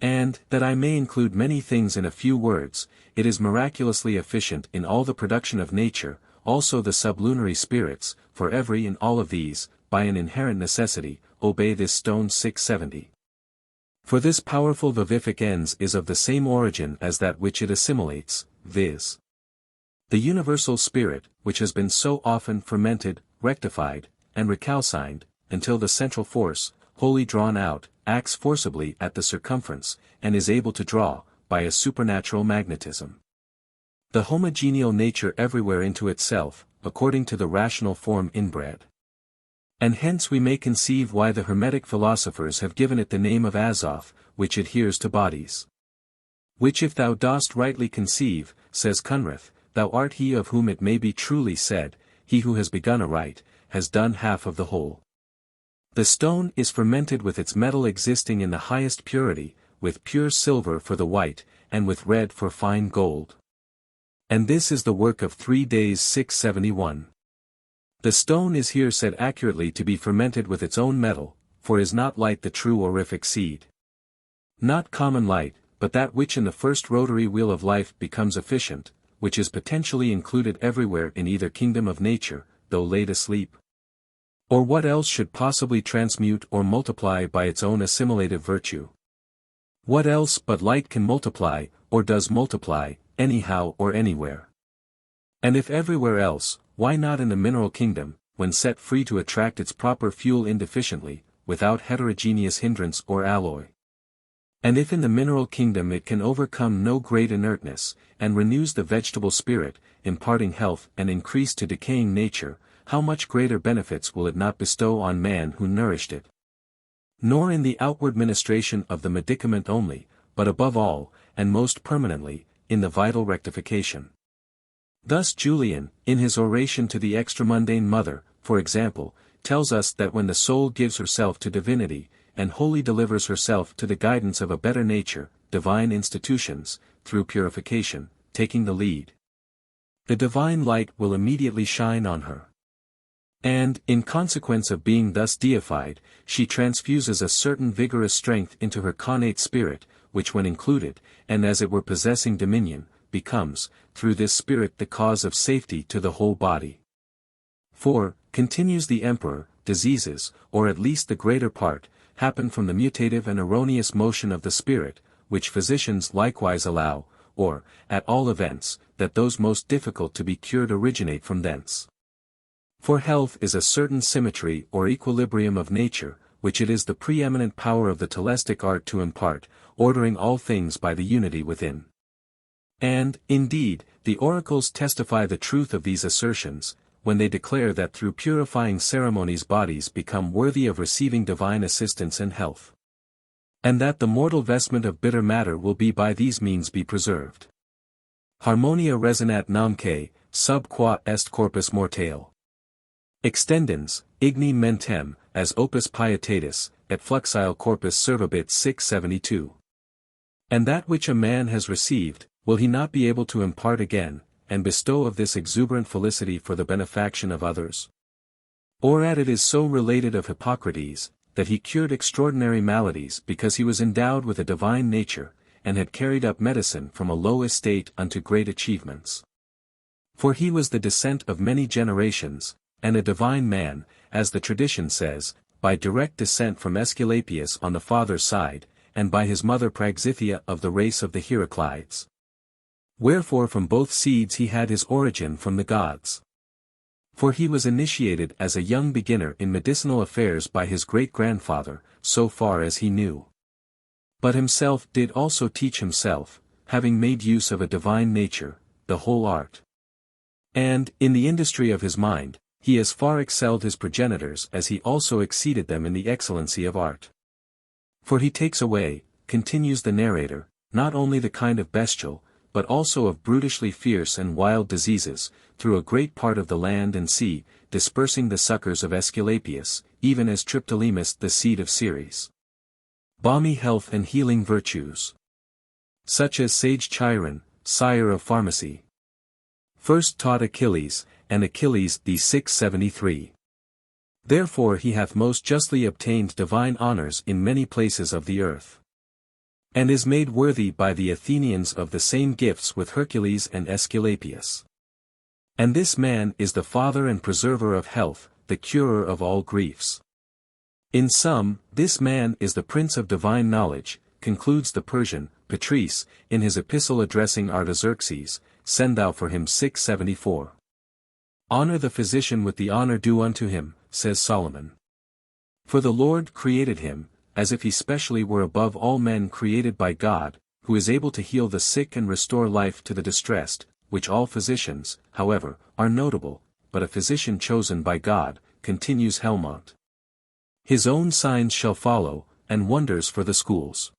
And, that I may include many things in a few words, it is miraculously efficient in all the production of nature, also the sublunary spirits, for every and all of these, by an inherent necessity, obey this stone 670. For this powerful vivific ens is of the same origin as that which it assimilates, viz. The universal spirit, which has been so often fermented, rectified, and recalcined, until the central force, wholly drawn out, acts forcibly at the circumference, and is able to draw, by a supernatural magnetism, the homogeneal nature everywhere into itself, according to the rational form inbred. And hence we may conceive why the Hermetic philosophers have given it the name of Azoth, which adheres to bodies. Which if thou dost rightly conceive, says Cunrath, thou art he of whom it may be truly said, he who has begun aright, has done half of the whole. The stone is fermented with its metal existing in the highest purity, with pure silver for the white, and with red for fine gold. And this is the work of 3 days 671. The stone is here said accurately to be fermented with its own metal, for is not light the true orific seed? Not common light, but that which in the first rotary wheel of life becomes efficient, which is potentially included everywhere in either kingdom of nature, though laid asleep. Or what else should possibly transmute or multiply by its own assimilative virtue? What else but light can multiply, or does multiply, anyhow or anywhere? And if everywhere else, why not in the mineral kingdom, when set free to attract its proper fuel indeficiently, without heterogeneous hindrance or alloy? And if in the mineral kingdom it can overcome no great inertness, and renews the vegetable spirit, imparting health and increase to decaying nature, how much greater benefits will it not bestow on man who nourished it? Nor in the outward ministration of the medicament only, but above all, and most permanently, in the vital rectification. Thus Julian, in his oration to the extramundane mother, for example, tells us that when the soul gives herself to divinity, and wholly delivers herself to the guidance of a better nature, divine institutions, through purification, taking the lead, the divine light will immediately shine on her. And, in consequence of being thus deified, she transfuses a certain vigorous strength into her connate spirit, which when included, and as it were possessing dominion, becomes, through this spirit the cause of safety to the whole body. For, continues the Emperor, diseases, or at least the greater part, happen from the mutative and erroneous motion of the spirit, which physicians likewise allow, or, at all events, that those most difficult to be cured originate from thence. For health is a certain symmetry or equilibrium of nature, which it is the preeminent power of the telestic art to impart, ordering all things by the unity within. And, indeed, the oracles testify the truth of these assertions, when they declare that through purifying ceremonies bodies become worthy of receiving divine assistance and health. And that the mortal vestment of bitter matter will be by these means be preserved. Harmonia resonat namque, sub qua est corpus mortale. Extendens, igni mentem, as opus pietatis, et fluxile corpus servabit 672. And that which a man has received, will he not be able to impart again, and bestow of this exuberant felicity for the benefaction of others? Or at it is so related of Hippocrates, that he cured extraordinary maladies because he was endowed with a divine nature, and had carried up medicine from a low estate unto great achievements. For he was the descent of many generations, and a divine man, as the tradition says, by direct descent from Aesculapius on the father's side, and by his mother Praxithea of the race of the Heraclides. Wherefore from both seeds he had his origin from the gods. For he was initiated as a young beginner in medicinal affairs by his great-grandfather, so far as he knew. But himself did also teach himself, having made use of a divine nature, the whole art. And, in the industry of his mind, he as far excelled his progenitors as he also exceeded them in the excellency of art. For he takes away, continues the narrator, not only the kind of bestial, but also of brutishly fierce and wild diseases, through a great part of the land and sea, dispersing the succors of Aesculapius, even as Triptolemus the seed of Ceres. Balmy health and healing virtues, such as sage Chiron, sire of pharmacy, first taught Achilles, and Achilles the 673. Therefore he hath most justly obtained divine honors in many places of the earth. And is made worthy by the Athenians of the same gifts with Hercules and Aesculapius. And this man is the father and preserver of health, the curer of all griefs. In sum, this man is the prince of divine knowledge, concludes the Persian, Patrice, in his epistle addressing Artaxerxes, send thou for him 674. Honor the physician with the honor due unto him, says Solomon. For the Lord created him, as if he specially were above all men created by God, who is able to heal the sick and restore life to the distressed, which all physicians, however, are notable, but a physician chosen by God, continues Helmont. His own signs shall follow, and wonders for the schools.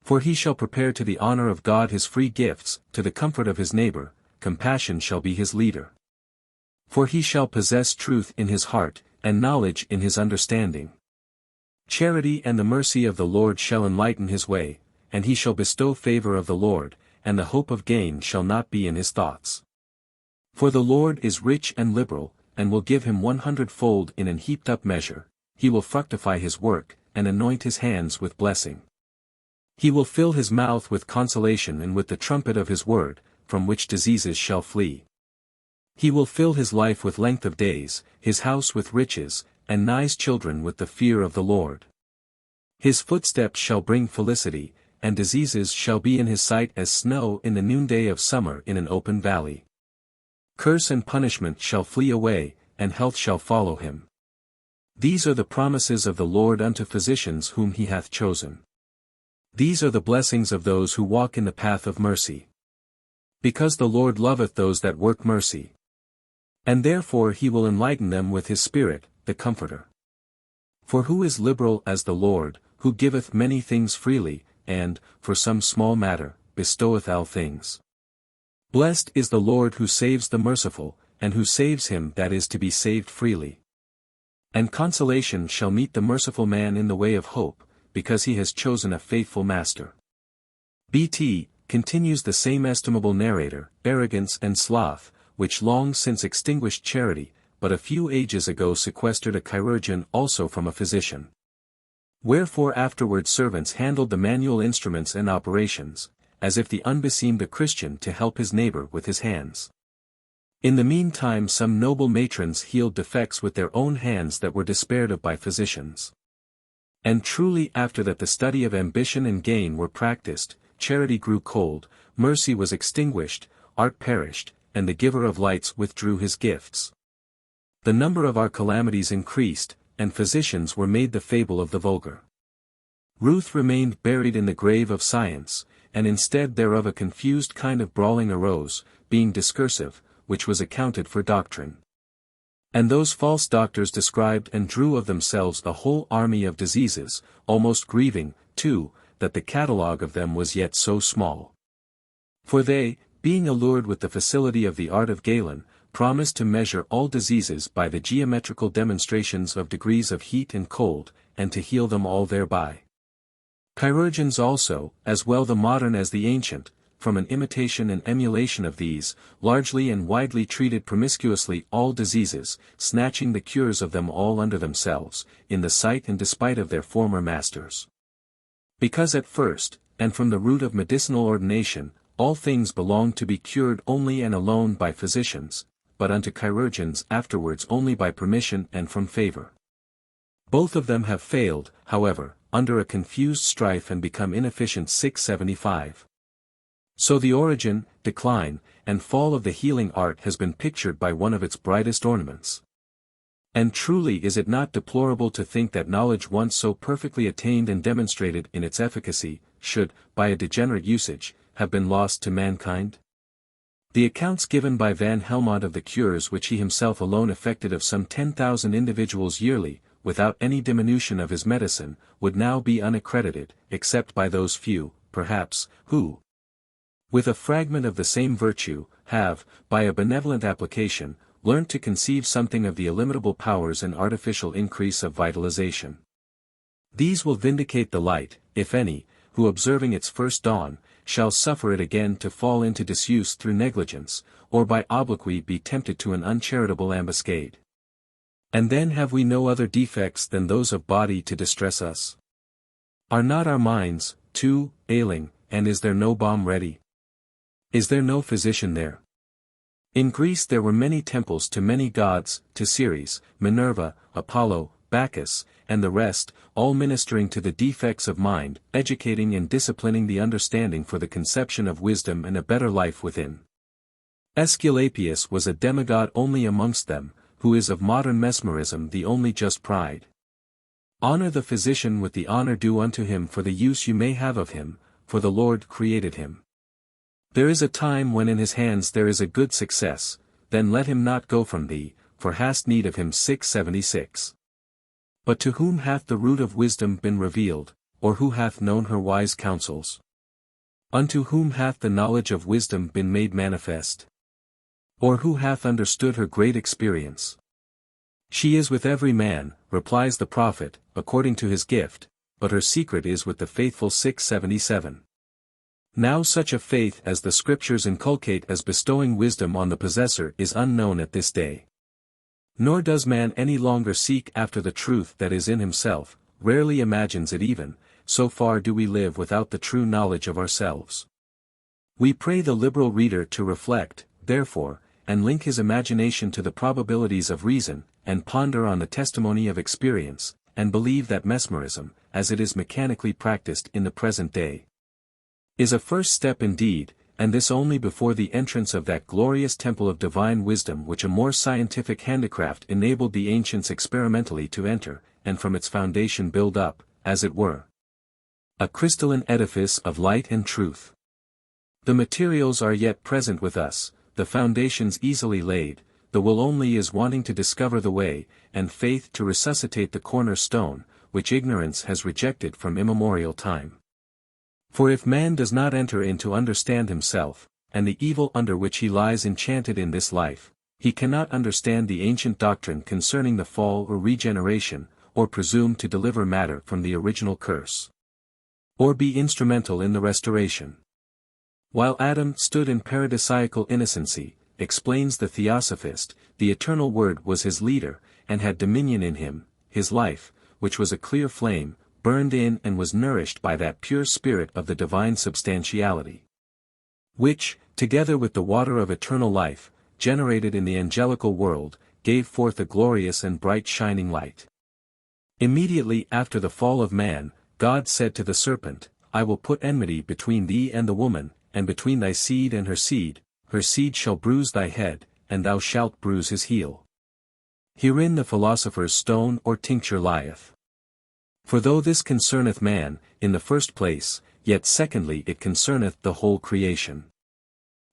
For he shall prepare to the honor of God his free gifts, to the comfort of his neighbor, compassion shall be his leader. For he shall possess truth in his heart, and knowledge in his understanding. Charity and the mercy of the Lord shall enlighten his way, and he shall bestow favor of the Lord, and the hope of gain shall not be in his thoughts. For the Lord is rich and liberal, and will give him 100-fold in an heaped-up measure, he will fructify his work, and anoint his hands with blessing. He will fill his mouth with consolation and with the trumpet of his word, from which diseases shall flee. He will fill his life with length of days, his house with riches, and nigh children with the fear of the Lord. His footsteps shall bring felicity, and diseases shall be in his sight as snow in the noonday of summer in an open valley. Curse and punishment shall flee away, and health shall follow him. These are the promises of the Lord unto physicians whom he hath chosen. These are the blessings of those who walk in the path of mercy. Because the Lord loveth those that work mercy. And therefore he will enlighten them with his Spirit, the Comforter. For who is liberal as the Lord, who giveth many things freely, and, for some small matter, bestoweth all things? Blessed is the Lord who saves the merciful, and who saves him that is to be saved freely. And consolation shall meet the merciful man in the way of hope, because he has chosen a faithful master. BT, continues the same estimable narrator, arrogance and sloth, which long since extinguished charity, but a few ages ago sequestered a chirurgeon also from a physician. Wherefore afterwards servants handled the manual instruments and operations, as if the unbeseemed a Christian to help his neighbor with his hands. In the meantime some noble matrons healed defects with their own hands that were despaired of by physicians. And truly after that the study of ambition and gain were practiced, charity grew cold, mercy was extinguished, art perished, and the giver of lights withdrew his gifts. The number of our calamities increased, and physicians were made the fable of the vulgar. Ruth remained buried in the grave of science, and instead thereof a confused kind of brawling arose, being discursive, which was accounted for doctrine. And those false doctors described and drew of themselves a whole army of diseases, almost grieving, too, that the catalogue of them was yet so small. For they, being allured with the facility of the art of Galen, promised to measure all diseases by the geometrical demonstrations of degrees of heat and cold, and to heal them all thereby. Chirurgeons also, as well the modern as the ancient, from an imitation and emulation of these, largely and widely treated promiscuously all diseases, snatching the cures of them all under themselves, in the sight and despite of their former masters. Because at first, and from the root of medicinal ordination, all things belonged to be cured only and alone by physicians, but unto chirurgeons afterwards only by permission and from favor. Both of them have failed, however, under a confused strife and become inefficient 675. So the origin, decline, and fall of the healing art has been pictured by one of its brightest ornaments. And truly is it not deplorable to think that knowledge once so perfectly attained and demonstrated in its efficacy, should, by a degenerate usage, have been lost to mankind? The accounts given by Van Helmont of the cures which he himself alone effected of some 10,000 individuals yearly, without any diminution of his medicine, would now be unaccredited, except by those few, perhaps, who, with a fragment of the same virtue, have, by a benevolent application, learnt to conceive something of the illimitable powers and artificial increase of vitalization. These will vindicate the light, if any, who observing its first dawn, shall suffer it again to fall into disuse through negligence, or by obloquy be tempted to an uncharitable ambuscade. And then have we no other defects than those of body to distress us? Are not our minds, too, ailing, and is there no balm ready? Is there no physician there? In Greece there were many temples to many gods, to Ceres, Minerva, Apollo, Bacchus, and the rest, all ministering to the defects of mind, educating and disciplining the understanding for the conception of wisdom and a better life within. Aesculapius was a demigod only amongst them, who is of modern mesmerism the only just pride. Honor the physician with the honor due unto him for the use you may have of him, for the Lord created him. There is a time when in his hands there is a good success, then let him not go from thee, for hast need of him 676. But to whom hath the root of wisdom been revealed, or who hath known her wise counsels? Unto whom hath the knowledge of wisdom been made manifest? Or who hath understood her great experience? She is with every man, replies the prophet, according to his gift, but her secret is with the faithful 677. Now such a faith as the Scriptures inculcate as bestowing wisdom on the possessor is unknown at this day. Nor does man any longer seek after the truth that is in himself, rarely imagines it even, so far do we live without the true knowledge of ourselves. We pray the liberal reader to reflect, therefore, and link his imagination to the probabilities of reason, and ponder on the testimony of experience, and believe that mesmerism, as it is mechanically practiced in the present day, is a first step indeed, and this only before the entrance of that glorious temple of divine wisdom which a more scientific handicraft enabled the ancients experimentally to enter, and from its foundation build up, as it were, a crystalline edifice of light and truth. The materials are yet present with us, the foundations easily laid, the will only is wanting to discover the way, and faith to resuscitate the corner stone, which ignorance has rejected from immemorial time. For if man does not enter in to understand himself, and the evil under which he lies enchanted in this life, he cannot understand the ancient doctrine concerning the fall or regeneration, or presume to deliver matter from the original curse, or be instrumental in the restoration. While Adam stood in paradisiacal innocency, explains the Theosophist, the eternal Word was his leader, and had dominion in him, his life, which was a clear flame, burned in and was nourished by that pure spirit of the divine substantiality, which, together with the water of eternal life, generated in the angelical world, gave forth a glorious and bright shining light. Immediately after the fall of man, God said to the serpent, I will put enmity between thee and the woman, and between thy seed and her seed shall bruise thy head, and thou shalt bruise his heel. Herein the philosopher's stone or tincture lieth. For though this concerneth man, in the first place, yet secondly it concerneth the whole creation.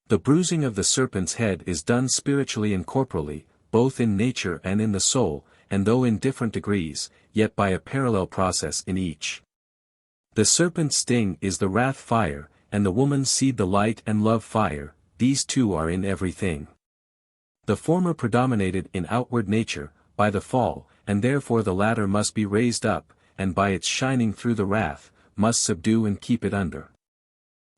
The bruising of the serpent's head is done spiritually and corporally, both in nature and in the soul, and though in different degrees, yet by a parallel process in each. The serpent's sting is the wrath fire, and the woman's seed the light and love fire, these two are in everything. The former predominated in outward nature, by the fall, and therefore the latter must be raised up, and by its shining through the wrath, must subdue and keep it under,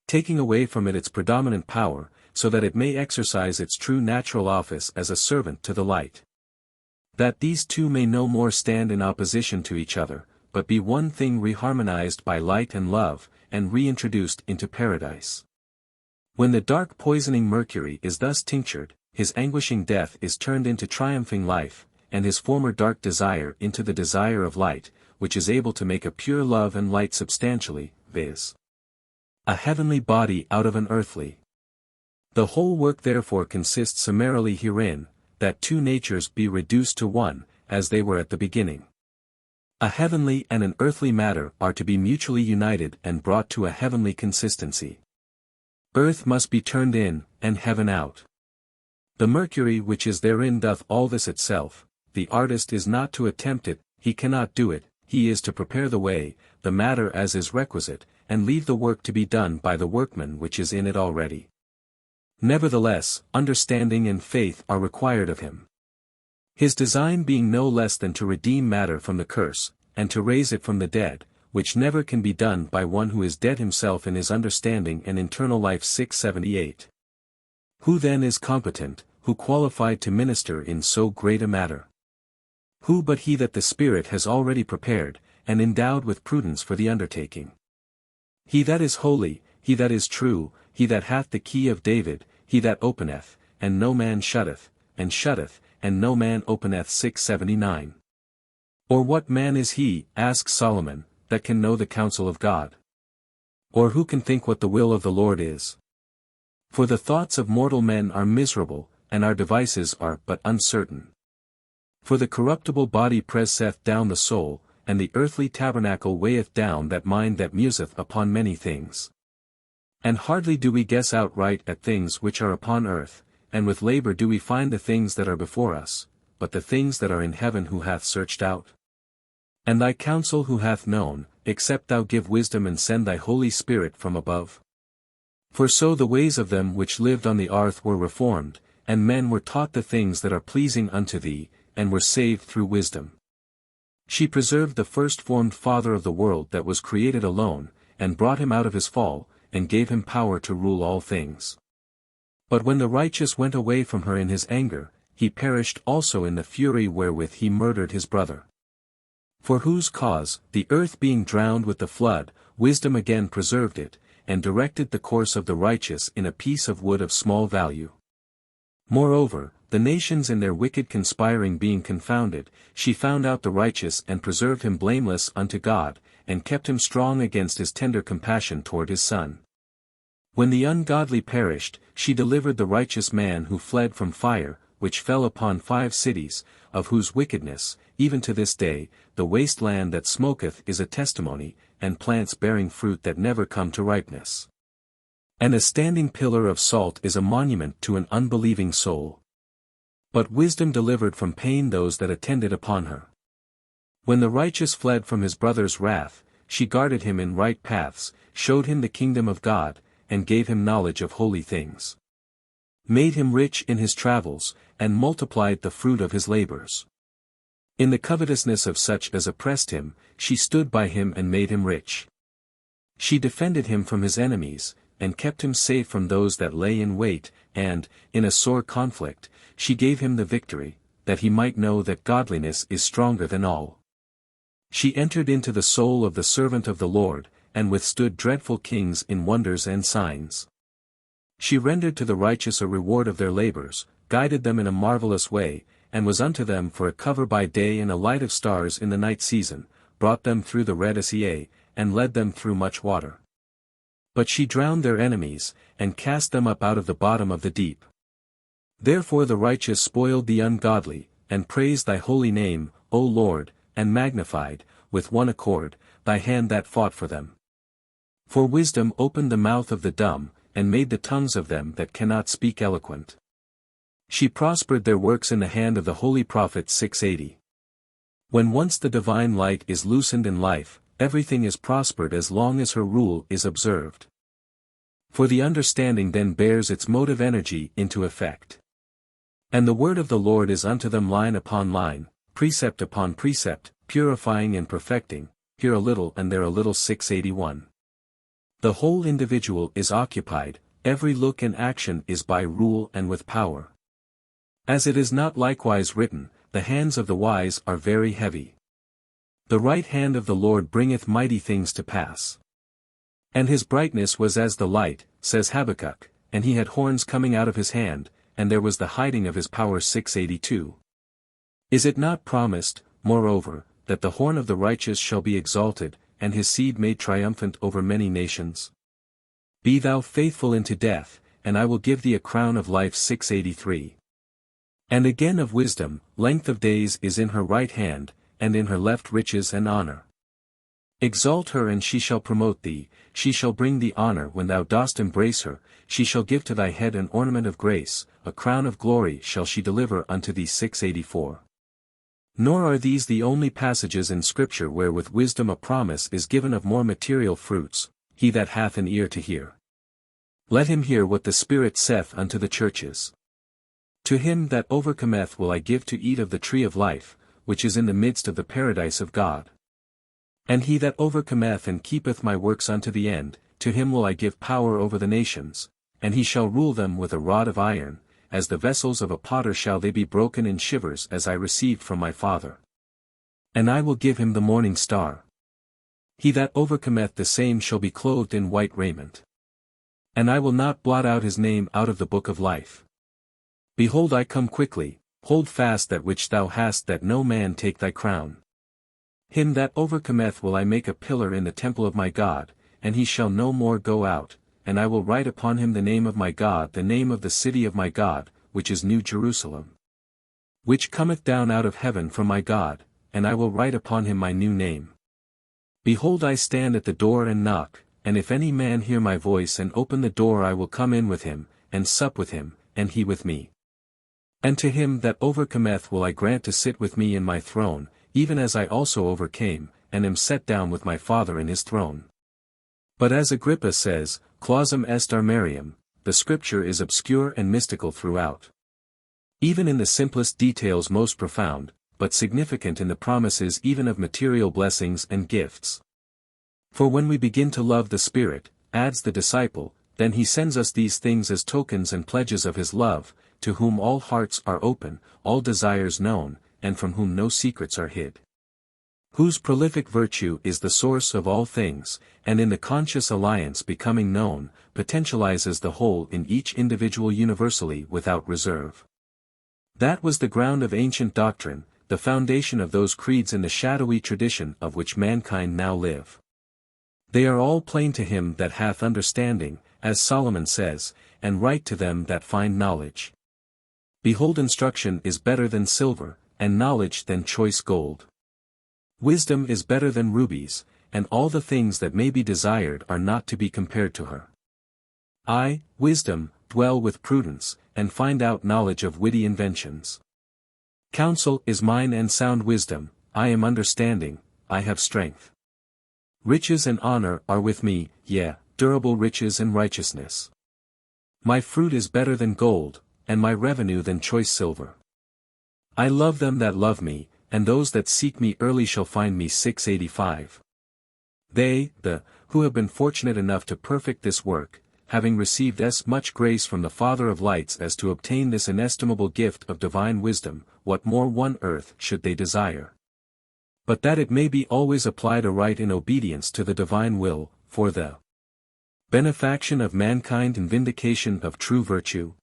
taking away from it its predominant power, so that it may exercise its true natural office as a servant to the light. That these two may no more stand in opposition to each other, but be one thing reharmonized by light and love, and reintroduced into paradise. When the dark poisoning mercury is thus tinctured, his anguishing death is turned into triumphing life, and his former dark desire into the desire of light, which is able to make a pure love and light substantially, viz. A heavenly body out of an earthly. The whole work therefore consists summarily herein, that two natures be reduced to one, as they were at the beginning. A heavenly and an earthly matter are to be mutually united and brought to a heavenly consistency. Earth must be turned in, and heaven out. The mercury which is therein doth all this itself, the artist is not to attempt it, he cannot do it, he is to prepare the way, the matter as is requisite, and leave the work to be done by the workman which is in it already. Nevertheless, understanding and faith are required of him. His design being no less than to redeem matter from the curse, and to raise it from the dead, which never can be done by one who is dead himself in his understanding and internal life. 678. Who then is competent, who qualified to minister in so great a matter? Who but he that the Spirit has already prepared, and endowed with prudence for the undertaking? He that is holy, he that is true, he that hath the key of David, he that openeth, and no man shutteth, and no man openeth. 679. Or what man is he, asks Solomon, that can know the counsel of God? Or who can think what the will of the Lord is? For the thoughts of mortal men are miserable, and our devices are but uncertain. For the corruptible body presseth down the soul, and the earthly tabernacle weigheth down that mind that museth upon many things. And hardly do we guess outright at things which are upon earth, and with labor do we find the things that are before us, but the things that are in heaven who hath searched out? And thy counsel who hath known, except thou give wisdom and send thy Holy Spirit from above? For so the ways of them which lived on the earth were reformed, and men were taught the things that are pleasing unto thee, and were saved through wisdom. She preserved the first-formed Father of the world that was created alone, and brought him out of his fall, and gave him power to rule all things. But when the righteous went away from her in his anger, he perished also in the fury wherewith he murdered his brother. For whose cause, the earth being drowned with the flood, wisdom again preserved it, and directed the course of the righteous in a piece of wood of small value. Moreover, the nations in their wicked conspiring being confounded, she found out the righteous and preserved him blameless unto God, and kept him strong against his tender compassion toward his son. When the ungodly perished, she delivered the righteous man who fled from fire, which fell upon 5 cities, of whose wickedness, even to this day, the waste land that smoketh is a testimony, and plants bearing fruit that never come to ripeness. And a standing pillar of salt is a monument to an unbelieving soul. But wisdom delivered from pain those that attended upon her. When the righteous fled from his brother's wrath, she guarded him in right paths, showed him the kingdom of God, and gave him knowledge of holy things. Made him rich in his travels, and multiplied the fruit of his labors. In the covetousness of such as oppressed him, she stood by him and made him rich. She defended him from his enemies, and kept him safe from those that lay in wait, and, in a sore conflict, she gave him the victory, that he might know that godliness is stronger than all. She entered into the soul of the servant of the Lord, and withstood dreadful kings in wonders and signs. She rendered to the righteous a reward of their labors, guided them in a marvelous way, and was unto them for a cover by day and a light of stars in the night season, brought them through the Red Sea, and led them through much water. But she drowned their enemies, and cast them up out of the bottom of the deep. Therefore the righteous spoiled the ungodly, and praised thy holy name, O Lord, and magnified, with one accord, thy hand that fought for them. For wisdom opened the mouth of the dumb, and made the tongues of them that cannot speak eloquent. She prospered their works in the hand of the holy prophet 680. When once the divine light is loosened in life, everything is prospered as long as her rule is observed. For the understanding then bears its motive energy into effect. And the word of the Lord is unto them line upon line, precept upon precept, purifying and perfecting, here a little and there a little. 681. The whole individual is occupied, every look and action is by rule and with power. As it is not likewise written, the hands of the wise are very heavy. The right hand of the Lord bringeth mighty things to pass. And his brightness was as the light, says Habakkuk, and he had horns coming out of his hand, and there was the hiding of his power. 682. Is it not promised, moreover, that the horn of the righteous shall be exalted, and his seed made triumphant over many nations? Be thou faithful unto death, and I will give thee a crown of life. 683. And again of wisdom, length of days is in her right hand, and in her left riches and honor. Exalt her and she shall promote thee, she shall bring thee honor when thou dost embrace her, she shall give to thy head an ornament of grace, a crown of glory shall she deliver unto thee. 684. Nor are these the only passages in Scripture where with wisdom a promise is given of more material fruits. He that hath an ear to hear, let him hear what the Spirit saith unto the churches. To him that overcometh will I give to eat of the tree of life, which is in the midst of the paradise of God. And he that overcometh and keepeth my works unto the end, to him will I give power over the nations, and he shall rule them with a rod of iron, as the vessels of a potter shall they be broken in shivers as I received from my Father. And I will give him the morning star. He that overcometh the same shall be clothed in white raiment. And I will not blot out his name out of the book of life. Behold, I come quickly, hold fast that which thou hast, that no man take thy crown. Him that overcometh will I make a pillar in the temple of my God, and he shall no more go out, and I will write upon him the name of my God, the name of the city of my God, which is New Jerusalem, which cometh down out of heaven from my God, and I will write upon him my new name. Behold, I stand at the door and knock, and if any man hear my voice and open the door, I will come in with him, and sup with him, and he with me. And to him that overcometh will I grant to sit with me in my throne, even as I also overcame, and am set down with my Father in his throne. But as Agrippa says, clausum est armarium, the Scripture is obscure and mystical throughout. Even in the simplest details most profound, but significant in the promises even of material blessings and gifts. For when we begin to love the Spirit, adds the disciple, then he sends us these things as tokens and pledges of his love, to whom all hearts are open, all desires known, and from whom no secrets are hid. Whose prolific virtue is the source of all things, and in the conscious alliance becoming known, potentializes the whole in each individual universally without reserve. That was the ground of ancient doctrine, the foundation of those creeds in the shadowy tradition of which mankind now live. They are all plain to him that hath understanding, as Solomon says, and right to them that find knowledge. Behold, instruction is better than silver, and knowledge than choice gold. Wisdom is better than rubies, and all the things that may be desired are not to be compared to her. I, wisdom, dwell with prudence, and find out knowledge of witty inventions. Counsel is mine and sound wisdom, I am understanding, I have strength. Riches and honor are with me, yea, durable riches and righteousness. My fruit is better than gold, and my revenue than choice silver. I love them that love me, and those that seek me early shall find me. 685. They, who have been fortunate enough to perfect this work, having received as much grace from the Father of lights as to obtain this inestimable gift of divine wisdom, what more on earth should they desire? But that it may be always applied aright in obedience to the divine will, for the benefaction of mankind and vindication of true virtue.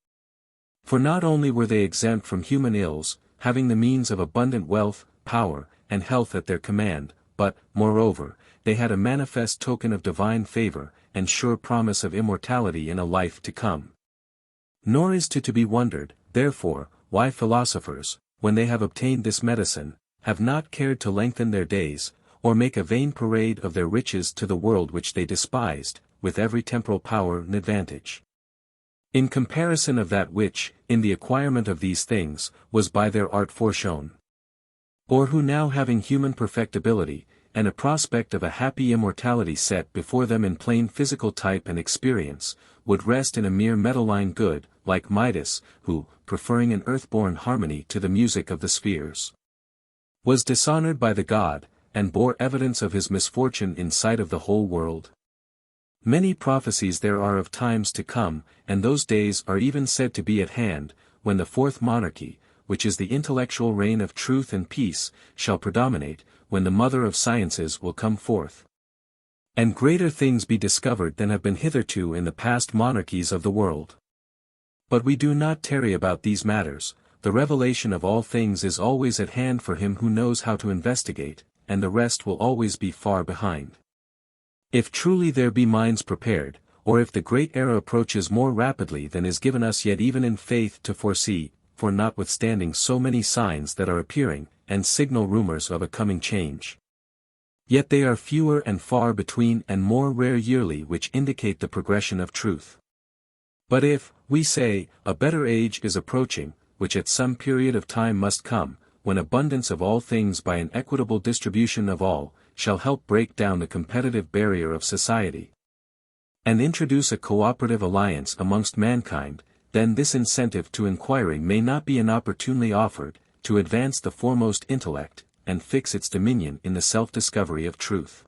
For not only were they exempt from human ills, having the means of abundant wealth, power, and health at their command, but, moreover, they had a manifest token of divine favor, and sure promise of immortality in a life to come. Nor is to be wondered, therefore, why philosophers, when they have obtained this medicine, have not cared to lengthen their days, or make a vain parade of their riches to the world which they despised, with every temporal power and advantage, in comparison of that which, in the acquirement of these things, was by their art foreshown. Or who now having human perfectibility, and a prospect of a happy immortality set before them in plain physical type and experience, would rest in a mere meadowline good, like Midas, who, preferring an earth-born harmony to the music of the spheres, was dishonored by the god, and bore evidence of his misfortune in sight of the whole world. Many prophecies there are of times to come, and those days are even said to be at hand, when the fourth monarchy, which is the intellectual reign of truth and peace, shall predominate, when the mother of sciences will come forth, and greater things be discovered than have been hitherto in the past monarchies of the world. But we do not tarry about these matters. The revelation of all things is always at hand for him who knows how to investigate, and the rest will always be far behind. If truly there be minds prepared, or if the great era approaches more rapidly than is given us yet even in faith to foresee, for notwithstanding so many signs that are appearing, and signal rumors of a coming change, yet they are fewer and far between and more rare yearly which indicate the progression of truth. But if, we say, a better age is approaching, which at some period of time must come, when abundance of all things by an equitable distribution of all, shall help break down the competitive barrier of society, and introduce a cooperative alliance amongst mankind, then this incentive to inquiry may not be inopportunely offered, to advance the foremost intellect, and fix its dominion in the self-discovery of truth.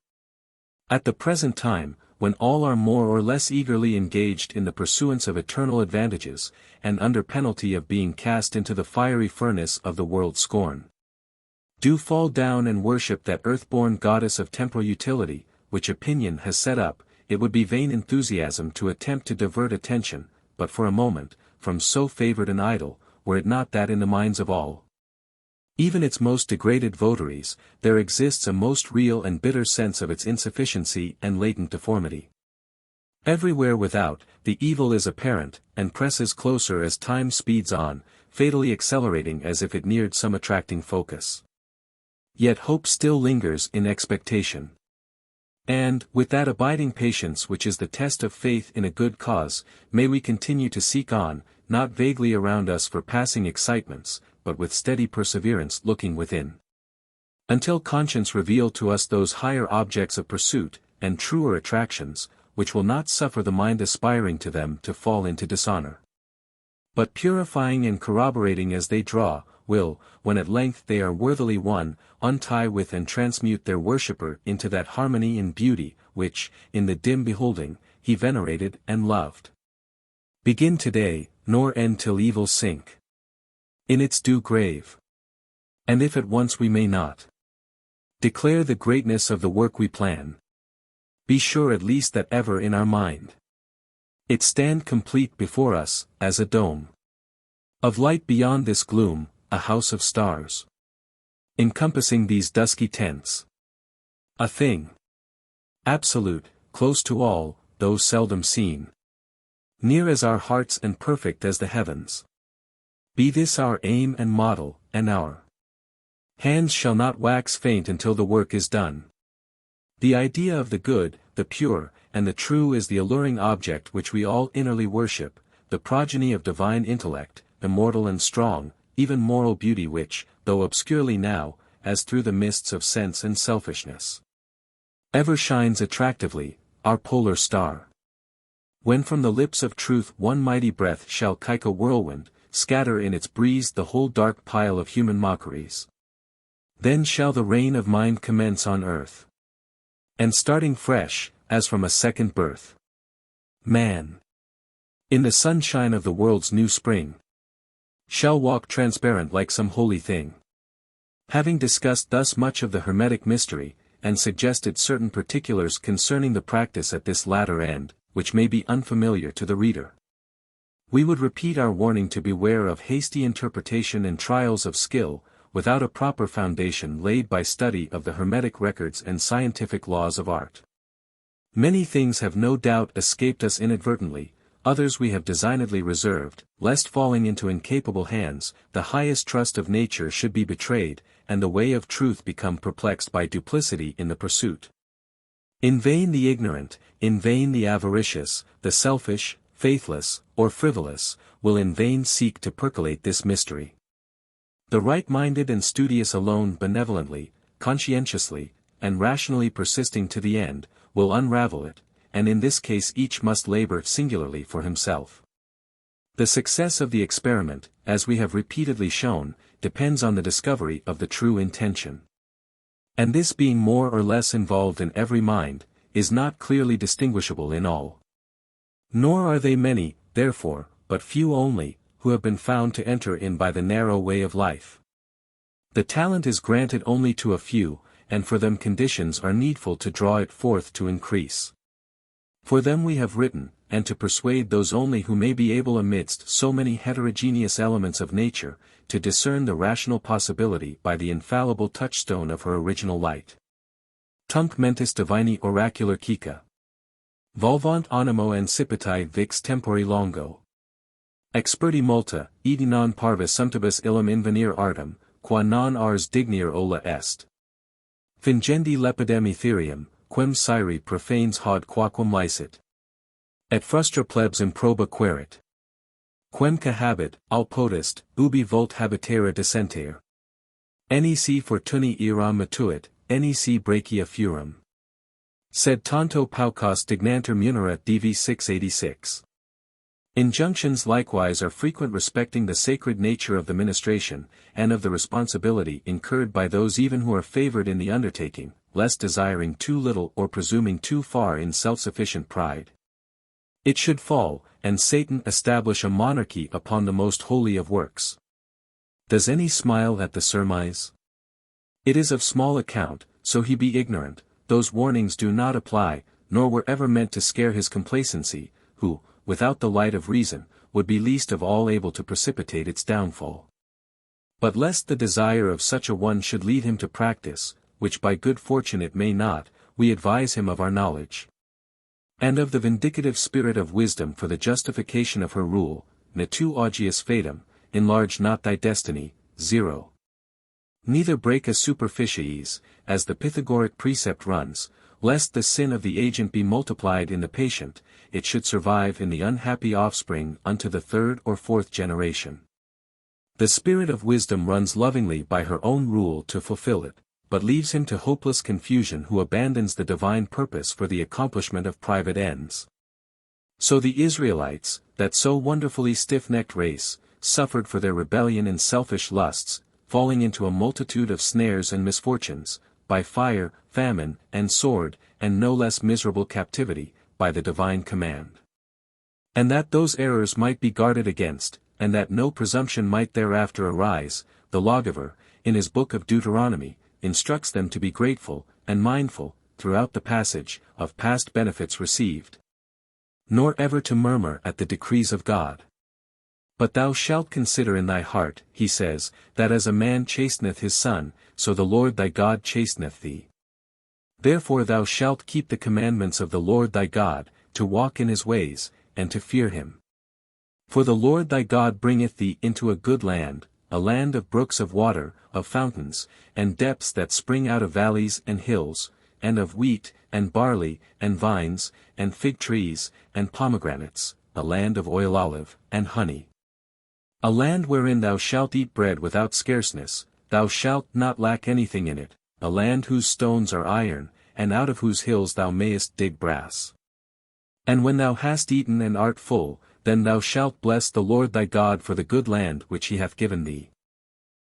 At the present time, when all are more or less eagerly engaged in the pursuance of eternal advantages, and under penalty of being cast into the fiery furnace of the world's scorn, do fall down and worship that earth-born goddess of temporal utility, which opinion has set up, it would be vain enthusiasm to attempt to divert attention, but for a moment, from so favored an idol, were it not that in the minds of all, even its most degraded votaries, there exists a most real and bitter sense of its insufficiency and latent deformity. Everywhere without, the evil is apparent, and presses closer as time speeds on, fatally accelerating as if it neared some attracting focus. Yet hope still lingers in expectation. And, with that abiding patience which is the test of faith in a good cause, may we continue to seek on, not vaguely around us for passing excitements, but with steady perseverance looking within, until conscience reveal to us those higher objects of pursuit, and truer attractions, which will not suffer the mind aspiring to them to fall into dishonor, but purifying and corroborating as they draw, will, when at length they are worthily won, untie with and transmute their worshipper into that harmony and beauty, which, in the dim beholding, he venerated and loved. Begin today, nor end till evil sink in its due grave. And if at once we may not declare the greatness of the work we plan, be sure at least that ever in our mind it stand complete before us, as a dome of light beyond this gloom, a house of stars encompassing these dusky tents. A thing absolute, close to all, though seldom seen, near as our hearts and perfect as the heavens. Be this our aim and model, and our hands shall not wax faint until the work is done. The idea of the good, the pure, and the true is the alluring object which we all innerly worship, the progeny of divine intellect, immortal and strong, even moral beauty which, though obscurely now, as through the mists of sense and selfishness, ever shines attractively, our polar star. When from the lips of truth one mighty breath shall like a whirlwind, scatter in its breeze the whole dark pile of human mockeries, then shall the reign of mind commence on earth, and starting fresh, as from a second birth, man In the sunshine of the world's new spring. Shall walk transparent like some holy thing. Having discussed thus much of the Hermetic Mystery, and suggested certain particulars concerning the practice at this latter end, which may be unfamiliar to the reader, we would repeat our warning to beware of hasty interpretation and trials of skill, without a proper foundation laid by study of the Hermetic records and scientific laws of art. Many things have no doubt escaped us inadvertently, others we have designedly reserved, lest falling into incapable hands, the highest trust of nature should be betrayed, and the way of truth become perplexed by duplicity in the pursuit. In vain the ignorant, in vain the avaricious, the selfish, faithless, or frivolous, will in vain seek to percolate this mystery. The right-minded and studious alone benevolently, conscientiously, and rationally persisting to the end, will unravel it, and in this case each must labor singularly for himself. The success of the experiment, as we have repeatedly shown, depends on the discovery of the true intention. And this being more or less involved in every mind, is not clearly distinguishable in all. Nor are they many, therefore, but few only, who have been found to enter in by the narrow way of life. The talent is granted only to a few, and for them conditions are needful to draw it forth to increase. For them we have written, and to persuade those only who may be able amidst so many heterogeneous elements of nature, to discern the rational possibility by the infallible touchstone of her original light. Tunc mentis divini oracular cica. Volvant animo ancipitae vix tempori longo. Experti multa, edi non parvis sumptibus illum invenir artem, qua non ars dignir ola est. Fingendi lepidem etherium, quem siri profanes haud quaquam licet. Et frustra plebs improba querit. Quem cahabit, al potest, ubi vult habitera decenter. Nec fortuni ira matuit, nec brachia furum. Sed tanto paucos dignanter munera dv 686. Injunctions likewise are frequent respecting the sacred nature of the ministration, and of the responsibility incurred by those even who are favored in the undertaking, lest desiring too little or presuming too far in self-sufficient pride, it should fall, and Satan establish a monarchy upon the most holy of works. Does any smile at the surmise? It is of small account, so he be ignorant, those warnings do not apply, nor were ever meant to scare his complacency, who, without the light of reason, would be least of all able to precipitate its downfall. But lest the desire of such a one should lead him to practice, which by good fortune it may not, we advise him of our knowledge. And of the vindicative spirit of wisdom for the justification of her rule, ne tu augeas fatum, enlarge not thy destiny, 0. Neither break a superficies, as the Pythagoric precept runs, lest the sin of the agent be multiplied in the patient, it should survive in the unhappy offspring unto the 3rd or 4th generation. The spirit of wisdom runs lovingly by her own rule to fulfill it, but leaves him to hopeless confusion who abandons the divine purpose for the accomplishment of private ends. So the Israelites, that so wonderfully stiff-necked race, suffered for their rebellion and selfish lusts, falling into a multitude of snares and misfortunes, by fire, famine, and sword, and no less miserable captivity, by the divine command. And that those errors might be guarded against, and that no presumption might thereafter arise, the lawgiver, in his book of Deuteronomy, instructs them to be grateful, and mindful, throughout the passage, of past benefits received. Nor ever to murmur at the decrees of God. But thou shalt consider in thy heart, he says, that as a man chasteneth his son, so the Lord thy God chasteneth thee. Therefore thou shalt keep the commandments of the Lord thy God, to walk in his ways, and to fear him. For the Lord thy God bringeth thee into a good land, a land of brooks of water, of fountains, and depths that spring out of valleys and hills, and of wheat, and barley, and vines, and fig trees, and pomegranates, a land of oil olive, and honey. A land wherein thou shalt eat bread without scarceness, thou shalt not lack anything in it, a land whose stones are iron, and out of whose hills thou mayest dig brass. And when thou hast eaten and art full, then thou shalt bless the Lord thy God for the good land which he hath given thee.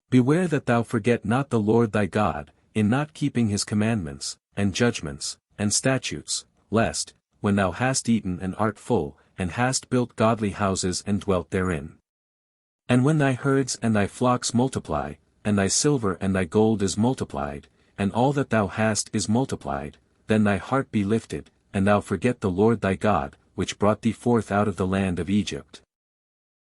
Beware that thou forget not the Lord thy God, in not keeping his commandments, and judgments, and statutes, lest, when thou hast eaten and art full, and hast built godly houses and dwelt therein. And when thy herds and thy flocks multiply, and thy silver and thy gold is multiplied, and all that thou hast is multiplied, then thy heart be lifted, and thou forget the Lord thy God, which brought thee forth out of the land of Egypt,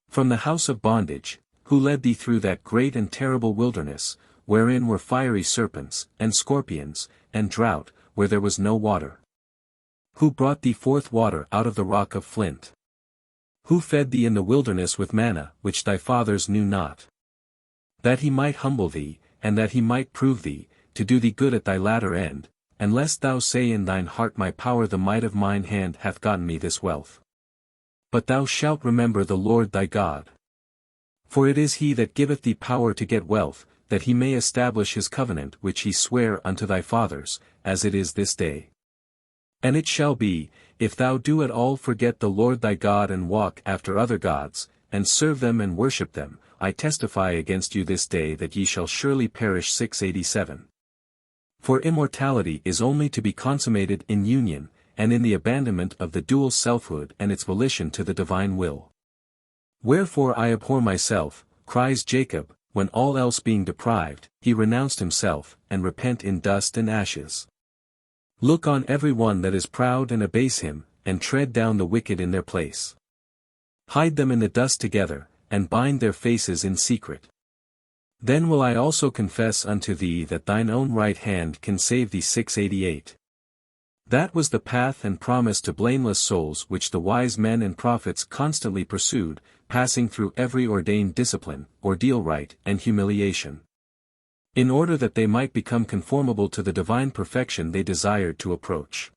from the house of bondage, who led thee through that great and terrible wilderness, wherein were fiery serpents, and scorpions, and drought, where there was no water. Who brought thee forth water out of the rock of flint? Who fed thee in the wilderness with manna, which thy fathers knew not? That he might humble thee, and that he might prove thee, to do thee good at thy latter end, and lest thou say in thine heart, my power, the might of mine hand hath gotten me this wealth. But thou shalt remember the Lord thy God. For it is he that giveth thee power to get wealth, that he may establish his covenant which he sware unto thy fathers, as it is this day. And it shall be, if thou do at all forget the Lord thy God and walk after other gods, and serve them and worship them, I testify against you this day that ye shall surely perish. 687. For immortality is only to be consummated in union, and in the abandonment of the dual selfhood and its volition to the divine will. Wherefore I abhor myself, cries Jacob, when all else being deprived, he renounced himself, and repent in dust and ashes. Look on every one that is proud and abase him, and tread down the wicked in their place. Hide them in the dust together, and bind their faces in secret. Then will I also confess unto thee that thine own right hand can save thee. 688. That was the path and promise to blameless souls which the wise men and prophets constantly pursued, passing through every ordained discipline, ordeal, rite, and humiliation, in order that they might become conformable to the divine perfection they desired to approach.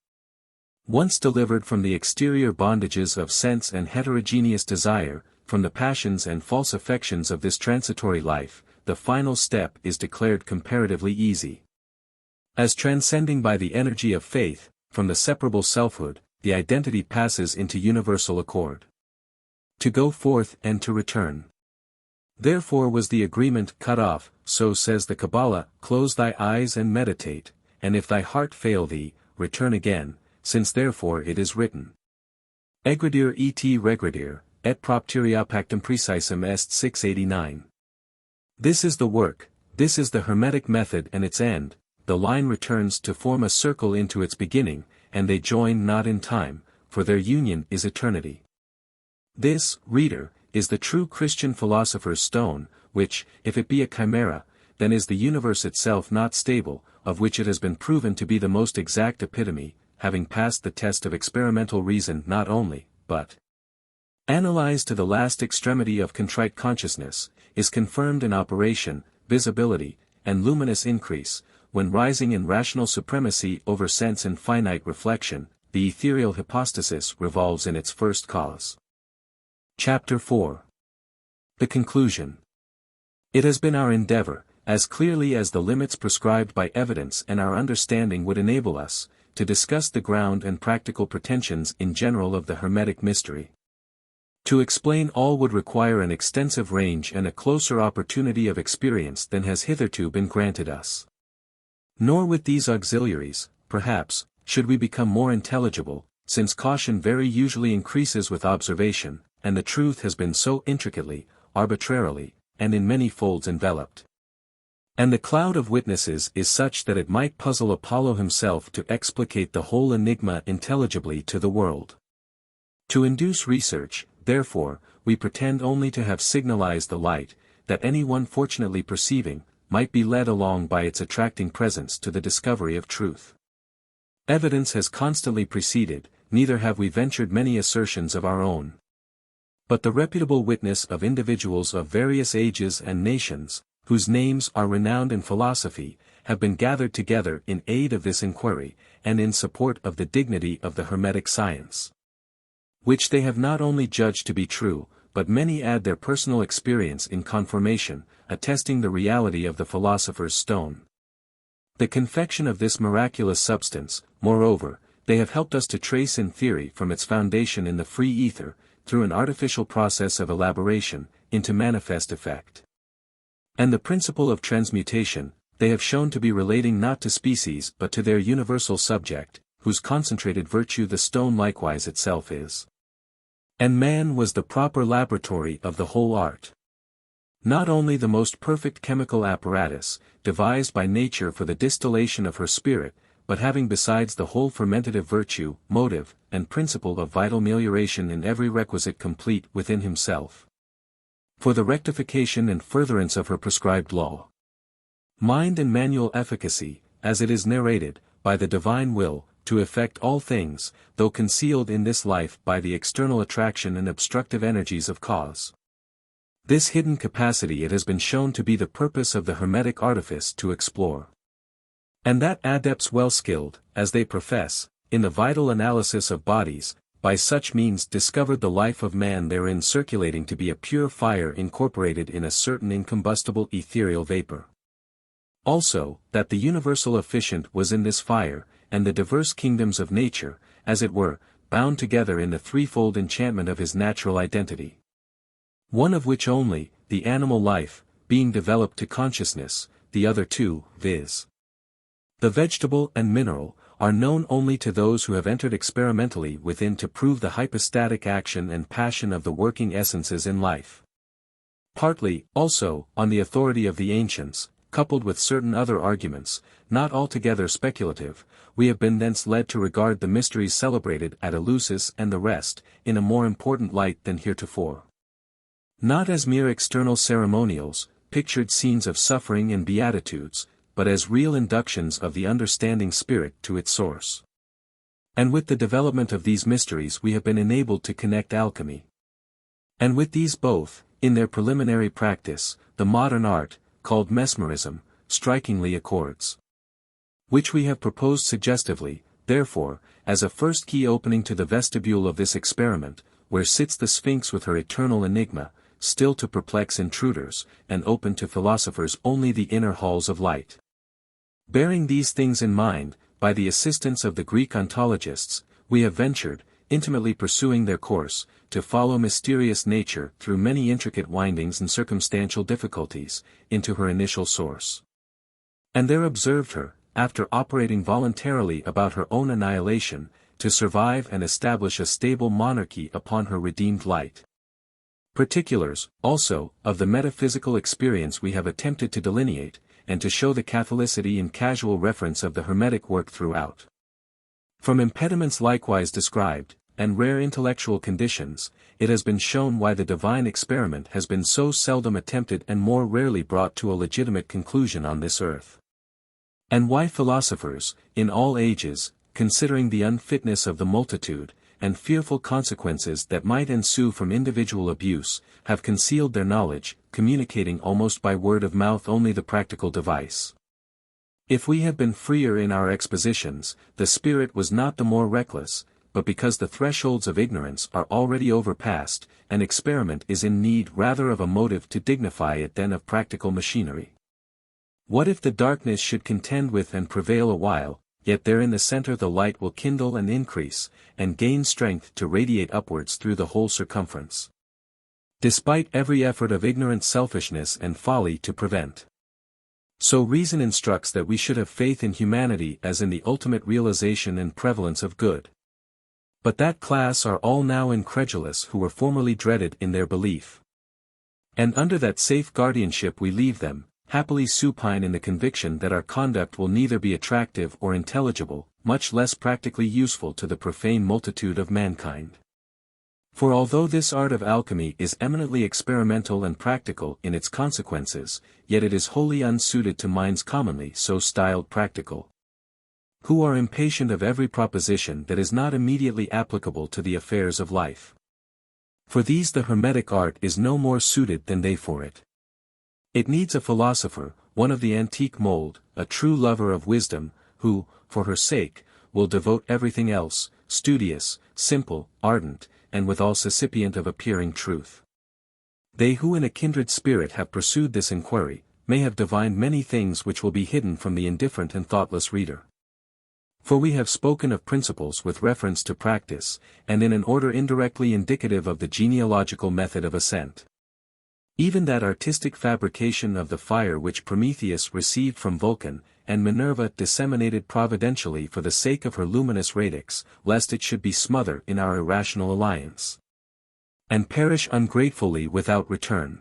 Once delivered from the exterior bondages of sense and heterogeneous desire, from the passions and false affections of this transitory life, the final step is declared comparatively easy. As transcending by the energy of faith, from the separable selfhood, the identity passes into universal accord. To go forth and to return. Therefore was the agreement cut off, so says the Kabbalah, close thy eyes and meditate, and if thy heart fail thee, return again, since therefore it is written. Egredir et regredir, et propteria pactum precisum est. 689. This is the work, this is the Hermetic method and its end, the line returns to form a circle into its beginning, and they join not in time, for their union is eternity. This, reader, is the true Christian philosopher's stone, which, if it be a chimera, then is the universe itself not stable, of which it has been proven to be the most exact epitome, having passed the test of experimental reason not only, but analyzed to the last extremity of contrite consciousness, is confirmed in operation, visibility, and luminous increase, when rising in rational supremacy over sense and finite reflection, the ethereal hypostasis revolves in its first cause. Chapter 4. The conclusion. It has been our endeavor, as clearly as the limits prescribed by evidence and our understanding would enable us, to discuss the ground and practical pretensions in general of the Hermetic Mystery. To explain all would require an extensive range and a closer opportunity of experience than has hitherto been granted us. Nor with these auxiliaries, perhaps, should we become more intelligible, since caution very usually increases with observation, and the truth has been so intricately, arbitrarily, and in many folds enveloped. And the cloud of witnesses is such that it might puzzle Apollo himself to explicate the whole enigma intelligibly to the world. To induce research, therefore, we pretend only to have signalized the light, that any one fortunately perceiving, might be led along by its attracting presence to the discovery of truth. Evidence has constantly preceded, neither have we ventured many assertions of our own. But the reputable witness of individuals of various ages and nations, whose names are renowned in philosophy, have been gathered together in aid of this inquiry, and in support of the dignity of the Hermetic science, which they have not only judged to be true, but many add their personal experience in confirmation, attesting the reality of the philosopher's stone. The confection of this miraculous substance, moreover, they have helped us to trace in theory from its foundation in the free ether, through an artificial process of elaboration, into manifest effect. And the principle of transmutation, they have shown to be relating not to species but to their universal subject, whose concentrated virtue the stone likewise itself is. And man was the proper laboratory of the whole art. Not only the most perfect chemical apparatus, devised by nature for the distillation of her spirit, but having besides the whole fermentative virtue, motive, and principle of vital melioration in every requisite complete within himself. For the rectification and furtherance of her prescribed law. Mind and manual efficacy, as it is narrated, by the divine will, to effect all things, though concealed in this life by the external attraction and obstructive energies of cause. This hidden capacity it has been shown to be the purpose of the Hermetic artifice to explore. And that adepts well skilled, as they profess, in the vital analysis of bodies, by such means discovered the life of man therein circulating to be a pure fire incorporated in a certain incombustible ethereal vapor. Also, that the universal efficient was in this fire, and the diverse kingdoms of nature, as it were, bound together in the threefold enchantment of his natural identity. One of which only, the animal life, being developed to consciousness, the other two, viz. the vegetable and mineral, are known only to those who have entered experimentally within to prove the hypostatic action and passion of the working essences in life. Partly, also, on the authority of the ancients, coupled with certain other arguments, not altogether speculative, we have been thence led to regard the mysteries celebrated at Eleusis and the rest, in a more important light than heretofore. Not as mere external ceremonials, pictured scenes of suffering and beatitudes, but as real inductions of the understanding spirit to its source. And with the development of these mysteries we have been enabled to connect alchemy. And with these both, in their preliminary practice, the modern art, called mesmerism, strikingly accords. Which we have proposed suggestively, therefore, as a first key opening to the vestibule of this experiment, where sits the Sphinx with her eternal enigma, still to perplex intruders, and open to philosophers only the inner halls of light. Bearing these things in mind, by the assistance of the Greek ontologists, we have ventured, intimately pursuing their course, to follow mysterious nature through many intricate windings and circumstantial difficulties, into her initial source. And there observed her, after operating voluntarily about her own annihilation, to survive and establish a stable monarchy upon her redeemed light. Particulars, also, of the metaphysical experience we have attempted to delineate, and to show the catholicity and casual reference of the Hermetic work throughout. From impediments likewise described, and rare intellectual conditions, it has been shown why the divine experiment has been so seldom attempted and more rarely brought to a legitimate conclusion on this earth. And why philosophers, in all ages, considering the unfitness of the multitude, and fearful consequences that might ensue from individual abuse, have concealed their knowledge, communicating almost by word of mouth only the practical device. If we have been freer in our expositions, the spirit was not the more reckless, but because the thresholds of ignorance are already overpassed, and experiment is in need rather of a motive to dignify it than of practical machinery. What if the darkness should contend with and prevail a while, yet there in the center the light will kindle and increase, and gain strength to radiate upwards through the whole circumference. Despite every effort of ignorant selfishness and folly to prevent. So reason instructs that we should have faith in humanity as in the ultimate realization and prevalence of good. But that class are all now incredulous who were formerly dreaded in their belief. And under that safe guardianship we leave them, happily supine in the conviction that our conduct will neither be attractive or intelligible, much less practically useful to the profane multitude of mankind. For although this art of alchemy is eminently experimental and practical in its consequences, yet it is wholly unsuited to minds commonly so styled practical, who are impatient of every proposition that is not immediately applicable to the affairs of life. For these the Hermetic art is no more suited than they for it. It needs a philosopher, one of the antique mold, a true lover of wisdom, who, for her sake, will devote everything else, studious, simple, ardent, and withal suscipient of appearing truth. They who in a kindred spirit have pursued this inquiry, may have divined many things which will be hidden from the indifferent and thoughtless reader. For we have spoken of principles with reference to practice, and in an order indirectly indicative of the genealogical method of ascent. Even that artistic fabrication of the fire which Prometheus received from Vulcan, and Minerva disseminated providentially for the sake of her luminous radix, lest it should be smothered in our irrational alliance. and perish ungratefully without return.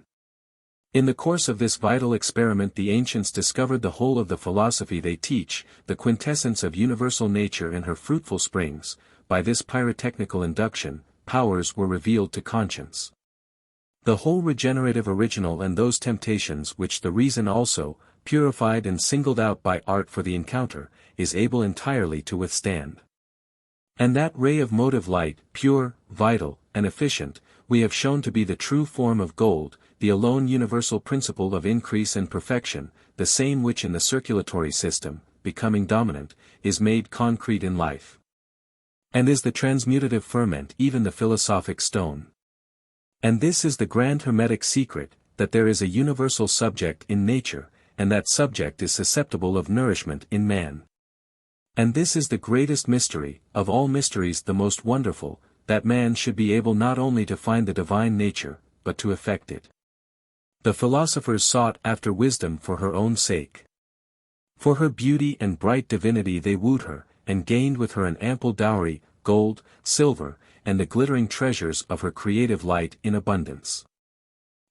In the course of this vital experiment the ancients discovered the whole of the philosophy they teach, the quintessence of universal nature in her fruitful springs. By this pyrotechnical induction, powers were revealed to conscience. The whole regenerative original and those temptations which the reason also, purified and singled out by art for the encounter, is able entirely to withstand. And that ray of motive light, pure, vital, and efficient, we have shown to be the true form of gold, the alone universal principle of increase and perfection, the same which in the circulatory system, becoming dominant, is made concrete in life. And is the transmutative ferment even the philosophic stone. And this is the grand Hermetic secret, that there is a universal subject in nature, and that subject is susceptible of nourishment in man. And this is the greatest mystery, of all mysteries the most wonderful, that man should be able not only to find the divine nature, but to effect it. The philosophers sought after wisdom for her own sake. For her beauty and bright divinity they wooed her, and gained with her an ample dowry, gold, silver, and the glittering treasures of her creative light in abundance.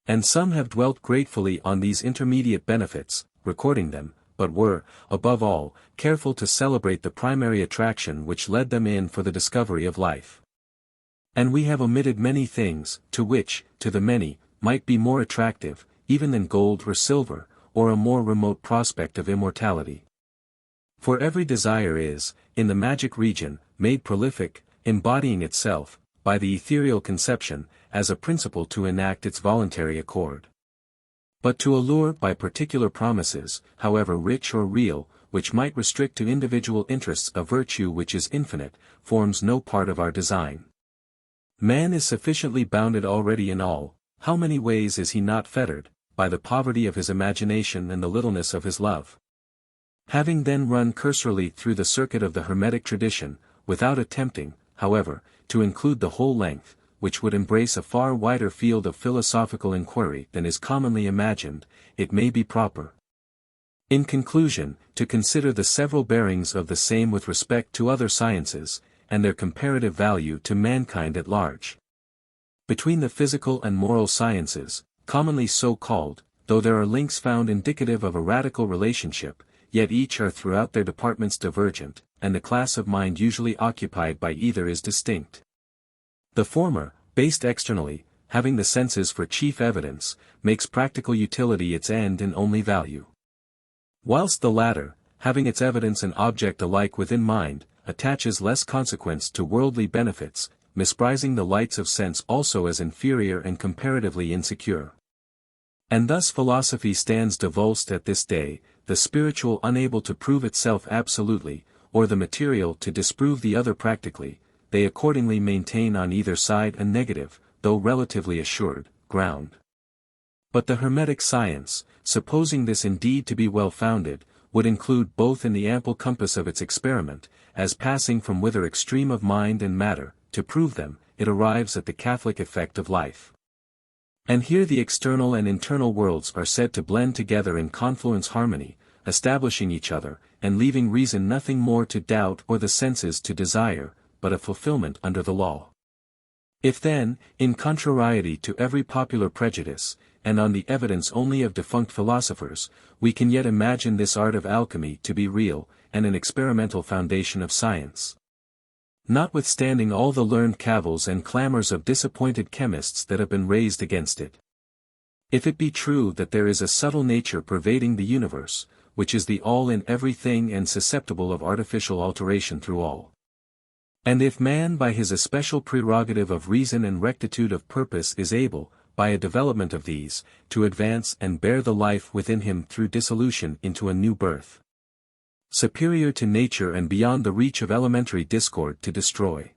And some have dwelt gratefully on these intermediate benefits, recording them, but were, above all, careful to celebrate the primary attraction which led them in for the discovery of life. And we have omitted many things, to which, to the many, might be more attractive, even than gold or silver, or a more remote prospect of immortality. For every desire is, in the magic region, made prolific, embodying itself, by the ethereal conception, as a principle to enact its voluntary accord. But to allure by particular promises, however rich or real, which might restrict to individual interests a virtue which is infinite, forms no part of our design. Man is sufficiently bounded already in all, how many ways is he not fettered, by the poverty of his imagination and the littleness of his love? Having then run cursorily through the circuit of the Hermetic tradition, without attempting, however, to include the whole length, which would embrace a far wider field of philosophical inquiry than is commonly imagined, it may be proper, in conclusion, to consider the several bearings of the same with respect to other sciences, and their comparative value to mankind at large. Between the physical and moral sciences, commonly so called, though there are links found indicative of a radical relationship, yet each are throughout their departments divergent, and the class of mind usually occupied by either is distinct. The former, based externally, having the senses for chief evidence, makes practical utility its end and only value. Whilst the latter, having its evidence and object alike within mind, attaches less consequence to worldly benefits, misprizing the lights of sense also as inferior and comparatively insecure. And thus philosophy stands divulged at this day, the spiritual unable to prove itself absolutely, or the material to disprove the other practically. They accordingly maintain on either side a negative, though relatively assured, ground. But the Hermetic science, supposing this indeed to be well founded, would include both in the ample compass of its experiment, as passing from wither extreme of mind and matter, to prove them, it arrives at the Catholic effect of life. And here the external and internal worlds are said to blend together in confluence harmony, establishing each other, and leaving reason nothing more to doubt or the senses to desire, but a fulfillment under the law. If then, in contrariety to every popular prejudice, and on the evidence only of defunct philosophers, we can yet imagine this art of alchemy to be real, and an experimental foundation of science. Notwithstanding all the learned cavils and clamors of disappointed chemists that have been raised against it. If it be true that there is a subtle nature pervading the universe, which is the all in everything and susceptible of artificial alteration through all. And if man by his especial prerogative of reason and rectitude of purpose is able, by a development of these, to advance and bear the life within him through dissolution into a new birth, superior to nature and beyond the reach of elementary discord to destroy.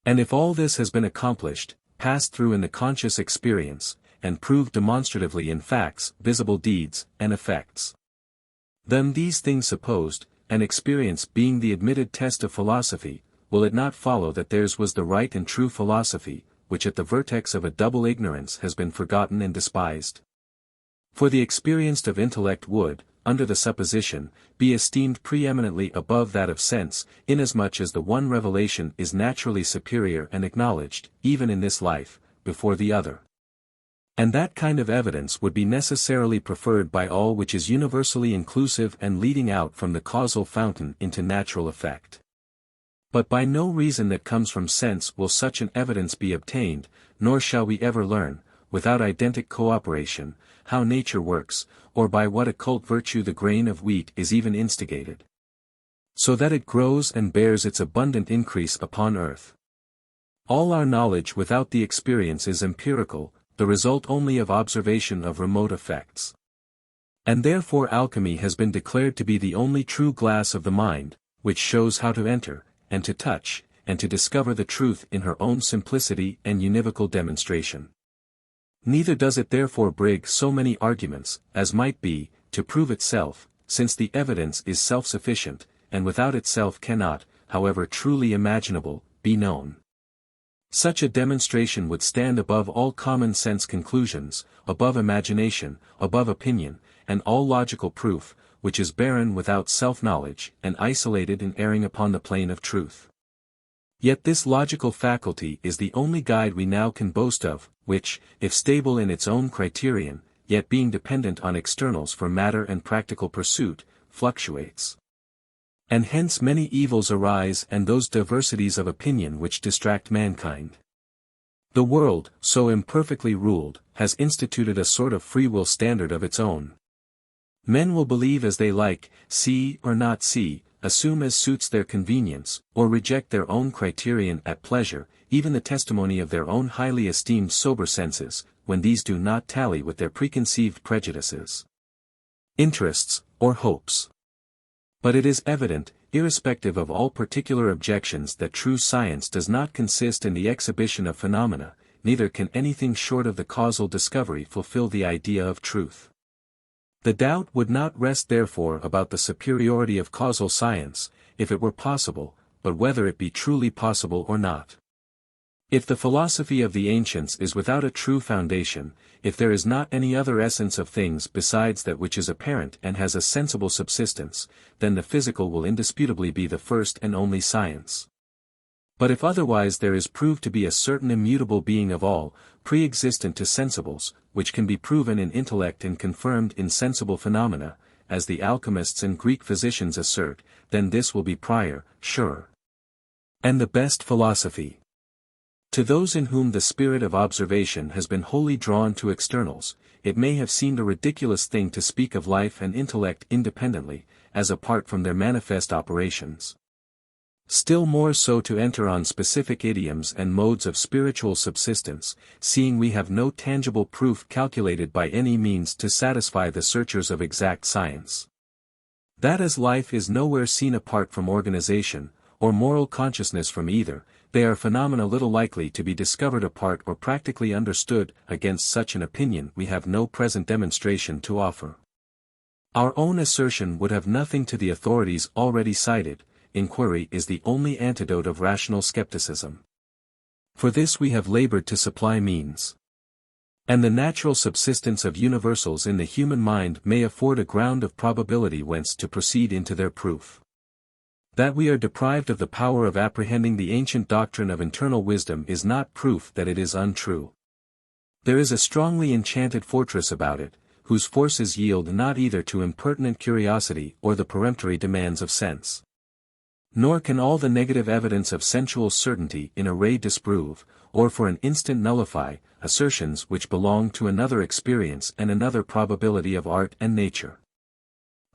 And if all this has been accomplished, passed through in the conscious experience, and proved demonstratively in facts, visible deeds, and effects. Then these things supposed, and experience being the admitted test of philosophy, will it not follow that theirs was the right and true philosophy, which at the vertex of a double ignorance has been forgotten and despised? For the experienced of intellect would, under the supposition, be esteemed preeminently above that of sense, inasmuch as the one revelation is naturally superior and acknowledged, even in this life, before the other. And that kind of evidence would be necessarily preferred by all which is universally inclusive and leading out from the causal fountain into natural effect. But by no reason that comes from sense will such an evidence be obtained, nor shall we ever learn, without identic cooperation, how nature works, or by what occult virtue the grain of wheat is even instigated, so that it grows and bears its abundant increase upon earth. All our knowledge without the experience is empirical, the result only of observation of remote effects. And therefore alchemy has been declared to be the only true glass of the mind, which shows how to enter, and to touch, and to discover the truth in her own simplicity and univocal demonstration. Neither does it therefore brig so many arguments, as might be, to prove itself, since the evidence is self-sufficient, and without itself cannot, however truly imaginable, be known. Such a demonstration would stand above all common sense conclusions, above imagination, above opinion, and all logical proof, which is barren without self-knowledge, and isolated in erring upon the plane of truth. Yet this logical faculty is the only guide we now can boast of, which, if stable in its own criterion, yet being dependent on externals for matter and practical pursuit, fluctuates. And hence many evils arise and those diversities of opinion which distract mankind. The world, so imperfectly ruled, has instituted a sort of free will standard of its own. Men will believe as they like, see or not see, assume as suits their convenience, or reject their own criterion at pleasure, even the testimony of their own highly esteemed sober senses, when these do not tally with their preconceived prejudices, interests, or hopes. But it is evident, irrespective of all particular objections, that true science does not consist in the exhibition of phenomena, neither can anything short of the causal discovery fulfill the idea of truth. The doubt would not rest therefore about the superiority of causal science, if it were possible, but whether it be truly possible or not. If the philosophy of the ancients is without a true foundation, if there is not any other essence of things besides that which is apparent and has a sensible subsistence, then the physical will indisputably be the first and only science. But if otherwise there is proved to be a certain immutable being of all, pre-existent to sensibles, which can be proven in intellect and confirmed in sensible phenomena, as the alchemists and Greek physicians assert, then this will be prior, sure, and the best philosophy. To those in whom the spirit of observation has been wholly drawn to externals, it may have seemed a ridiculous thing to speak of life and intellect independently, as apart from their manifest operations. Still more so to enter on specific idioms and modes of spiritual subsistence, seeing we have no tangible proof calculated by any means to satisfy the searchers of exact science. That as life is nowhere seen apart from organization, or moral consciousness from either, they are phenomena little likely to be discovered apart or practically understood. Against such an opinion we have no present demonstration to offer. Our own assertion would have nothing to the authorities already cited. Inquiry is the only antidote of rational skepticism. For this we have labored to supply means. And the natural subsistence of universals in the human mind may afford a ground of probability whence to proceed into their proof. That we are deprived of the power of apprehending the ancient doctrine of internal wisdom is not proof that it is untrue. There is a strongly enchanted fortress about it, whose forces yield not either to impertinent curiosity or the peremptory demands of sense. Nor can all the negative evidence of sensual certainty in a ray disprove, or for an instant nullify, assertions which belong to another experience and another probability of art and nature.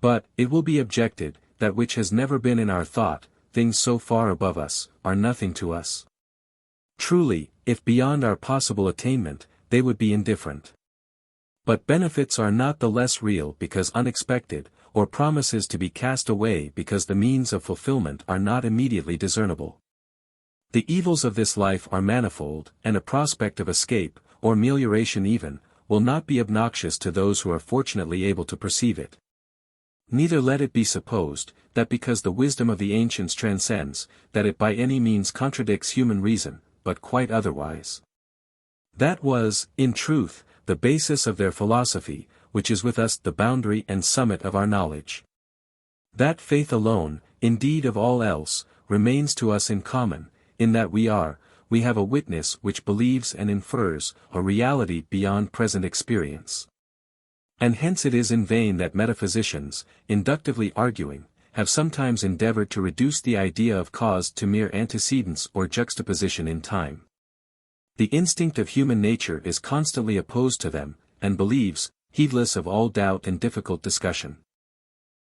But, it will be objected, that which has never been in our thought, things so far above us, are nothing to us. Truly, if beyond our possible attainment, they would be indifferent. But benefits are not the less real because unexpected, or promises to be cast away because the means of fulfillment are not immediately discernible. The evils of this life are manifold, and a prospect of escape, or amelioration even, will not be obnoxious to those who are fortunately able to perceive it. Neither let it be supposed, that because the wisdom of the ancients transcends, that it by any means contradicts human reason, but quite otherwise. That was, in truth, the basis of their philosophy, which is with us the boundary and summit of our knowledge. That faith alone, indeed of all else, remains to us in common, in that we are, we have a witness which believes and infers a reality beyond present experience. And hence it is in vain that metaphysicians, inductively arguing, have sometimes endeavored to reduce the idea of cause to mere antecedents or juxtaposition in time. The instinct of human nature is constantly opposed to them, and believes, heedless of all doubt and difficult discussion.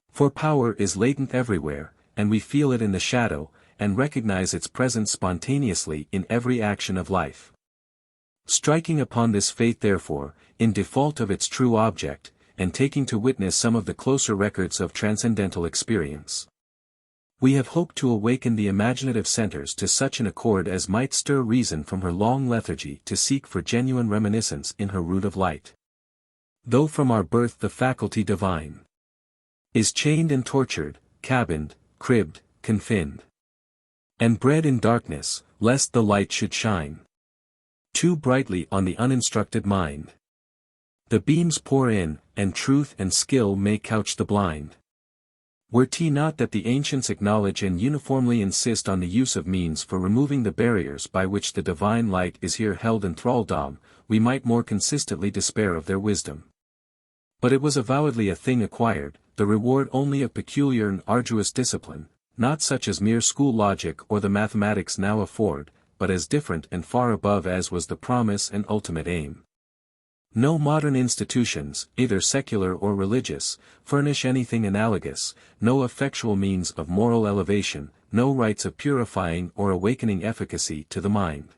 For power is latent everywhere, and we feel it in the shadow, and recognize its presence spontaneously in every action of life. Striking upon this faith therefore, in default of its true object, and taking to witness some of the closer records of transcendental experience, we have hoped to awaken the imaginative centers to such an accord as might stir reason from her long lethargy to seek for genuine reminiscence in her root of light. Though from our birth the faculty divine is chained and tortured, cabined, cribbed, confined, and bred in darkness, lest the light should shine too brightly on the uninstructed mind. The beams pour in, and truth and skill may couch the blind. Were 't not that the ancients acknowledge and uniformly insist on the use of means for removing the barriers by which the divine light is here held in thraldom, we might more consistently despair of their wisdom. But it was avowedly a thing acquired, the reward only of peculiar and arduous discipline, not such as mere school logic or the mathematics now afford, but as different and far above as was the promise and ultimate aim. No modern institutions, either secular or religious, furnish anything analogous, no effectual means of moral elevation, no rites of purifying or awakening efficacy to the mind.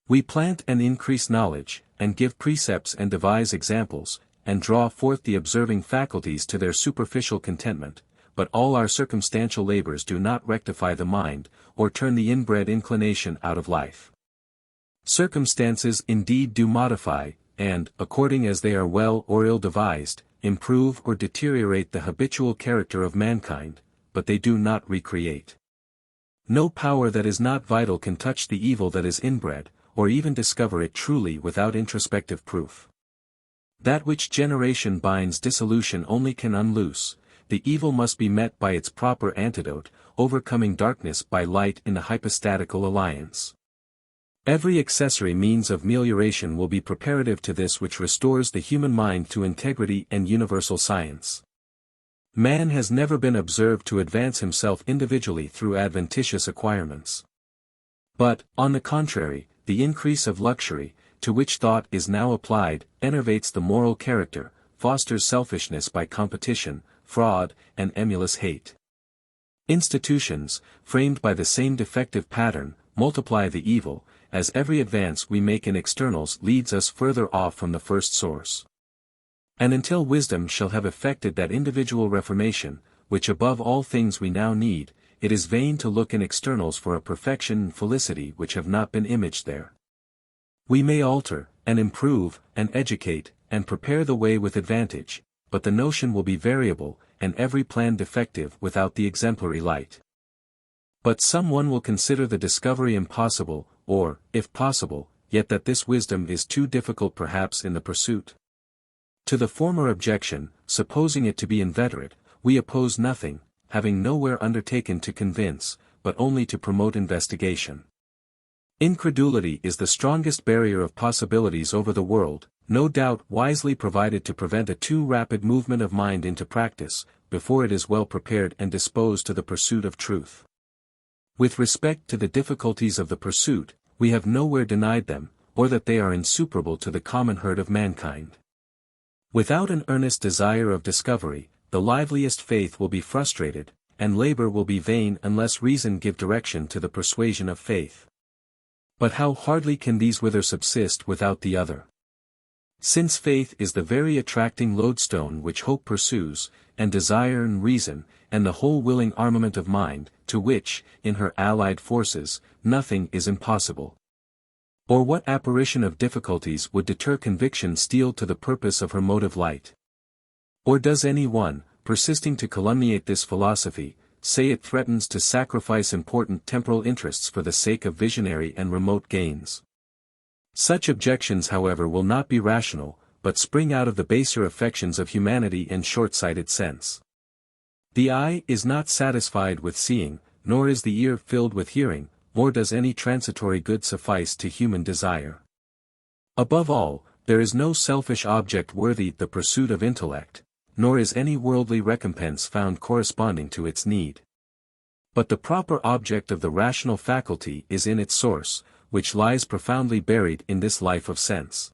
We plant and increase knowledge, and give precepts and devise examples, and draw forth the observing faculties to their superficial contentment, but all our circumstantial labors do not rectify the mind, or turn the inbred inclination out of life. Circumstances indeed do modify, and, according as they are well or ill devised, improve or deteriorate the habitual character of mankind, but they do not recreate. No power that is not vital can touch the evil that is inbred, or even discover it truly without introspective proof. That which generation binds dissolution only can unloose. The evil must be met by its proper antidote, overcoming darkness by light in the hypostatical alliance. Every accessory means of melioration will be preparative to this which restores the human mind to integrity and universal science. Man has never been observed to advance himself individually through adventitious acquirements. But, on the contrary, the increase of luxury, to which thought is now applied, enervates the moral character, fosters selfishness by competition, fraud, and emulous hate. Institutions, framed by the same defective pattern, multiply the evil, as every advance we make in externals leads us further off from the first source. And until wisdom shall have effected that individual reformation, which above all things we now need, it is vain to look in externals for a perfection and felicity which have not been imaged there. We may alter, and improve, and educate, and prepare the way with advantage, but the notion will be variable, and every plan defective without the exemplary light. But some one will consider the discovery impossible, or, if possible, yet that this wisdom is too difficult perhaps in the pursuit. To the former objection, supposing it to be inveterate, we oppose nothing, having nowhere undertaken to convince, but only to promote investigation. Incredulity is the strongest barrier of possibilities over the world, no doubt wisely provided to prevent a too rapid movement of mind into practice, before it is well prepared and disposed to the pursuit of truth. With respect to the difficulties of the pursuit, we have nowhere denied them, or that they are insuperable to the common herd of mankind. Without an earnest desire of discovery, the liveliest faith will be frustrated, and labor will be vain unless reason give direction to the persuasion of faith. But how hardly can these wither subsist without the other? Since faith is the very attracting lodestone which hope pursues, and desire and reason, and the whole willing armament of mind, to which, in her allied forces, nothing is impossible. Or what apparition of difficulties would deter conviction steal to the purpose of her motive light? Or does any one, persisting to calumniate this philosophy, say it threatens to sacrifice important temporal interests for the sake of visionary and remote gains? Such objections however will not be rational, but spring out of the baser affections of humanity and short-sighted sense. The eye is not satisfied with seeing, nor is the ear filled with hearing, nor does any transitory good suffice to human desire. Above all, there is no selfish object worthy the pursuit of intellect, nor is any worldly recompense found corresponding to its need. But the proper object of the rational faculty is in its source, which lies profoundly buried in this life of sense.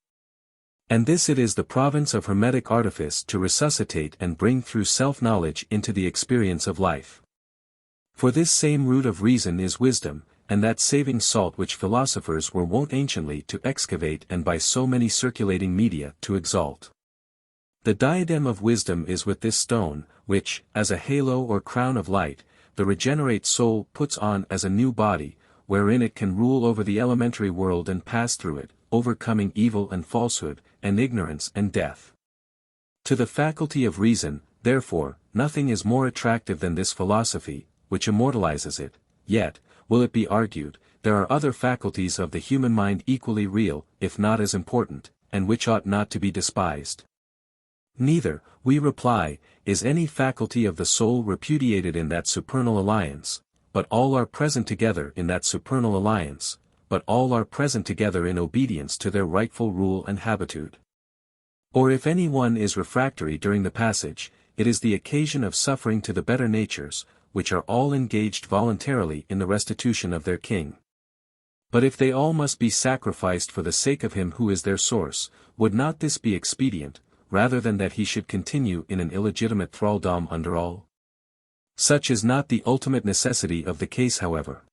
And this it is the province of hermetic artifice to resuscitate and bring through self-knowledge into the experience of life. For this same root of reason is wisdom, and that saving salt which philosophers were wont anciently to excavate and by so many circulating media to exalt. The diadem of wisdom is with this stone, which, as a halo or crown of light, the regenerate soul puts on as a new body, wherein it can rule over the elementary world and pass through it, overcoming evil and falsehood, and ignorance and death. To the faculty of reason, therefore, nothing is more attractive than this philosophy, which immortalizes it, yet, will it be argued, there are other faculties of the human mind equally real, if not as important, and which ought not to be despised. Neither, we reply, is any faculty of the soul repudiated in that supernal alliance, but all are present together in that supernal alliance, but all are present together in obedience to their rightful rule and habitude. Or if any one is refractory during the passage, it is the occasion of suffering to the better natures, which are all engaged voluntarily in the restitution of their king. But if they all must be sacrificed for the sake of him who is their source, would not this be expedient, rather than that he should continue in an illegitimate thraldom under all? Such is not the ultimate necessity of the case, however.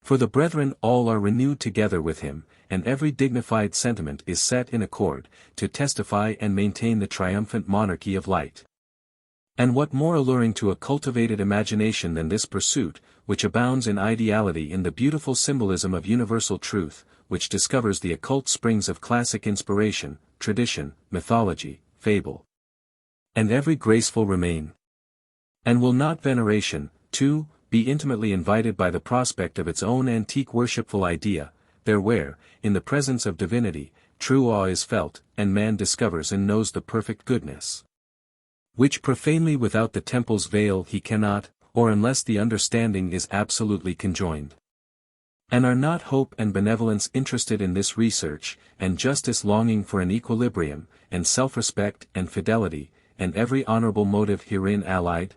For the brethren all are renewed together with him, and every dignified sentiment is set in accord, to testify and maintain the triumphant monarchy of light. And what more alluring to a cultivated imagination than this pursuit, which abounds in ideality in the beautiful symbolism of universal truth, which discovers the occult springs of classic inspiration, tradition, mythology, fable, and every graceful remain? And will not veneration, too, be intimately invited by the prospect of its own antique worshipful idea, there where, in the presence of divinity, true awe is felt, and man discovers and knows the perfect goodness, which profanely without the temple's veil he cannot, or unless the understanding is absolutely conjoined? And are not hope and benevolence interested in this research, and justice longing for an equilibrium, and self-respect and fidelity, and every honorable motive herein allied?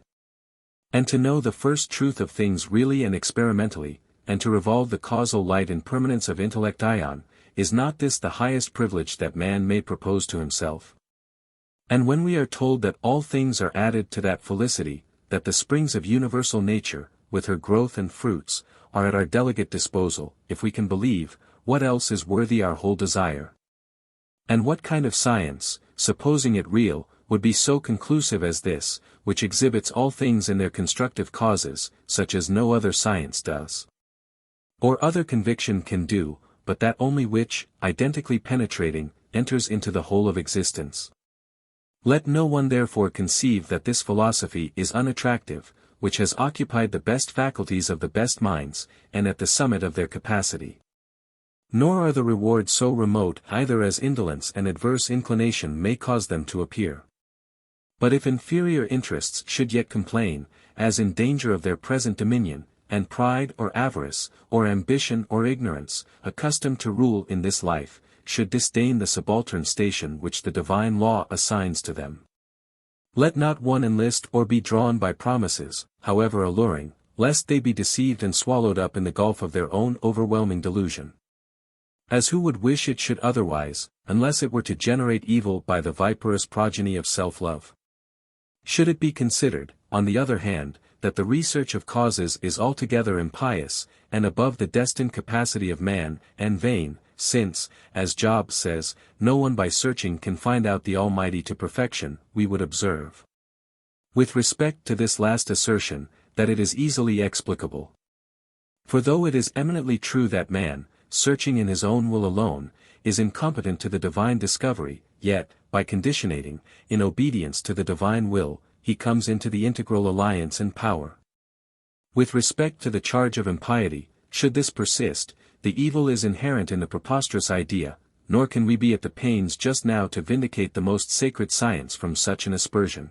And to know the first truth of things really and experimentally, and to revolve the causal light and permanence of intellect ion, is not this the highest privilege that man may propose to himself? And when we are told that all things are added to that felicity, that the springs of universal nature, with her growth and fruits, are at our delicate disposal, if we can believe, what else is worthy our whole desire? And what kind of science, supposing it real, would be so conclusive as this, which exhibits all things in their constructive causes, such as no other science does, or other conviction can do, but that only which, identically penetrating, enters into the whole of existence? Let no one therefore conceive that this philosophy is unattractive, which has occupied the best faculties of the best minds, and at the summit of their capacity. Nor are the rewards so remote either as indolence and adverse inclination may cause them to appear. But if inferior interests should yet complain, as in danger of their present dominion, and pride or avarice, or ambition or ignorance, accustomed to rule in this life, should disdain the subaltern station which the divine law assigns to them, let not one enlist or be drawn by promises, however alluring, lest they be deceived and swallowed up in the gulf of their own overwhelming delusion. As who would wish it should otherwise, unless it were to generate evil by the viperous progeny of self-love? Should it be considered, on the other hand, that the research of causes is altogether impious, and above the destined capacity of man, and vain, since, as Job says, no one by searching can find out the Almighty to perfection, we would observe, with respect to this last assertion, that it is easily explicable. For though it is eminently true that man, searching in his own will alone, is incompetent to the divine discovery, yet, by conditionating, in obedience to the divine will, he comes into the integral alliance and power. With respect to the charge of impiety, should this persist, the evil is inherent in the preposterous idea, nor can we be at the pains just now to vindicate the most sacred science from such an aspersion.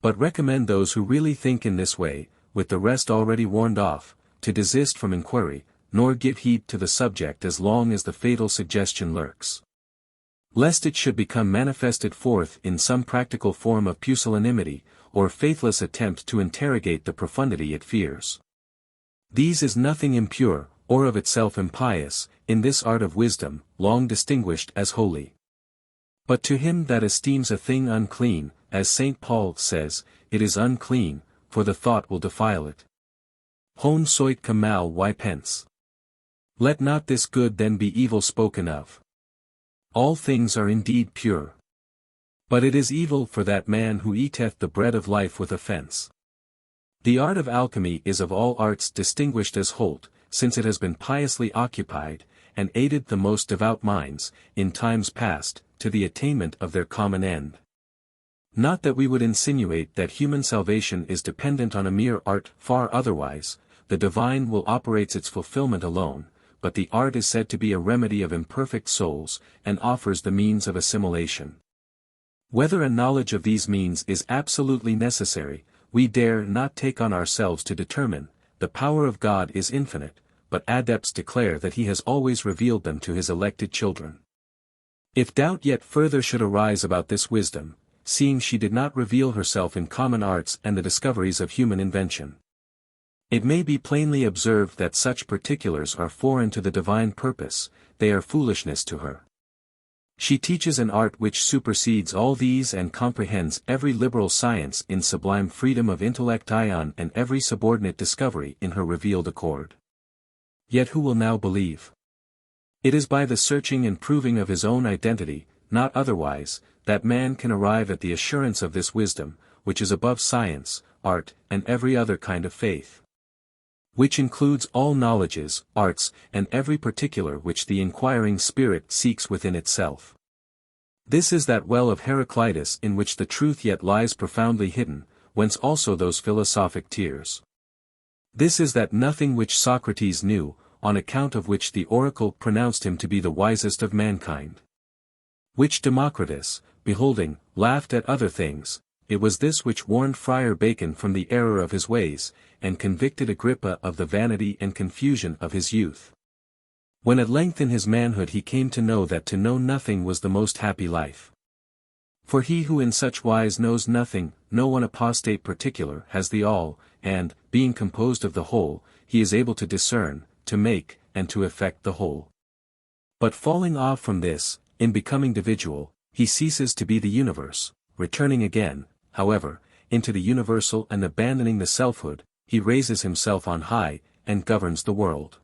But recommend those who really think in this way, with the rest already warned off, to desist from inquiry, nor give heed to the subject as long as the fatal suggestion lurks. Lest it should become manifested forth in some practical form of pusillanimity, or faithless attempt to interrogate the profundity it fears. These is nothing impure, or of itself impious, in this art of wisdom, long distinguished as holy. But to him that esteems a thing unclean, as St. Paul says, it is unclean, for the thought will defile it. Hon soit que mal y pense. Let not this good then be evil spoken of. All things are indeed pure. But it is evil for that man who eateth the bread of life with offense. The art of alchemy is of all arts distinguished as holt, since it has been piously occupied, and aided the most devout minds, in times past, to the attainment of their common end. Not that we would insinuate that human salvation is dependent on a mere art, far otherwise, the divine will operates its fulfillment alone, but the art is said to be a remedy of imperfect souls, and offers the means of assimilation. Whether a knowledge of these means is absolutely necessary, we dare not take on ourselves to determine. The power of God is infinite, but adepts declare that he has always revealed them to his elected children. If doubt yet further should arise about this wisdom, seeing she did not reveal herself in common arts and the discoveries of human invention, it may be plainly observed that such particulars are foreign to the divine purpose, they are foolishness to her. She teaches an art which supersedes all these and comprehends every liberal science in sublime freedom of intellect and every subordinate discovery in her revealed accord. Yet who will now believe? It is by the searching and proving of his own identity, not otherwise, that man can arrive at the assurance of this wisdom, which is above science, art, and every other kind of faith. Which includes all knowledges, arts, and every particular which the inquiring spirit seeks within itself. This is that well of Heraclitus in which the truth yet lies profoundly hidden, whence also those philosophic tears. This is that nothing which Socrates knew, on account of which the oracle pronounced him to be the wisest of mankind. Which Democritus, beholding, laughed at other things, it was this which warned Friar Bacon from the error of his ways, and convicted Agrippa of the vanity and confusion of his youth. When at length in his manhood he came to know that to know nothing was the most happy life. For he who in such wise knows nothing, no one apostate particular has the all, and, being composed of the whole, he is able to discern, to make, and to effect the whole. But falling off from this, in becoming individual, he ceases to be the universe, returning again, however, into the universal and abandoning the selfhood, he raises himself on high, and governs the world.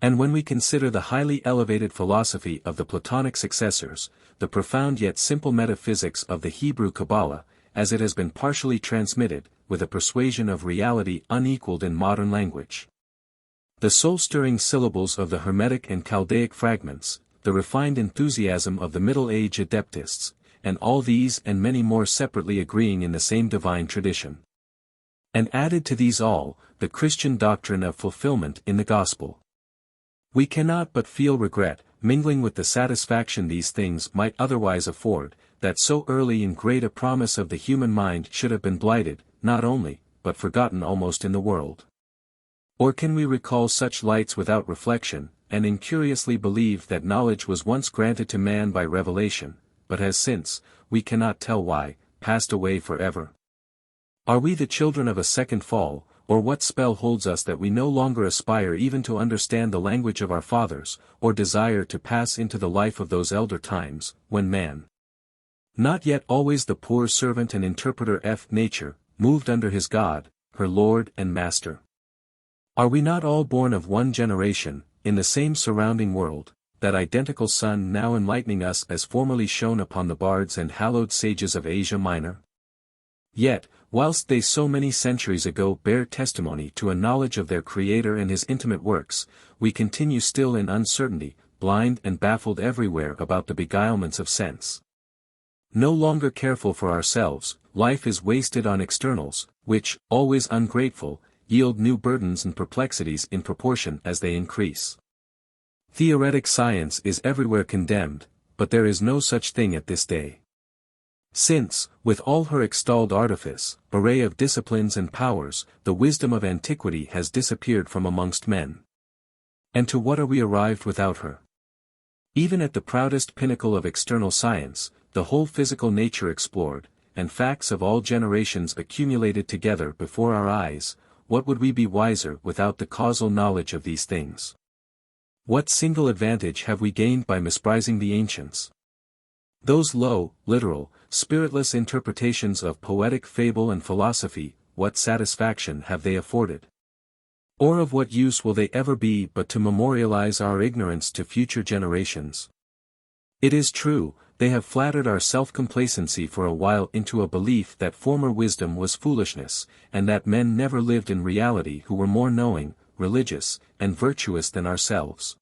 And when we consider the highly elevated philosophy of the Platonic successors, the profound yet simple metaphysics of the Hebrew Kabbalah, as it has been partially transmitted, with a persuasion of reality unequaled in modern language, the soul-stirring syllables of the Hermetic and Chaldaic fragments, the refined enthusiasm of the Middle Age adeptists, and all these and many more separately agreeing in the same divine tradition. And added to these all, the Christian doctrine of fulfillment in the gospel. We cannot but feel regret, mingling with the satisfaction these things might otherwise afford, that so early and great a promise of the human mind should have been blighted, not only, but forgotten almost in the world. Or can we recall such lights without reflection, and incuriously believe that knowledge was once granted to man by revelation, but has since, we cannot tell why, passed away forever? Are we the children of a second fall, or what spell holds us that we no longer aspire even to understand the language of our fathers, or desire to pass into the life of those elder times, when man, not yet always the poor servant and interpreter of nature, moved under his God, her Lord and Master? Are we not all born of one generation, in the same surrounding world, that identical sun now enlightening us as formerly shone upon the bards and hallowed sages of Asia Minor? Yet, whilst they so many centuries ago bear testimony to a knowledge of their Creator and his intimate works, we continue still in uncertainty, blind and baffled everywhere about the beguilements of sense. No longer careful for ourselves, life is wasted on externals, which, always ungrateful, yield new burdens and perplexities in proportion as they increase. Theoretic science is everywhere condemned, but there is no such thing at this day. Since, with all her extolled artifice, array of disciplines and powers, the wisdom of antiquity has disappeared from amongst men. And to what are we arrived without her? Even at the proudest pinnacle of external science, the whole physical nature explored, and facts of all generations accumulated together before our eyes, what would we be wiser without the causal knowledge of these things? What single advantage have we gained by misprizing the ancients? Those low, literal, spiritless interpretations of poetic fable and philosophy, what satisfaction have they afforded? Or of what use will they ever be but to memorialize our ignorance to future generations? It is true, they have flattered our self-complacency for a while into a belief that former wisdom was foolishness, and that men never lived in reality who were more knowing, religious, and virtuous than ourselves.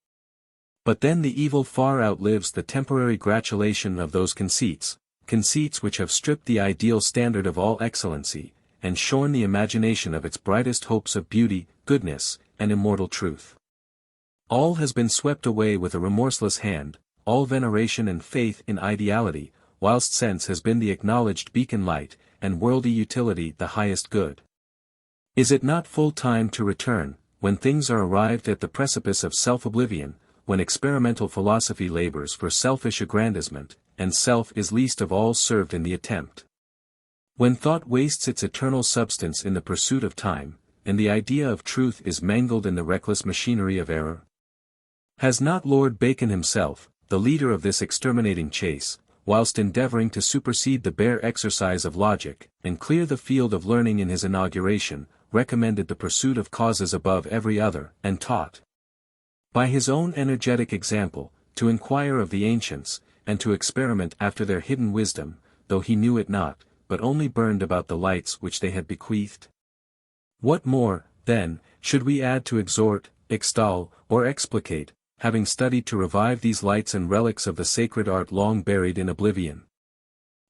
But then the evil far outlives the temporary gratulation of those conceits which have stripped the ideal standard of all excellency, and shorn the imagination of its brightest hopes of beauty, goodness, and immortal truth. All has been swept away with a remorseless hand, all veneration and faith in ideality, whilst sense has been the acknowledged beacon light, and worldly utility the highest good. Is it not full time to return, when things are arrived at the precipice of self-oblivion, when experimental philosophy labors for selfish aggrandizement, and self is least of all served in the attempt? When thought wastes its eternal substance in the pursuit of time, and the idea of truth is mangled in the reckless machinery of error? Has not Lord Bacon himself, the leader of this exterminating chase, whilst endeavouring to supersede the bare exercise of logic, and clear the field of learning in his inauguration, recommended the pursuit of causes above every other, and taught, by his own energetic example, to inquire of the ancients, and to experiment after their hidden wisdom, though he knew it not, but only burned about the lights which they had bequeathed? What more, then, should we add to exhort, extol, or explicate, having studied to revive these lights and relics of the sacred art long buried in oblivion?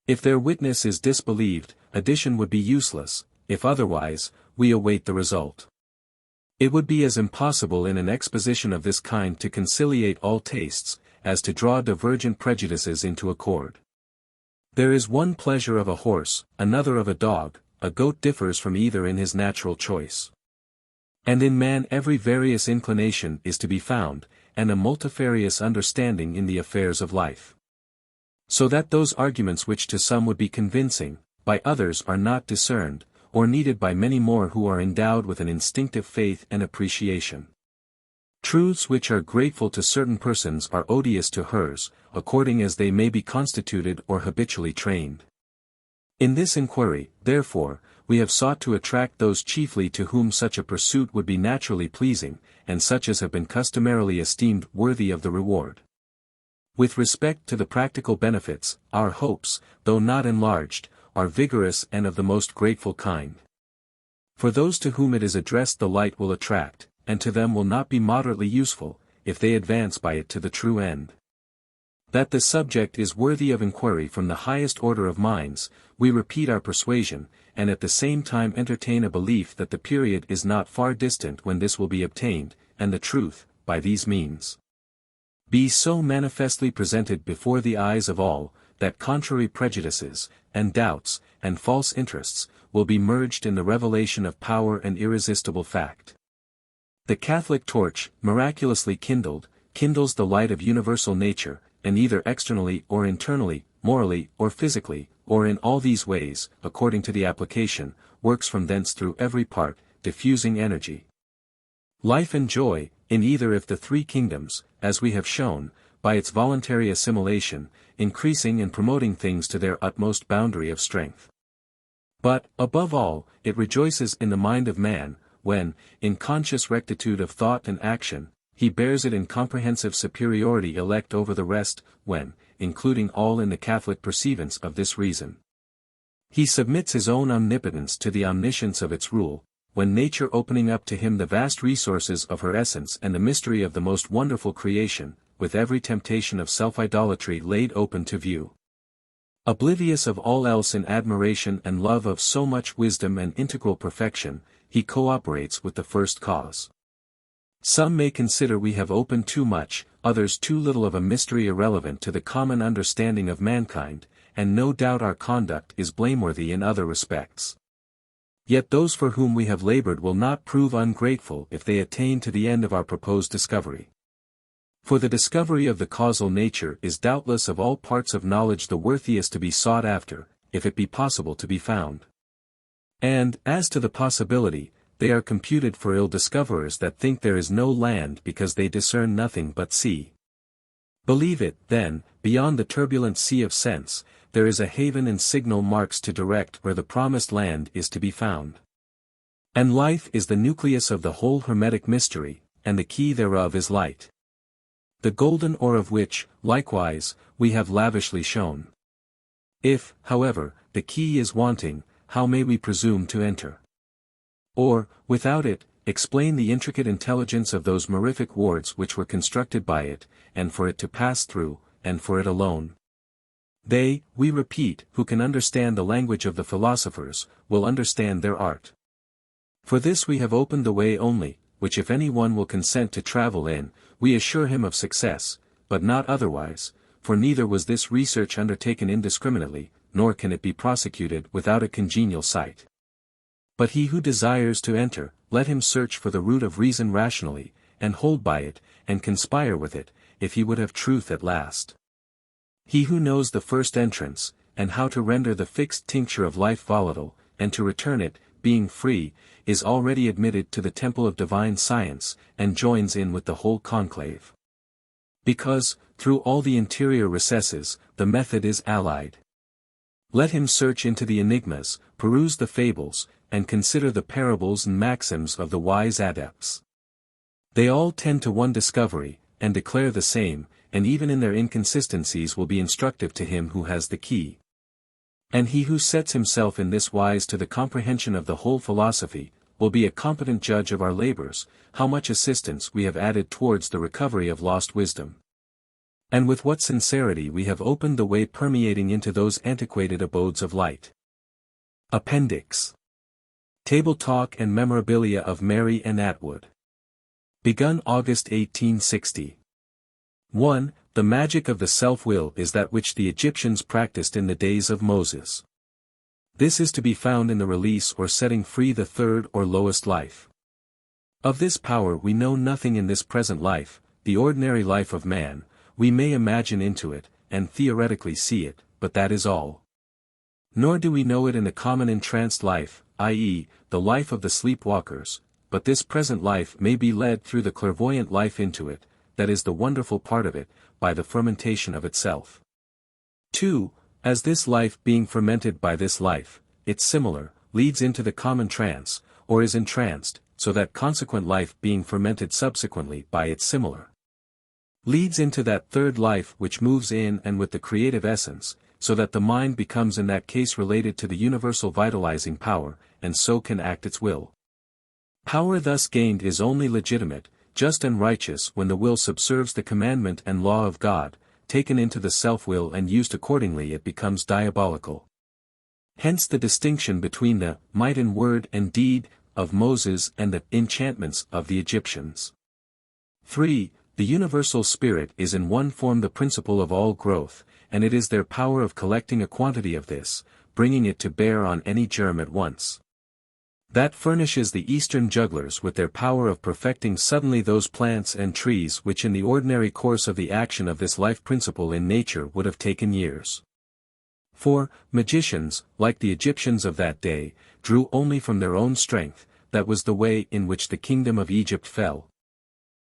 If their witness is disbelieved, addition would be useless; if otherwise, we await the result. It would be as impossible in an exposition of this kind to conciliate all tastes, as to draw divergent prejudices into accord. There is one pleasure of a horse, another of a dog; a goat differs from either in his natural choice. And in man every various inclination is to be found, and a multifarious understanding in the affairs of life. So that those arguments which to some would be convincing, by others are not discerned, or needed by many more who are endowed with an instinctive faith and appreciation. Truths which are grateful to certain persons are odious to hers, according as they may be constituted or habitually trained. In this inquiry, therefore, we have sought to attract those chiefly to whom such a pursuit would be naturally pleasing, and such as have been customarily esteemed worthy of the reward. With respect to the practical benefits, our hopes, though not enlarged, are vigorous and of the most grateful kind. For those to whom it is addressed the light will attract, and to them will not be moderately useful, if they advance by it to the true end. That the subject is worthy of inquiry from the highest order of minds, we repeat our persuasion, and at the same time entertain a belief that the period is not far distant when this will be obtained, and the truth, by these means, be so manifestly presented before the eyes of all, that contrary prejudices, and doubts, and false interests, will be merged in the revelation of power and irresistible fact. The Catholic torch, miraculously kindled, kindles the light of universal nature, and either externally or internally, morally or physically, or in all these ways, according to the application, works from thence through every part, diffusing energy, life and joy, in either if the three kingdoms, as we have shown, by its voluntary assimilation, increasing and promoting things to their utmost boundary of strength. But, above all, it rejoices in the mind of man, when, in conscious rectitude of thought and action, he bears it in comprehensive superiority elect over the rest, when, including all in the Catholic perceivance of this reason, he submits his own omnipotence to the omniscience of its rule, when nature opening up to him the vast resources of her essence and the mystery of the most wonderful creation, with every temptation of self-idolatry laid open to view, oblivious of all else in admiration and love of so much wisdom and integral perfection, he cooperates with the first cause. Some may consider we have opened too much, others too little of a mystery irrelevant to the common understanding of mankind, and no doubt our conduct is blameworthy in other respects. Yet those for whom we have labored will not prove ungrateful if they attain to the end of our proposed discovery. For the discovery of the causal nature is doubtless of all parts of knowledge the worthiest to be sought after, if it be possible to be found. And, as to the possibility, they are computed for ill discoverers that think there is no land because they discern nothing but sea. Believe it, then, beyond the turbulent sea of sense, there is a haven and signal marks to direct where the promised land is to be found. And life is the nucleus of the whole Hermetic Mystery, and the key thereof is light. The golden ore of which, likewise, we have lavishly shown. If, however, the key is wanting, how may we presume to enter? Or, without it, explain the intricate intelligence of those mirific wards which were constructed by it, and for it to pass through, and for it alone? They, we repeat, who can understand the language of the philosophers, will understand their art. For this we have opened the way only, which if any one will consent to travel in, we assure him of success, but not otherwise, for neither was this research undertaken indiscriminately, nor can it be prosecuted without a congenial sight. But he who desires to enter, let him search for the root of reason rationally, and hold by it, and conspire with it, if he would have truth at last. He who knows the first entrance, and how to render the fixed tincture of life volatile, and to return it, being free, is already admitted to the temple of divine science, and joins in with the whole conclave. Because, through all the interior recesses, the method is allied. Let him search into the enigmas, peruse the fables, and consider the parables and maxims of the wise adepts. They all tend to one discovery, and declare the same, and even in their inconsistencies will be instructive to him who has the key. And he who sets himself in this wise to the comprehension of the whole philosophy, will be a competent judge of our labors, how much assistance we have added towards the recovery of lost wisdom. And with what sincerity we have opened the way permeating into those antiquated abodes of light. Appendix. Table Talk and Memorabilia of Mary Anne Atwood. Begun August 1860. 1. The magic of the self-will is that which the Egyptians practiced in the days of Moses. This is to be found in the release or setting free the third or lowest life. Of this power we know nothing in this present life, the ordinary life of man. We may imagine into it, and theoretically see it, but that is all. Nor do we know it in the common entranced life, i.e., the life of the sleepwalkers, but this present life may be led through the clairvoyant life into it, that is the wonderful part of it, by the fermentation of itself. 2. As this life being fermented by this life, its similar, leads into the common trance, or is entranced, so that consequent life being fermented subsequently by its similar, leads into that third life which moves in and with the creative essence, so that the mind becomes in that case related to the universal vitalizing power, and so can act its will. Power thus gained is only legitimate, just and righteous when the will subserves the commandment and law of God, taken into the self-will and used accordingly it becomes diabolical. Hence the distinction between the might in word and deed of Moses and the enchantments of the Egyptians. 3. The universal spirit is in one form the principle of all growth, and it is their power of collecting a quantity of this, bringing it to bear on any germ at once, that furnishes the Eastern jugglers with their power of perfecting suddenly those plants and trees which in the ordinary course of the action of this life principle in nature would have taken years. 4. Magicians, like the Egyptians of that day, drew only from their own strength, that was the way in which the kingdom of Egypt fell.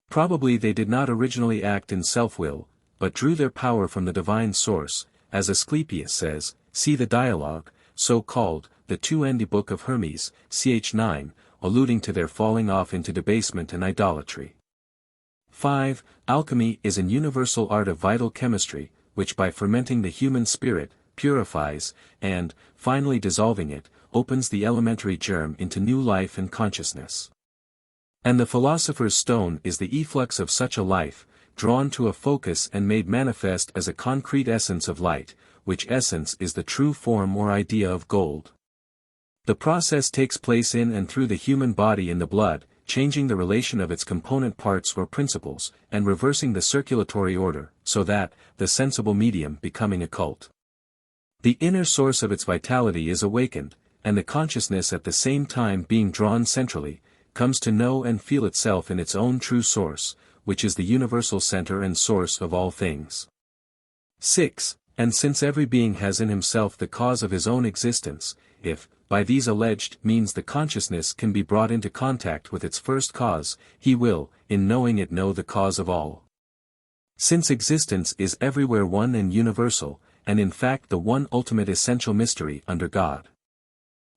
Probably they did not originally act in self-will, but drew their power from the divine source, as Asclepius says, see the dialogue, so called, the 2nd Book of Hermes, ch. 9, alluding to their falling off into debasement and idolatry. 5. Alchemy is an universal art of vital chemistry, which by fermenting the human spirit, purifies, and, finally dissolving it, opens the elementary germ into new life and consciousness. And the philosopher's stone is the efflux of such a life, drawn to a focus and made manifest as a concrete essence of light, which essence is the true form or idea of gold. The process takes place in and through the human body in the blood, changing the relation of its component parts or principles, and reversing the circulatory order, so that, the sensible medium becoming occult. The inner source of its vitality is awakened, and the consciousness at the same time being drawn centrally, comes to know and feel itself in its own true source, which is the universal center and source of all things. 6. And since every being has in himself the cause of his own existence, if, by these alleged means the consciousness can be brought into contact with its first cause, he will, in knowing it know the cause of all. Since existence is everywhere one and universal, and in fact the one ultimate essential mystery under God.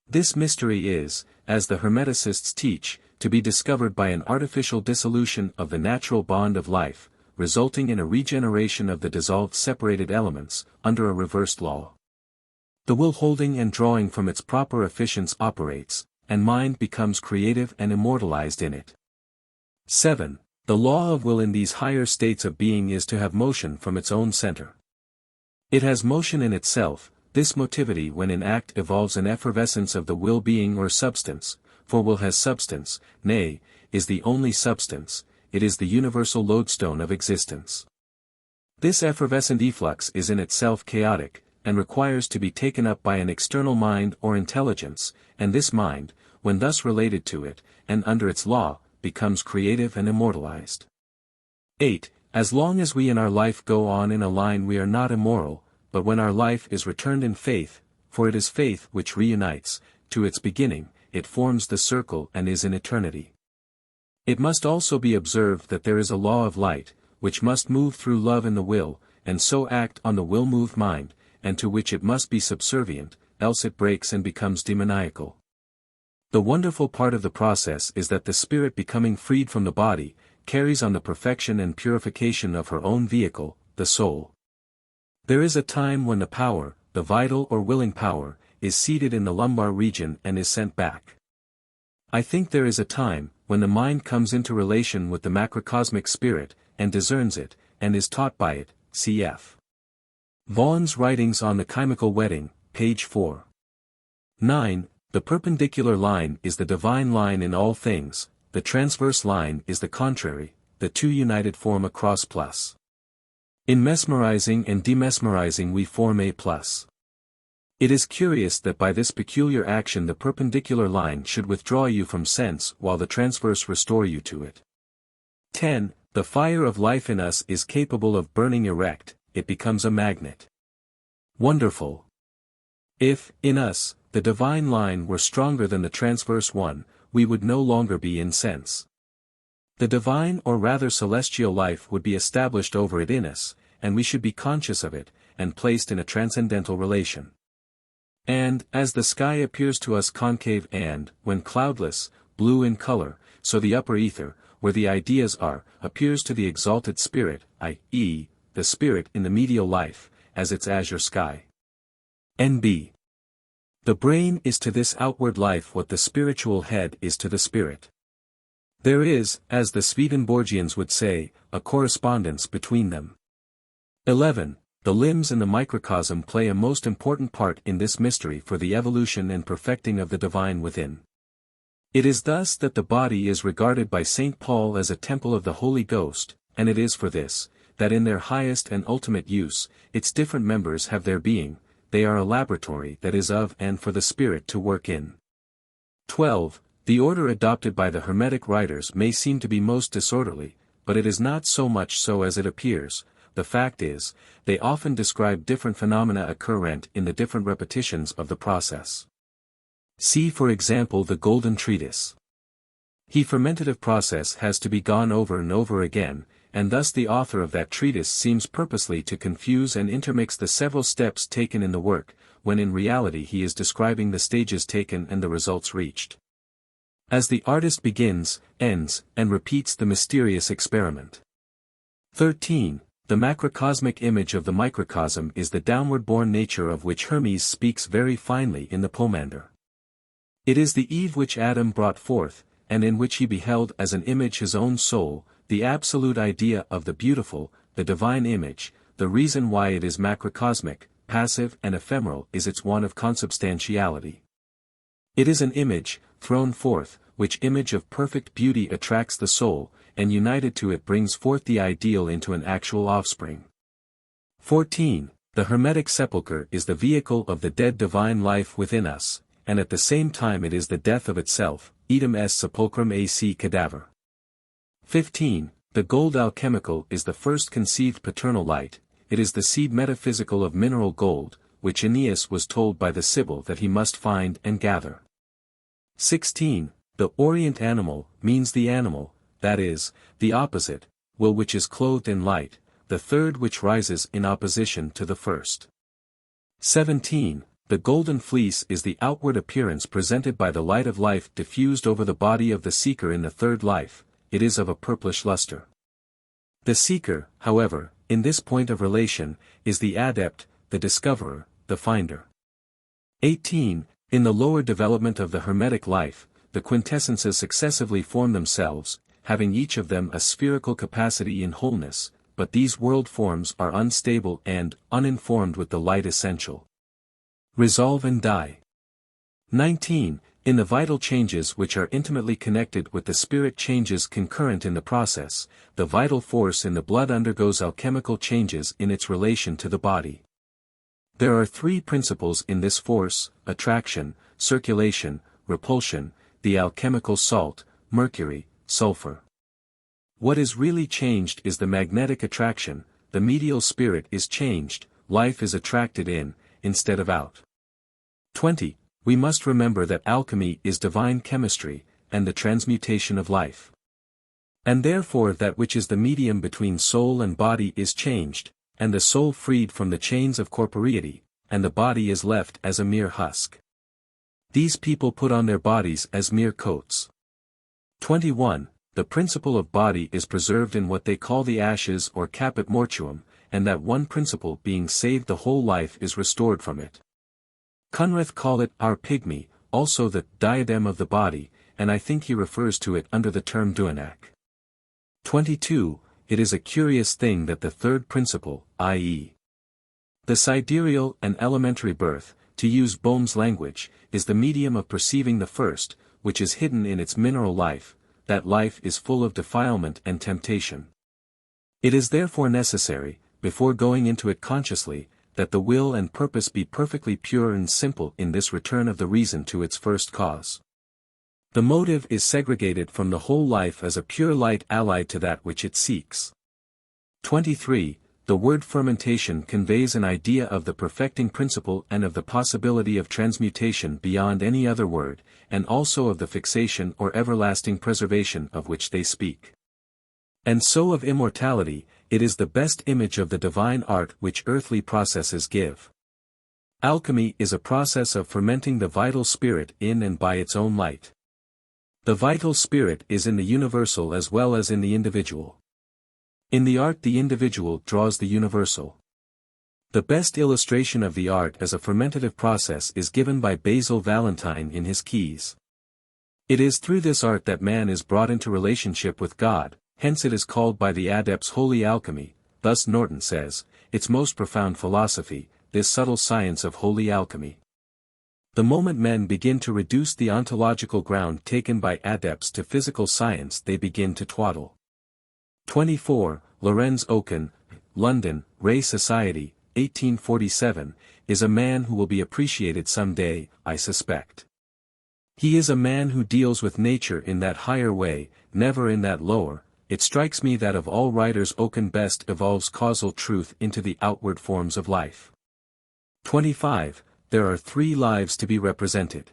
This mystery is, as the Hermeticists teach, to be discovered by an artificial dissolution of the natural bond of life, resulting in a regeneration of the dissolved separated elements, under a reversed law. The will holding and drawing from its proper efficiency operates, and mind becomes creative and immortalized in it. 7. The law of will in these higher states of being is to have motion from its own center. It has motion in itself. This motivity when in act evolves an effervescence of the will being or substance, for will has substance, nay, is the only substance, it is the universal lodestone of existence. This effervescent efflux is in itself chaotic, and requires to be taken up by an external mind or intelligence, and this mind, when thus related to it, and under its law, becomes creative and immortalized. 8. As long as we in our life go on in a line we are not immoral, but when our life is returned in faith, for it is faith which reunites, to its beginning, it forms the circle and is in eternity. It must also be observed that there is a law of light, which must move through love in the will, and so act on the will-moved mind, and to which it must be subservient, else it breaks and becomes demoniacal. The wonderful part of the process is that the spirit becoming freed from the body, carries on the perfection and purification of her own vehicle, the soul. There is a time when the power, the vital or willing power, is seated in the lumbar region and is sent back. I think there is a time, when the mind comes into relation with the macrocosmic spirit, and discerns it, and is taught by it, cf. Vaughan's Writings on the Chemical Wedding, page 4. 9. The perpendicular line is the divine line in all things, the transverse line is the contrary, the two united form a cross plus. In mesmerizing and demesmerizing we form a plus. It is curious that by this peculiar action the perpendicular line should withdraw you from sense while the transverse restore you to it. 10. The fire of life in us is capable of burning erect, it becomes a magnet. Wonderful. If, in us, the divine line were stronger than the transverse one, we would no longer be in sense. The divine or rather celestial life would be established over it in us, and we should be conscious of it, and placed in a transcendental relation. And, as the sky appears to us concave and, when cloudless, blue in color, so the upper ether, where the ideas are, appears to the exalted spirit, i.e., the spirit in the medial life, as its azure sky. N.B. The brain is to this outward life what the spiritual head is to the spirit. There is, as the Swedenborgians would say, a correspondence between them. 11. The limbs in the microcosm play a most important part in this mystery for the evolution and perfecting of the divine within. It is thus that the body is regarded by St. Paul as a temple of the Holy Ghost, and it is for this, that in their highest and ultimate use, its different members have their being, they are a laboratory that is of and for the Spirit to work in. 12. The order adopted by the Hermetic writers may seem to be most disorderly, but it is not so much so as it appears. The fact is, they often describe different phenomena occurrent in the different repetitions of the process. See for example the Golden Treatise. The fermentative process has to be gone over and over again, and thus the author of that treatise seems purposely to confuse and intermix the several steps taken in the work, when in reality he is describing the stages taken and the results reached. As the artist begins, ends, and repeats the mysterious experiment. 13. The macrocosmic image of the microcosm is the downward-born nature of which Hermes speaks very finely in the Pomander. It is the Eve which Adam brought forth, and in which he beheld as an image his own soul, the absolute idea of the beautiful, the divine image. The reason why it is macrocosmic, passive and ephemeral is its want of consubstantiality. It is an image, thrown forth, which image of perfect beauty attracts the soul, and united to it brings forth the ideal into an actual offspring. 14. The hermetic sepulchre is the vehicle of the dead divine life within us, and at the same time it is the death of itself, idem est sepulchrum ac cadaver. 15. The gold alchemical is the first conceived paternal light, it is the seed metaphysical of mineral gold, which Aeneas was told by the Sibyl that he must find and gather. 16. The orient animal means the animal, that is, the opposite, will which is clothed in light, the third which rises in opposition to the first. 17. The golden fleece is the outward appearance presented by the light of life diffused over the body of the seeker in the third life, it is of a purplish luster. The seeker, however, in this point of relation, is the adept, the discoverer, the finder. 18. In the lower development of the hermetic life, the quintessences successively form themselves, having each of them a spherical capacity in wholeness, but these world forms are unstable and uninformed with the light essential. Resolve and die. 19. In the vital changes which are intimately connected with the spirit changes concurrent in the process, the vital force in the blood undergoes alchemical changes in its relation to the body. There are three principles in this force: attraction, circulation, repulsion, the alchemical salt, mercury, sulfur. What is really changed is the magnetic attraction, the medial spirit is changed, life is attracted in, instead of out. 20. We must remember that alchemy is divine chemistry, and the transmutation of life. And therefore that which is the medium between soul and body is changed, and the soul freed from the chains of corporeity, and the body is left as a mere husk. These people put on their bodies as mere coats. 21. The principle of body is preserved in what they call the ashes or caput mortuum, and that one principle being saved the whole life is restored from it. Cunrath call it our pygmy, also the diadem of the body, and I think he refers to it under the term duanac. 22. It is a curious thing that the third principle, i.e., the sidereal and elementary birth, to use Boehm's language, is the medium of perceiving the first, which is hidden in its mineral life, that life is full of defilement and temptation. It is therefore necessary, before going into it consciously, that the will and purpose be perfectly pure and simple in this return of the reason to its first cause. The motive is segregated from the whole life as a pure light allied to that which it seeks. 23. The word fermentation conveys an idea of the perfecting principle and of the possibility of transmutation beyond any other word, and also of the fixation or everlasting preservation of which they speak. And so of immortality, it is the best image of the divine art which earthly processes give. Alchemy is a process of fermenting the vital spirit in and by its own light. The vital spirit is in the universal as well as in the individual. In the art the individual draws the universal. The best illustration of the art as a fermentative process is given by Basil Valentine in his Keys. It is through this art that man is brought into relationship with God, hence it is called by the adepts holy alchemy, thus Norton says, its most profound philosophy, this subtle science of holy alchemy. The moment men begin to reduce the ontological ground taken by adepts to physical science they begin to twaddle. 24. Lorenz Oken, London, Ray Society, 1847, is a man who will be appreciated some day, I suspect. He is a man who deals with nature in that higher way, never in that lower. It strikes me that of all writers Oken best evolves causal truth into the outward forms of life. 25. There are three lives to be represented: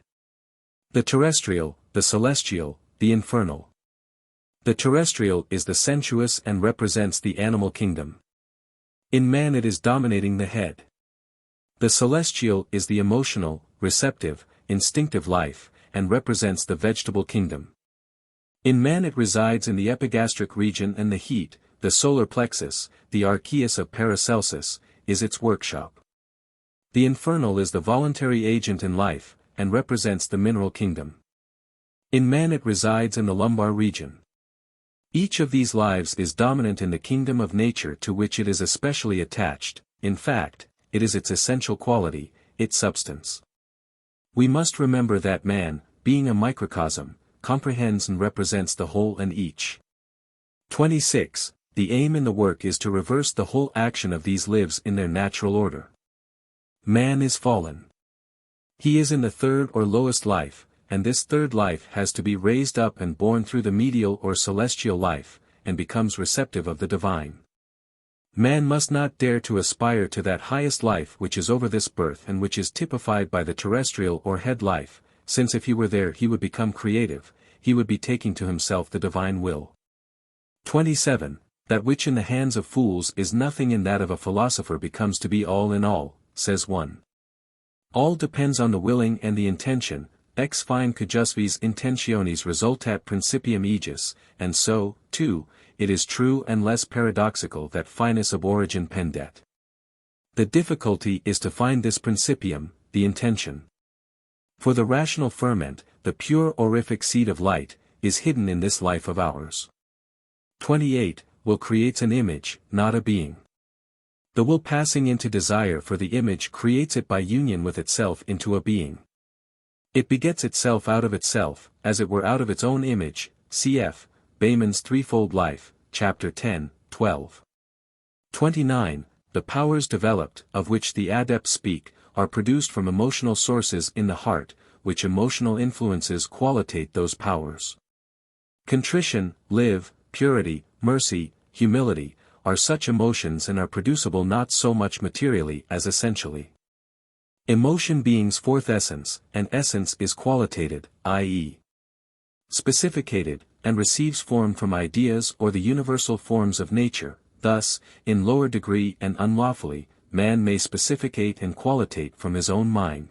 the terrestrial, the celestial, the infernal. The terrestrial is the sensuous and represents the animal kingdom. In man it is dominating the head. The celestial is the emotional, receptive, instinctive life, and represents the vegetable kingdom. In man it resides in the epigastric region, and the heat, the solar plexus, the archeus of Paracelsus, is its workshop. The infernal is the voluntary agent in life, and represents the mineral kingdom. In man it resides in the lumbar region. Each of these lives is dominant in the kingdom of nature to which it is especially attached, in fact, it is its essential quality, its substance. We must remember that man, being a microcosm, comprehends and represents the whole and each. 26. The aim in the work is to reverse the whole action of these lives in their natural order. Man is fallen. He is in the third or lowest life, and this third life has to be raised up and born through the medial or celestial life, and becomes receptive of the divine. Man must not dare to aspire to that highest life which is over this birth and which is typified by the terrestrial or head life, since if he were there he would become creative, he would be taking to himself the divine will. 27. That which in the hands of fools is nothing in that of a philosopher becomes to be all in all, says one. All depends on the willing and the intention, ex fine cujusvis intentionis resultat principium aegis, and so, too, it is true and less paradoxical that finus ab origin pendet. The difficulty is to find this principium, the intention. For the rational ferment, the pure orific seed of light, is hidden in this life of ours. 28. Will creates an image, not a being. The will passing into desire for the image creates it by union with itself into a being. It begets itself out of itself, as it were out of its own image, cf. Bayman's Threefold Life, Chapter 10, 12. 29. The powers developed, of which the adepts speak, are produced from emotional sources in the heart, which emotional influences qualitate those powers. Contrition, live, purity, mercy, humility, are such emotions and are producible not so much materially as essentially. Emotion being's fourth essence, and essence is qualitated, i.e. specificated, and receives form from ideas or the universal forms of nature. Thus, in lower degree and unlawfully, man may specificate and qualitate from his own mind.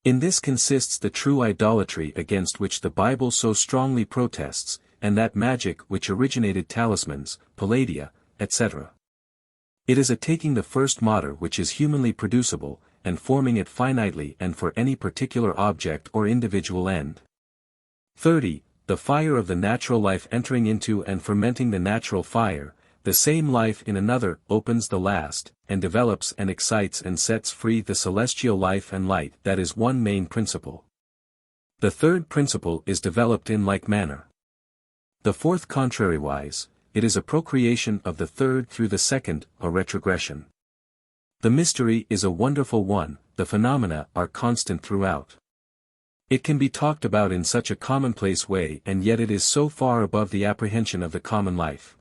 In this consists the true idolatry against which the Bible so strongly protests, and that magic which originated talismans, palladia, etc. It is a taking the first matter which is humanly producible, and forming it finitely and for any particular object or individual end. 30. The fire of the natural life entering into and fermenting the natural fire, the same life in another opens the last, and develops and excites and sets free the celestial life and light that is one main principle. The third principle is developed in like manner. The fourth contrariwise, it is a procreation of the third through the second, a retrogression. The mystery is a wonderful one, the phenomena are constant throughout. It can be talked about in such a commonplace way and yet it is so far above the apprehension of the common life.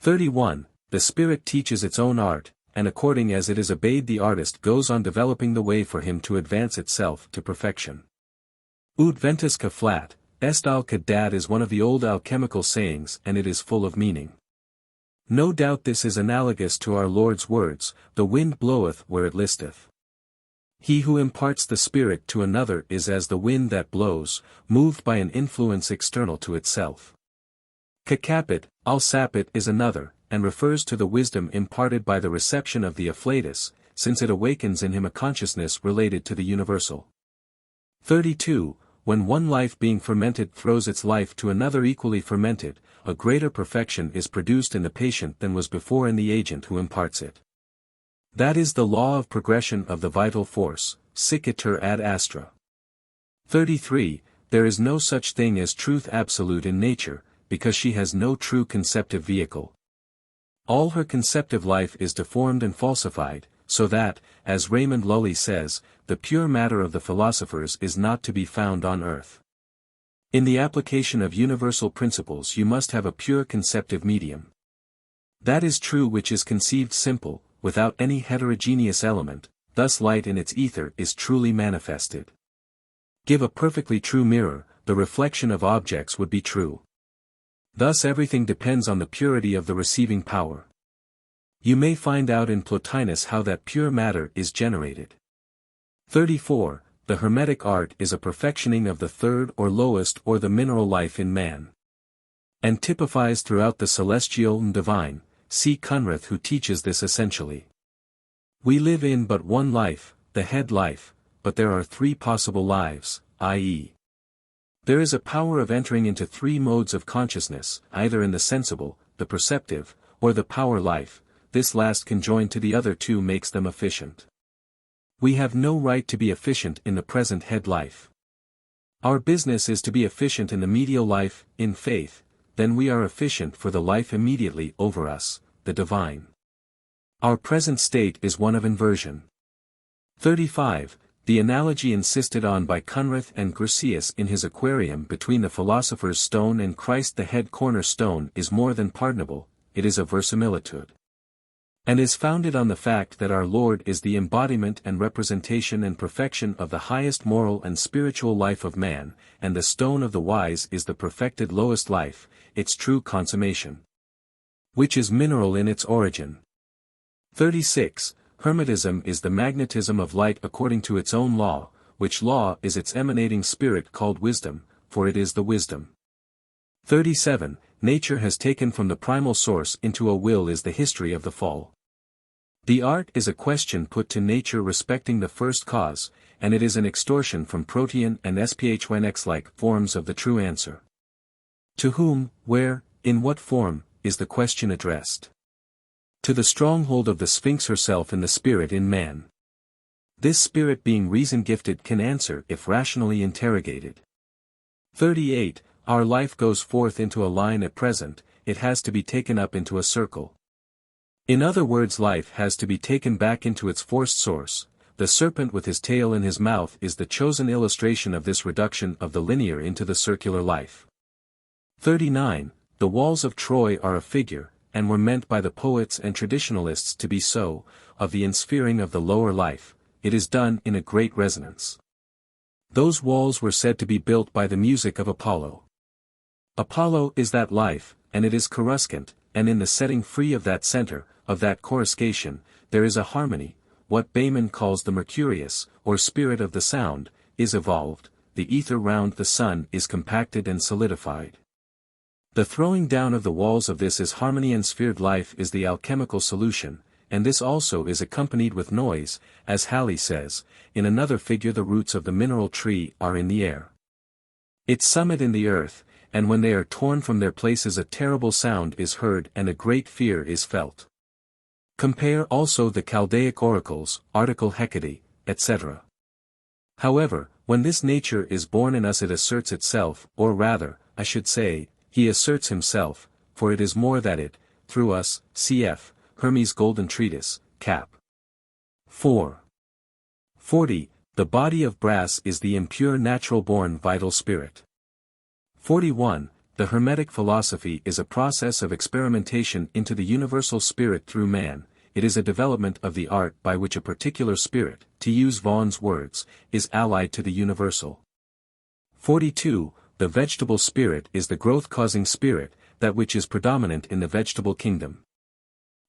31. The spirit teaches its own art, and according as it is obeyed the artist goes on developing the way for him to advance itself to perfection. Ut ventus ca flat, est al ca dat is one of the old alchemical sayings and it is full of meaning. No doubt this is analogous to our Lord's words, the wind bloweth where it listeth. He who imparts the spirit to another is as the wind that blows, moved by an influence external to itself. Cacapit, al sapit is another, and refers to the wisdom imparted by the reception of the afflatus, since it awakens in him a consciousness related to the universal. 32. When one life being fermented throws its life to another equally fermented, a greater perfection is produced in the patient than was before in the agent who imparts it. That is the law of progression of the vital force, sic iter ad astra. 33. There is no such thing as truth absolute in nature, because she has no true conceptive vehicle. All her conceptive life is deformed and falsified, so that, as Raymond Lully says, the pure matter of the philosophers is not to be found on earth. In the application of universal principles you must have a pure conceptive medium. That is true which is conceived simple, without any heterogeneous element, thus light in its ether is truly manifested. Give a perfectly true mirror, the reflection of objects would be true. Thus everything depends on the purity of the receiving power. You may find out in Plotinus how that pure matter is generated. 34. The Hermetic art is a perfectioning of the third or lowest or the mineral life in man. And typifies throughout the celestial and divine. See Cunrath who teaches this essentially. We live in but one life, the head life, but there are three possible lives, i.e. there is a power of entering into three modes of consciousness, either in the sensible, the perceptive, or the power life. This last conjoined to the other two makes them efficient. We have no right to be efficient in the present head life. Our business is to be efficient in the medial life, in faith, then we are efficient for the life immediately over us, the divine. Our present state is one of inversion. 35. The analogy insisted on by Cunrath and Grusius in his aquarium between the philosopher's stone and Christ the head cornerstone is more than pardonable, it is a verisimilitude. And is founded on the fact that our Lord is the embodiment and representation and perfection of the highest moral and spiritual life of man, and the stone of the wise is the perfected lowest life, its true consummation. Which is mineral in its origin. 36. Hermetism is the magnetism of light according to its own law, which law is its emanating spirit called wisdom, for it is the wisdom. 37. Nature has taken from the primal source into a will is the history of the fall. The art is a question put to nature respecting the first cause, and it is an extortion from protean and SPHNX-like forms of the true answer. To whom, where, in what form, is the question addressed? To the stronghold of the Sphinx herself in the spirit in man. This spirit being reason-gifted can answer if rationally interrogated. 38. Our life goes forth into a line at present, it has to be taken up into a circle. In other words, life has to be taken back into its forced source. The serpent with his tail in his mouth is the chosen illustration of this reduction of the linear into the circular life. 39. The walls of Troy are a figure, and were meant by the poets and traditionalists to be so, of the ensphering of the lower life. It is done in a great resonance. Those walls were said to be built by the music of Apollo. Apollo is that life, and it is coruscant, and in the setting free of that center, of that coruscation, there is a harmony. What Bayman calls the mercurius, or spirit of the sound, is evolved, the ether round the sun is compacted and solidified. The throwing down of the walls of this is harmony, and sphered life is the alchemical solution, and this also is accompanied with noise, as Halley says. In another figure the roots of the mineral tree are in the air, its summit in the earth, and when they are torn from their places a terrible sound is heard and a great fear is felt. Compare also the Chaldaic oracles, article Hecate, etc. However, when this nature is born in us it asserts itself, or rather, I should say, he asserts himself, for it is more that it, through us, cf. Hermes' Golden Treatise, cap. 4. 40. The body of brass is the impure natural-born vital spirit. 41. The Hermetic philosophy is a process of experimentation into the universal spirit through man. It is a development of the art by which a particular spirit, to use Vaughan's words, is allied to the universal. 42. The vegetable spirit is the growth-causing spirit, that which is predominant in the vegetable kingdom.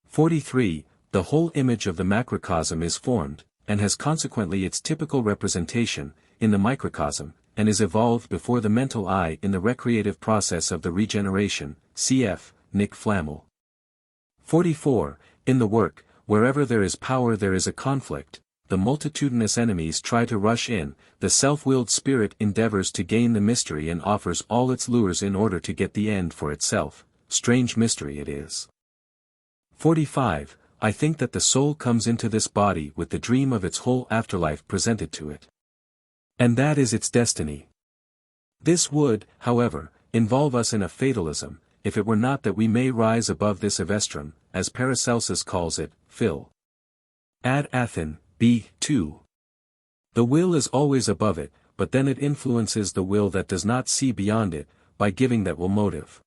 43. The whole image of the macrocosm is formed, and has consequently its typical representation, in the microcosm, and is evolved before the mental eye in the recreative process of the regeneration, cf. Nick Flamel. 44. In the work, wherever there is power there is a conflict. The multitudinous enemies try to rush in, the self-willed spirit endeavors to gain the mystery and offers all its lures in order to get the end for itself. Strange mystery it is. 45. I think that the soul comes into this body with the dream of its whole afterlife presented to it. And that is its destiny. This would, however, involve us in a fatalism, if it were not that we may rise above this evestrum, as Paracelsus calls it, Phil. Ad Athen, b. 2. The will is always above it, but then it influences the will that does not see beyond it, by giving that will motive.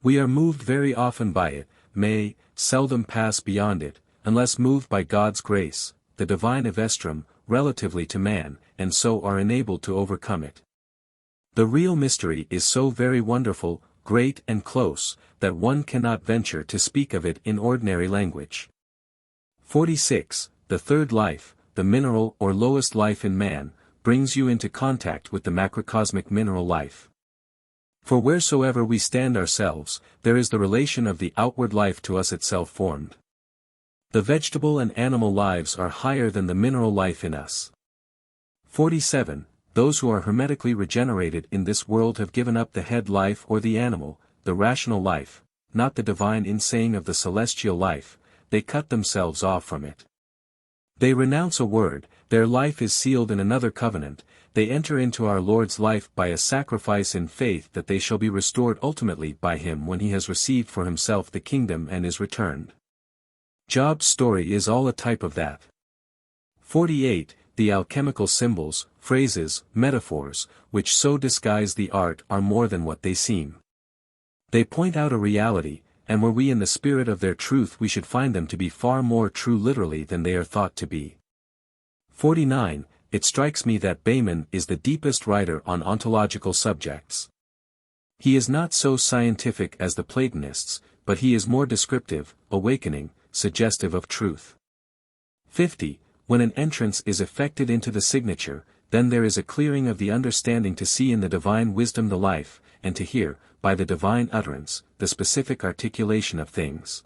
We are moved very often by it, may, seldom pass beyond it, unless moved by God's grace, the divine evestrum, relatively to man, and so are enabled to overcome it. The real mystery is so very wonderful, great and close, that one cannot venture to speak of it in ordinary language. 46. The third life, the mineral or lowest life in man, brings you into contact with the macrocosmic mineral life. For wheresoever we stand ourselves, there is the relation of the outward life to us itself formed. The vegetable and animal lives are higher than the mineral life in us. 47. Those who are hermetically regenerated in this world have given up the head life or the animal, the rational life, not the divine insaying of the celestial life, they cut themselves off from it. They renounce a word, their life is sealed in another covenant, they enter into our Lord's life by a sacrifice in faith that they shall be restored ultimately by him when he has received for himself the kingdom and is returned. Job's story is all a type of that. 48. The alchemical symbols, phrases, metaphors, which so disguise the art are more than what they seem. They point out a reality, and were we in the spirit of their truth we should find them to be far more true literally than they are thought to be. 49. It strikes me that Behmen is the deepest writer on ontological subjects. He is not so scientific as the Platonists, but he is more descriptive, awakening, suggestive of truth. 50. When an entrance is effected into the signature, then there is a clearing of the understanding to see in the divine wisdom the life, and to hear, by the divine utterance, the specific articulation of things.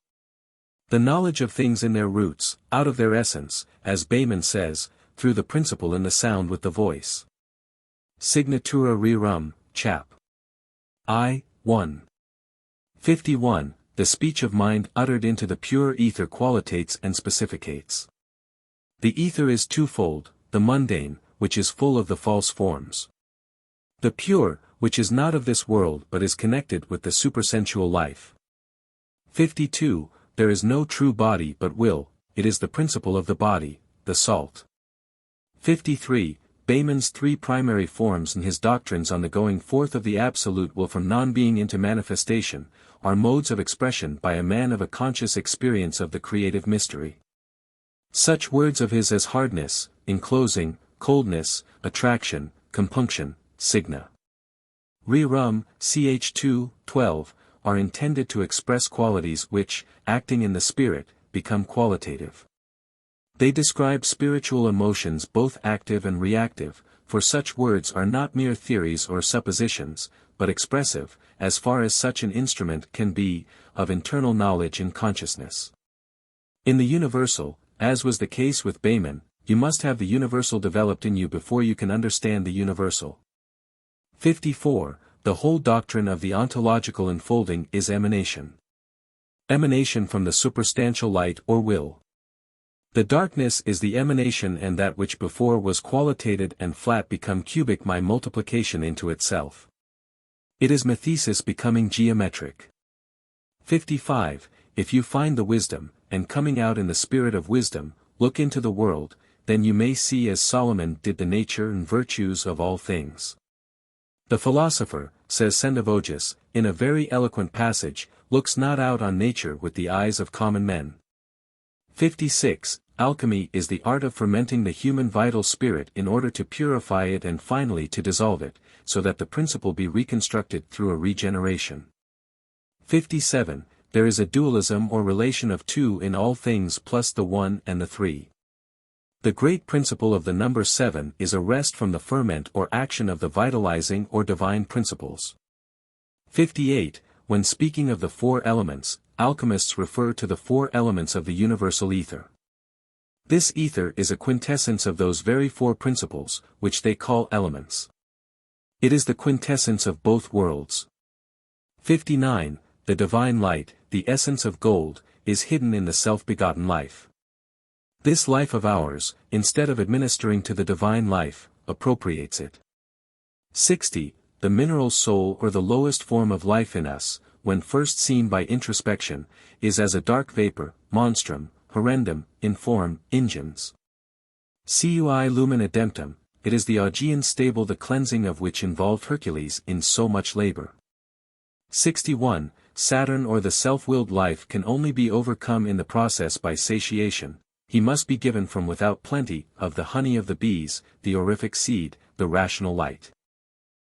The knowledge of things in their roots, out of their essence, as Behmen says, through the principle in the sound with the voice. Signatura rerum, chap. I. 1. 51. The speech of mind uttered into the pure ether qualitates and specificates. The ether is twofold, the mundane, which is full of the false forms. The pure, which is not of this world but is connected with the supersensual life. 52. There is no true body but will, it is the principle of the body, the salt. 53. Behmen's three primary forms and his doctrines on the going forth of the absolute will from non-being into manifestation, are modes of expression by a man of a conscious experience of the creative mystery. Such words of his as hardness, enclosing, coldness, attraction, compunction, signa. Rerum, ch. 2, 12, are intended to express qualities which, acting in the spirit, become qualitative. They describe spiritual emotions both active and reactive, for such words are not mere theories or suppositions, but expressive, as far as such an instrument can be, of internal knowledge and consciousness. In the universal, as was the case with Behmen, you must have the universal developed in you before you can understand the universal. 54. The whole doctrine of the ontological unfolding is emanation. Emanation from the superstantial light or will. The darkness is the emanation, and that which before was qualitated and flat become cubic by multiplication into itself. It is methesis becoming geometric. 55. If you find the wisdom, and coming out in the spirit of wisdom, look into the world, then you may see as Solomon did the nature and virtues of all things. The philosopher, says Sendivogius, in a very eloquent passage, looks not out on nature with the eyes of common men. 56. Alchemy is the art of fermenting the human vital spirit in order to purify it and finally to dissolve it, so that the principle be reconstructed through a regeneration. 57. There is a dualism or relation of two in all things plus the one and the three. The great principle of the number 7 is a rest from the ferment or action of the vitalizing or divine principles. 58. When speaking of the four elements, alchemists refer to the four elements of the universal ether. This ether is a quintessence of those very four principles, which they call elements. It is the quintessence of both worlds. 59. The divine light, the essence of gold, is hidden in the self-begotten life. This life of ours, instead of administering to the divine life, appropriates it. 60. The mineral soul or the lowest form of life in us, when first seen by introspection, is as a dark vapor, monstrum, horrendum, in form, ingens. Cui lumen ademptum, it is the Augean stable the cleansing of which involved Hercules in so much labor. 61. Saturn or the self-willed life can only be overcome in the process by satiation. He must be given from without plenty of the honey of the bees, the orific seed, the rational light.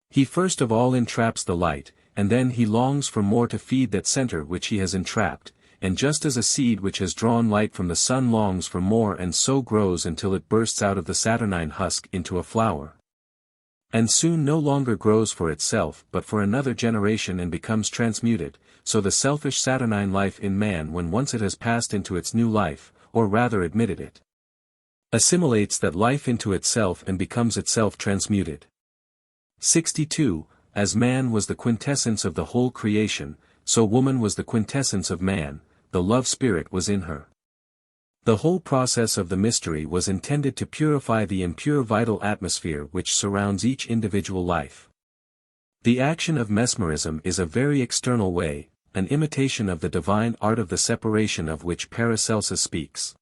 He first of all entraps the light, and then he longs for more to feed that center which he has entrapped, and just as a seed which has drawn light from the sun longs for more and so grows until it bursts out of the saturnine husk into a flower. And soon no longer grows for itself but for another generation and becomes transmuted, so the selfish saturnine life in man when once it has passed into its new life, or rather admitted it, assimilates that life into itself and becomes itself transmuted. 62. As man was the quintessence of the whole creation, so woman was the quintessence of man, the love spirit was in her. The whole process of the mystery was intended to purify the impure vital atmosphere which surrounds each individual life. The action of mesmerism is a very external way, an imitation of the divine art of the separation of which Paracelsus speaks.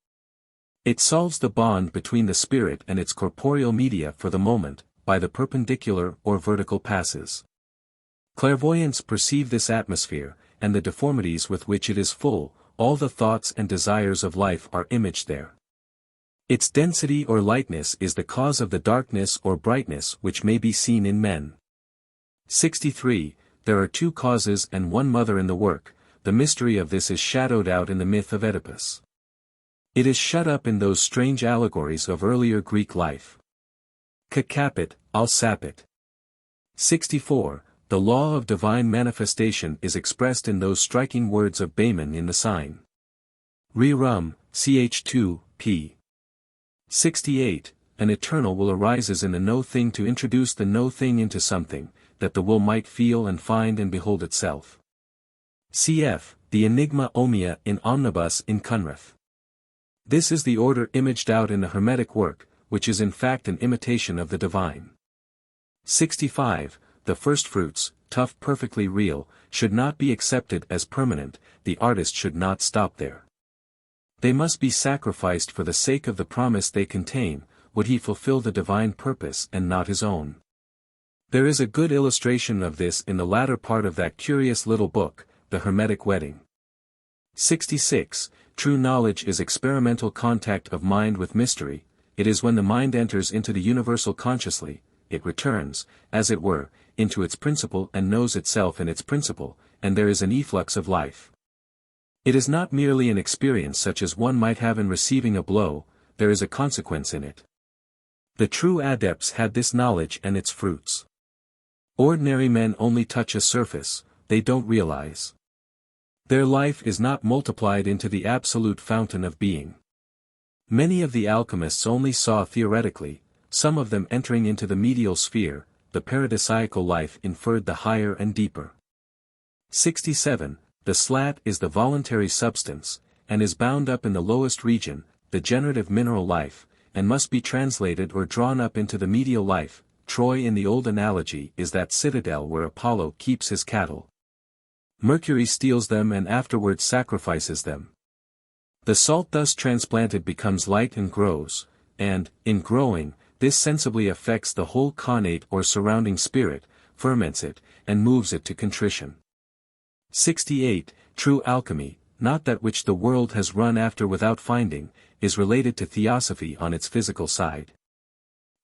It solves the bond between the spirit and its corporeal media for the moment, by the perpendicular or vertical passes. Clairvoyants perceive this atmosphere, and the deformities with which it is full, all the thoughts and desires of life are imaged there. Its density or lightness is the cause of the darkness or brightness which may be seen in men. 63. There are two causes and one mother in the work. The mystery of this is shadowed out in the myth of Oedipus. It is shut up in those strange allegories of earlier Greek life. Cacapit, alsapit. 64. The law of divine manifestation is expressed in those striking words of Behmen in the sign. Rerum, ch2, p. 68. An eternal will arises in the no thing to introduce the no thing into something, that the will might feel and find and behold itself. Cf. The enigma omnia in omnibus incunreth. This is the order imaged out in the Hermetic work, which is in fact an imitation of the divine. 65. The first fruits, tough perfectly real, should not be accepted as permanent, the artist should not stop there. They must be sacrificed for the sake of the promise they contain, would he fulfill the divine purpose and not his own. There is a good illustration of this in the latter part of that curious little book, The Hermetic Wedding. 66. True knowledge is experimental contact of mind with mystery. It is when the mind enters into the universal consciously, it returns, as it were, into its principle and knows itself in its principle, and there is an efflux of life. It is not merely an experience such as one might have in receiving a blow, there is a consequence in it. The true adepts had this knowledge and its fruits. Ordinary men only touch a surface, they don't realize. Their life is not multiplied into the absolute fountain of being. Many of the alchemists only saw theoretically, some of them entering into the medial sphere, the paradisiacal life inferred the higher and deeper. 67. The slat is the voluntary substance, and is bound up in the lowest region, the generative mineral life, and must be translated or drawn up into the medial life. Troy in the old analogy is that citadel where Apollo keeps his cattle. Mercury steals them and afterwards sacrifices them. The salt thus transplanted becomes light and grows, and, in growing, this sensibly affects the whole connate or surrounding spirit, ferments it, and moves it to contrition. 68. True alchemy, not that which the world has run after without finding, is related to theosophy on its physical side.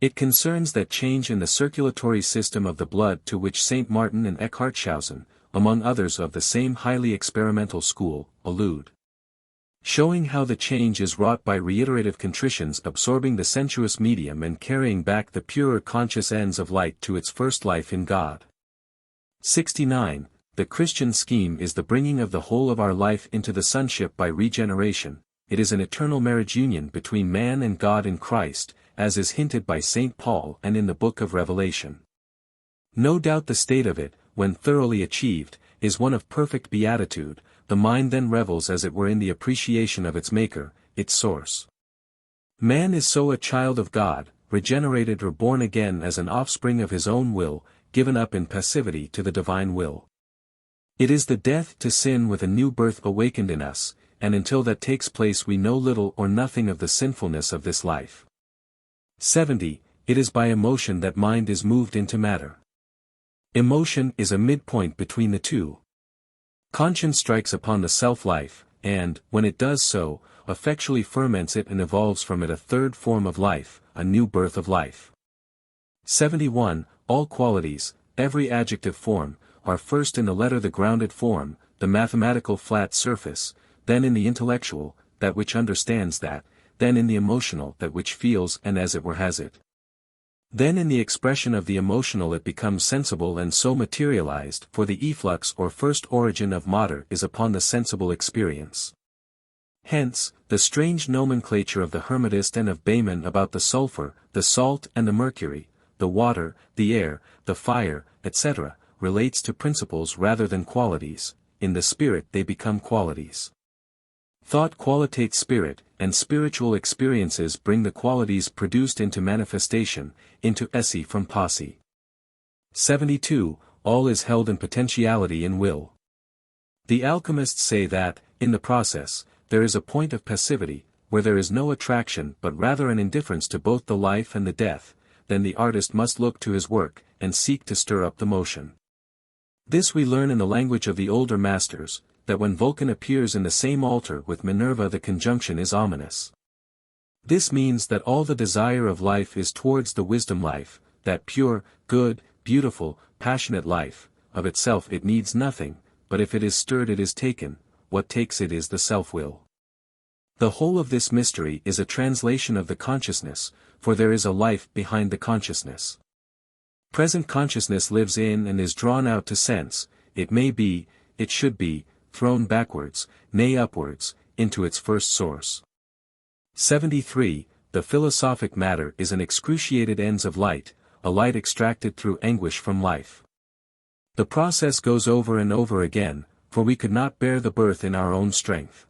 It concerns that change in the circulatory system of the blood to which St. Martin and Eckhartshausen, among others of the same highly experimental school, allude. Showing how the change is wrought by reiterative contritions absorbing the sensuous medium and carrying back the purer conscious ends of light to its first life in God. 69. The Christian scheme is the bringing of the whole of our life into the sonship by regeneration. It is an eternal marriage union between man and God in Christ, as is hinted by St. Paul and in the book of Revelation. No doubt the state of it, when thoroughly achieved, is one of perfect beatitude. The mind then revels as it were in the appreciation of its Maker, its source. Man is so a child of God, regenerated or born again as an offspring of his own will, given up in passivity to the divine will. It is the death to sin with a new birth awakened in us, and until that takes place we know little or nothing of the sinfulness of this life. 70. It is by emotion that mind is moved into matter. Emotion is a midpoint between the two. Conscience strikes upon the self-life, and, when it does so, effectually ferments it and evolves from it a third form of life, a new birth of life. 71. All qualities, every adjective form, are first in the letter the grounded form, the mathematical flat surface, then in the intellectual, that which understands that, then in the emotional that which feels and as it were has it. Then in the expression of the emotional it becomes sensible and so materialized, for the efflux or first origin of matter is upon the sensible experience. Hence, the strange nomenclature of the Hermetist and of Behmen about the sulfur, the salt and the mercury, the water, the air, the fire, etc., relates to principles rather than qualities. In the spirit they become qualities. Thought qualitates spirit, and spiritual experiences bring the qualities produced into manifestation, into esse from posse. 72. All is held in potentiality in will. The alchemists say that, in the process, there is a point of passivity, where there is no attraction but rather an indifference to both the life and the death. Then the artist must look to his work, and seek to stir up the motion. This we learn in the language of the older masters, that when Vulcan appears in the same altar with Minerva the conjunction is ominous. This means that all the desire of life is towards the wisdom life, that pure, good, beautiful, passionate life. Of itself it needs nothing, but if it is stirred it is taken. What takes it is the self-will. The whole of this mystery is a translation of the consciousness, for there is a life behind the consciousness. Present consciousness lives in and is drawn out to sense, it may be, it should be, thrown backwards, nay upwards, into its first source. 73. The philosophic matter is an excruciated ends of light, a light extracted through anguish from life. The process goes over and over again, for we could not bear the birth in our own strength.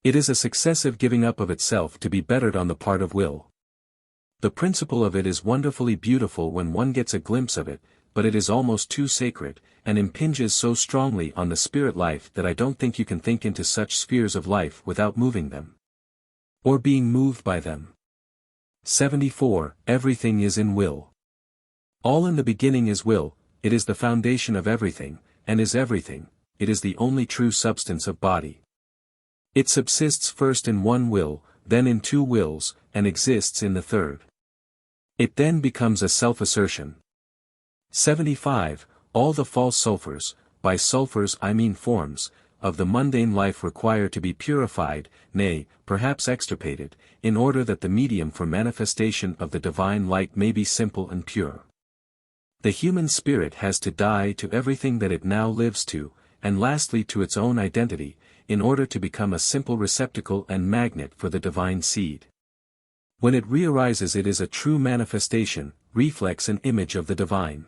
It is a successive giving up of itself to be bettered on the part of will. The principle of it is wonderfully beautiful when one gets a glimpse of it, but it is almost too sacred, and impinges so strongly on the spirit life that I don't think you can think into such spheres of life without moving them. Or being moved by them. 74. Everything is in will. All in the beginning is will, it is the foundation of everything, and is everything, it is the only true substance of body. It subsists first in one will, then in two wills, and exists in the third. It then becomes a self-assertion. 75. All the false sulfurs, by sulfurs I mean forms, of the mundane life require to be purified, nay, perhaps extirpated, in order that the medium for manifestation of the divine light may be simple and pure. The human spirit has to die to everything that it now lives to, and lastly to its own identity, in order to become a simple receptacle and magnet for the divine seed. When it rearises it is a true manifestation, reflex and image of the divine.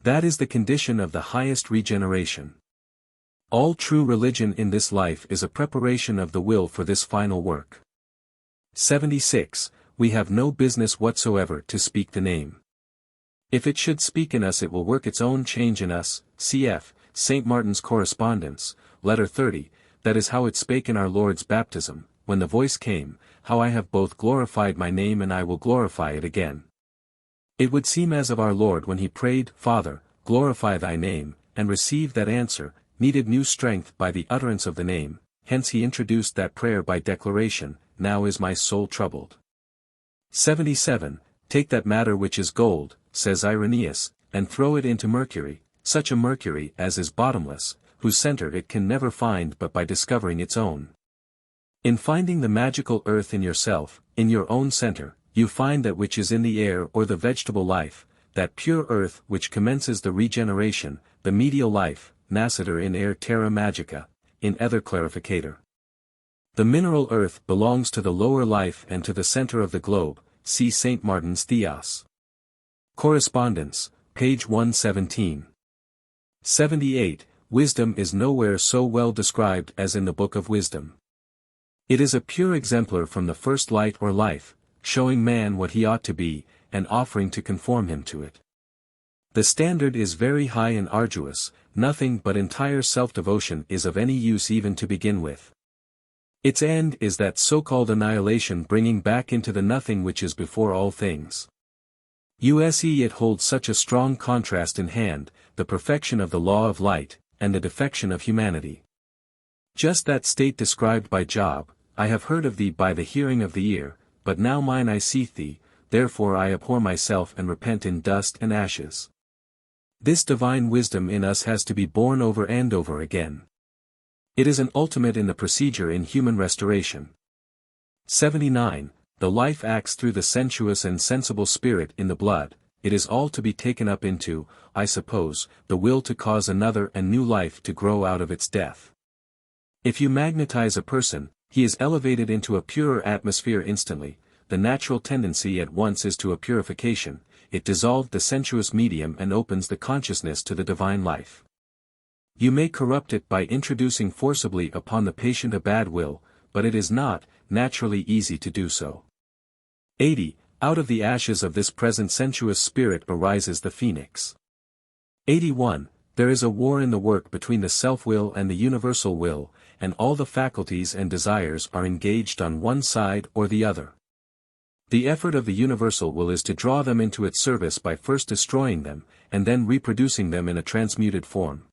That is the condition of the highest regeneration. All true religion in this life is a preparation of the will for this final work. 76. We have no business whatsoever to speak the name. If it should speak in us it will work its own change in us, cf. St. Martin's Correspondence, Letter 30, that is how it spake in our Lord's baptism, when the voice came, how I have both glorified my name and I will glorify it again. It would seem as of our Lord when he prayed, Father, glorify thy name, and received that answer, needed new strength by the utterance of the name, hence he introduced that prayer by declaration, now is my soul troubled. 77. Take that matter which is gold, says Irenaeus, and throw it into mercury, such a mercury as is bottomless, whose center it can never find but by discovering its own. In finding the magical earth in yourself, in your own center, you find that which is in the air or the vegetable life, that pure earth which commences the regeneration, the medial life, nascitur in air terra magica, in ether clarificator. The mineral earth belongs to the lower life and to the center of the globe, see St. Martin's Theos. Correspondence, page 117. 78. Wisdom is nowhere so well described as in the Book of Wisdom. It is a pure exemplar from the first light or life, showing man what he ought to be, and offering to conform him to it. The standard is very high and arduous, nothing but entire self-devotion is of any use even to begin with. Its end is that so-called annihilation, bringing back into the nothing which is before all things. It holds such a strong contrast in hand, the perfection of the law of light, and the defection of humanity. Just that state described by Job, I have heard of thee by the hearing of the ear, but now mine eye seeth thee, therefore I abhor myself and repent in dust and ashes. This divine wisdom in us has to be born over and over again. It is an ultimate in the procedure in human restoration. 79. The life acts through the sensuous and sensible spirit in the blood, it is all to be taken up into, I suppose, the will to cause another and new life to grow out of its death. If you magnetize a person, he is elevated into a purer atmosphere instantly, the natural tendency at once is to a purification, it dissolved the sensuous medium and opens the consciousness to the divine life. You may corrupt it by introducing forcibly upon the patient a bad will, but it is not, naturally easy to do so. 80. Out of the ashes of this present sensuous spirit arises the phoenix. 81. There is a war in the work between the self-will and the universal will, and all the faculties and desires are engaged on one side or the other. The effort of the universal will is to draw them into its service by first destroying them, and then reproducing them in a transmuted form.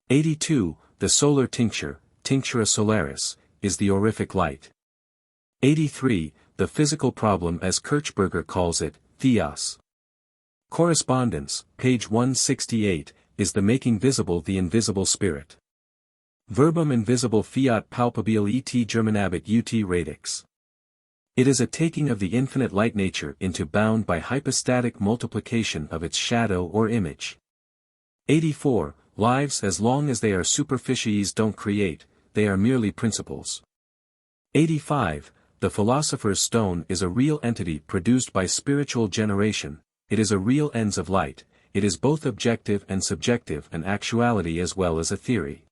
82. The solar tincture, tinctura solaris, is the aurific light. 83. The physical problem as Kirchberger calls it, theos. Correspondence, page 168, is the making visible the invisible spirit. Verbum invisible fiat palpabile et germinabit ut radix. It is a taking of the infinite light nature into bound by hypostatic multiplication of its shadow or image. 84. Lives as long as they are superficies don't create, they are merely principles. 85. The philosopher's stone is a real entity produced by spiritual generation, it is a real ends of light, it is both objective and subjective an actuality as well as a theory.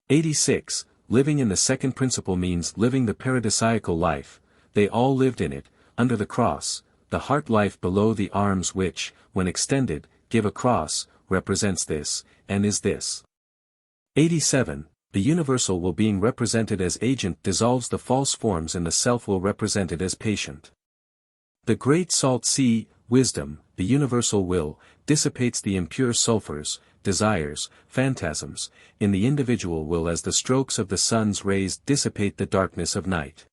86. Living in the second principle means living the paradisiacal life, they all lived in it, under the cross, the heart life below the arms which, when extended, give a cross, represents this, and is this. 87. The universal will being represented as agent dissolves the false forms and the self-will represented as patient. The great salt sea, wisdom, the universal will, dissipates the impure sulfurs, desires, phantasms, in the individual will as the strokes of the sun's rays dissipate the darkness of night.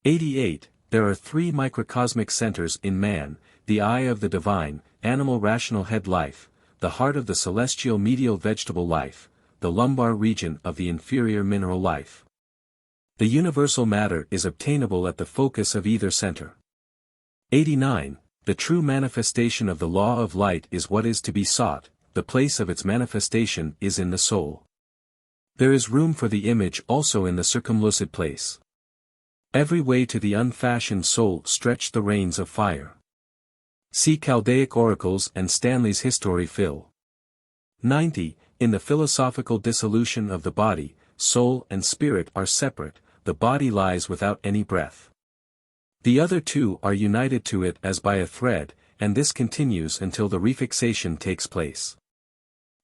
88. There are three microcosmic centers in man, the eye of the divine, animal rational head life, the heart of the celestial medial vegetable life, the lumbar region of the inferior mineral life. The universal matter is obtainable at the focus of either center. 89. The true manifestation of the law of light is what is to be sought, the place of its manifestation is in the soul. There is room for the image also in the circumlucid place. Every way to the unfashioned soul stretch the reins of fire. See Chaldaic Oracles and Stanley's History Phil. 90. In the philosophical dissolution of the body, soul and spirit are separate, the body lies without any breath. The other two are united to it as by a thread, and this continues until the refixation takes place.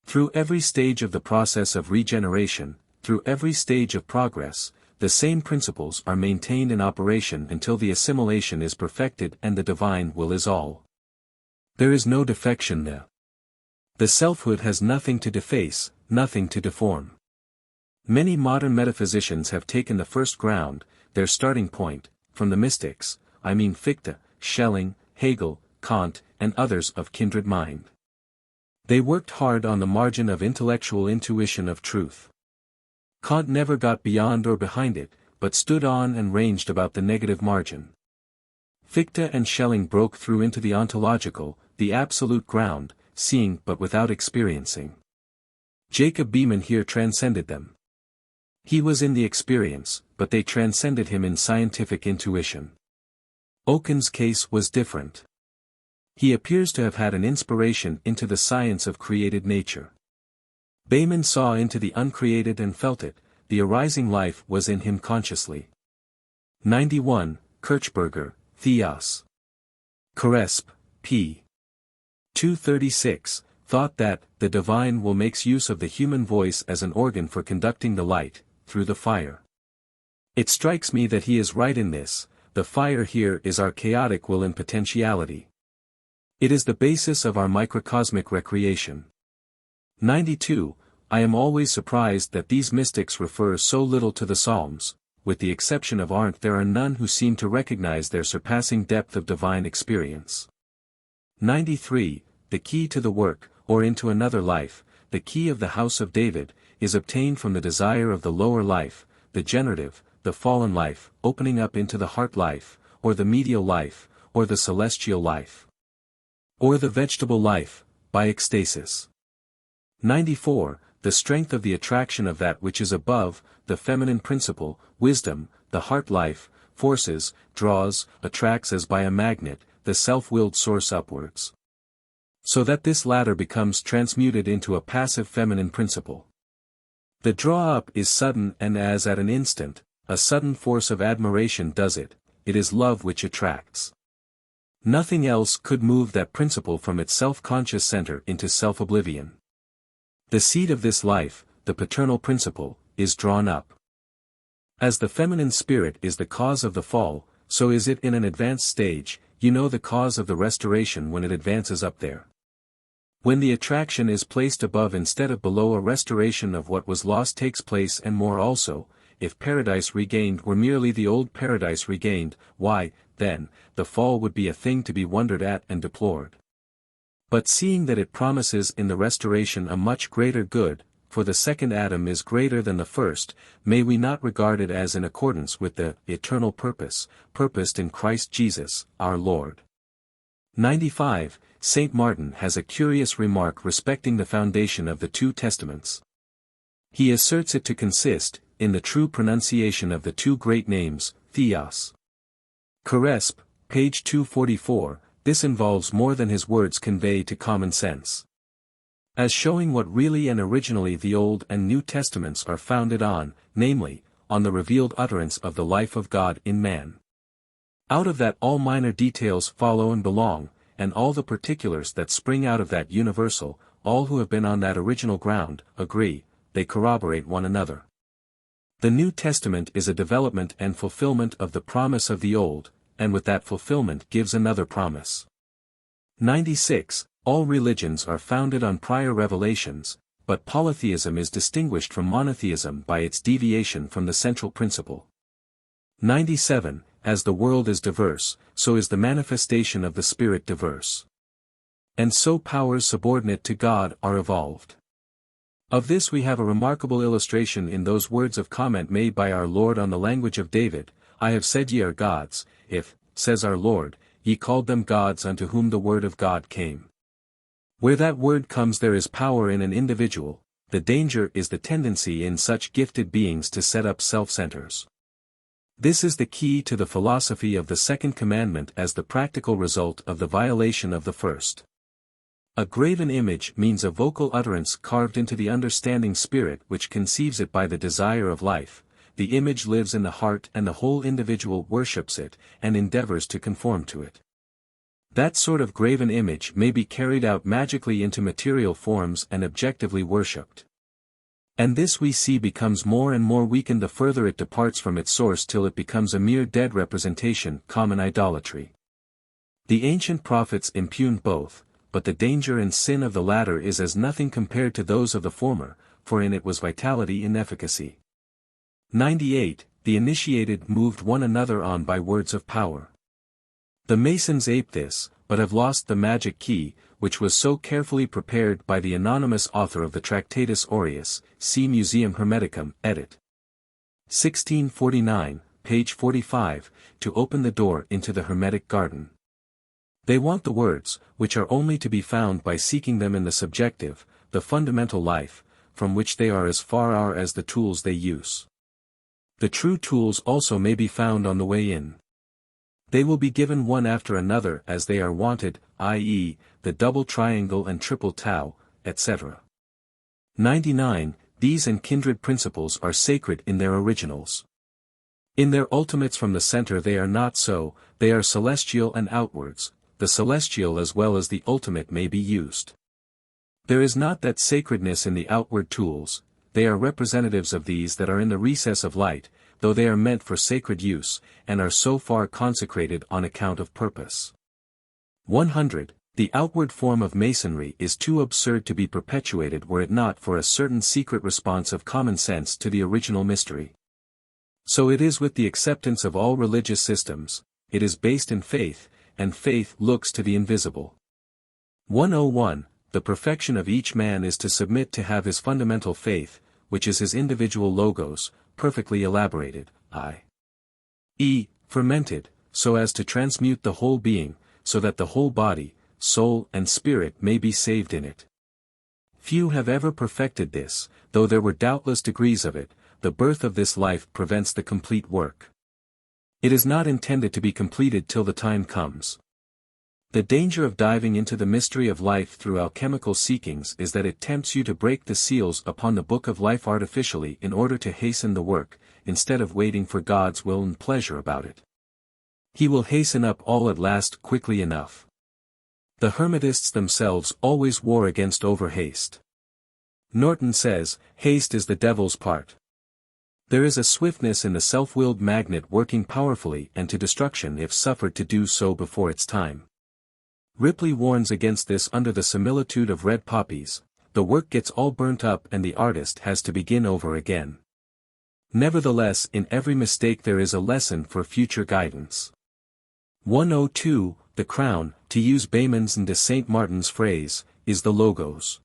Through every stage of the process of regeneration, through every stage of progress, the same principles are maintained in operation until the assimilation is perfected and the divine will is all. There is no defection there. The selfhood has nothing to deface, nothing to deform. Many modern metaphysicians have taken the first ground, their starting point, from the mystics, I mean Fichte, Schelling, Hegel, Kant, and others of kindred mind. They worked hard on the margin of intellectual intuition of truth. Kant never got beyond or behind it, but stood on and ranged about the negative margin. Fichte and Schelling broke through into the ontological, the absolute ground, seeing but without experiencing. Jacob Beeman here transcended them. He was in the experience, but they transcended him in scientific intuition. Oken's case was different. He appears to have had an inspiration into the science of created nature. Beeman saw into the uncreated and felt it, the arising life was in him consciously. 91. Kirchberger, Theos. Caresp, p. 236, thought that, the divine will makes use of the human voice as an organ for conducting the light, through the fire. It strikes me that he is right in this, the fire here is our chaotic will in potentiality. It is the basis of our microcosmic recreation. 92. I am always surprised that these mystics refer so little to the Psalms, with the exception of Arndt there are none who seem to recognize their surpassing depth of divine experience. 93. The key to the work, or into another life, the key of the house of David, is obtained from the desire of the lower life, the generative, the fallen life, opening up into the heart life, or the medial life, or the celestial life. Or the vegetable life, by ecstasis. 94. The strength of the attraction of that which is above, the feminine principle, wisdom, the heart life, forces, draws, attracts as by a magnet, the self-willed source upwards. So that this latter becomes transmuted into a passive feminine principle. The draw-up is sudden and as at an instant, a sudden force of admiration does it, it is love which attracts. Nothing else could move that principle from its self-conscious center into self-oblivion. The seed of this life, the paternal principle, is drawn up. As the feminine spirit is the cause of the fall, so is it in an advanced stage, the cause of the restoration when it advances up there. When the attraction is placed above instead of below, a restoration of what was lost takes place, and more also. If paradise regained were merely the old paradise regained, why, then, the fall would be a thing to be wondered at and deplored. But seeing that it promises in the restoration a much greater good, for the second Adam is greater than the first, may we not regard it as in accordance with the eternal purpose, purposed in Christ Jesus, our Lord. 95. Saint Martin has a curious remark respecting the foundation of the two testaments. He asserts it to consist in the true pronunciation of the two great names, Theos. Caresp, page 244, this involves more than his words convey to common sense. As showing what really and originally the Old and New Testaments are founded on, namely, on the revealed utterance of the life of God in man. Out of that all minor details follow and belong, and all the particulars that spring out of that universal, all who have been on that original ground, agree, they corroborate one another. The New Testament is a development and fulfillment of the promise of the Old, and with that fulfillment gives another promise. 96. All religions are founded on prior revelations, but polytheism is distinguished from monotheism by its deviation from the central principle. 97. As the world is diverse, so is the manifestation of the Spirit diverse. And so powers subordinate to God are evolved. Of this we have a remarkable illustration in those words of comment made by our Lord on the language of David, I have said ye are gods, if, says our Lord, ye called them gods unto whom the word of God came. Where that word comes there is power in an individual, the danger is the tendency in such gifted beings to set up self-centers. This is the key to the philosophy of the second commandment as the practical result of the violation of the first. A graven image means a vocal utterance carved into the understanding spirit which conceives it by the desire of life. The image lives in the heart and the whole individual worships it, and endeavors to conform to it. That sort of graven image may be carried out magically into material forms and objectively worshipped. And this we see becomes more and more weakened the further it departs from its source till it becomes a mere dead representation, common idolatry. The ancient prophets impugned both, but the danger and sin of the latter is as nothing compared to those of the former, for in it was vitality in efficacy. 98. The initiated moved one another on by words of power. The Masons ape this, but have lost the magic key, which was so carefully prepared by the anonymous author of the Tractatus Aureus, see Museum Hermeticum, edit. 1649, page 45, to open the door into the Hermetic garden. They want the words, which are only to be found by seeking them in the subjective, the fundamental life, from which they are as far as the tools they use. The true tools also may be found on the way in. They will be given one after another as they are wanted, i.e., the double triangle and triple tau, etc. 99. These and kindred principles are sacred in their originals. In their ultimates from the center they are not so, they are celestial and outwards, the celestial as well as the ultimate may be used. There is not that sacredness in the outward tools, they are representatives of these that are in the recess of light, though they are meant for sacred use, and are so far consecrated on account of purpose. 100. The outward form of Masonry is too absurd to be perpetuated were it not for a certain secret response of common sense to the original mystery. So it is with the acceptance of all religious systems, it is based in faith, and faith looks to the invisible. 101. The perfection of each man is to submit to have his fundamental faith, which is his individual logos, perfectly elaborated, i.e., fermented, so as to transmute the whole being, so that the whole body, soul and spirit may be saved in it. Few have ever perfected this, though there were doubtless degrees of it, the birth of this life prevents the complete work. It is not intended to be completed till the time comes. The danger of diving into the mystery of life through alchemical seekings is that it tempts you to break the seals upon the book of life artificially in order to hasten the work, instead of waiting for God's will and pleasure about it. He will hasten up all at last quickly enough. The Hermetists themselves always war against overhaste. Norton says, haste is the devil's part. There is a swiftness in the self-willed magnet working powerfully and to destruction if suffered to do so before its time. Ripley warns against this under the similitude of red poppies: the work gets all burnt up and the artist has to begin over again. Nevertheless, in every mistake there is a lesson for future guidance. 102. The crown, to use Bayman's and de Saint Martin's phrase, is the logos.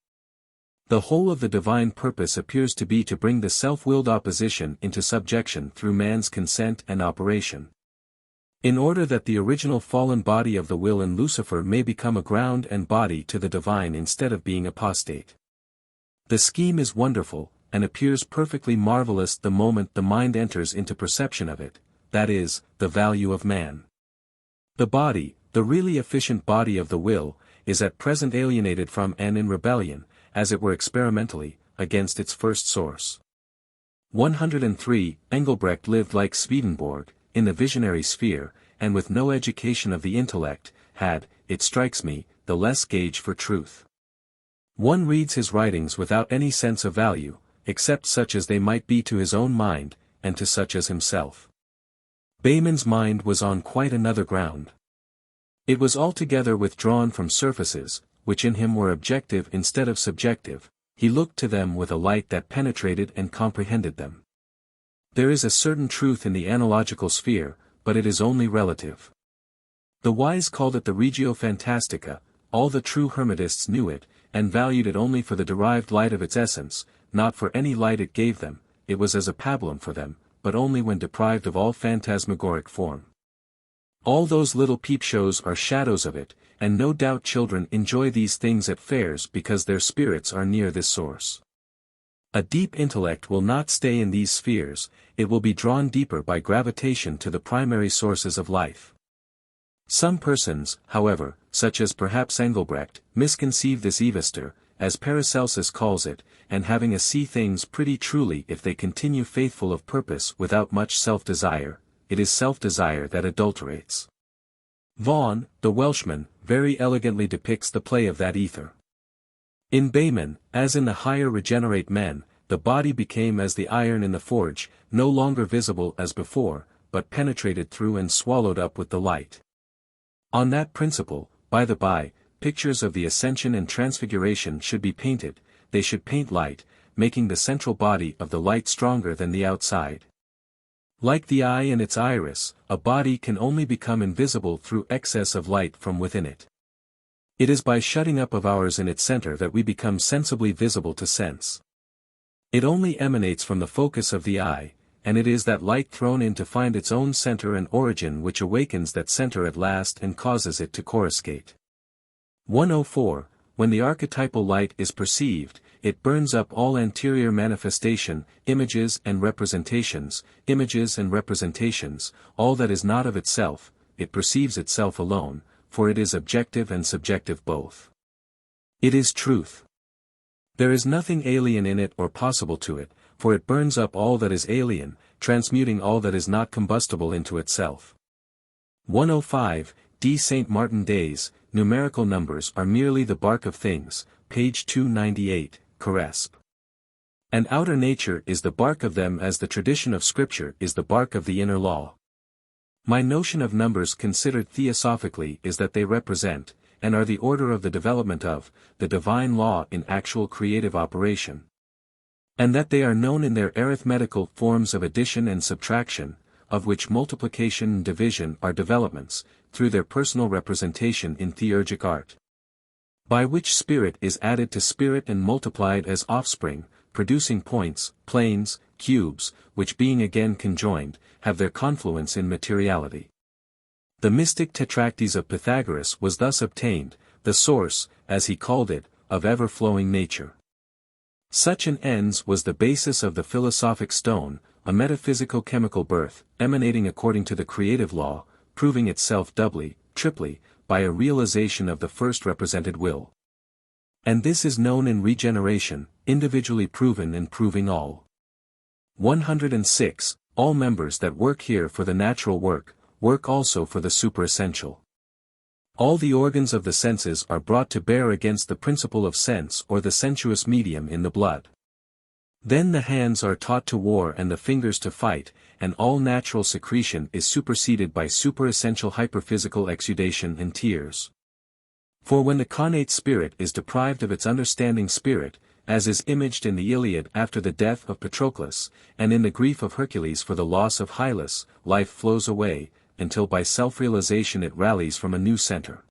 The whole of the divine purpose appears to be to bring the self-willed opposition into subjection through man's consent and operation. In order that the original fallen body of the will in Lucifer may become a ground and body to the divine instead of being apostate. The scheme is wonderful, and appears perfectly marvelous the moment the mind enters into perception of it, that is, the value of man. The body, the really efficient body of the will, is at present alienated from and in rebellion, as it were experimentally, against its first source. 103. Engelbrecht lived like Swedenborg, in the visionary sphere, and with no education of the intellect, had, it strikes me, the less gauge for truth. One reads his writings without any sense of value, except such as they might be to his own mind, and to such as himself. Bayman's mind was on quite another ground. It was altogether withdrawn from surfaces, which in him were objective instead of subjective. He looked to them with a light that penetrated and comprehended them. There is a certain truth in the analogical sphere, but it is only relative. The wise called it the regio fantastica. All the true Hermetists knew it, and valued it only for the derived light of its essence, not for any light it gave them. It was as a pabulum for them, but only when deprived of all phantasmagoric form. All those little peep-shows are shadows of it, and no doubt children enjoy these things at fairs because their spirits are near this source. A deep intellect will not stay in these spheres, it will be drawn deeper by gravitation to the primary sources of life. Some persons, however, such as perhaps Engelbrecht, misconceive this evistor, as Paracelsus calls it, and having a see things pretty truly if they continue faithful of purpose without much self-desire, it is self-desire that adulterates. Vaughan, the Welshman, very elegantly depicts the play of that ether. In Bayman, as in the higher regenerate men, the body became as the iron in the forge, no longer visible as before, but penetrated through and swallowed up with the light. On that principle, by the by, pictures of the ascension and transfiguration should be painted. They should paint light, making the central body of the light stronger than the outside. Like the eye and its iris, a body can only become invisible through excess of light from within it. It is by shutting up of ours in its center that we become sensibly visible to sense. It only emanates from the focus of the eye, and it is that light thrown in to find its own center and origin which awakens that center at last and causes it to coruscate. 104. When the archetypal light is perceived, it burns up all anterior manifestation, images and representations, all that is not of itself. It perceives itself alone, for it is objective and subjective both. It is truth. There is nothing alien in it or possible to it, for it burns up all that is alien, transmuting all that is not combustible into itself. 105. D. Saint Martin Days, numerical numbers are merely the bark of things, page 298, Caresp. And outer nature is the bark of them as the tradition of Scripture is the bark of the inner law. My notion of numbers considered theosophically is that they represent, and are the order of the development of, the divine law in actual creative operation. And that they are known in their arithmetical forms of addition and subtraction, of which multiplication and division are developments, through their personal representation in theurgic art. By which spirit is added to spirit and multiplied as offspring, producing points, planes, cubes, which being again conjoined, have their confluence in materiality. The mystic tetractys of Pythagoras was thus obtained, the source, as he called it, of ever-flowing nature. Such an ens was the basis of the philosophic stone, a metaphysico-chemical birth, emanating according to the creative law, proving itself doubly, triply, by a realization of the first represented will. And this is known in regeneration, individually proven and proving all. 106. All members that work here for the natural work also for the superessential. All the organs of the senses are brought to bear against the principle of sense or the sensuous medium in the blood. Then the hands are taught to war and the fingers to fight, and all natural secretion is superseded by superessential hyperphysical exudation and tears. For when the connate spirit is deprived of its understanding spirit, as is imaged in the Iliad after the death of Patroclus, and in the grief of Hercules for the loss of Hylas, life flows away, until by self-realization it rallies from a new center.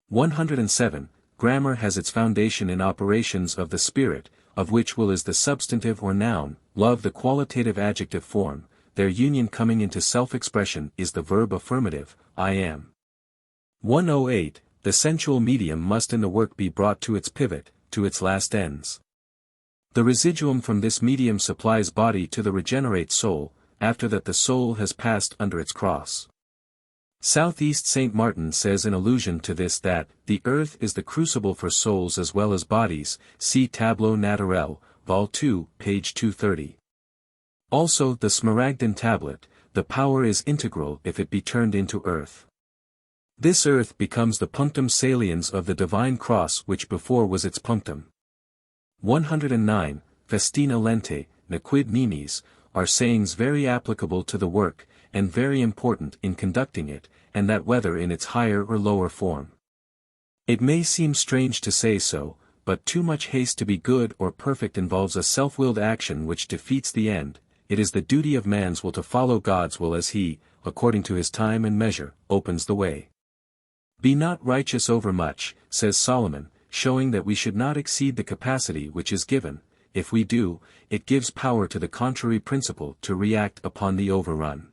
107. Grammar has its foundation in operations of the spirit, of which will is the substantive or noun, love the qualitative adjective form, their union coming into self-expression is the verb affirmative, I am. 108. The sensual medium must in the work be brought to its pivot, to its last ends. The residuum from this medium supplies body to the regenerate soul, after that the soul has passed under its cross. Southeast St. Martin says in allusion to this that, the earth is the crucible for souls as well as bodies, see Tableau Naturel, Vol. 2, page 230. Also the Smaragdine tablet, the power is integral if it be turned into earth. This earth becomes the punctum saliens of the divine cross which before was its punctum. 109. Festina lente, nequid nimis, are sayings very applicable to the work, and very important in conducting it, and that whether in its higher or lower form. It may seem strange to say so, but too much haste to be good or perfect involves a self-willed action which defeats the end. It is the duty of man's will to follow God's will as he, according to his time and measure, opens the way. Be not righteous overmuch, says Solomon, showing that we should not exceed the capacity which is given. If we do, it gives power to the contrary principle to react upon the overrun.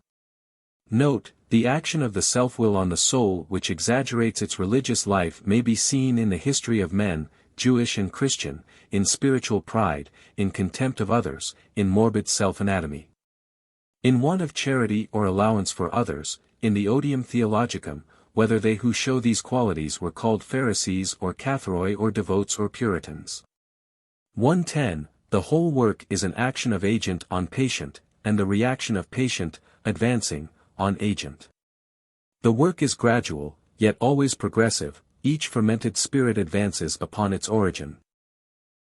Note, the action of the self-will on the soul which exaggerates its religious life may be seen in the history of men, Jewish and Christian, in spiritual pride, in contempt of others, in morbid self-anatomy. In want of charity or allowance for others, in the odium theologicum, whether they who show these qualities were called Pharisees or Catharoi or devotes or Puritans. 110. The whole work is an action of agent on patient, and the reaction of patient, advancing, on agent. The work is gradual, yet always progressive, each fermented spirit advances upon its origin.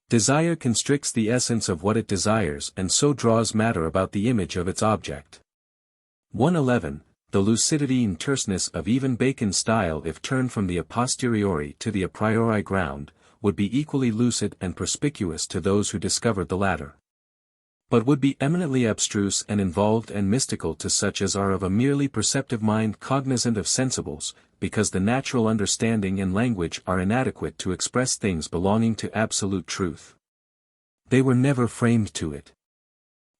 Desire constricts the essence of what it desires and so draws matter about the image of its object. 111. The lucidity and terseness of even Bacon's style if turned from the a posteriori to the a priori ground, would be equally lucid and perspicuous to those who discovered the latter. But would be eminently abstruse and involved and mystical to such as are of a merely perceptive mind cognizant of sensibles, because the natural understanding and language are inadequate to express things belonging to absolute truth. They were never framed to it.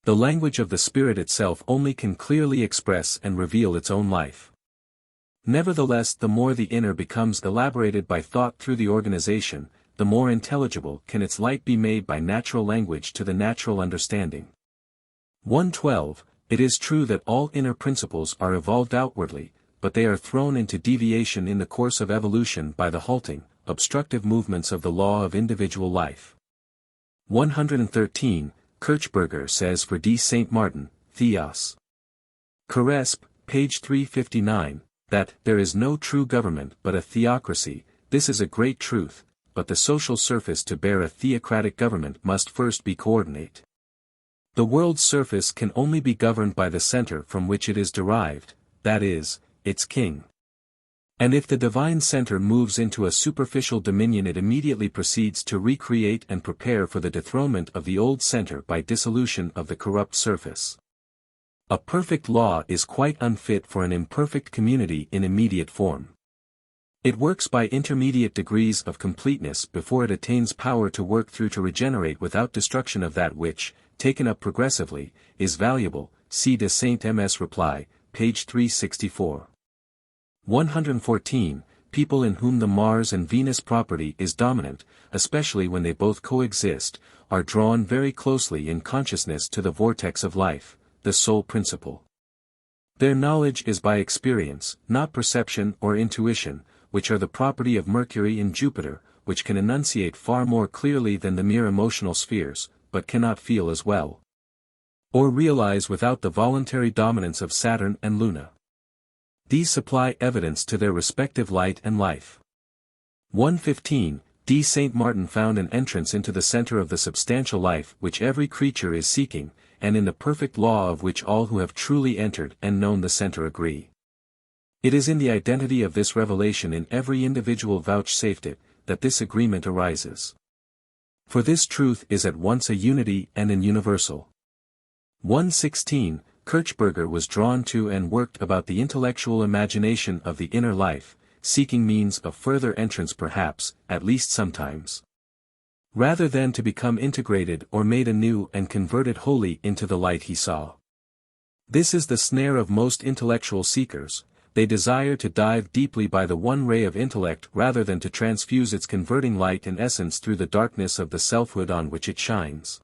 The language of the spirit itself only can clearly express and reveal its own life. Nevertheless, the more the inner becomes elaborated by thought through the organization, the more intelligible can its light be made by natural language to the natural understanding. 112. It is true that all inner principles are evolved outwardly, but they are thrown into deviation in the course of evolution by the halting, obstructive movements of the law of individual life. 113. Kirchberger says for D. St. Martin, Theos. Caresp, page 359, that there is no true government but a theocracy. This is a great truth, but the social surface to bear a theocratic government must first be coordinate. The world's surface can only be governed by the center from which it is derived, that is, its king. And if the divine center moves into a superficial dominion, it immediately proceeds to recreate and prepare for the dethronement of the old center by dissolution of the corrupt surface. A perfect law is quite unfit for an imperfect community in immediate form. It works by intermediate degrees of completeness before it attains power to work through to regenerate without destruction of that which, taken up progressively, is valuable. See de Saint Ms. reply, page 364. 114. People in whom the Mars and Venus property is dominant, especially when they both coexist, are drawn very closely in consciousness to the vortex of life, the soul principle. Their knowledge is by experience, not perception or intuition, which are the property of Mercury and Jupiter, which can enunciate far more clearly than the mere emotional spheres, but cannot feel as well, or realize without the voluntary dominance of Saturn and Luna. These supply evidence to their respective light and life. 115. D. Saint Martin found an entrance into the center of the substantial life which every creature is seeking, and in the perfect law of which all who have truly entered and known the center agree. It is in the identity of this revelation in every individual vouchsafed it, that this agreement arises. For this truth is at once a unity and an universal. 116. Kirchberger was drawn to and worked about the intellectual imagination of the inner life, seeking means of further entrance perhaps, at least sometimes, rather than to become integrated or made anew and converted wholly into the light he saw. This is the snare of most intellectual seekers. They desire to dive deeply by the one ray of intellect rather than to transfuse its converting light and essence through the darkness of the selfhood on which it shines.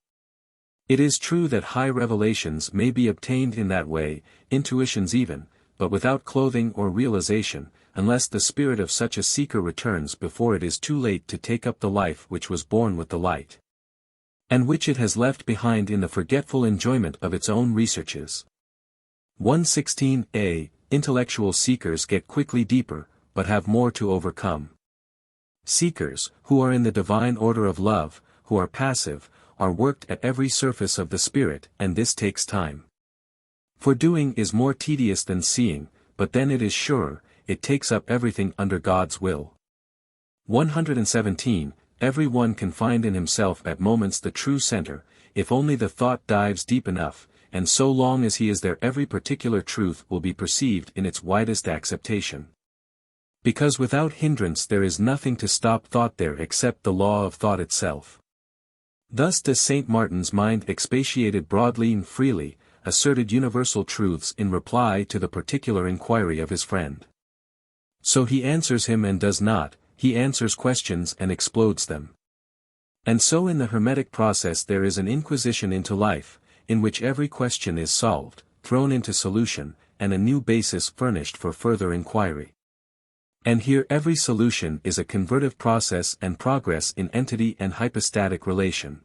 It is true that high revelations may be obtained in that way, intuitions even, but without clothing or realization, unless the spirit of such a seeker returns before it is too late to take up the life which was born with the light, and which it has left behind in the forgetful enjoyment of its own researches. 116a. Intellectual seekers get quickly deeper, but have more to overcome. Seekers, who are in the divine order of love, who are passive, are worked at every surface of the spirit, and this takes time. For doing is more tedious than seeing, but then it is sure, it takes up everything under God's will. 117. Every one can find in himself at moments the true center, if only the thought dives deep enough, and so long as he is there every particular truth will be perceived in its widest acceptation. Because without hindrance there is nothing to stop thought there except the law of thought itself. Thus does St. Martin's mind expatiated broadly and freely, asserted universal truths in reply to the particular inquiry of his friend. So he answers him and does not, he answers questions and explodes them. And so in the Hermetic process there is an inquisition into life, in which every question is solved, thrown into solution, and a new basis furnished for further inquiry. And here every solution is a convertive process and progress in entity and hypostatic relation.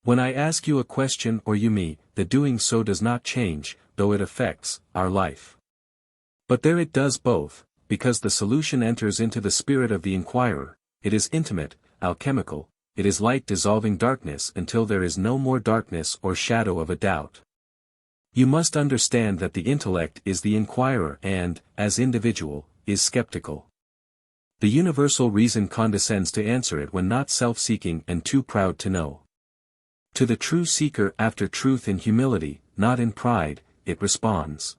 When I ask you a question or you me, the doing so does not change, though it affects our life. But there it does both, because the solution enters into the spirit of the inquirer, it is intimate, alchemical, it is light dissolving darkness until there is no more darkness or shadow of a doubt. You must understand that the intellect is the inquirer and, as individual, is skeptical. The universal reason condescends to answer it when not self-seeking and too proud to know. To the true seeker after truth in humility, not in pride, it responds.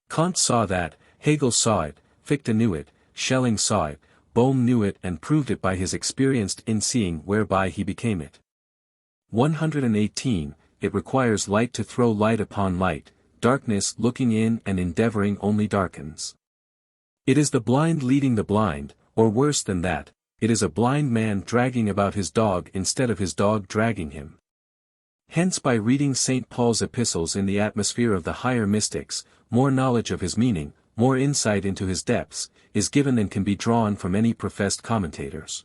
Kant saw that, Hegel saw it, Fichte knew it, Schelling saw it, Bohm knew it and proved it by his experienced in-seeing whereby he became it. 118. It requires light to throw light upon light, darkness looking in and endeavoring only darkens. It is the blind leading the blind, or worse than that, it is a blind man dragging about his dog instead of his dog dragging him. Hence by reading St. Paul's epistles in the atmosphere of the higher mystics, more knowledge of his meaning, more insight into his depths, is given than can be drawn from any professed commentators.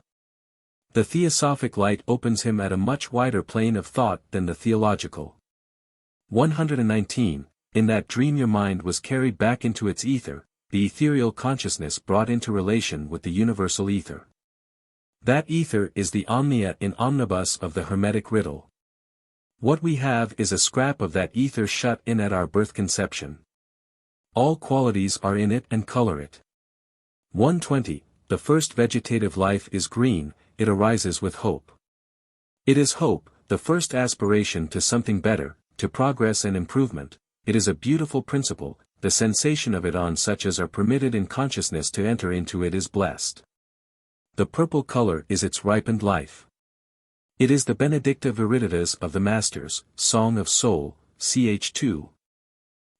The theosophic light opens him at a much wider plane of thought than the theological. 119. In that dream your mind was carried back into its ether, the ethereal consciousness brought into relation with the universal ether. That ether is the omnia in omnibus of the Hermetic riddle. What we have is a scrap of that ether shut in at our birth conception. All qualities are in it and color it. 120. The first vegetative life is green, it arises with hope. It is hope, the first aspiration to something better, to progress and improvement. It is a beautiful principle, the sensation of it on such as are permitted in consciousness to enter into it is blessed. The purple color is its ripened life. It is the Benedicta Viriditas of the Masters, Song of Soul, ch. 2.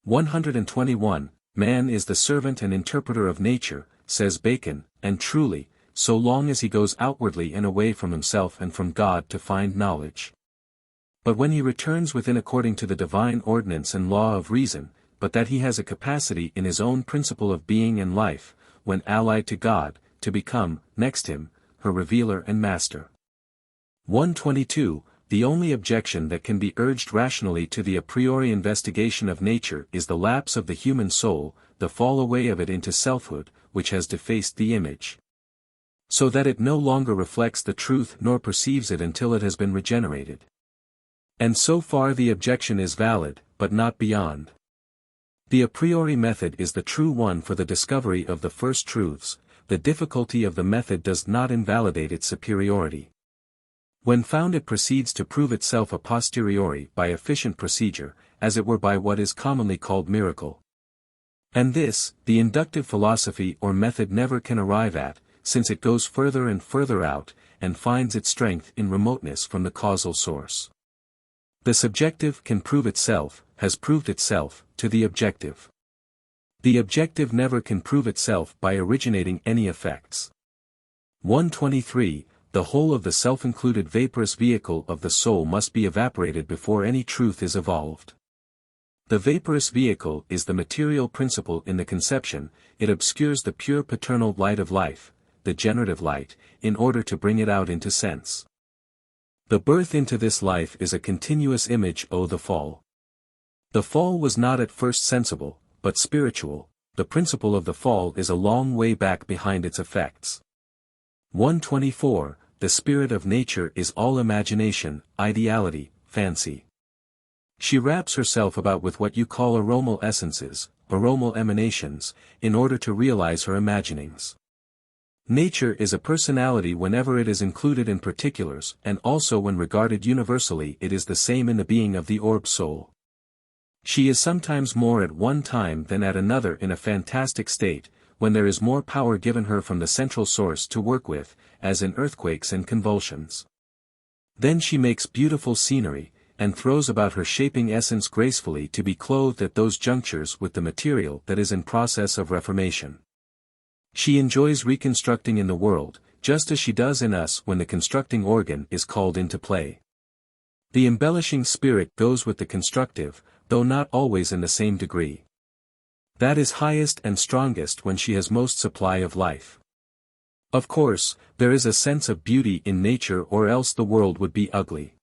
121. Man is the servant and interpreter of nature, says Bacon, and truly, so long as he goes outwardly and away from himself and from God to find knowledge. But when he returns within according to the divine ordinance and law of reason, but that he has a capacity in his own principle of being and life, when allied to God, to become, next him, her revealer and master. 122. The only objection that can be urged rationally to the a priori investigation of nature is the lapse of the human soul, the fall away of it into selfhood, which has defaced the image, so that it no longer reflects the truth nor perceives it until it has been regenerated. And so far the objection is valid, but not beyond. The a priori method is the true one for the discovery of the first truths. The difficulty of the method does not invalidate its superiority. When found, it proceeds to prove itself a posteriori by efficient procedure, as it were by what is commonly called miracle. And this, the inductive philosophy or method never can arrive at, since it goes further and further out, and finds its strength in remoteness from the causal source. The subjective can prove itself, has proved itself, to the objective. The objective never can prove itself by originating any effects. 123. The whole of the self-included vaporous vehicle of the soul must be evaporated before any truth is evolved. The vaporous vehicle is the material principle in the conception. It obscures the pure paternal light of life, the generative light, in order to bring it out into sense. The birth into this life is a continuous image of the fall. The fall was not at first sensible, but spiritual. The principle of the fall is a long way back behind its effects. 124. The spirit of nature is all imagination, ideality, fancy. She wraps herself about with what you call aromal essences, aromal emanations, in order to realize her imaginings. Nature is a personality whenever it is included in particulars, and also when regarded universally it is the same in the being of the orb soul. She is sometimes more at one time than at another in a fantastic state, when there is more power given her from the central source to work with, as in earthquakes and convulsions. Then she makes beautiful scenery, and throws about her shaping essence gracefully to be clothed at those junctures with the material that is in process of reformation. She enjoys reconstructing in the world, just as she does in us when the constructing organ is called into play. The embellishing spirit goes with the constructive, though not always in the same degree. That is highest and strongest when she has most supply of life. Of course, there is a sense of beauty in nature, or else the world would be ugly.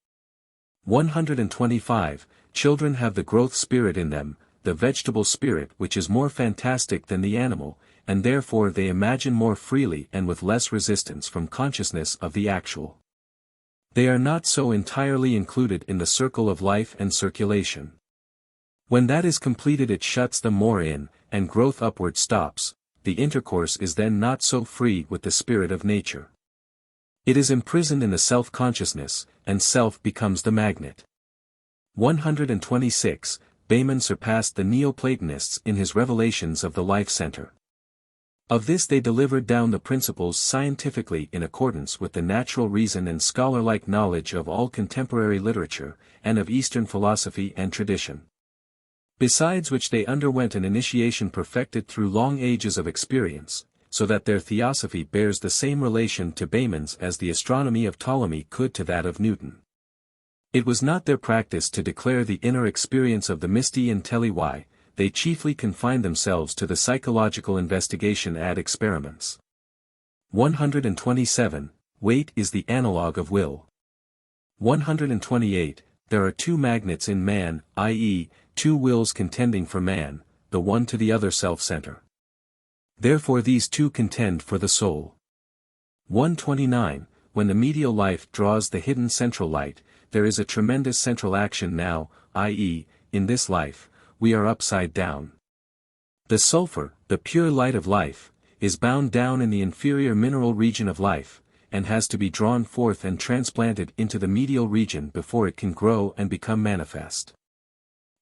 125. Children have the growth spirit in them, the vegetable spirit which is more fantastic than the animal, and therefore they imagine more freely and with less resistance from consciousness of the actual. They are not so entirely included in the circle of life and circulation. When that is completed, it shuts them more in, and growth upward stops. The intercourse is then not so free with the spirit of nature. It is imprisoned in the self-consciousness, and self becomes the magnet. 126. Behmen surpassed the Neoplatonists in his revelations of the life center. Of this they delivered down the principles scientifically in accordance with the natural reason and scholar-like knowledge of all contemporary literature, and of Eastern philosophy and tradition. Besides which they underwent an initiation perfected through long ages of experience, so that their theosophy bears the same relation to Behmen's as the astronomy of Ptolemy could to that of Newton. It was not their practice to declare the inner experience of the misti intellii, they chiefly confined themselves to the psychological investigation ad experiments. 127. Weight is the analogue of will. 128. There are two magnets in man, i.e., two wills contending for man, the one to the other self-center. Therefore these two contend for the soul. 129. When the medial life draws the hidden central light, there is a tremendous central action now, i.e., in this life, we are upside down. The sulfur, the pure light of life, is bound down in the inferior mineral region of life, and has to be drawn forth and transplanted into the medial region before it can grow and become manifest.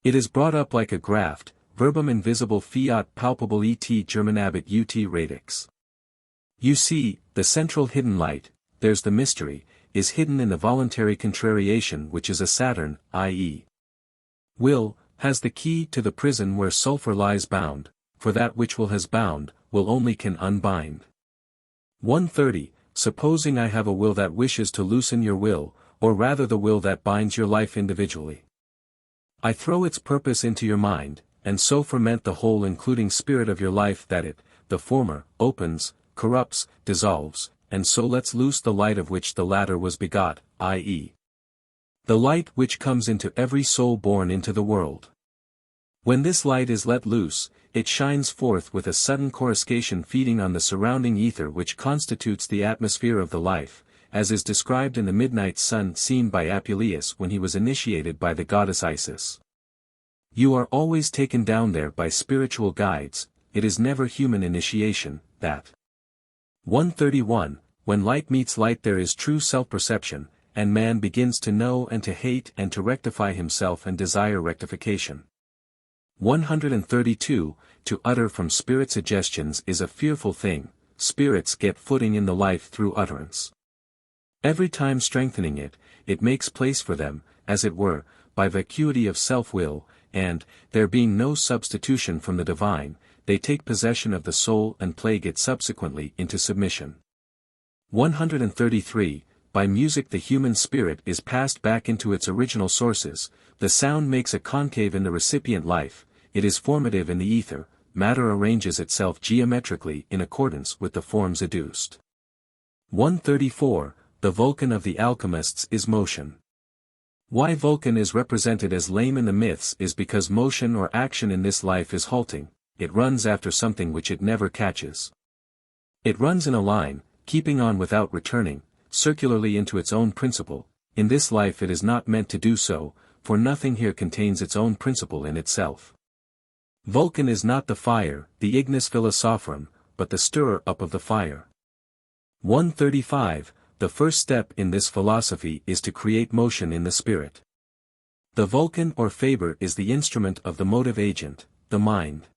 It is brought up like a graft, verbum invisible fiat palpable et germinabit ut radix. You see, the central hidden light, there's the mystery, is hidden in the voluntary contrariation which is a Saturn, i.e. will, has the key to the prison where sulfur lies bound, for that which will has bound, will only can unbind. 130. Supposing I have a will that wishes to loosen your will, or rather the will that binds your life individually. I throw its purpose into your mind, and so ferment the whole including spirit of your life that it, the former, opens, corrupts, dissolves, and so lets loose the light of which the latter was begot, i.e. the light which comes into every soul born into the world. When this light is let loose, it shines forth with a sudden coruscation feeding on the surrounding ether which constitutes the atmosphere of the life, as is described in the midnight sun seen by Apuleius when he was initiated by the goddess Isis. You are always taken down there by spiritual guides, it is never human initiation, that. 131, when light meets light there is true self-perception, and man begins to know and to hate and to rectify himself and desire rectification. 132, to utter from spirit suggestions is a fearful thing, spirits get footing in the life through utterance. Every time strengthening it, it makes place for them, as it were, by vacuity of self-will, and, there being no substitution from the divine, they take possession of the soul and plague it subsequently into submission. 133, by music the human spirit is passed back into its original sources, the sound makes a concave in the recipient life, it is formative in the ether, matter arranges itself geometrically in accordance with the forms adduced. 134, the Vulcan of the alchemists is motion. Why Vulcan is represented as lame in the myths is because motion or action in this life is halting, it runs after something which it never catches. It runs in a line, keeping on without returning, circularly into its own principle, in this life it is not meant to do so, for nothing here contains its own principle in itself. Vulcan is not the fire, the ignis philosophorum, but the stirrer-up of the fire. 135, the first step in this philosophy is to create motion in the spirit. The Vulcan or Faber is the instrument of the motive agent, the mind.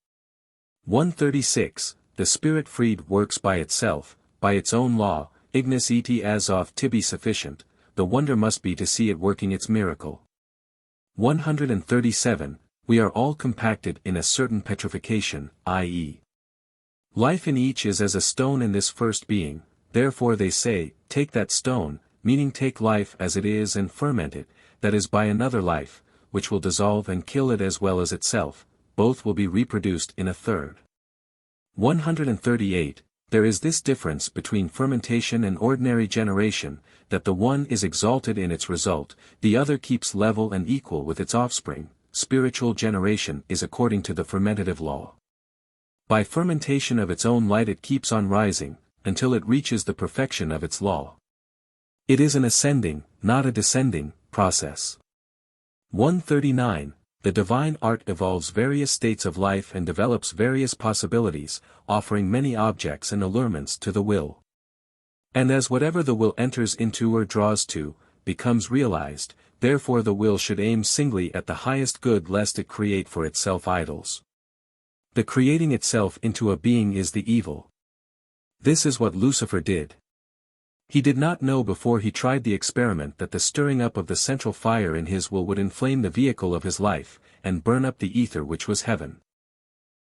136, the spirit freed works by itself, by its own law, ignis et as of tibi sufficient, the wonder must be to see it working its miracle. 137, we are all compacted in a certain petrification, i.e. life in each is as a stone in this first being, therefore they say, take that stone, meaning take life as it is and ferment it, that is by another life, which will dissolve and kill it as well as itself, both will be reproduced in a third. 138, there is this difference between fermentation and ordinary generation, that the one is exalted in its result, the other keeps level and equal with its offspring. Spiritual generation is according to the fermentative law. By fermentation of its own light it keeps on rising, until it reaches the perfection of its law. It is an ascending, not a descending, process. 139, the divine art evolves various states of life and develops various possibilities, offering many objects and allurements to the will. And as whatever the will enters into or draws to, becomes realized, therefore the will should aim singly at the highest good lest it create for itself idols. The creating itself into a being is the evil. This is what Lucifer did. He did not know before he tried the experiment that the stirring up of the central fire in his will would inflame the vehicle of his life, and burn up the ether which was heaven.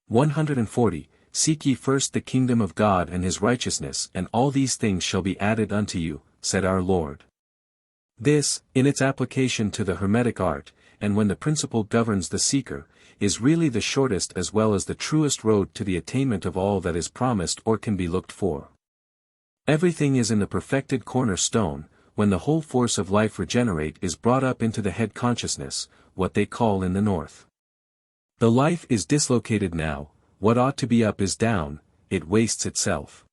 140, seek ye first the kingdom of God and his righteousness and all these things shall be added unto you, said our Lord. This, in its application to the Hermetic art, and when the principle governs the seeker, is really the shortest as well as the truest road to the attainment of all that is promised or can be looked for. Everything is in the perfected cornerstone, when the whole force of life regenerate is brought up into the head consciousness, what they call in the north. The life is dislocated now, what ought to be up is down, it wastes itself.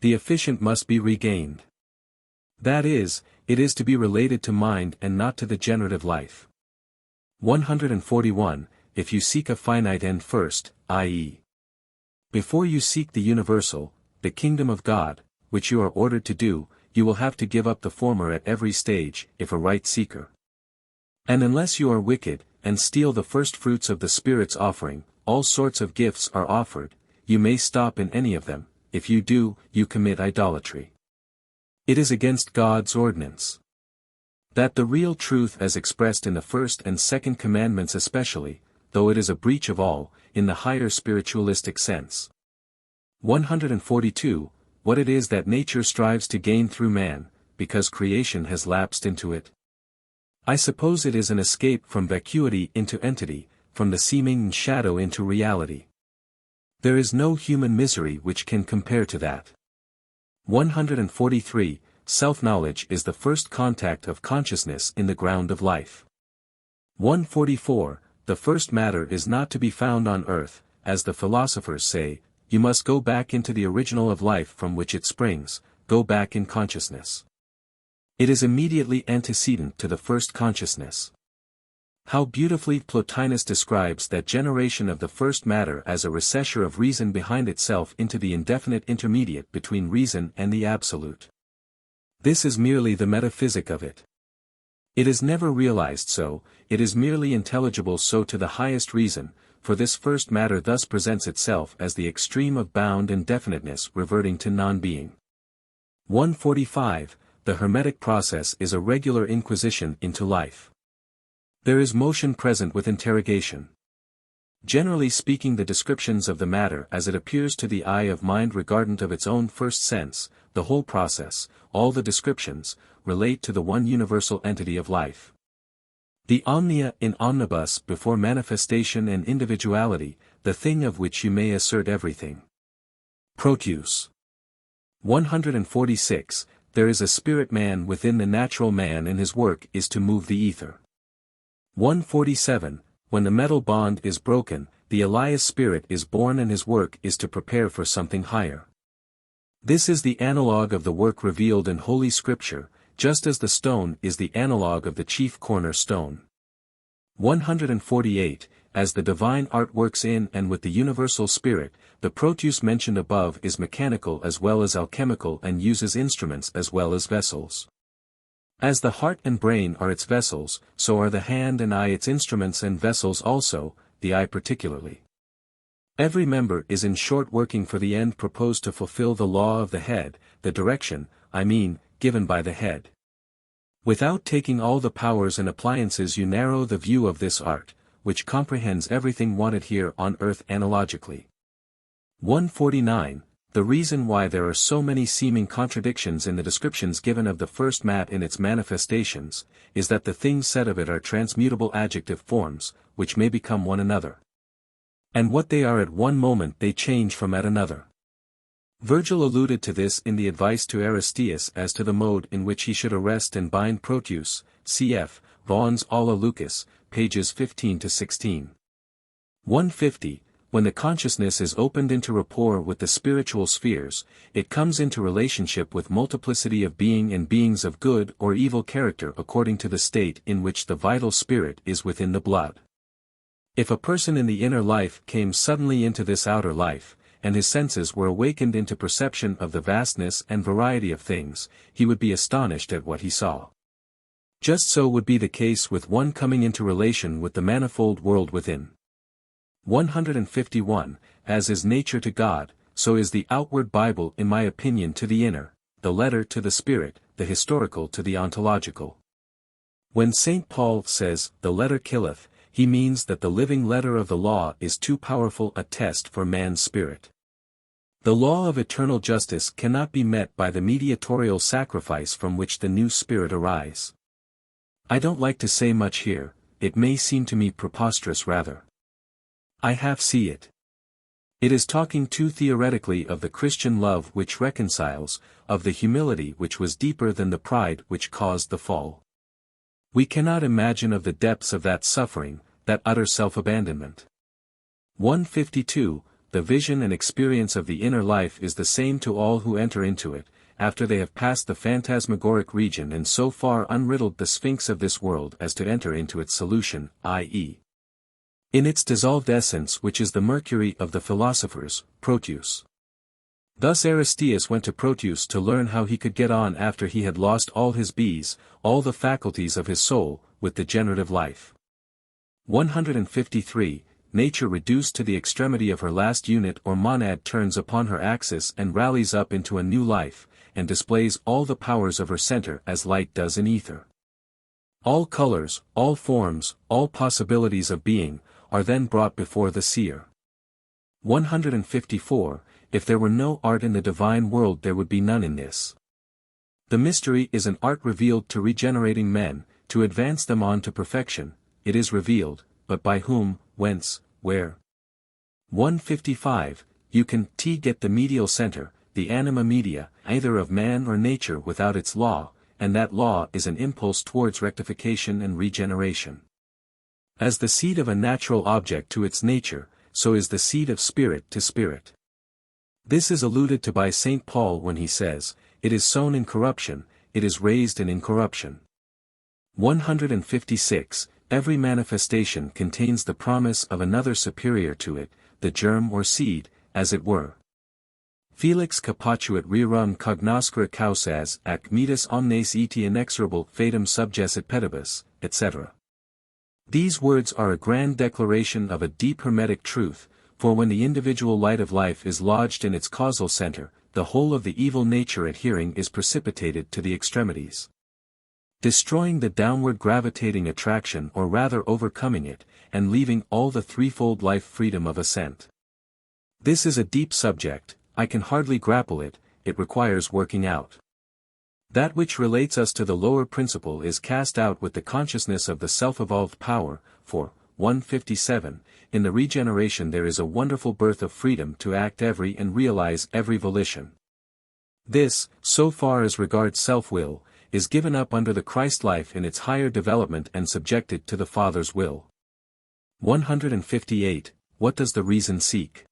The efficient must be regained. That is, it is to be related to mind and not to the generative life. 141, if you seek a finite end first, i.e. before you seek the universal, the kingdom of God, which you are ordered to do, you will have to give up the former at every stage, if a right seeker. And unless you are wicked, and steal the first fruits of the Spirit's offering, all sorts of gifts are offered, you may stop in any of them, if you do, you commit idolatry. It is against God's ordinance. That the real truth as expressed in the first and second commandments especially, though it is a breach of all, in the higher spiritualistic sense. 142, what it is that nature strives to gain through man, because creation has lapsed into it. I suppose it is an escape from vacuity into entity, from the seeming shadow into reality. There is no human misery which can compare to that. 143. Self-knowledge is the first contact of consciousness in the ground of life. 144. The first matter is not to be found on earth, as the philosophers say, you must go back into the original of life from which it springs, go back in consciousness. It is immediately antecedent to the first consciousness. How beautifully Plotinus describes that generation of the first matter as a recession of reason behind itself into the indefinite intermediate between reason and the absolute. This is merely the metaphysic of it. It is never realized so, it is merely intelligible so to the highest reason, for this first matter thus presents itself as the extreme of bound and definiteness reverting to non-being. 145. The Hermetic process is a regular inquisition into life. There is motion present with interrogation. Generally speaking, the descriptions of the matter as it appears to the eye of mind regardant of its own first sense, the whole process, all the descriptions, relate to the one universal entity of life. The omnia in omnibus before manifestation and individuality, the thing of which you may assert everything. Proteus. 146. There is a spirit man within the natural man and his work is to move the ether. 147. When the metal bond is broken, the Elias spirit is born and his work is to prepare for something higher. This is the analogue of the work revealed in Holy Scripture, just as the stone is the analogue of the chief cornerstone. 148. As the divine art works in and with the universal spirit, the proteus mentioned above is mechanical as well as alchemical and uses instruments as well as vessels. As the heart and brain are its vessels, so are the hand and eye its instruments and vessels also, the eye particularly. Every member is in short working for the end proposed to fulfill the law of the head, the direction, given by the head. Without taking all the powers and appliances you narrow the view of this art, which comprehends everything wanted here on earth analogically. 149. The reason why there are so many seeming contradictions in the descriptions given of the first mat in its manifestations, is that the things said of it are transmutable adjective forms, which may become one another. And what they are at one moment they change from at another. Virgil alluded to this in the advice to Aristeas as to the mode in which he should arrest and bind Proteus, cf. Vaughan's Alla Lucas, pages 15-16. 150. When the consciousness is opened into rapport with the spiritual spheres, it comes into relationship with multiplicity of being and beings of good or evil character according to the state in which the vital spirit is within the blood. If a person in the inner life came suddenly into this outer life, and his senses were awakened into perception of the vastness and variety of things, he would be astonished at what he saw. Just so would be the case with one coming into relation with the manifold world within. 151. As is nature to God, so is the outward Bible in my opinion to the inner, the letter to the spirit, the historical to the ontological. When St. Paul says, the letter killeth, he means that the living letter of the law is too powerful a test for man's spirit. The law of eternal justice cannot be met by the mediatorial sacrifice from which the new spirit arise. I don't like to say much here, it may seem to me preposterous rather. I half see it. It is talking too theoretically of the Christian love which reconciles, of the humility which was deeper than the pride which caused the fall. We cannot imagine of the depths of that suffering, that utter self-abandonment. 152. The vision and experience of the inner life is the same to all who enter into it, after they have passed the phantasmagoric region and so far unriddled the sphinx of this world as to enter into its solution, i.e. in its dissolved essence which is the mercury of the philosophers, Proteus. Thus Aristeas went to Proteus to learn how he could get on after he had lost all his bees, all the faculties of his soul, with the generative life. 153. Nature reduced to the extremity of her last unit or monad turns upon her axis and rallies up into a new life, and displays all the powers of her center as light does in ether. All colors, all forms, all possibilities of being, are then brought before the seer. 154. If there were no art in the divine world there would be none in this. The mystery is an art revealed to regenerating men, to advance them on to perfection, it is revealed, but by whom, whence, where. 155, you can get the medial center, the anima media, either of man or nature without its law, and that law is an impulse towards rectification and regeneration. As the seed of a natural object to its nature, so is the seed of spirit to spirit. This is alluded to by St. Paul when he says, "It is sown in corruption, it is raised in incorruption." 156, every manifestation contains the promise of another superior to it, the germ or seed, as it were. Felix capotuit rerum cognoscere causas ac metus omnes eti inexorable fatum subgessit pedibus, etc. These words are a grand declaration of a deep hermetic truth, for when the individual light of life is lodged in its causal center, the whole of the evil nature adhering is precipitated to the extremities, destroying the downward gravitating attraction or rather overcoming it, and leaving all the threefold life freedom of ascent. This is a deep subject, I can hardly grapple it, it requires working out. That which relates us to the lower principle is cast out with the consciousness of the self-evolved power, for, 157, in the regeneration there is a wonderful birth of freedom to act every and realize every volition. This, so far as regards self-will, is given up under the Christ life in its higher development and subjected to the Father's will. 158, what does the reason seek?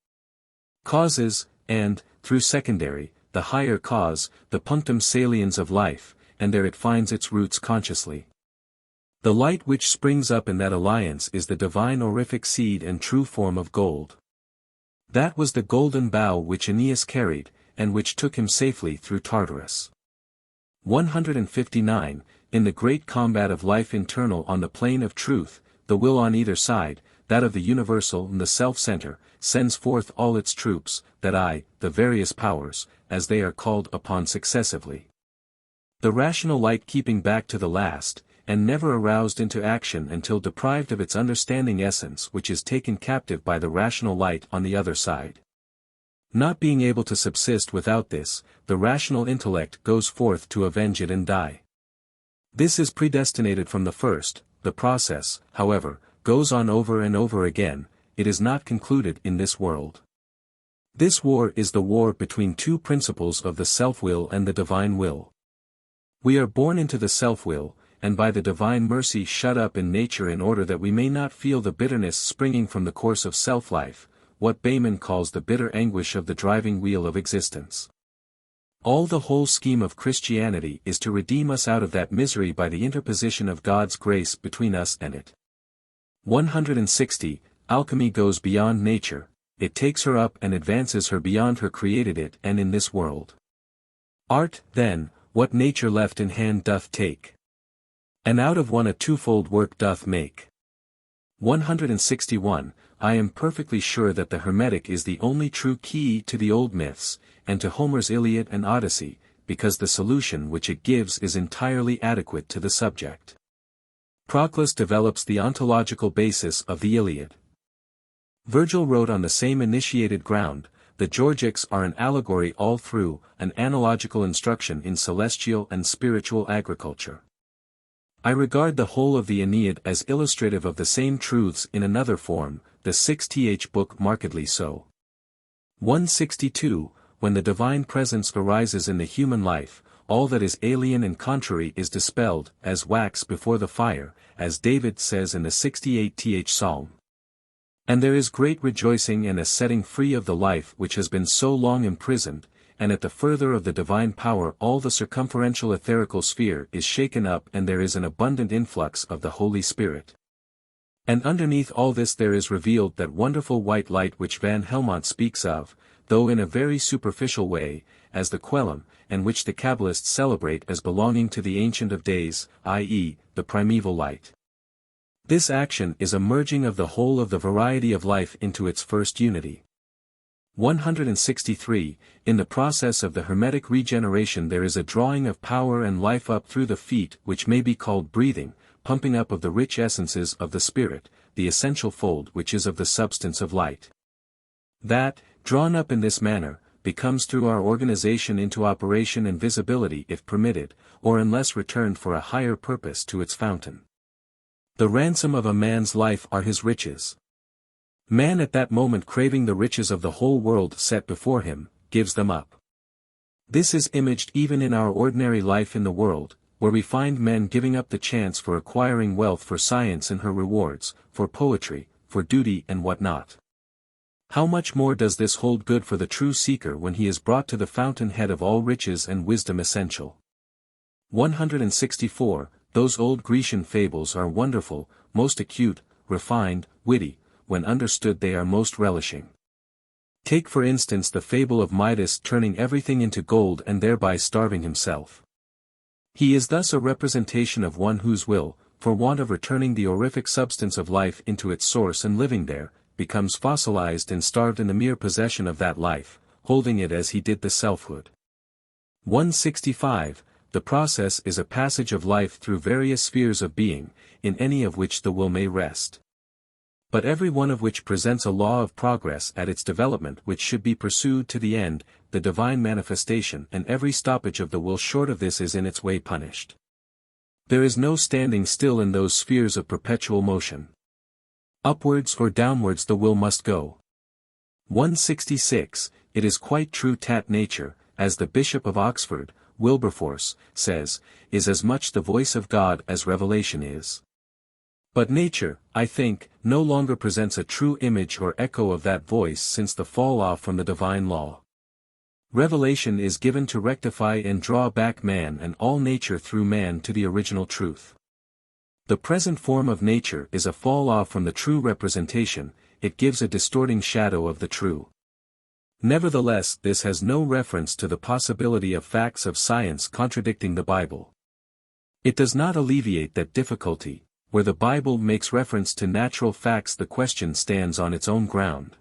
Causes, and, through secondary, the higher cause, the punctum saliens of life, and there it finds its roots consciously. The light which springs up in that alliance is the divine orific seed and true form of gold. That was the golden bough which Aeneas carried, and which took him safely through Tartarus. 159, in the great combat of life internal on the plane of truth, the will on either side, that of the universal and the self-center, sends forth all its troops, that the various powers, as they are called upon successively. The rational light keeping back to the last, and never aroused into action until deprived of its understanding essence which is taken captive by the rational light on the other side. Not being able to subsist without this, the rational intellect goes forth to avenge it and die. This is predestinated from the first, the process, however, goes on over and over again, it is not concluded in this world. This war is the war between two principles of the self-will and the divine will. We are born into the self-will, and by the divine mercy shut up in nature in order that we may not feel the bitterness springing from the course of self-life, what Bayman calls the bitter anguish of the driving wheel of existence. All the whole scheme of Christianity is to redeem us out of that misery by the interposition of God's grace between us and it. 160, alchemy goes beyond nature, it takes her up and advances her beyond her created it and in this world. Art, then, what nature left in hand doth take, and out of one a twofold work doth make. 161, I am perfectly sure that the Hermetic is the only true key to the old myths, and to Homer's Iliad and Odyssey, because the solution which it gives is entirely adequate to the subject. Proclus develops the ontological basis of the Iliad. Virgil wrote on the same initiated ground, the Georgics are an allegory all through, an analogical instruction in celestial and spiritual agriculture. I regard the whole of the Aeneid as illustrative of the same truths in another form, the 6th book markedly so. 162, when the divine presence arises in the human life, all that is alien and contrary is dispelled, as wax before the fire, as David says in the 68th Psalm. And there is great rejoicing and a setting free of the life which has been so long imprisoned, and at the further of the divine power all the circumferential etherical sphere is shaken up and there is an abundant influx of the Holy Spirit. And underneath all this there is revealed that wonderful white light which Van Helmont speaks of, though in a very superficial way, as the Quelum, and which the Kabbalists celebrate as belonging to the Ancient of Days, i.e., the primeval light. This action is a merging of the whole of the variety of life into its first unity. 163, in the process of the Hermetic regeneration there is a drawing of power and life up through the feet which may be called breathing, pumping up of the rich essences of the Spirit, the essential fold which is of the substance of light. That, drawn up in this manner, becomes through our organization into operation and visibility if permitted, or unless returned for a higher purpose to its fountain. The ransom of a man's life are his riches. Man at that moment craving the riches of the whole world set before him, gives them up. This is imaged even in our ordinary life in the world, where we find men giving up the chance for acquiring wealth for science and her rewards, for poetry, for duty and what not. How much more does this hold good for the true seeker when he is brought to the fountain-head of all riches and wisdom essential? 164. Those old Grecian fables are wonderful, most acute, refined, witty, when understood they are most relishing. Take for instance the fable of Midas turning everything into gold and thereby starving himself. He is thus a representation of one whose will, for want of returning the aurific substance of life into its source and living there, becomes fossilized and starved in the mere possession of that life, holding it as he did the selfhood. 165. The process is a passage of life through various spheres of being, in any of which the will may rest. But every one of which presents a law of progress at its development which should be pursued to the end, the divine manifestation, and every stoppage of the will short of this is in its way punished. There is no standing still in those spheres of perpetual motion. Upwards or downwards the will must go. 166. It is quite true that nature, as the Bishop of Oxford, Wilberforce, says, is as much the voice of God as revelation is. But nature, I think, no longer presents a true image or echo of that voice since the fall-off from the divine law. Revelation is given to rectify and draw back man and all nature through man to the original truth. The present form of nature is a fall-off from the true representation, it gives a distorting shadow of the true. Nevertheless, this has no reference to the possibility of facts of science contradicting the Bible. It does not alleviate that difficulty. Where the Bible makes reference to natural facts the question stands on its own ground.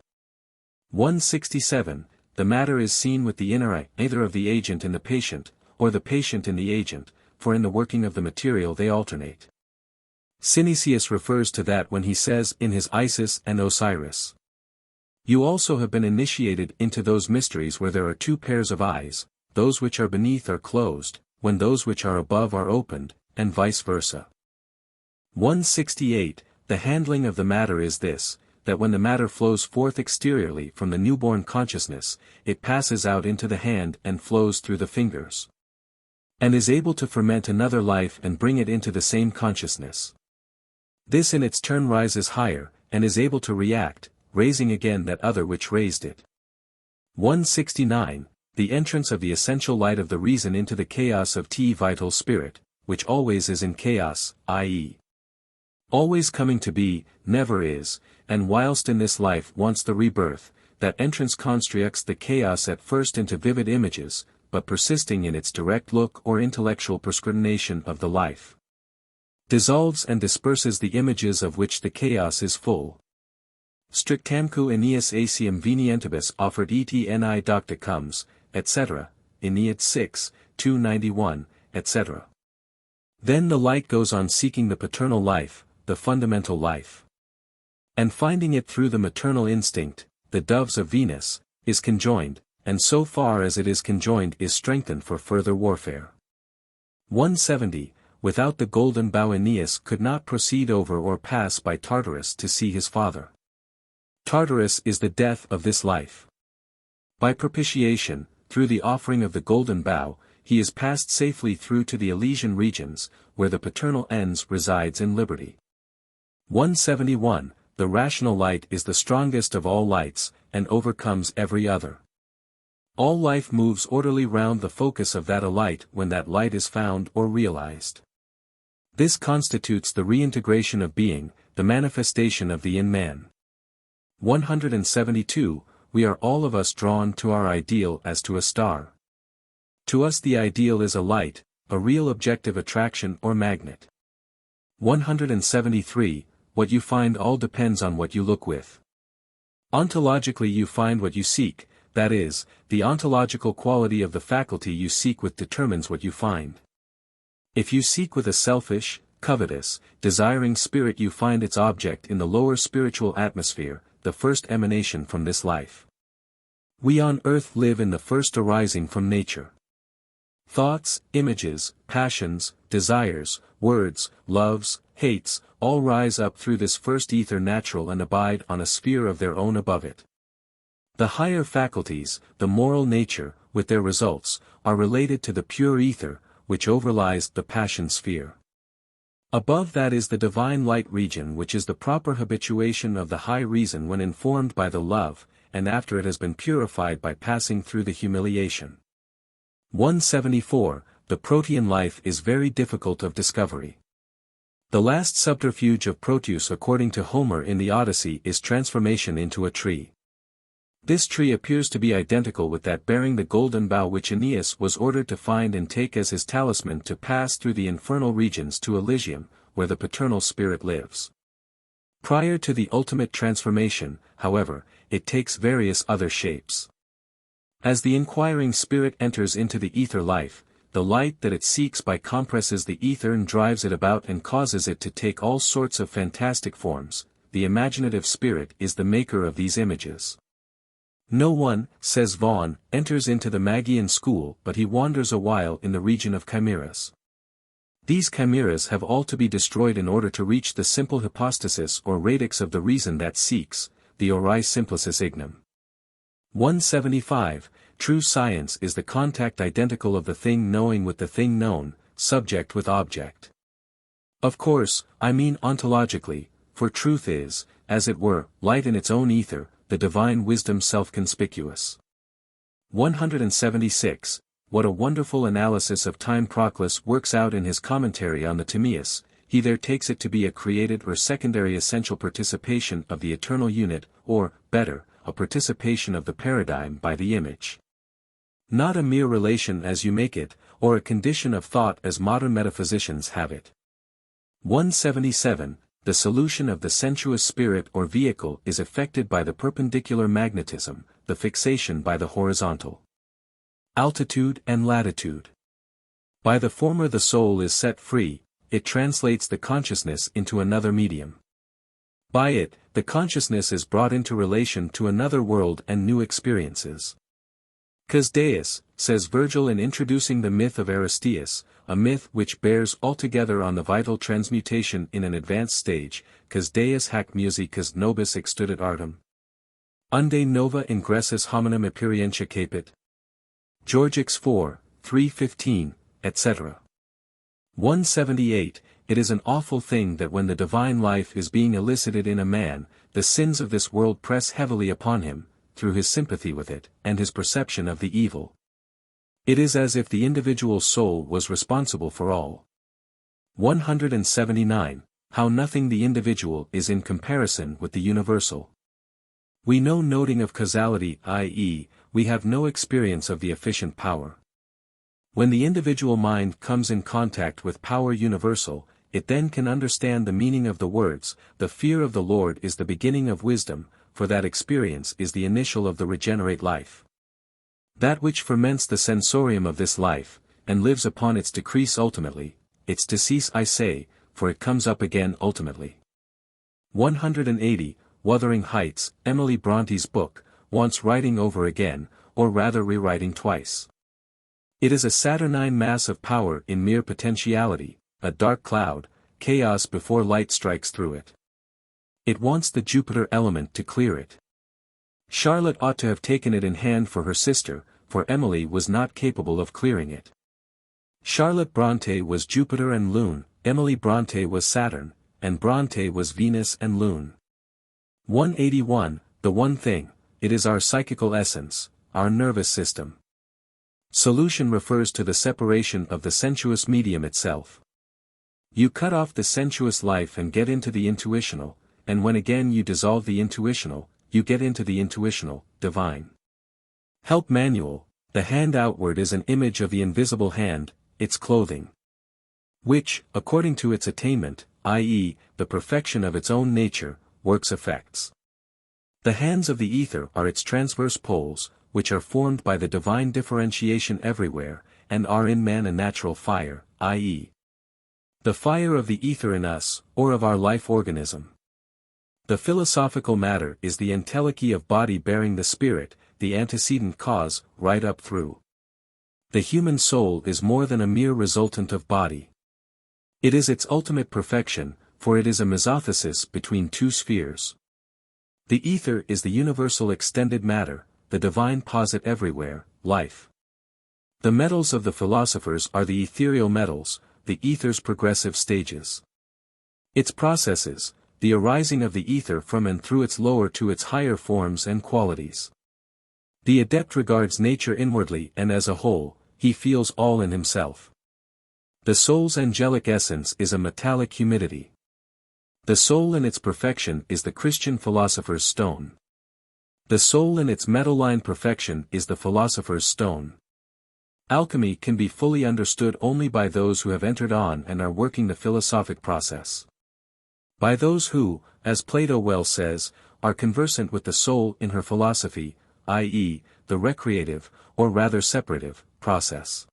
167. The matter is seen with the inner eye, either of the agent in the patient, or the patient in the agent, for in the working of the material they alternate. Synesius refers to that when he says in his Isis and Osiris. You also have been initiated into those mysteries where there are two pairs of eyes, those which are beneath are closed, when those which are above are opened, and vice versa. 168. The handling of the matter is this, that when the matter flows forth exteriorly from the newborn consciousness, it passes out into the hand and flows through the fingers. And is able to ferment another life and bring it into the same consciousness. This in its turn rises higher, and is able to react, raising again that other which raised it. 169. The entrance of the essential light of the reason into the chaos of the vital spirit, which always is in chaos, i.e. always coming to be, never is, and whilst in this life wants the rebirth, that entrance constructs the chaos at first into vivid images, but persisting in its direct look or intellectual prescrutination of the life. Dissolves and disperses the images of which the chaos is full. Strictamque Aeneas Acium Venientibus offered etni docticums, etc., Aeneid 6, 291, etc. Then the light goes on seeking the paternal life, the fundamental life. And finding it through the maternal instinct, the doves of Venus, is conjoined, and so far as it is conjoined is strengthened for further warfare. 170. Without the golden bow Aeneas could not proceed over or pass by Tartarus to see his father. Tartarus is the death of this life. By propitiation, through the offering of the golden bow, he is passed safely through to the Elysian regions, where the paternal ens resides in liberty. 171. The rational light is the strongest of all lights, and overcomes every other. All life moves orderly round the focus of that light when that light is found or realized. This constitutes the reintegration of being, the manifestation of the in-man. 172. We are all of us drawn to our ideal as to a star. To us the ideal is a light, a real objective attraction or magnet. 173. What you find all depends on what you look with. Ontologically you find what you seek, that is, the ontological quality of the faculty you seek with determines what you find. If you seek with a selfish, covetous, desiring spirit you find its object in the lower spiritual atmosphere, the first emanation from this life. We on earth live in the first arising from nature. Thoughts, images, passions, desires, words, loves, hates, all rise up through this first ether natural and abide on a sphere of their own above it. The higher faculties, the moral nature, with their results, are related to the pure ether, which overlies the passion sphere. Above that is the divine light region, which is the proper habituation of the high reason when informed by the love, and after it has been purified by passing through the humiliation. 174. The Protean life is very difficult of discovery. The last subterfuge of Proteus according to Homer in the Odyssey is transformation into a tree. This tree appears to be identical with that bearing the golden bough which Aeneas was ordered to find and take as his talisman to pass through the infernal regions to Elysium, where the paternal spirit lives. Prior to the ultimate transformation, however, it takes various other shapes. As the inquiring spirit enters into the ether life, the light that it seeks by compresses the ether and drives it about and causes it to take all sorts of fantastic forms. The imaginative spirit is the maker of these images. No one, says Vaughan, enters into the Magian school but he wanders a while in the region of chimeras. These chimeras have all to be destroyed in order to reach the simple hypostasis or radix of the reason that seeks, the ori simplicis ignum. 175. True science is the contact identical of the thing knowing with the thing known, subject with object. Of course, I mean ontologically, for truth is, as it were, light in its own ether, the divine wisdom self-conspicuous. 176. What a wonderful analysis of time Proclus works out in his commentary on the Timaeus. He there takes it to be a created or secondary essential participation of the eternal unit, or, better, a participation of the paradigm by the image. Not a mere relation as you make it, or a condition of thought as modern metaphysicians have it. 177. The solution of the sensuous spirit or vehicle is effected by the perpendicular magnetism, the fixation by the horizontal. Altitude and latitude. By the former the soul is set free, it translates the consciousness into another medium. By it, the consciousness is brought into relation to another world and new experiences. Cos Deus, says Virgil in introducing the myth of Aristeus, a myth which bears altogether on the vital transmutation in an advanced stage, cos Deus hac musicas nobis extudat artem. Unde nova ingressus hominum aperientia capit. Georgix 4, 315, etc. 178. It is an awful thing that when the divine life is being elicited in a man, the sins of this world press heavily upon him, through his sympathy with it, and his perception of the evil. It is as if the individual soul was responsible for all. 179. How nothing the individual is in comparison with the universal. We know noting of causality, i.e., we have no experience of the efficient power. When the individual mind comes in contact with power universal, it then can understand the meaning of the words, the fear of the Lord is the beginning of wisdom, for that experience is the initial of the regenerate life. That which ferments the sensorium of this life, and lives upon its decrease ultimately, its decease I say, for it comes up again ultimately. 180. Wuthering Heights, Emily Bronte's book, wants writing over again, or rather rewriting twice. It is a saturnine mass of power in mere potentiality, a dark cloud, chaos before light strikes through it. It wants the Jupiter element to clear it. Charlotte ought to have taken it in hand for her sister, for Emily was not capable of clearing it. Charlotte Bronte was Jupiter and Lune, Emily Bronte was Saturn, and Bronte was Venus and Lune. 181. The one thing, it is our psychical essence, our nervous system. Solution refers to the separation of the sensuous medium itself. You cut off the sensuous life and get into the intuitional, and when again you dissolve the intuitional, you get into the intuitional, divine. Help manual, the hand outward is an image of the invisible hand, its clothing. Which, according to its attainment, i.e., the perfection of its own nature, works effects. The hands of the ether are its transverse poles, which are formed by the divine differentiation everywhere, and are in man a natural fire, i.e., the fire of the ether in us, or of our life organism. The philosophical matter is the entelechy of body bearing the spirit, the antecedent cause, right up through. The human soul is more than a mere resultant of body. It is its ultimate perfection, for it is a mesothesis between two spheres. The ether is the universal extended matter, the divine posit everywhere, life. The metals of the philosophers are the ethereal metals, the ether's progressive stages. Its processes, the arising of the ether from and through its lower to its higher forms and qualities. The adept regards nature inwardly and as a whole, he feels all in himself. The soul's angelic essence is a metallic humidity. The soul in its perfection is the Christian philosopher's stone. The soul in its metal-line perfection is the philosopher's stone. Alchemy can be fully understood only by those who have entered on and are working the philosophic process. By those who, as Plato well says, are conversant with the soul in her philosophy, i.e., the recreative, or rather separative, process.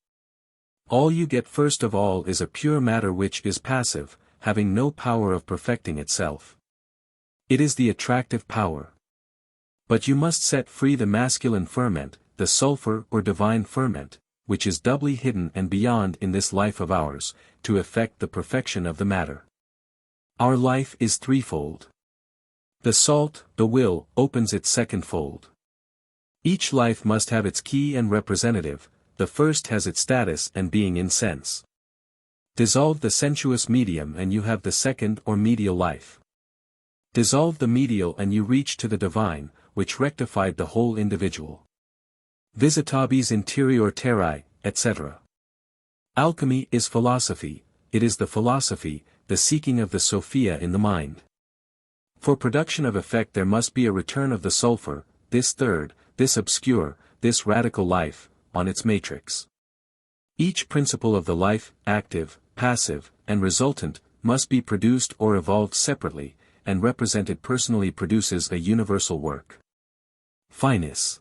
All you get first of all is a pure matter which is passive, having no power of perfecting itself. It is the attractive power. But you must set free the masculine ferment, the sulfur or divine ferment, which is doubly hidden and beyond in this life of ours, to effect the perfection of the matter. Our life is threefold. The salt, the will, opens its second fold. Each life must have its key and representative, the first has its status and being in sense. Dissolve the sensuous medium and you have the second or medial life. Dissolve the medial and you reach to the divine, which rectified the whole individual. Visitabis interior terrae, etc. Alchemy is philosophy, it is the philosophy, the seeking of the Sophia in the mind. For production of effect there must be a return of the sulfur, this third, this obscure, this radical life, on its matrix. Each principle of the life, active, passive, and resultant, must be produced or evolved separately, and represented personally produces a universal work. Finis.